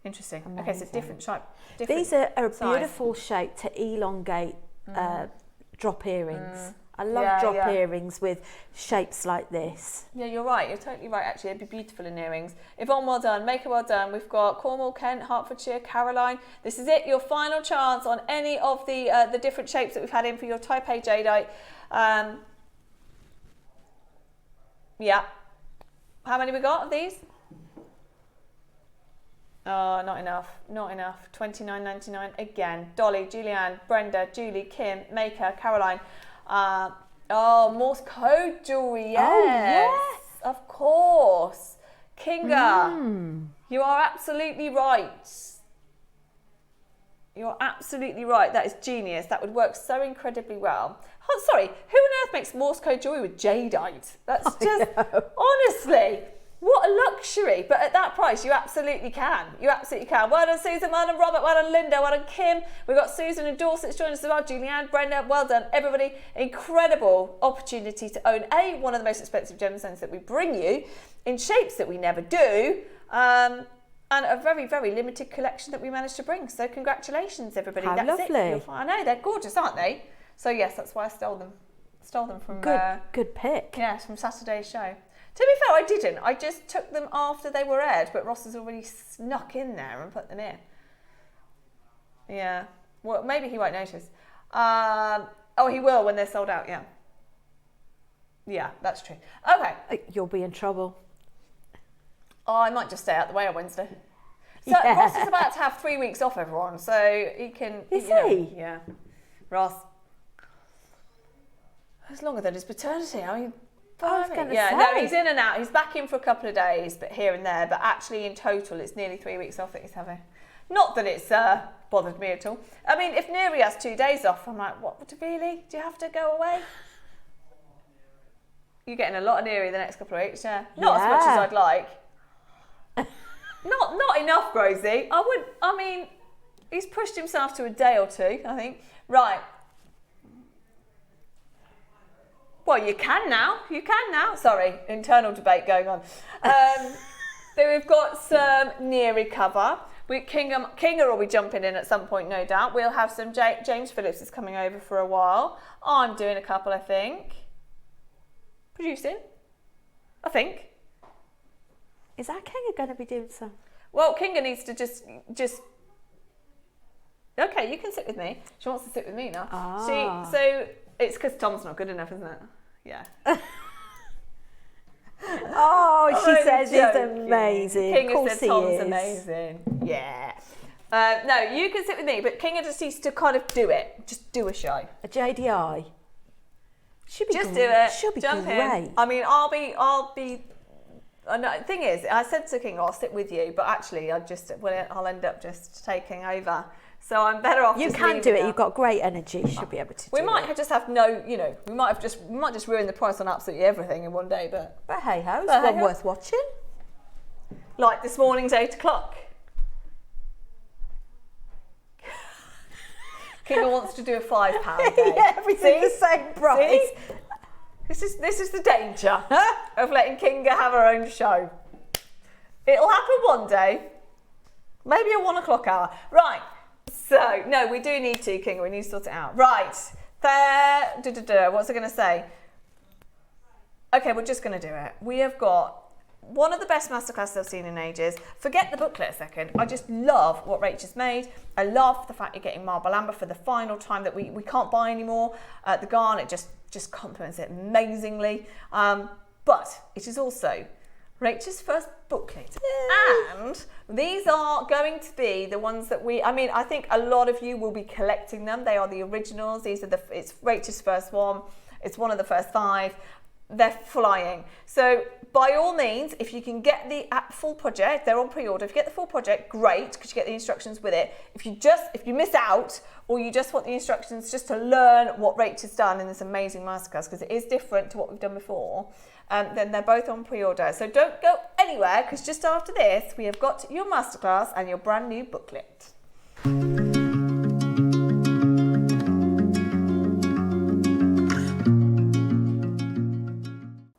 Interesting. Amazing. Okay, so different shape. These are a beautiful shape to elongate drop earrings. I love drop earrings with shapes like this. Yeah, you're right. You're totally right, actually. It'd be beautiful in earrings. Yvonne, well done. Maker, well done. We've got Cornwall, Kent, Hertfordshire, Caroline. This is it. Your final chance on any of the different shapes that we've had in for your Type A jadeite. Yeah. How many we got of these? Oh, not enough. Not enough. $29.99 again. Dolly, Julianne, Brenda, Julie, Kim, Maker, Caroline. Morse code jewellery. Yes. Oh, yes. Of course. Kinga, you are absolutely right. You're absolutely right. That is genius. That would work so incredibly well. Oh, sorry. Who on earth makes Morse code jewellery with jadeite? That's just, honestly, what a luxury. But at that price, you absolutely can. You absolutely can. Well done, Susan. Well done, Robert. Well done, Linda. Well done, Kim. We've got Susan and Dorset's joining us as well. Julianne, Brenda. Well done, everybody. Incredible opportunity to own one of the most expensive gemstones that we bring you in shapes that we never do. And a very, very limited collection that we managed to bring. So congratulations, everybody. How That's lovely. It. I know, they're gorgeous, aren't they? So yes, that's why I stole them. Stole them from... Good pick. Yes, from Saturday's show. To be fair, I didn't. I just took them after they were aired, but Ross has already snuck in there and put them in. Yeah. Well, maybe he won't notice. He will when they're sold out, yeah. Yeah, that's true. Okay. You'll be in trouble. Oh, I might just stay out the way on Wednesday. So Ross is about to have 3 weeks off, everyone, so he can... Is he? Yeah. Ross. It's longer than his paternity. I mean... I was going to say. No, he's in and out. He's back in for a couple of days, but here and there. But actually, in total, it's nearly 3 weeks off that he's having. Not that it's bothered me at all. I mean, if Neri has 2 days off, I'm like, what, really? Do you have to go away? You're getting a lot nearer the next couple of weeks, yeah. Not as much as I'd like. Not enough, Rosie. I mean, he's pushed himself to a day or two, I think. Right. Well, you can now. Sorry, internal debate going on. Then we've got some Neary cover. Kinga will be jumping in at some point, no doubt. We'll have some James Phillips is coming over for a while. I'm doing a couple, I think. Producing, I think. Is that Kinga going to be doing some? Well, Kinga needs to just. Okay, you can sit with me. She wants to sit with me now. Ah. So it's because Tom's not good enough, isn't it? Yeah. She says he's amazing. Kinga said Tom's amazing. Yeah. No, you can sit with me, but Kinga just needs to kind of do it. Just do a show. A JDI. Should be just do it. Should be Jump great. in. I mean, I'll be. The thing is, I said to Kinga, I'll sit with you, but actually, I'll end up just taking over. So I'm better off. You can do it. You've got great energy. You should be able to. We might just have we might just ruin the price on absolutely everything in one day, but hey ho, it's one worth watching. Like this morning's 8 o'clock. Kinga wants to do a £5 day. Yeah, everything's the same price. See? This is the danger of letting Kinga have her own show. It'll happen one day, maybe a 1 o'clock hour. Right. So no, we do need to, Kinga. We need to sort it out. Right. What's I going to say? Okay, we're just going to do it. We have got one of the best masterclasses I've seen in ages. Forget the booklet a second. I just love what Rachel's made. I love the fact you're getting marble amber for the final time that we can't buy anymore. The garnet just complements it amazingly. But it is also Rachel's first booklet. Yay. And these are going to be the ones that I think a lot of you will be collecting them. They are the originals. It's Rachel's first one. It's one of the first 5. They're flying. So by all means, if you can get the full project, they're on pre-order. If you get the full project, great, because you get the instructions with it. If you miss out, or you just want the instructions just to learn what Rachel's done in this amazing masterclass, because it is different to what we've done before, then they're both on pre-order. So don't go anywhere, because just after this, we have got your masterclass and your brand new booklet.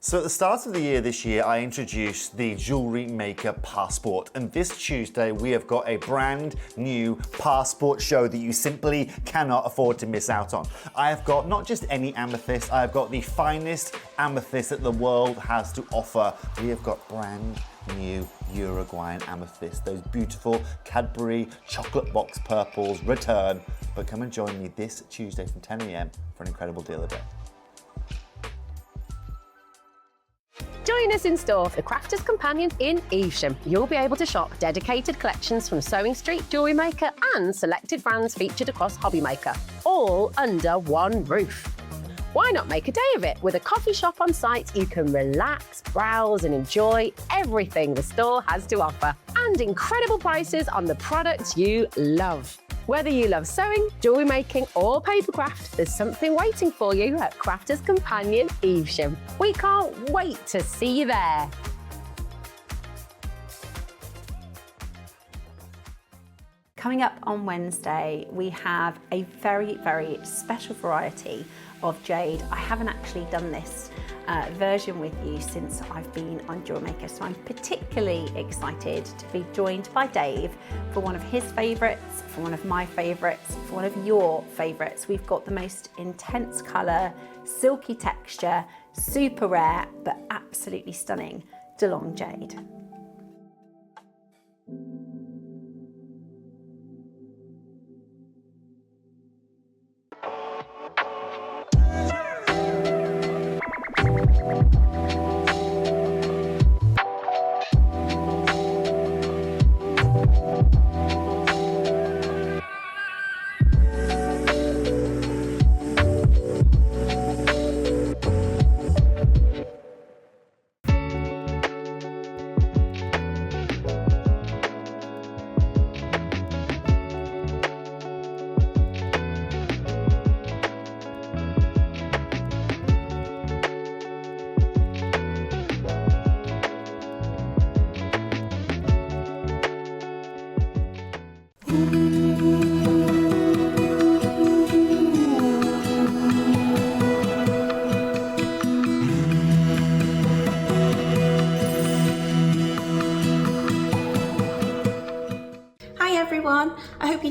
So at the start of the year this year, I introduced the Jewellery Maker Passport. And this Tuesday, we have got a brand new passport show that you simply cannot afford to miss out on. I have got not just any amethyst, I have got the finest amethyst that the world has to offer. We have got brand new Uruguayan amethyst, those beautiful Cadbury chocolate box purples return. But come and join me this Tuesday from 10 a.m. for an incredible deal a day. Join us in store for the Crafters Companion in Evesham. You'll be able to shop dedicated collections from Sewing Street, Jewellery Maker and selected brands featured across Hobby Maker, all under one roof. Why not make a day of it? With a coffee shop on site, you can relax, browse and enjoy everything the store has to offer, and incredible prices on the products you love. Whether you love sewing, jewellery making or papercraft, there's something waiting for you at Crafters Companion Evesham. We can't wait to see you there. Coming up on Wednesday, we have a very, very special variety of jade. I haven't actually done this version with you since I've been on Jewellery Maker, so I'm particularly excited to be joined by Dave for one of his favourites, for one of my favourites, for one of your favourites. We've got the most intense colour, silky texture, super rare, but absolutely stunning DeLong jade.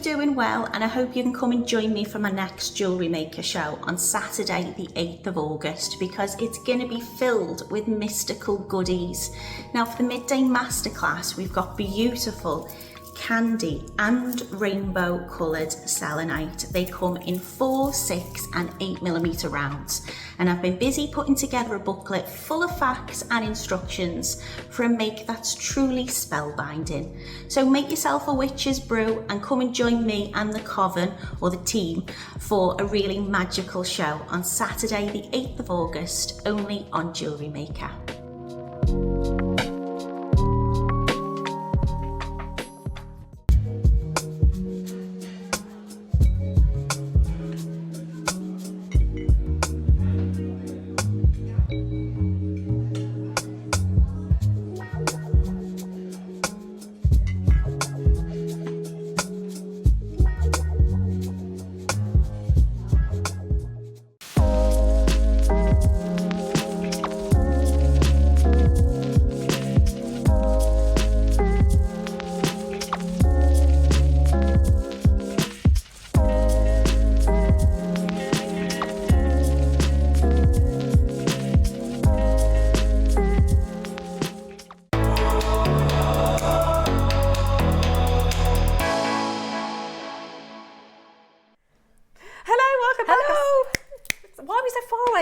you're doing well, and I hope you can come and join me for my next Jewellery Maker show on Saturday the 8th of August, because it's going to be filled with mystical goodies. Now for the midday masterclass, we've got beautiful candy and rainbow coloured selenite. They come in 4, 6 and 8mm rounds, and I've been busy putting together a booklet full of facts and instructions for a make that's truly spellbinding. So make yourself a witch's brew and come and join me and the coven, or the team, for a really magical show on Saturday the 8th of August, only on Jewellery Maker.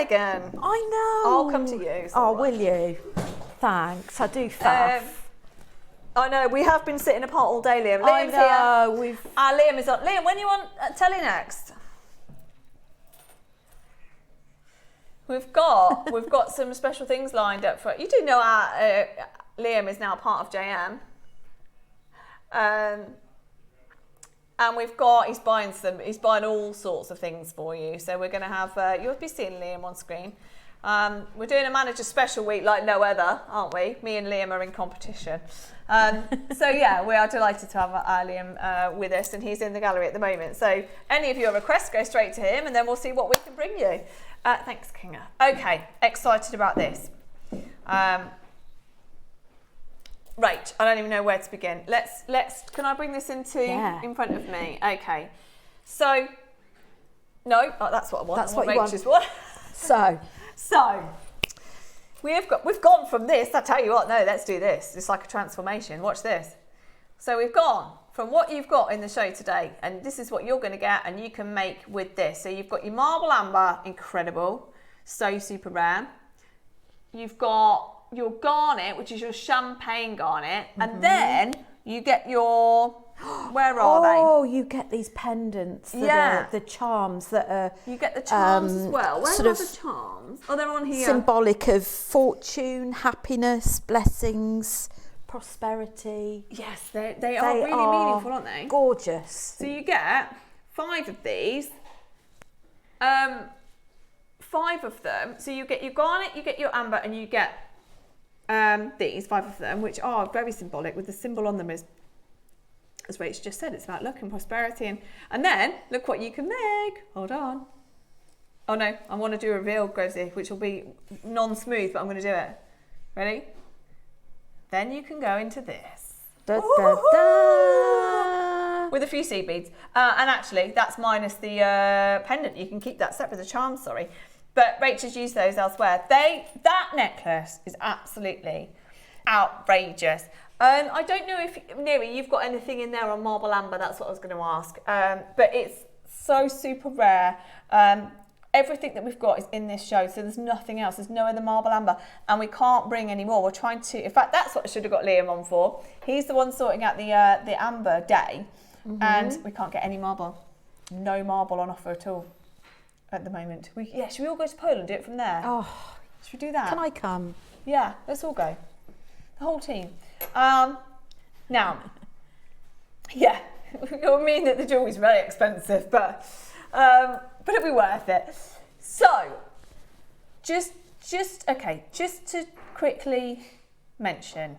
Again. I know. I'll come to you. Oh, will you? Thanks. I do faff. I know, we have been sitting apart all day, Liam. I Liam's know. Here. Liam is on. Liam, when are you on telly next? We've got some special things lined up for you. Do know Liam is now part of JM. And he's buying all sorts of things for you. So we're going to have, you'll be seeing Liam on screen. We're doing a manager special week like no other, aren't we? Me and Liam are in competition. So yeah, we are delighted to have Liam with us, and he's in the gallery at the moment. So any of your requests, go straight to him, and then we'll see what we can bring you. Thanks, Kinga. Okay, excited about this. Right, I don't even know where to begin. Can I bring this in front of me? Okay. So, no, that's what I want. That's what you want. So, we've gone from this, I tell you what, no, let's do this. It's like a transformation. Watch this. So we've gone from what you've got in the show today, and this is what you're going to get, and you can make with this. So you've got your marble amber, incredible, so super rare. You've got your garnet, which is your champagne garnet, and then you get your, where are they? Oh, you get these pendants, the charms that are... You get the charms as well. Where are the charms? Oh, they're on here. Symbolic of fortune, happiness, blessings, prosperity. Yes, they are really meaningful, aren't they? Gorgeous. So you get 5 of these. 5 of them. So you get your garnet, you get your amber, and you get these 5 of them, which are very symbolic, with the symbol on them as Rach just said, it's about luck and prosperity, and then look what you can make. Hold on. Oh no, I want to do a reveal, Grovesy, which will be non-smooth, but I'm going to do it. Ready? Then you can go into this. Da, da, da. With a few seed beads, and actually that's minus the pendant. You can keep that separate, the charm, sorry. But Rachel's used those elsewhere. That necklace is absolutely outrageous. I don't know if, Neri, you've got anything in there on marble amber. That's what I was going to ask. But it's so super rare. Everything that we've got is in this show, so there's nothing else. There's no other marble amber, and we can't bring any more. We're trying to. In fact, that's what I should have got Liam on for. He's the one sorting out the amber day, and we can't get any marble. No marble on offer at all at the moment. Should we all go to Poland and do it from there? Oh, should we do that? Can I come? Yeah, let's all go. The whole team. Now, yeah, it'll mean that the jewellery's very expensive, but it'll be worth it. So, just to quickly mention.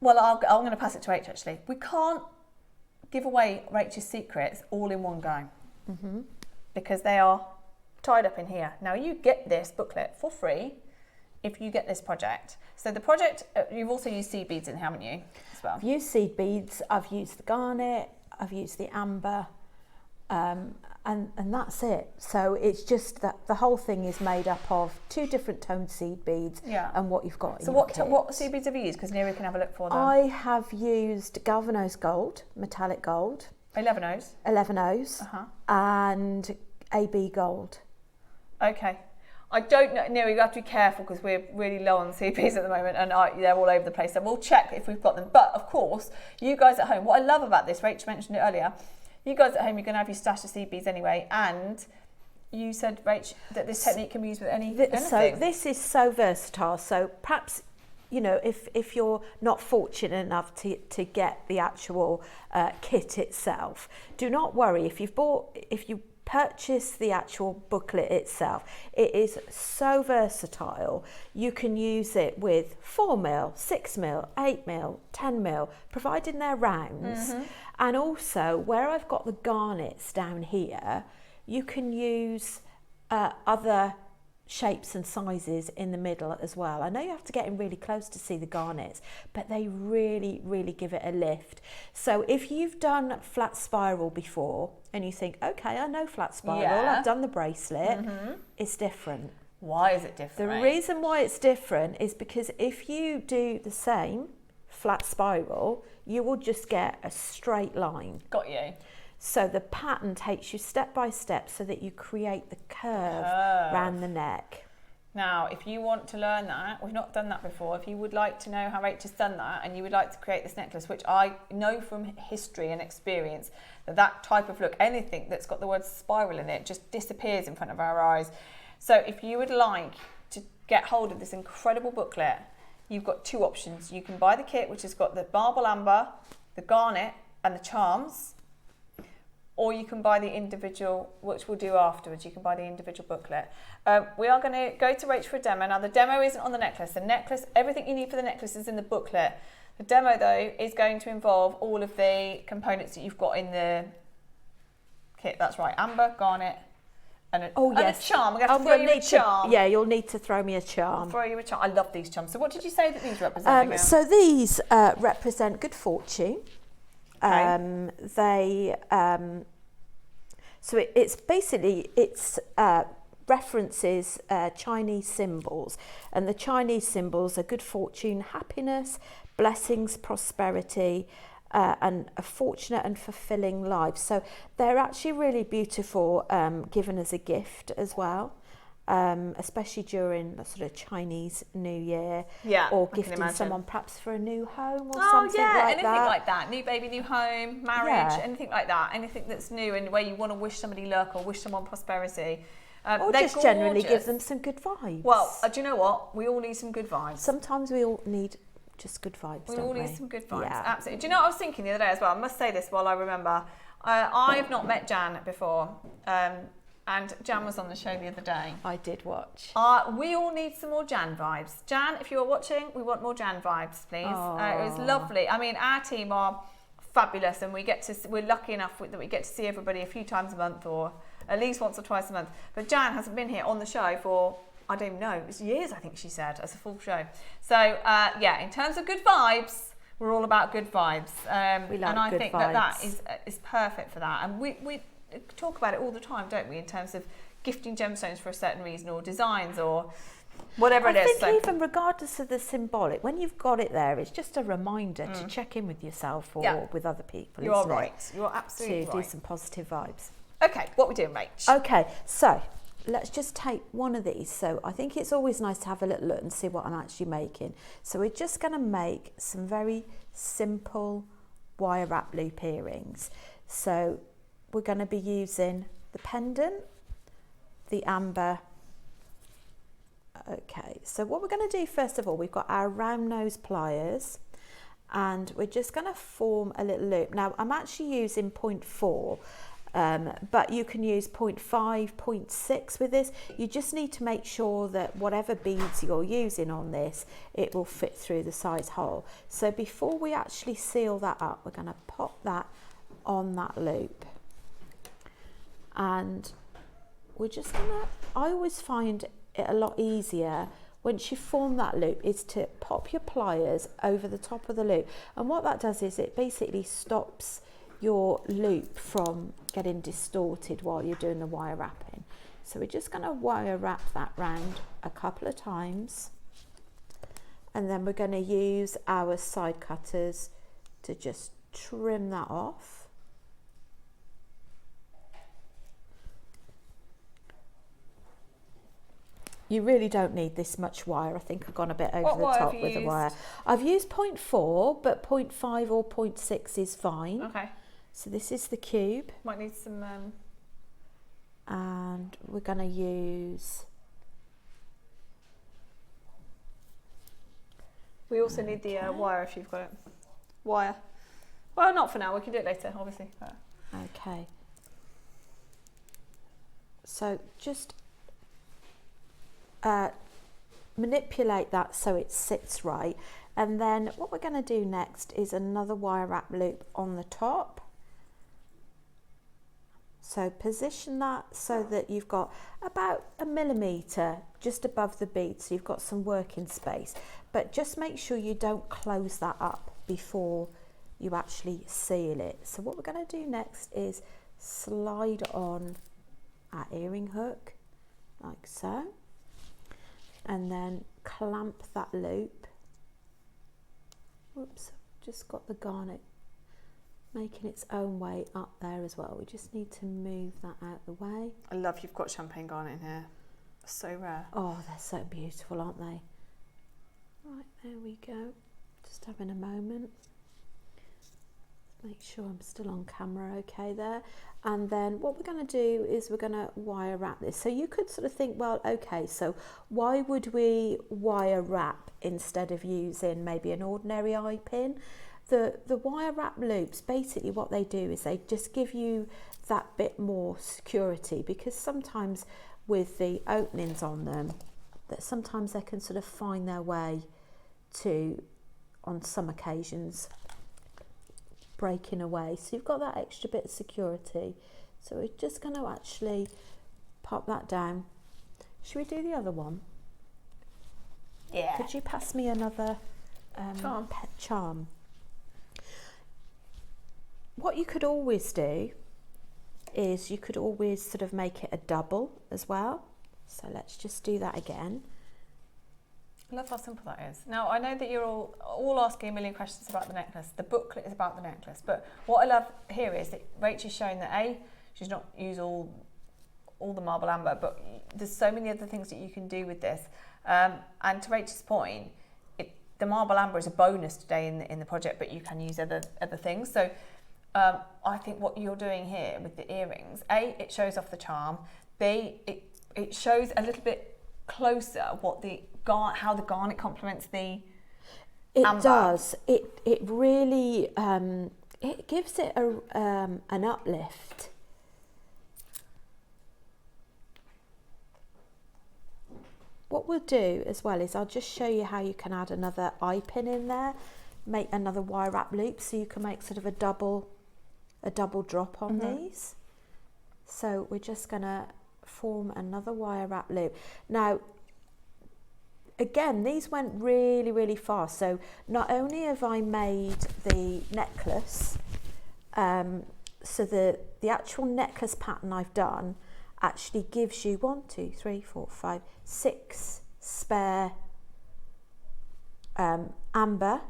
Well, I'm going to pass it to Rach actually. We can't give away Rach's secrets all in one go. Because they are tied up in here. Now you get this booklet for free if you get this project. So the project, you've also used seed beads in, haven't you, as well? I've used seed beads, I've used the garnet, I've used the amber, and that's it. So it's just that the whole thing is made up of 2 different toned seed beads and what you've got in your kit. So what seed beads have you used? Because Neri can have a look for them. I have used galvanised gold, metallic gold. 11 O's? 11 O's, and AB gold. Okay. I don't know, Neri, you have to be careful because we're really low on CPs at the moment and they're all over the place. So we'll check if we've got them. But of course, you guys at home, what I love about this, Rach mentioned it earlier, you guys at home, you're going to have your stash of CBs anyway. And you said, Rach, that this technique can be used with anything. So this is so versatile. So perhaps, you know, if you're not fortunate enough to get the actual kit itself, do not worry. If you purchase the actual booklet itself, it is so versatile. You can use it with 4mm, 6mm, 8mm, 10mm, providing they're rounds. And also, where I've got the garnets down here, you can use other shapes and sizes in the middle as well. I know you have to get in really close to see the garnets, but they really, really give it a lift. So if you've done flat spiral before and you think, okay, I know flat spiral, I've done the bracelet, it's different. Why is it different? The reason why it's different is because if you do the same flat spiral, you will just get a straight line. Got you. So the pattern takes you step by step so that you create the curve around the neck. Now, if you want to learn that, we've not done that before, if you would like to know how Rach has done that and you would like to create this necklace, which I know from history and experience, that type of look, anything that's got the word spiral in it, just disappears in front of our eyes. So if you would like to get hold of this incredible booklet, you've got 2 options. You can buy the kit, which has got the marble amber, the garnet, and the charms, or you can buy the individual, which we'll do afterwards. You can buy the individual booklet. We are going to go to Rach for a demo. Now, the demo isn't on the necklace. The necklace, everything you need for the necklace is in the booklet. The demo, though, is going to involve all of the components that you've got in the kit. That's right, amber, garnet, and a charm. I'm going to have to throw you a charm. You'll need to throw me a charm. I'll throw you a charm. I love these charms. So what did you say that these represent? So these represent good fortune. Okay. It's references Chinese symbols, and the Chinese symbols are good fortune, happiness, blessings, prosperity, and a fortunate and fulfilling life. So they're actually really beautiful, given as a gift as well. Especially during the sort of Chinese New Year, or gifting someone perhaps for a new home or something like anything that. like that. New baby, new home, marriage, anything like that. Anything that's new and where you want to wish somebody luck or wish someone prosperity. Or just generally give them some good vibes. Well, do you know what? We all need some good vibes. Sometimes we all need just good vibes, don't we? We all need some good vibes, absolutely. Do you know what I was thinking the other day as well? I must say this while I remember. I've not met Jan before. And Jan was on the show the other day. I did watch. We all need some more Jan vibes. Jan, if you're watching, we want more Jan vibes, please. It was lovely. I mean, our team are fabulous, and we're lucky enough that we get to see everybody a few times a month, or at least once or twice a month. But Jan hasn't been here on the show for, I don't even know, it's years, I think she said, as a full show. So, in terms of good vibes, we're all about good vibes. We like and I good think vibes. that is perfect for that. And we talk about it all the time, don't we, in terms of gifting gemstones for a certain reason, or designs, or whatever it is. I think even regardless of the symbolic, when you've got it there, it's just a reminder to check in with yourself or with other people. You're right. You're absolutely right. To do some positive vibes. Okay, what are we doing, Rach? Okay, so let's just take one of these. So I think it's always nice to have a little look and see what I'm actually making. So we're just going to make some very simple wire wrap loop earrings. So we're going to be using the pendant, the amber. Okay, so what we're going to do first of all, we've got our round nose pliers, and we're just going to form a little loop. Now, I'm actually using 0.4, but you can use 0.5, 0.6 with this. You just need to make sure that whatever beads you're using on this, it will fit through the size hole. So before we actually seal that up, we're going to pop that on that loop. And we're just gonna, I always find it a lot easier once you form that loop, is to pop your pliers over the top of the loop. And what that does is it basically stops your loop from getting distorted while you're doing the wire wrapping. So we're just going to wire wrap that round a couple of times, and then we're going to use our side cutters to just trim that off. You really don't need this much wire. I think I've gone a bit over the top with the wire. I've used 0.4, but 0.5 or 0.6 is fine. Okay. So this is the cube. Might need some... And we're going to use... We also need the wire if you've got it. Wire. Well, not for now. We can do it later, obviously. Okay. So just manipulate that so it sits right. And then what we're going to do next is another wire wrap loop on the top. So position that so that you've got about 1 millimetre just above the bead, so you've got some working space. But just make sure you don't close that up before you actually seal it. So what we're going to do next is slide on our earring hook like so, and then clamp that loop. Whoops, just got the garnet making its own way up there as well. We just need to move that out the way. I love you've got champagne garnet in here. So rare. Oh, they're so beautiful, aren't they? Right, there we go. Just having a moment. Make sure I'm still on camera okay there. And then what we're going to do is we're going to wire wrap this. So you could sort of think, well, okay, so why would we wire wrap instead of using maybe an ordinary eye pin? The wire wrap loops, basically what they do is they just give you that bit more security, because sometimes with the openings on them, that sometimes they can sort of find their way to, on some occasions, breaking away. So you've got that extra bit of security. So we're just going to actually pop that down. Should we do the other one? Yeah. Could you pass me another charm? What you could always do is you could always sort of make it a double as well. So let's just do that again. I love how simple that is. Now, I know that you're all asking a million questions about the necklace. The booklet is about the necklace, but what I love here is that Rachel's shown that she's not used all the marble amber, but there's so many other things that you can do with this. And to Rachel's point, the marble amber is a bonus today in the project, but you can use other things. So I think what you're doing here with the earrings, it shows off the charm. B, it shows a little bit closer what how the garnet complements the amber. It does. It really it gives it an uplift. What we'll do as well is I'll just show you how you can add another eye pin in there, make another wire wrap loop, so you can make sort of a double drop on these. So we're just going to form another wire wrap loop. Now, again, these went really, really fast. So not only have I made the necklace, so the actual necklace pattern I've done actually gives you 1, 2, 3, 4, 5, 6 spare amber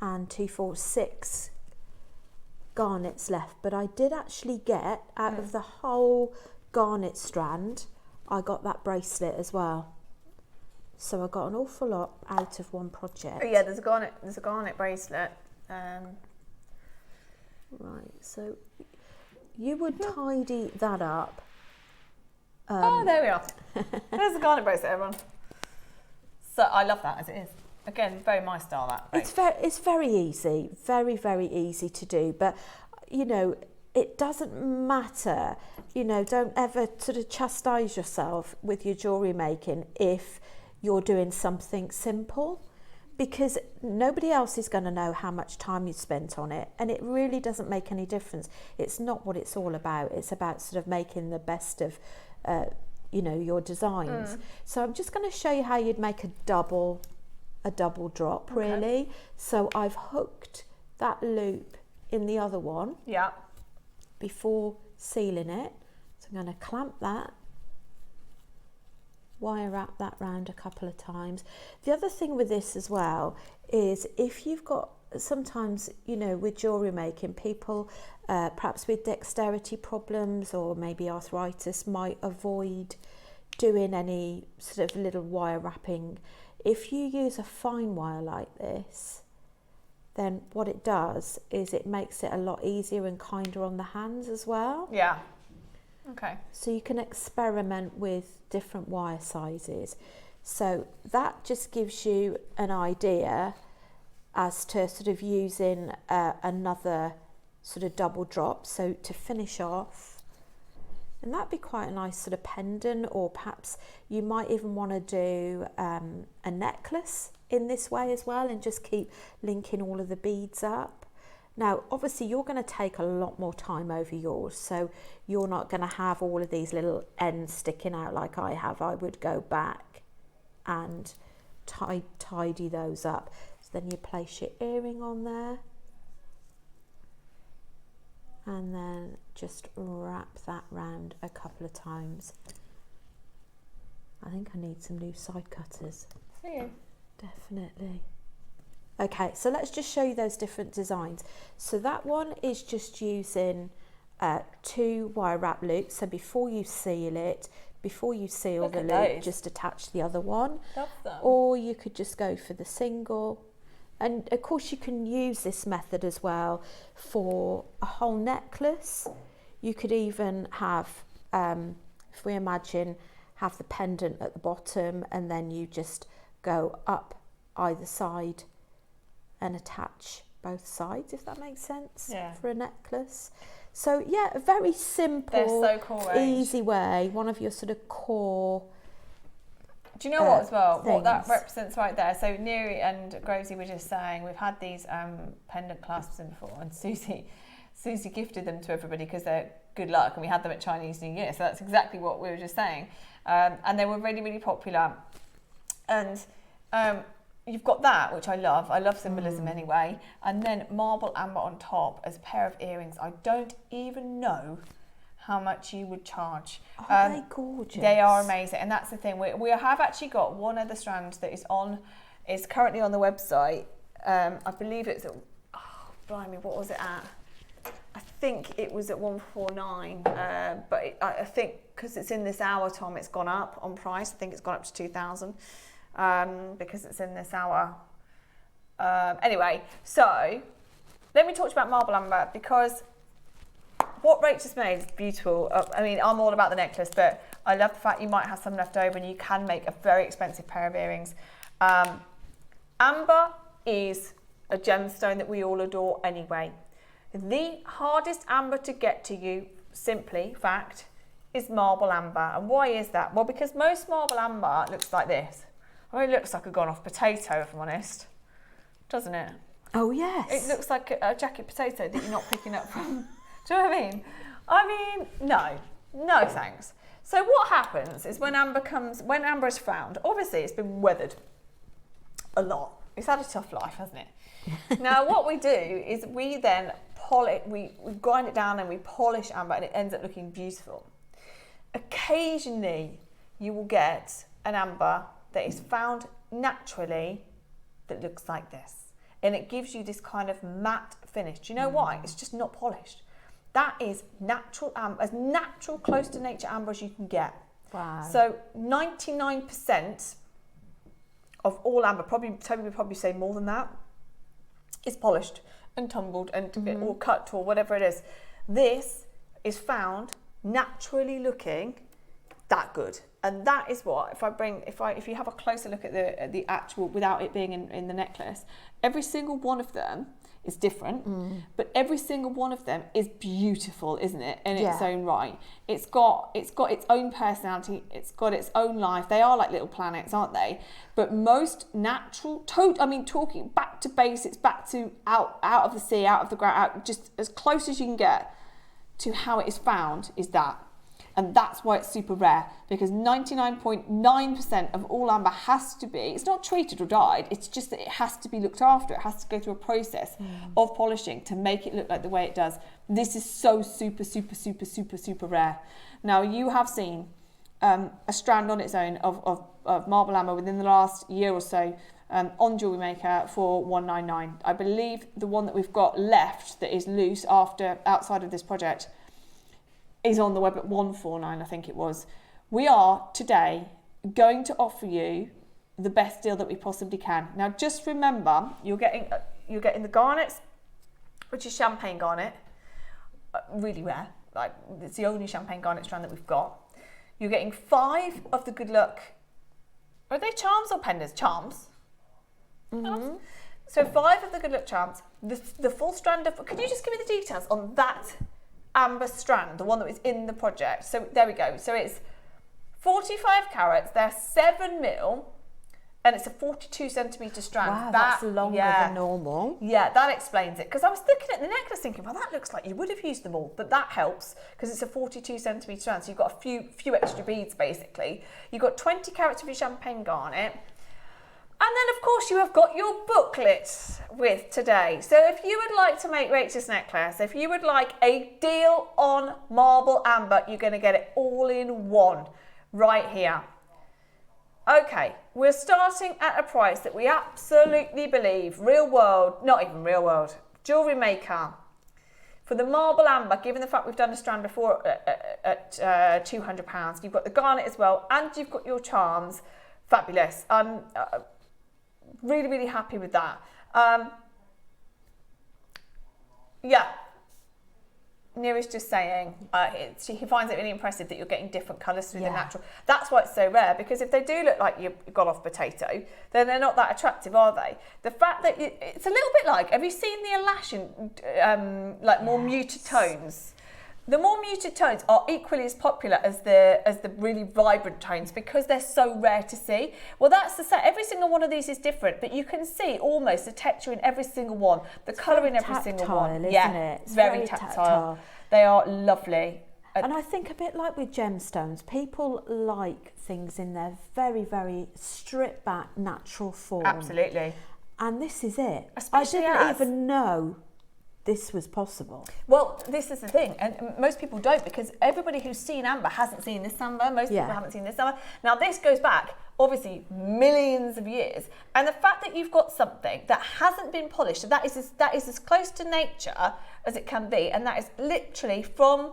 and 2, 4, 6 garnets left. But I did actually get out of the whole garnet strand, I got that bracelet as well. So I got an awful lot out of one project. Oh yeah, there's a garnet bracelet. Right, so you would tidy that up. Oh, there we are. There's the garnet bracelet, everyone. So I love that as it is. Again, very my style, that. Right? It's very easy, very, very easy to do. But, you know, it doesn't matter. You know, don't ever sort of chastise yourself with your jewellery making if you're doing something simple, because nobody else is going to know how much time you spent on it, and it really doesn't make any difference. It's not what it's all about. It's about sort of making the best of you know, your designs. So I'm just going to show you how you'd make a double drop, really. So I've hooked that loop in the other one before sealing it. So I'm going to clamp that, wire wrap that round a couple of times. The other thing with this as well is if you've got, sometimes, you know, with jewellery making, people perhaps with dexterity problems or maybe arthritis might avoid doing any sort of little wire wrapping. If you use a fine wire like this, then what it does is it makes it a lot easier and kinder on the hands as well. Yeah. Okay. So you can experiment with different wire sizes. So that just gives you an idea as to sort of using another sort of double drop. So to finish off, and that'd be quite a nice sort of pendant, or perhaps you might even want to do a necklace in this way as well, and just keep linking all of the beads up. Now, obviously, you're going to take a lot more time over yours, so you're not going to have all of these little ends sticking out like I have. I would go back and tidy those up. So then you place your earring on there, and then just wrap that round a couple of times. I think I need some new side cutters. Yeah. Definitely. Okay, so let's just show you those different designs. So that one is just using 2 wire wrap loops. So before you seal it, before you seal the loop, just attach the other one. Love them. Or you could just go for the single. And of course you can use this method as well for a whole necklace. You could even have, if we imagine, have the pendant at the bottom, and then you just go up either side and attach both sides, if that makes sense, for a necklace. So yeah, a very simple, so cool, easy way, one of your sort of core. Do you know what as well? Things. What that represents right there. So Neri and Grozy were just saying we've had these pendant clasps in before, and Susie gifted them to everybody because they're good luck, and we had them at Chinese New Year. So that's exactly what we were just saying, and they were really, really popular. And you've got that, which I love. I love symbolism anyway. And then marble amber on top as a pair of earrings. I don't even know how much you would charge. Are they gorgeous? They are amazing, and that's the thing. We have actually got one other strand that is currently on the website. I believe it's at, blimey, what was it at? I think it was at 149, but I think because it's in this hour, Tom, it's gone up on price. I think it's gone up to 2,000 because it's in this hour. Anyway, so let me talk to you about marble amber, because what Rachel's made is beautiful. I mean, I'm all about the necklace, but I love the fact you might have some left over and you can make a very expensive pair of earrings. Amber is a gemstone that we all adore anyway. The hardest amber to get to you, simply, fact, is marble amber. And why is that? Well, because most marble amber looks like this. I mean, it looks like a gone-off potato, if I'm honest. Doesn't it? Oh, yes. It looks like a jacket potato that you're not picking up from... Do you know what I mean? I mean, no thanks. So what happens is when amber is found, obviously it's been weathered a lot. It's had a tough life, hasn't it? Now what we do is we then polish, we grind it down and we polish amber, and it ends up looking beautiful. Occasionally you will get an amber that is found naturally that looks like this, and it gives you this kind of matte finish. Do you know why? It's just not polished. That is natural amber, as natural, close to nature amber as you can get. Wow. So 99% of all amber, Toby would probably say more than that, is polished and tumbled and or cut or whatever it is. This is found naturally looking that good. And that is what, if you have a closer look at the actual, without it being in the necklace, every single one of them is different, but every single one of them is beautiful, isn't it? In its own right. It's got its own personality. It's got its own life. They are like little planets, aren't they? But most natural, talking back to basics, back to out of the sea, out of the ground, out, just as close as you can get to how it is found is that. And that's why it's super rare, because 99.9% of all amber has to be, it's not treated or dyed, it's just that it has to be looked after. It has to go through a process of polishing to make it look like the way it does. This is so super, super, super, super, super rare. Now, you have seen a strand on its own of marble amber within the last year or so on Jewellery Maker for $199. I believe the one that we've got left that is loose outside of this project is on the web at $149, I think it was. We are today going to offer you the best deal that we possibly can. Now, just remember, you're getting the garnets, which is champagne garnet, really rare. Like, it's the only champagne garnet strand that we've got. You're getting 5 of the Good Luck. Are they charms or pendants? Charms. Mm-hmm. So 5 of the Good Luck charms. The full strand of. Can you just give me the details on that amber strand, the one that was in the project? So there we go. So it's 45 carats. They're 7 mil, and it's a 42 centimetre strand. Wow, that's longer than normal. Yeah, that explains it. Because I was looking at the necklace thinking, well, that looks like you would have used them all. But that helps because it's a 42 centimetre strand. So you've got a few extra beads, basically. You've got 20 carats of your champagne garnet. And then, of course, you have got your booklet with today. So if you would like to make Rachel's necklace, if you would like a deal on marble amber, you're going to get it all in one right here. Okay, we're starting at a price that we absolutely believe, real world, not even real world, Jewellery Maker, for the marble amber, given the fact we've done a strand before at £200, you've got the garnet as well, and you've got your charms. Fabulous. Really, really happy with that. Yeah. Neera's just saying he finds it really impressive that you're getting different colours through the natural. That's why it's so rare, because if they do look like you've got off potato, then they're not that attractive, are they? The fact that it's a little bit like, have you seen the Alaskan, like more muted tones? The more muted tones are equally as popular as the really vibrant tones because they're so rare to see. Well, that's the set. Every single one of these is different, but you can see almost the texture in every single one, the colour in every single one. Isn't it? It's very tactile. They are lovely. And I think a bit like with gemstones, people like things in their very, very stripped back natural form. Absolutely. And this is it. Especially I didn't even know this was possible. Well, this is the thing, and most people don't, because everybody who's seen amber hasn't seen this amber. Most people haven't seen this amber. Now, this goes back, obviously, millions of years, and the fact that you've got something that hasn't been polished, that is as close to nature as it can be, and that is literally from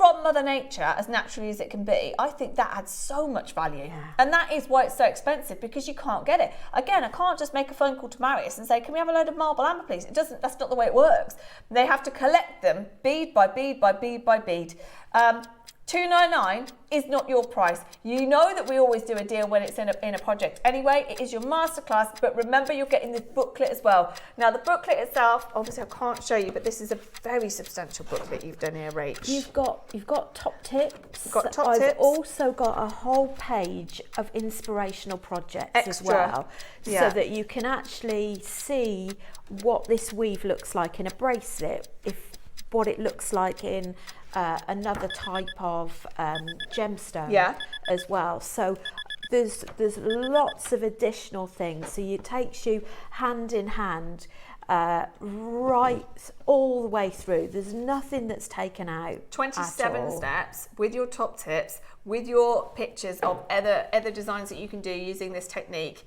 Mother Nature, as naturally as it can be, I think that adds so much value. Yeah. And that is why it's so expensive, because you can't get it. Again, I can't just make a phone call to Marius and say, can we have a load of marble amber, please? That's not the way it works. They have to collect them bead by bead by bead by bead. $299 is not your price. You know that we always do a deal when it's in a project anyway. It is your masterclass, but remember you're getting the booklet as well. Now the booklet itself, obviously I can't show you, but this is a very substantial booklet you've done here, Rach. You've got top tips. You've got top tips. I've also got a whole page of inspirational projects as well, so that you can actually see what this weave looks like in a bracelet, what it looks like in another type of gemstone as well. So there's lots of additional things. So it takes you hand in hand right all the way through. There's nothing that's taken out. 27 steps with your top tips, with your pictures of other designs that you can do using this technique,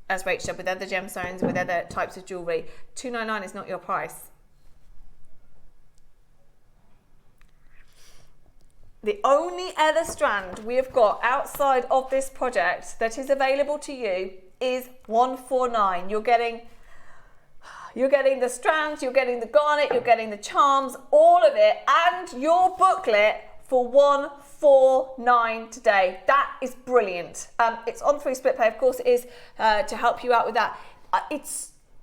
as Rach said, with other gemstones, with other types of jewellery. $299 is not your price. The only other strand we have got outside of this project that is available to you is $149. You're getting the strands, you're getting the garnet, you're getting the charms, all of it, and your booklet for $149 today. That is brilliant. It's on free split pay, of course it is, to help you out with that.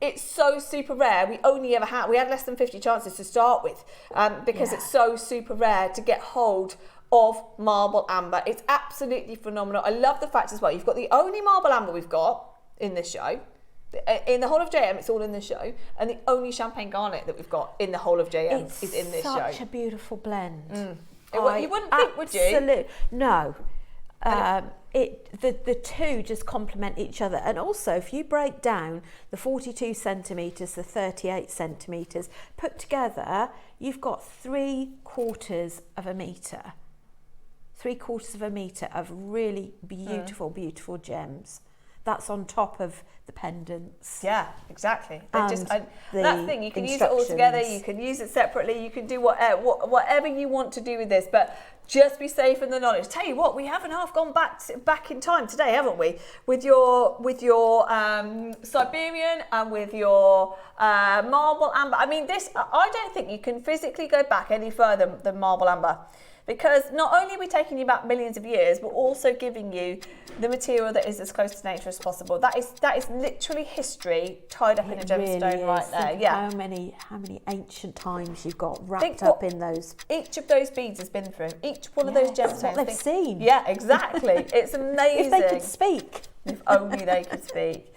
It's so super rare. We had less than 50 chances to start with, because it's so super rare to get hold of marble amber. It's absolutely phenomenal. I love the fact as well, you've got the only marble amber we've got in this show. In the whole of JM, it's all in this show, and the only champagne garnet that we've got in the whole of JM is in this show. It's such a beautiful blend. You wouldn't think, would you? Absolutely. No. The two just complement each other, and also if you break down the 42 centimetres, the 38 centimetres put together, you've got 3/4 of a metre. 3/4 of a metre of really beautiful gems. That's on top of the pendants. Yeah, exactly. And that thing, you can use it all together, you can use it separately, you can do whatever you want to do with this, but just be safe in the knowledge. Tell you what, we haven't half gone back in time today, haven't we? With your Siberian and with your marble amber. I mean, this, I don't think you can physically go back any further than marble amber. Because not only are we taking you back millions of years, we're also giving you the material that is as close to nature as possible. That is literally history tied up in a gemstone right there. Yeah. How many ancient times you've got wrapped up in those. Each of those beads has been through. Each one of those gemstones. What they've seen. Yeah, exactly. It's amazing. If they could speak. If only they could speak.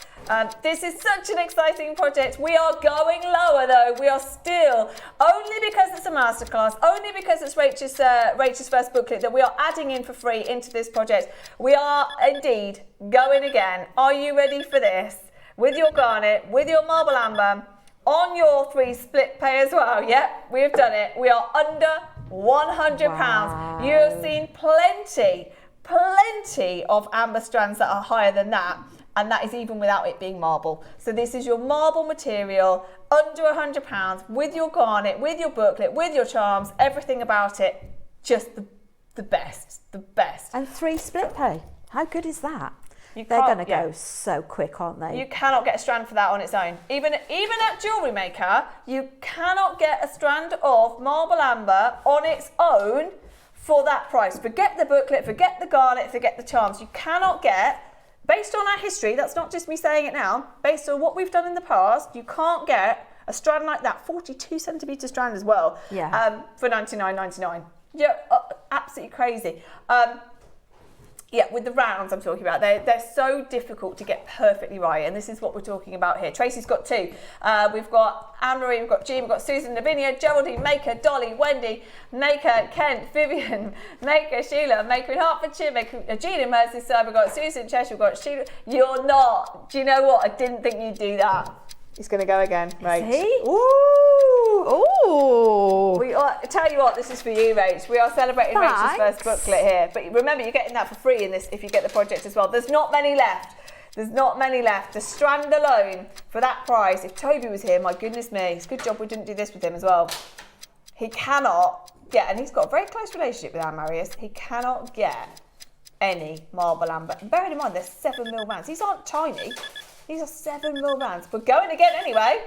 This is such an exciting project. We are going lower though. We are still, only because it's a masterclass, only because it's Rachel's first booklet that we are adding in for free into this project. We are indeed going again. Are you ready for this? With your garnet, with your marble amber, on your 3 split pay as well. Yep, we have done it. We are under £100. Wow. You have seen plenty of amber strands that are higher than that. And that is even without it being marble. So this is your marble material, under £100, with your garnet, with your booklet, with your charms, everything about it. Just the best. And 3 split pay. How good is that? They're going to go so quick, aren't they? You cannot get a strand for that on its own. Even at Jewellery Maker, you cannot get a strand of marble amber on its own for that price. Forget the booklet, forget the garnet, forget the charms. You cannot get, based on our history, that's not just me saying it now, based on what we've done in the past, you can't get a strand like that, 42 centimetre strand as well, for $99.99. Yeah, absolutely crazy. Yeah, with the rounds I'm talking about, they're so difficult to get perfectly right, and this is what we're talking about here. Tracy's got 2. We've got Anne-Marie, we've got Jean, we've got Susan, Lavinia, Geraldine, Maker, Dolly, Wendy, Maker, Kent, Vivian, Maker, Sheila, Maker in Hertfordshire, Maker, Jean in Merseyside, we've got Susan in Cheshire, we've got Sheila. You're not. Do you know what? I didn't think you'd do that. He's going to go again, right? Is he? Ooh! I tell you what, this is for you, Rach. We are celebrating Rachel's first booklet here. But remember, you're getting that for free in this if you get the project as well. There's not many left. The strand alone for that price. If Toby was here, my goodness me, it's a good job we didn't do this with him as well. He cannot get, and he's got a very close relationship with Anne Marius, he cannot get any marble amber. And bearing in mind, they're 7mm rounds. These aren't tiny. These are 7mm rounds. We're going again anyway.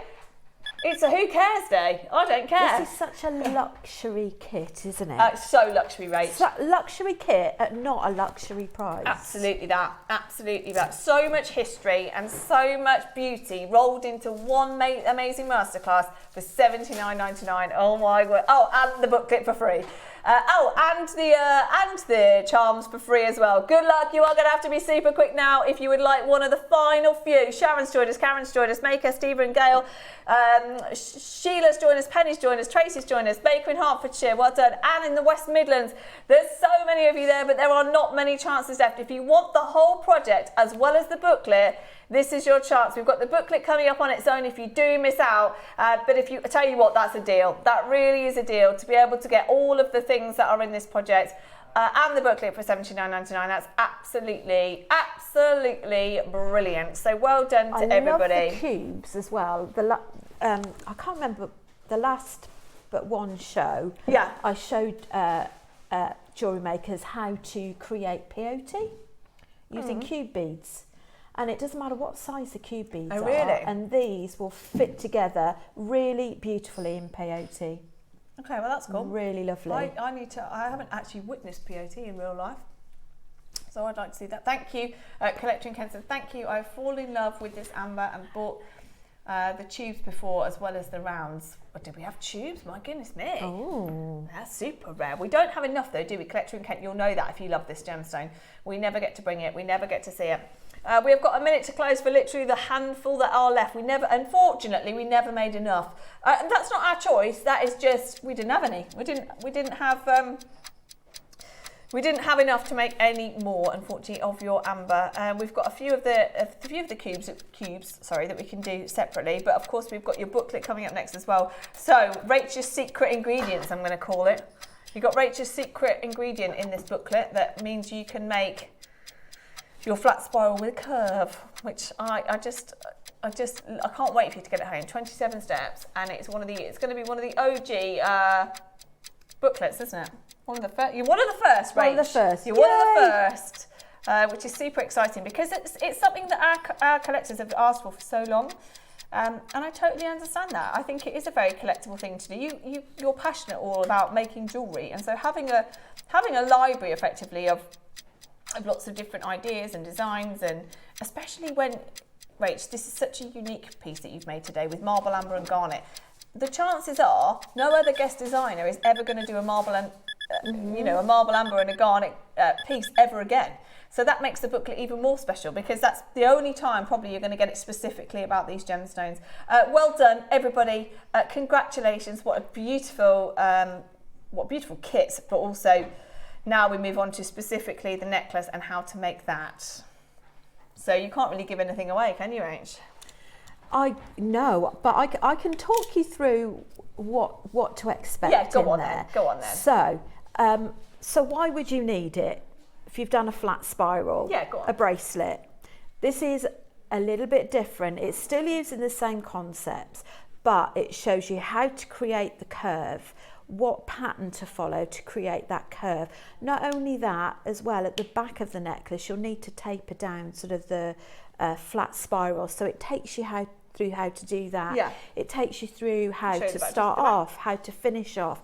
It's a who cares day. I don't care. This is such a luxury kit, isn't it? It's so luxury, Rach. Luxury kit at not a luxury price. Absolutely that. Absolutely that. So much history and so much beauty rolled into one amazing masterclass for $79.99. Oh my God. Oh, and the booklet for free. And the charms for free as well. Good luck. You are going to have to be super quick now if you would like one of the final few. Sharon's joined us, Karen's joined us, Maker, Stephen, Gail, Sheila's joined us, Penny's joined us, Tracy's joined us, Baker in Hertfordshire, well done. Anne in the West Midlands. There's so many of you there, but there are not many chances left. If you want the whole project as well as the booklet, this is your chance. We've got the booklet coming up on its own if you do miss out. But I tell you what, that's a deal. That really is a deal to be able to get all of the things that are in this project and the booklet for $79.99. That's absolutely brilliant. So well done to everybody. I love the cubes as well. I can't remember the last but one show. Yeah. I showed jewellery makers how to create peyote using cube beads. And it doesn't matter what size the cube beads are. And these will fit together really beautifully in peyote. Okay, well that's cool. Really lovely. I haven't actually witnessed peyote in real life, so I'd like to see that. Thank you, Collector in Kensington. Thank you. I've fallen in love with this amber and bought the tubes before as well as the rounds. But did we have tubes? My goodness me. Oh. That's super rare. We don't have enough though, do we? Collector in Kent, you'll know that if you love this gemstone. We never get to bring it. We never get to see it. We have got a minute to close for literally the handful that are left. Unfortunately, we never made enough. And that's not our choice. That is just, we didn't have any. We didn't have we didn't have enough to make any more, unfortunately, of your amber. We've got a few of the cubes that we can do separately, but of course we've got your booklet coming up next as well. So Rachel's secret ingredients, I'm going to call it. You've got Rachel's secret ingredient in this booklet that means you can make your flat spiral with a curve, which I can't wait for you to get it home. 27 steps, and it's going to be one of the OG booklets, isn't it? One of the first. You're one of the first, Rach. One of the first. You're one of the first, which is super exciting because it's something that our collectors have asked for so long. And I totally understand that. I think it is a very collectible thing to do. You're passionate all about making jewellery, and so having a library effectively of lots of different ideas and designs, and especially when, Rach, this is such a unique piece that you've made today with marble, amber and garnet. The chances are no other guest designer is ever going to do a marble and a marble, amber and a garnet piece ever again. So that makes the booklet even more special because that's the only time probably you're going to get it specifically about these gemstones. Well done, everybody. Congratulations. What beautiful kits, but also now we move on to specifically the necklace and how to make that. So you can't really give anything away, can you, Rach? No, but I can talk you through what to expect. Yeah, go on then. So why would you need it? If you've done a flat spiral, a bracelet. This is a little bit different. It still using the same concepts, but it shows you how to create the curve, what pattern to follow to create that curve. Not only that, as well, at the back of the necklace, you'll need to taper down sort of the flat spiral. So it takes you through how to do that. Yeah. It takes you through how to start off, how to finish off.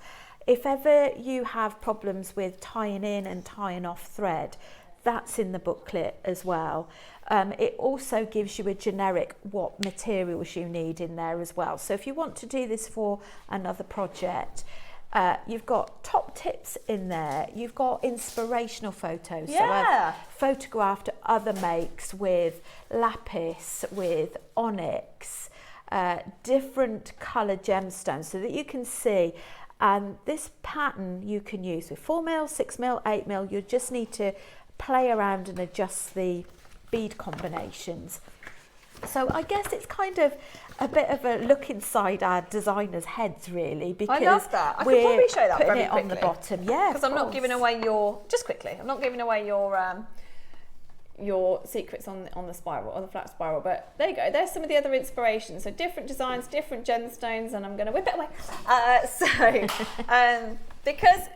If ever you have problems with tying in and tying off thread, that's in the booklet as well. It also gives you a generic what materials you need in there as well. So if you want to do this for another project, you've got top tips in there. You've got inspirational photos. So I've photographed other makes with lapis, with onyx, different colour gemstones so that you can see. And this pattern you can use with 4mm, 6mm, 8mm. You just need to play around and adjust the bead combinations. So I guess it's kind of a bit of a look inside our designers' heads, really, because I love that. I could probably show that putting very it quickly on the bottom. Yeah, because I'm not giving away I'm not giving away your secrets on the spiral, on the flat spiral, but there you go. There's some of the other inspirations. So different designs, different gemstones, and I'm going to whip it away. Because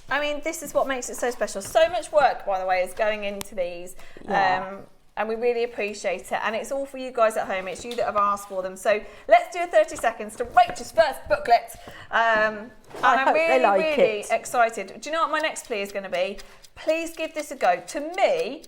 I mean, this is what makes it so special. So much work, by the way, is going into these. And we really appreciate it. And it's all for you guys at home. It's you that have asked for them. So let's do a 30 seconds to Rachel's first booklet. And I'm really excited. Do you know what my next plea is going to be? Please give this a go. To me,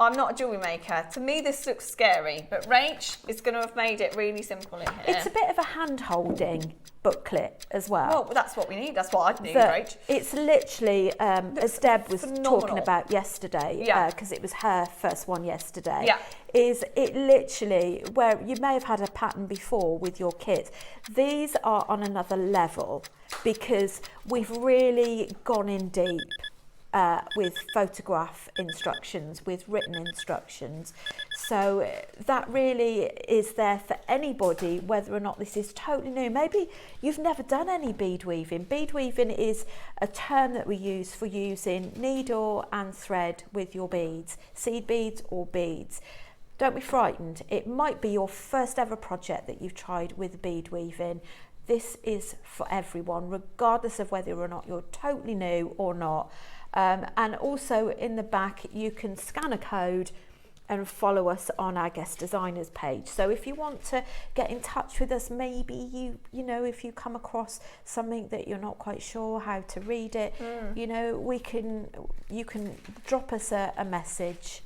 I'm not a jewellery maker. To me, this looks scary. But Rach is going to have made it really simple in here. It's a bit of a hand-holding booklet as well. Well, that's what we need. That's what I'd need, Rach. It's literally, as Deb was talking about yesterday, because it was her first one yesterday, is it literally, where you may have had a pattern before with your kits, these are on another level because we've really gone in deep. With photograph instructions, with written instructions. So that really is there for anybody, whether or not this is totally new. Maybe you've never done any bead weaving. Bead weaving is a term that we use for using needle and thread with your beads, seed beads or beads. Don't be frightened. It might be your first ever project that you've tried with bead weaving. This is for everyone, regardless of whether or not you're totally new or not. And also in the back you can scan a code and follow us on our guest designers page. So if you want to get in touch with us, maybe you know, if you come across something that you're not quite sure how to read it, you know, you can drop us a message.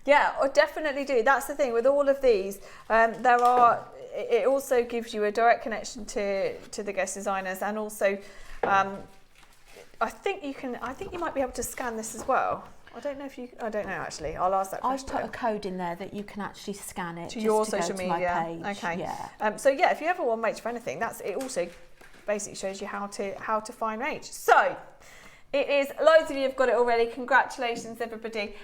Yeah, or definitely do. That's the thing with all of these. It also gives you a direct connection to the guest designers, and also I think you might be able to scan this as well. I don't know actually. I'll ask that question. I've put a code in there that you can actually scan it to your to social media. Okay. Yeah. So yeah, if you ever want Rach for anything, it also basically shows you how to find Rach. So It is. Loads of you have got it already. Congratulations, everybody.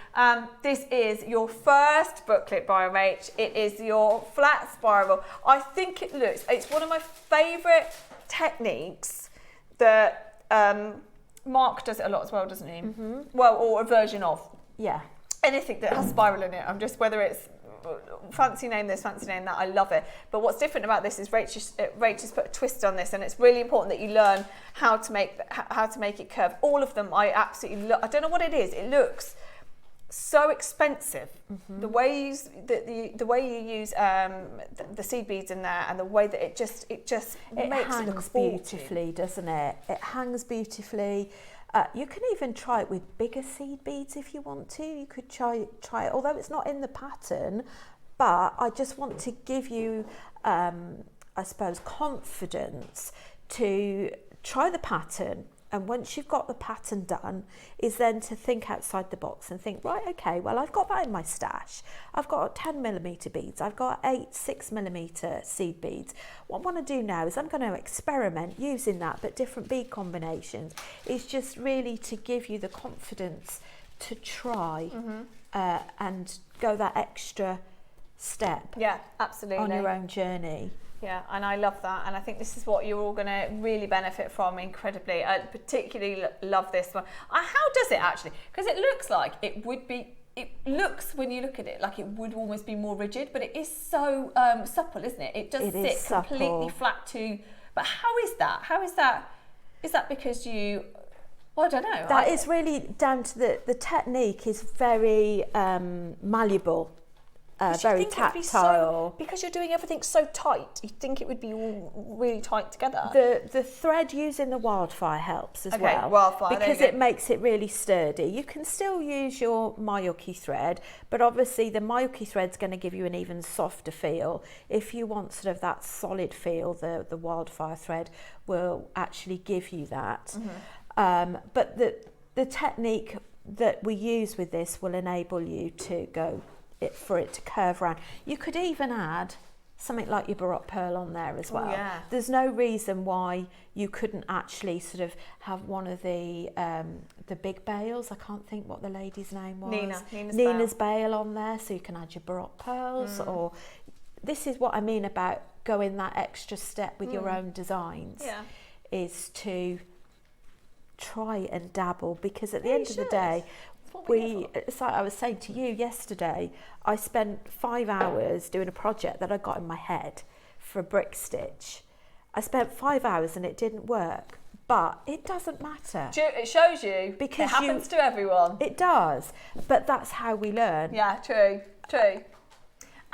This is your first booklet by Rach. It is your flat spiral. I think it's one of my favourite techniques that Mark does it a lot as well, doesn't he? Mm-hmm. Well, or a version of. Yeah. Anything that has spiral in it. Whether it's fancy name this, fancy name that, I love it. But what's different about this is Rach has put a twist on this, and it's really important that you learn how to make it curve. All of them I absolutely love. I don't know what it is. It looks so expensive. Mm-hmm. The way you use the way you use the seed beads in there, and the way that it makes it look beautifully, doesn't it? It hangs beautifully. You can even try it with bigger seed beads if you want to. You could try it, although it's not in the pattern, but I just want to give you, I suppose, confidence to try the pattern. And once you've got the pattern done, is then to think outside the box and think, right, okay, well, I've got that in my stash. I've got 10mm beads. I've got 8 6mm seed beads. What I want to do now is I'm going to experiment using that, but different bead combinations. It's just really to give you the confidence to try and go that extra step. Yeah, absolutely. On your own journey. Yeah, and I love that, and I think this is what you're all going to really benefit from incredibly. I particularly love this one. How does it actually? Because it looks like it would be. It looks, when you look at it, like it would almost be more rigid, but it is so supple, isn't it? It does sit completely flat too. But how is that? How is that? Is that because you? Well, I don't know. That is really down to the technique is very malleable. Very tactile. Because you're doing everything so tight, you think it would be all really tight together. The thread using the wildfire helps as well. Wildfire, because it makes it really sturdy. You can still use your Mayuki thread, but obviously the Mayuki thread's going to give you an even softer feel. If you want sort of that solid feel, the wildfire thread will actually give you that. Mm-hmm. But the technique that we use with this will enable you to go for it to curve around. You could even add something like your Baroque pearl on there as well. Yeah. There's no reason why you couldn't actually sort of have one of the big bales. I can't think what the lady's name was. Nina's bale on there, so you can add your Baroque pearls. Or this is what I mean about going that extra step with your own designs. Yeah. Is to try and dabble, because at the end of the day, it's like I was saying to you yesterday, I spent 5 hours doing a project that I got in my head for a brick stitch. I spent 5 hours and it didn't work, but it doesn't matter. It shows you, because it happens to everyone. It does, but that's how we learn. Yeah, true.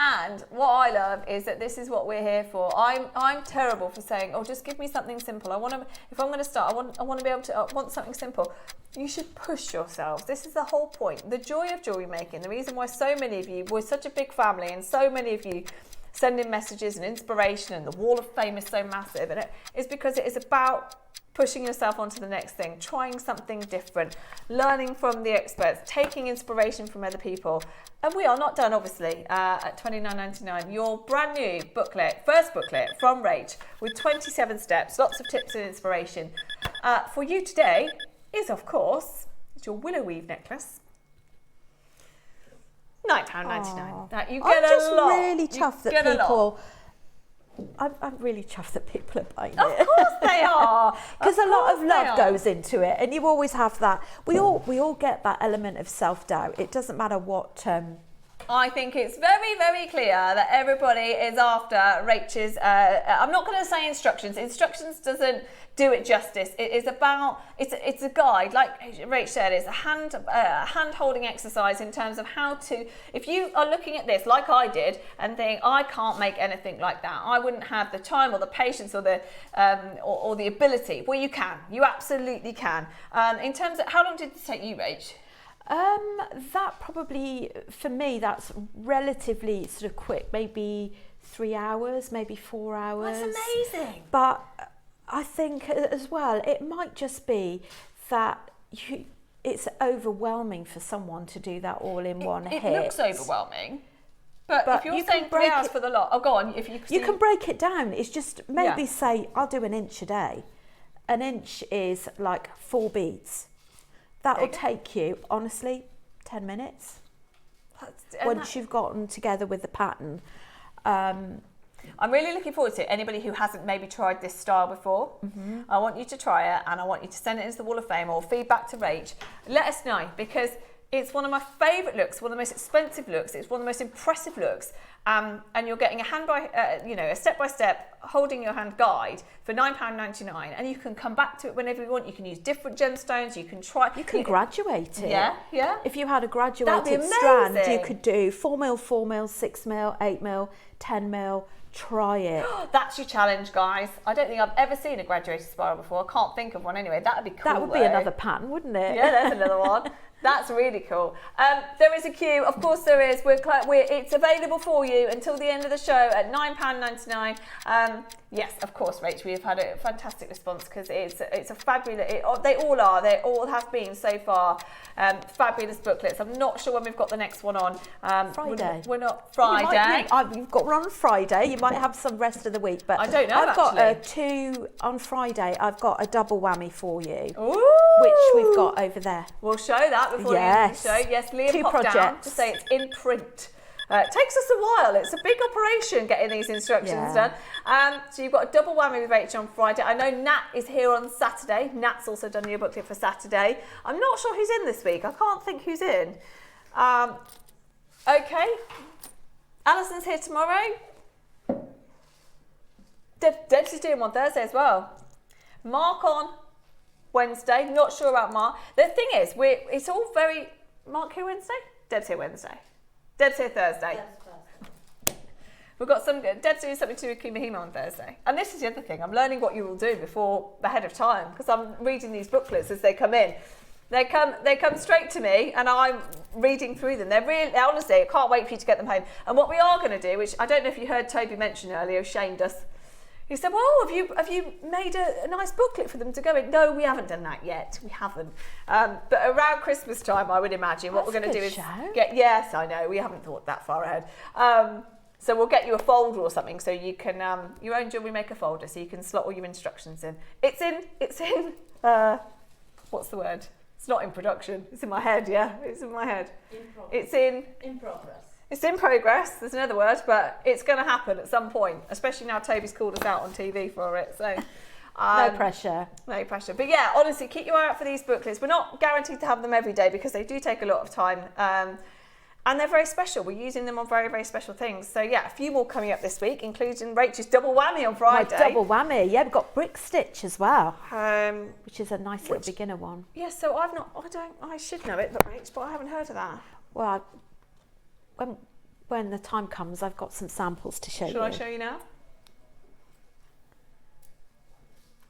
And what I love is that this is what we're here for. I'm terrible for saying, oh, just give me something simple. If I'm going to start, I want to be able to. I want something simple. You should push yourselves. This is the whole point. The joy of jewellery making. The reason why so many of you, we're such a big family, and so many of you send in messages and inspiration, and the wall of fame is so massive, and it is because it is about pushing yourself onto the next thing, trying something different, learning from the experts, taking inspiration from other people. And we are not done, obviously, at $29.99. Your brand new booklet, first booklet from Rach, with 27 steps, lots of tips and inspiration. For you today is, of course, your willow weave necklace. £9.99. That you get a lot. I'm just really chuffed that people. I'm really chuffed that people are buying it. Of course they are. Because a lot of love goes into it, and you always have that. We all get that element of self-doubt. It doesn't matter what. I think it's very, very clear that everybody is after Rach's. I'm not going to say instructions. Instructions doesn't do it justice. It is about. It's a guide, like Rach said. It's a hand-holding exercise in terms of how to. If you are looking at this like I did and think, I can't make anything like that, I wouldn't have the time or the patience or the or the ability. Well, you can. You absolutely can. In terms of how long did it take you, Rach? That probably, for me, that's relatively sort of quick, maybe 3 hours, maybe 4 hours. That's amazing. But I think as well, it might just be that it's overwhelming for someone to do that all in one hit. It looks overwhelming. But if you're saying 3 hours for the lot, oh, go on. You can break it down. It's just maybe say, I'll do an inch a day. An inch is like 4 beads. That will take you, honestly, 10 minutes. Once you've gotten together with the pattern. I'm really looking forward to it. Anybody who hasn't maybe tried this style before, I want you to try it, and I want you to send it into the Wall of Fame or feedback to Rach. Let us know, because it's one of my favourite looks, one of the most expensive looks, it's one of the most impressive looks, and you're getting a step-by-step holding your hand guide for £9.99, and you can come back to it whenever you want. You can use different gemstones, you can try. You can graduate it. Yeah. If you had a graduated strand, you could do 4mm, 4mm, 6mm, 8mm, 10mm. Try it. That's your challenge, guys. I don't think I've ever seen a graduated spiral before. I can't think of one anyway. That would be cool. That would be another pattern, wouldn't it? Yeah, there's another one. That's really cool. There is a queue, of course there is. It's available for you until the end of the show at £9.99. Yes, of course, Rach, we have had a fantastic response, because it's a fabulous. They all have been so far. Fabulous booklets. I'm not sure when we've got the next one on. Friday. We're not Friday. You've got one on Friday. You might have some rest of the week, but I don't know. I've got two on Friday. I've got a double whammy for you, Ooh. which we've got over there. We'll show that before the end of the show. Yes, Liam popped down to say it's in print. It takes us a while. It's a big operation getting these instructions done. So you've got a double whammy with Rachel on Friday. I know Nat is here on Saturday. Nat's also done your booklet for Saturday. I'm not sure who's in this week. I can't think who's in. Okay. Alison's here tomorrow. Deb's is doing one Thursday as well. Mark on Wednesday. Not sure about Mark. The thing is, it's all very... Mark here Wednesday? Deb's here Wednesday. Deb's here Thursday. We've got Deb's doing something to do with Kumahima on Thursday. And this is the other thing. I'm learning what you will do ahead of time, because I'm reading these booklets as they come in. They come straight to me, and I'm reading through them. Honestly, I can't wait for you to get them home. And what we are going to do, which I don't know if you heard Toby mention earlier, shamed us. He said, well, have you made a nice booklet for them to go in? No, we haven't done that yet. We haven't. But around Christmas time, I would imagine what we're going to do is yes, I know, we haven't thought that far ahead. So we'll get you a folder or something, so you can your own Jewellery Maker folder, so you can slot all your instructions in. It's in what's the word? It's not in production. It's in my head. Yeah, it's in my head. It's in progress. It's in progress, there's another word, but it's going to happen at some point, especially now Toby's called us out on TV for it. So no pressure. No pressure. But yeah, honestly, keep your eye out for these booklets. We're not guaranteed to have them every day, because they do take a lot of time. And they're very special. We're using them on very, very special things. So yeah, a few more coming up this week, including Rachel's double whammy on Friday. My double whammy. Yeah, we've got brick stitch as well, which is a nice little beginner one. Yeah, so I should know it, but I haven't heard of that. Well, when the time comes, I've got some samples to show you. Shall I show you now?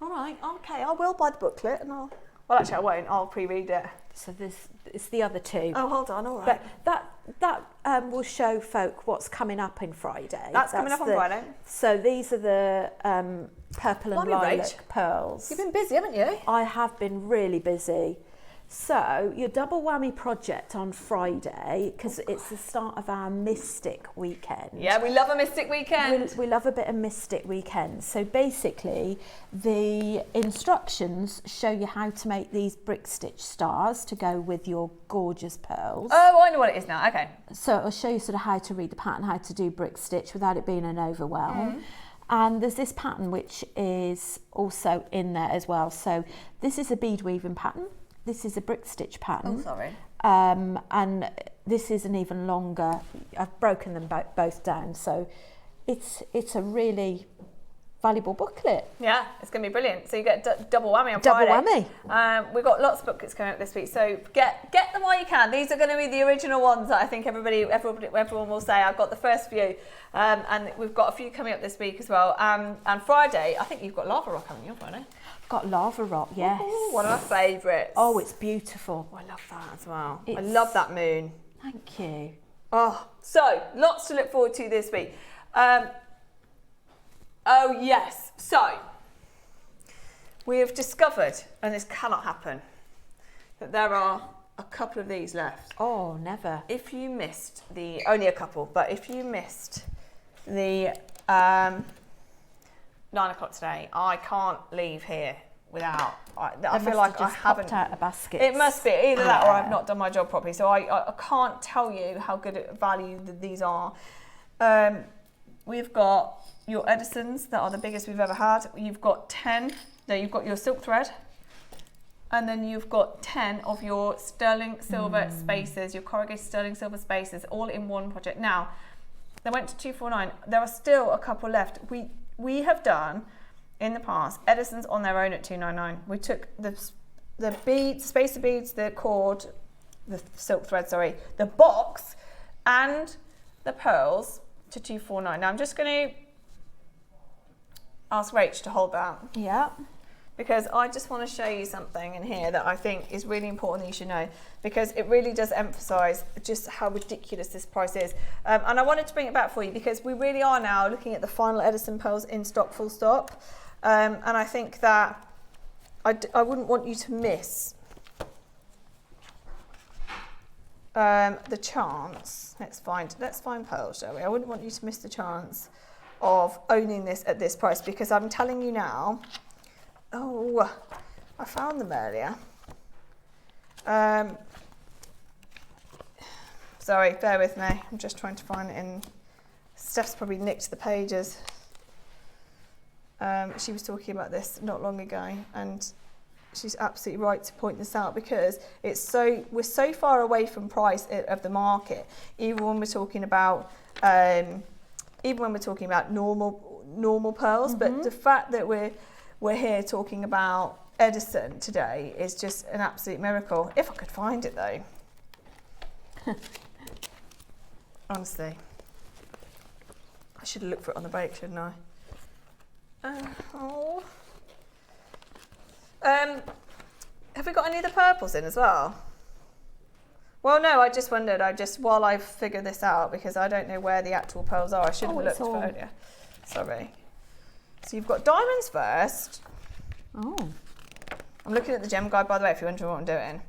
All right, okay, I will buy the booklet, and actually I won't, I'll pre-read it. So it's the other two. Oh, hold on, all right. But that will show folk what's coming up in Friday. That's coming up on Friday. So these are the purple and lilac pearls. You've been busy, haven't you? I have been really busy. So your double whammy project on Friday, because it's the start of our Mystic weekend. Yeah, we love a Mystic weekend. We love a bit of Mystic weekend. So basically, the instructions show you how to make these brick stitch stars to go with your gorgeous pearls. Oh, I know what it is now. Okay. So it'll show you sort of how to read the pattern, how to do brick stitch without it being an overwhelm. And there's this pattern which is also in there as well. So this is a bead weaving pattern. This is a brick stitch pattern. Oh, sorry. And this is an even longer. I've broken them both down, so it's a really valuable booklet. Yeah, it's going to be brilliant. So you get double whammy on Friday. Double whammy. We've got lots of booklets coming up this week, so get them while you can. These are going to be the original ones that I think everyone will say. I've got the first few, and we've got a few coming up this week as well. And Friday, I think you've got Lava Rock coming on Friday. Got Lava Rock, yes. Ooh, one of my favourites. Oh, it's beautiful. Oh, I love that as well. I love that moon. Thank you. Oh, so lots to look forward to this week. Oh yes, so we have discovered, and this cannot happen, that there are a couple of these left. Oh, never. If you missed only a couple, but if you missed the 9 o'clock today, I can't leave here without. I feel like I haven't. Out a basket. It must be either that or I've not done my job properly. So I can't tell you how good a value these are. We've got your Edisons that are the biggest we've ever had. You've got 10. There you've got your silk thread. And then you've got 10 of your sterling silver spaces, your corrugated sterling silver spaces, all in one project. Now, they went to 249. There are still a couple left. We have done in the past Edisons on their own at 299. We took the beads, spacer beads, the cord, the silk thread, sorry, the box, and the pearls to 249. Now I'm just going to ask Rach to hold that. Yeah. Because I just want to show you something in here that I think is really important that you should know, because it really does emphasise just how ridiculous this price is. And I wanted to bring it back for you because we really are now looking at the final Edison pearls in stock, full stop. And I think that I wouldn't want you to miss the chance. Let's find pearls, shall we? I wouldn't want you to miss the chance of owning this at this price, because I'm telling you now. Oh, I found them earlier. Sorry, bear with me. I'm just trying to find it in. Steph's probably nicked the pages. She was talking about this not long ago, and she's absolutely right to point this out, because we're so far away from price of the market. Even when we're talking about normal pearls, but the fact that we're here talking about Edison today is just an absolute miracle. If I could find it though. Honestly. I should have looked for it on the break, shouldn't I? Have we got any of the purples in as well? Well, no, I just wondered, while I figure this out, because I don't know where the actual pearls are, I should have looked for earlier. Sorry. So you've got diamonds first. Oh. I'm looking at the gem guide, by the way, if you're wondering what I'm doing.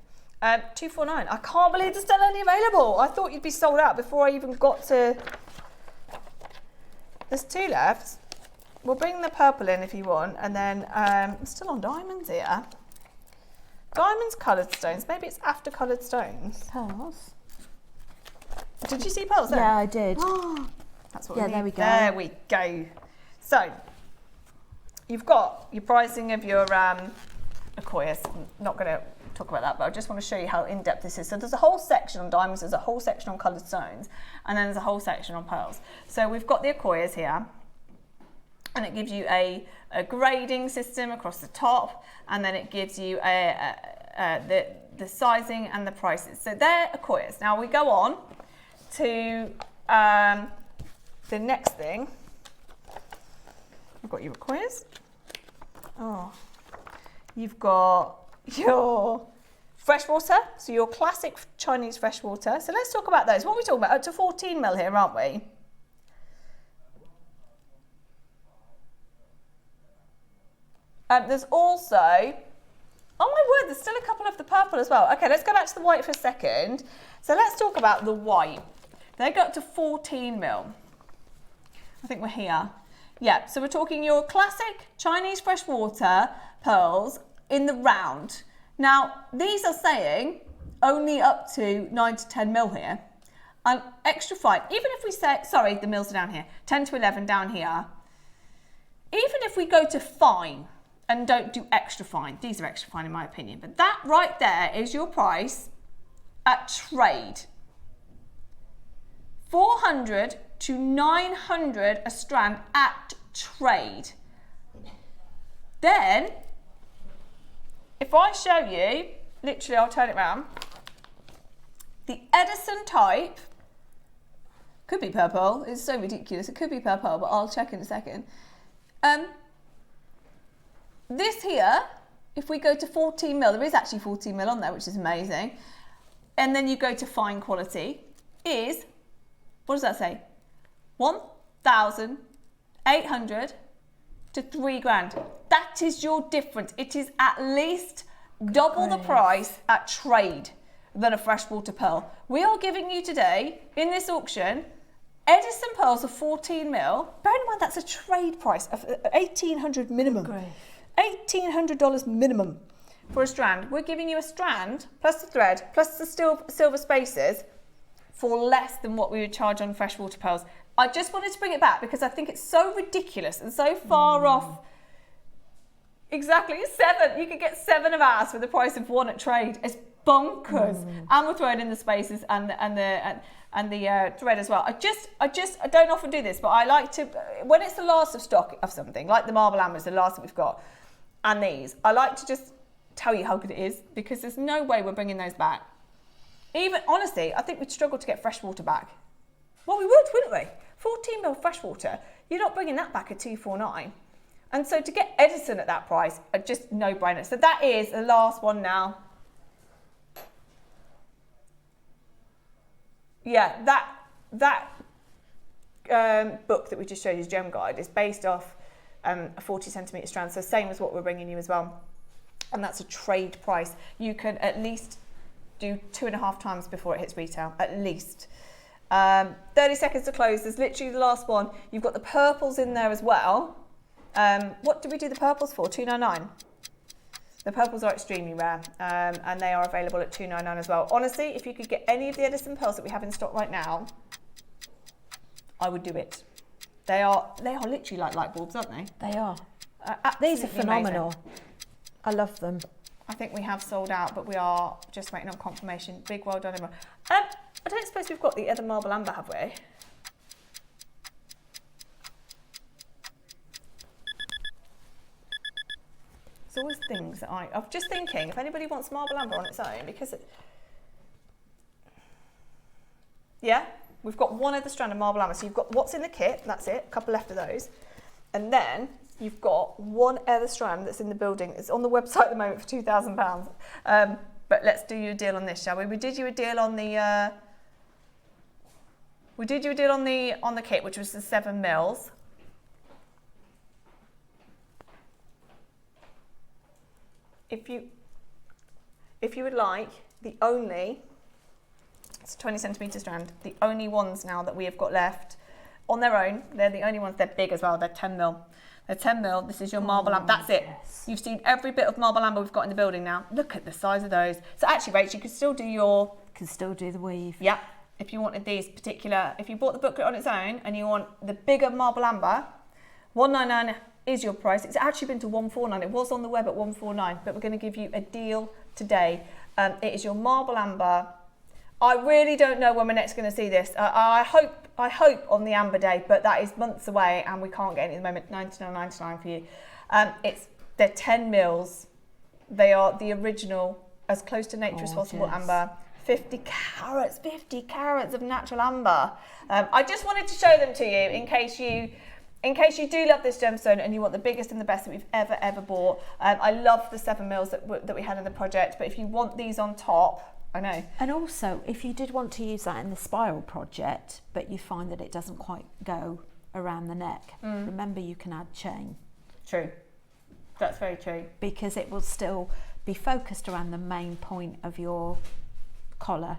249. I can't believe there's still any available. I thought you'd be sold out before I even got to... There's 2 left. We'll bring the purple in if you want, and then I'm still on diamonds here. Diamonds, coloured stones. Maybe it's after coloured stones. Pearls. Did you see pearls there? Yeah, I did. That's what we need. There we go. There we go. So, you've got your pricing of your Aquarius. I'm not going to talk about that, but I just want to show you how in-depth this is. So there's a whole section on diamonds, there's a whole section on coloured stones, and then there's a whole section on pearls. So we've got the Aquarius here, and it gives you a grading system across the top, and then it gives you the sizing and the prices. So they're Aquarius. Now we go on to the next thing. You've got your Aquarius. Oh, you've got your freshwater, so your classic Chinese freshwater. So let's talk about those. What are we talking about? Up to 14 mil here, aren't we? There's also, oh my word, there's still a couple of the purple as well. Okay, let's go back to the white for a second. So let's talk about the white. They go up to 14 mil. I think we're here. Yeah, so we're talking your classic Chinese freshwater pearls in the round. Now, these are saying only up to 9 to 10 mil here. And extra fine, even if we say, sorry, the mils are down here, 10 to 11 down here. Even if we go to fine and don't do extra fine, these are extra fine in my opinion, but that right there is your price at trade. 400 to 900 a strand at trade. Then, if I show you, literally I'll turn it around, the Edison type, could be purple, it's so ridiculous, it could be purple, but I'll check in a second. This here, if we go to 14 mil, there is actually 14 mil on there, which is amazing. And then you go to fine quality, is, what does that say? 1,800 to 3 grand. That is your difference. It is at least double the price at trade than a freshwater pearl. We are giving you today, in this auction, Edison pearls of 14 mil. Bear in mind that's a trade price of 1,800 minimum. $1,800 minimum for a strand. We're giving you a strand plus the thread plus the silver spaces for less than what we would charge on freshwater pearls. I just wanted to bring it back because I think it's so ridiculous and so far off. Exactly, 7. You could get 7 of ours for the price of 1 at trade. It's bonkers. And we're throwing in the spaces and the thread as well. I don't often do this, but I like to, when it's the last of stock of something, like the marble amber is the last that we've got, and these, I like to just tell you how good it is, because there's no way we're bringing those back. Even, honestly, I think we'd struggle to get freshwater back. Well, we would, wouldn't we? 14 mil freshwater, you're not bringing that back at 249. And so to get Edison at that price, just no brainer. So that is the last one now. Yeah, that book that we just showed you, Gem Guide, is based off a 40 centimetre strand, so same as what we're bringing you as well. And that's a trade price. You can at least do 2.5 times before it hits retail, at least. 30 seconds to close. There's literally the last one. You've got the purples in there as well. What did we do the purples for? $2.99. The purples are extremely rare, and they are available at $2.99 as well. Honestly, if you could get any of the Edison pearls that we have in stock right now, I would do it. They are literally like light bulbs, aren't they? They are. These are phenomenal. Amazing. I love them. I think we have sold out, but we are just waiting on confirmation. Big well done, everyone. I don't suppose we've got the other marble amber, have we? There's always things that I'm just thinking, if anybody wants marble amber on its own, because yeah, we've got one other strand of marble amber. So you've got what's in the kit, that's it, a couple left of those. And then you've got one other strand that's in the building. It's on the website at the moment for £2,000. But let's do you a deal on this, shall we? We did you a deal on the on the kit, which was the 7 mils. If you would like, it's a 20 centimetre strand, the only ones now that we have got left on their own, they're the only ones, they're big as well, they're 10 mil. They're 10 mil, this is your marble amber, that's it. Yes. You've seen every bit of marble amber we've got in the building now. Look at the size of those. So actually, Rach, you could still do the weave. Yeah, if you wanted these particular, if you bought the booklet on its own and you want the bigger marble amber, $199 is your price. It's actually been to $149. It was on the web at $149, but we're going to give you a deal today. It is your marble amber. I really don't know when we're next going to see this. I hope on the Amber Day, but that is months away and we can't get it at the moment. $99.99 for you. They're 10 mils. They are the original, as close to nature as possible amber. 50 carats of natural amber. I just wanted to show them to you in case you do love this gemstone and you want the biggest and the best that we've ever bought. I love the 7 mils that we had in the project, but if you want these on top, I know. And also, if you did want to use that in the spiral project, but you find that it doesn't quite go around the neck, remember you can add chain. True. That's very true. Because it will still be focused around the main point of your collar.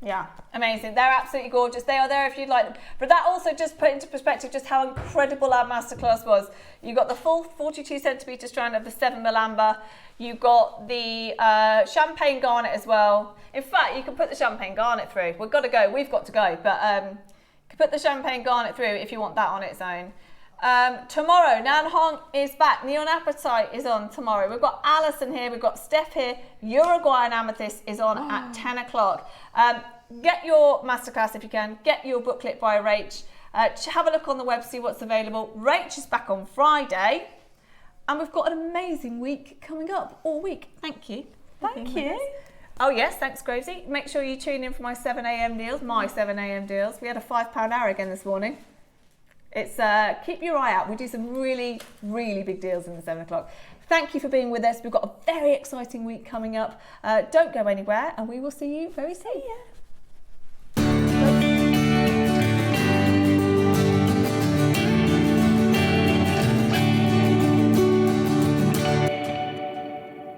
Yeah, amazing. They're absolutely gorgeous. They are there if you'd like them. But that also just put into perspective just how incredible our masterclass was. You got the full 42 centimetre strand of the 7 mil amber. You got the champagne garnet as well. In fact, you can put the champagne garnet through. We've got to go. But you can put the champagne garnet through if you want that on its own. Tomorrow, Nan Hong is back. Neon Apatite is on tomorrow. We've got Alison here. We've got Steph here. Uruguayan Amethyst is on at 10 o'clock. Get your masterclass if you can. Get your booklet by Rach. Have a look on the web, see what's available. Rach is back on Friday. And we've got an amazing week coming up all week. Thank you. Thank you. Oh yes, thanks Gravesy. Make sure you tune in for my 7 a.m. deals, We had a £5 hour again this morning. It's keep your eye out. We do some really, really big deals in the 7 o'clock. Thank you for being with us. We've got a very exciting week coming up. Don't go anywhere and we will see you very soon.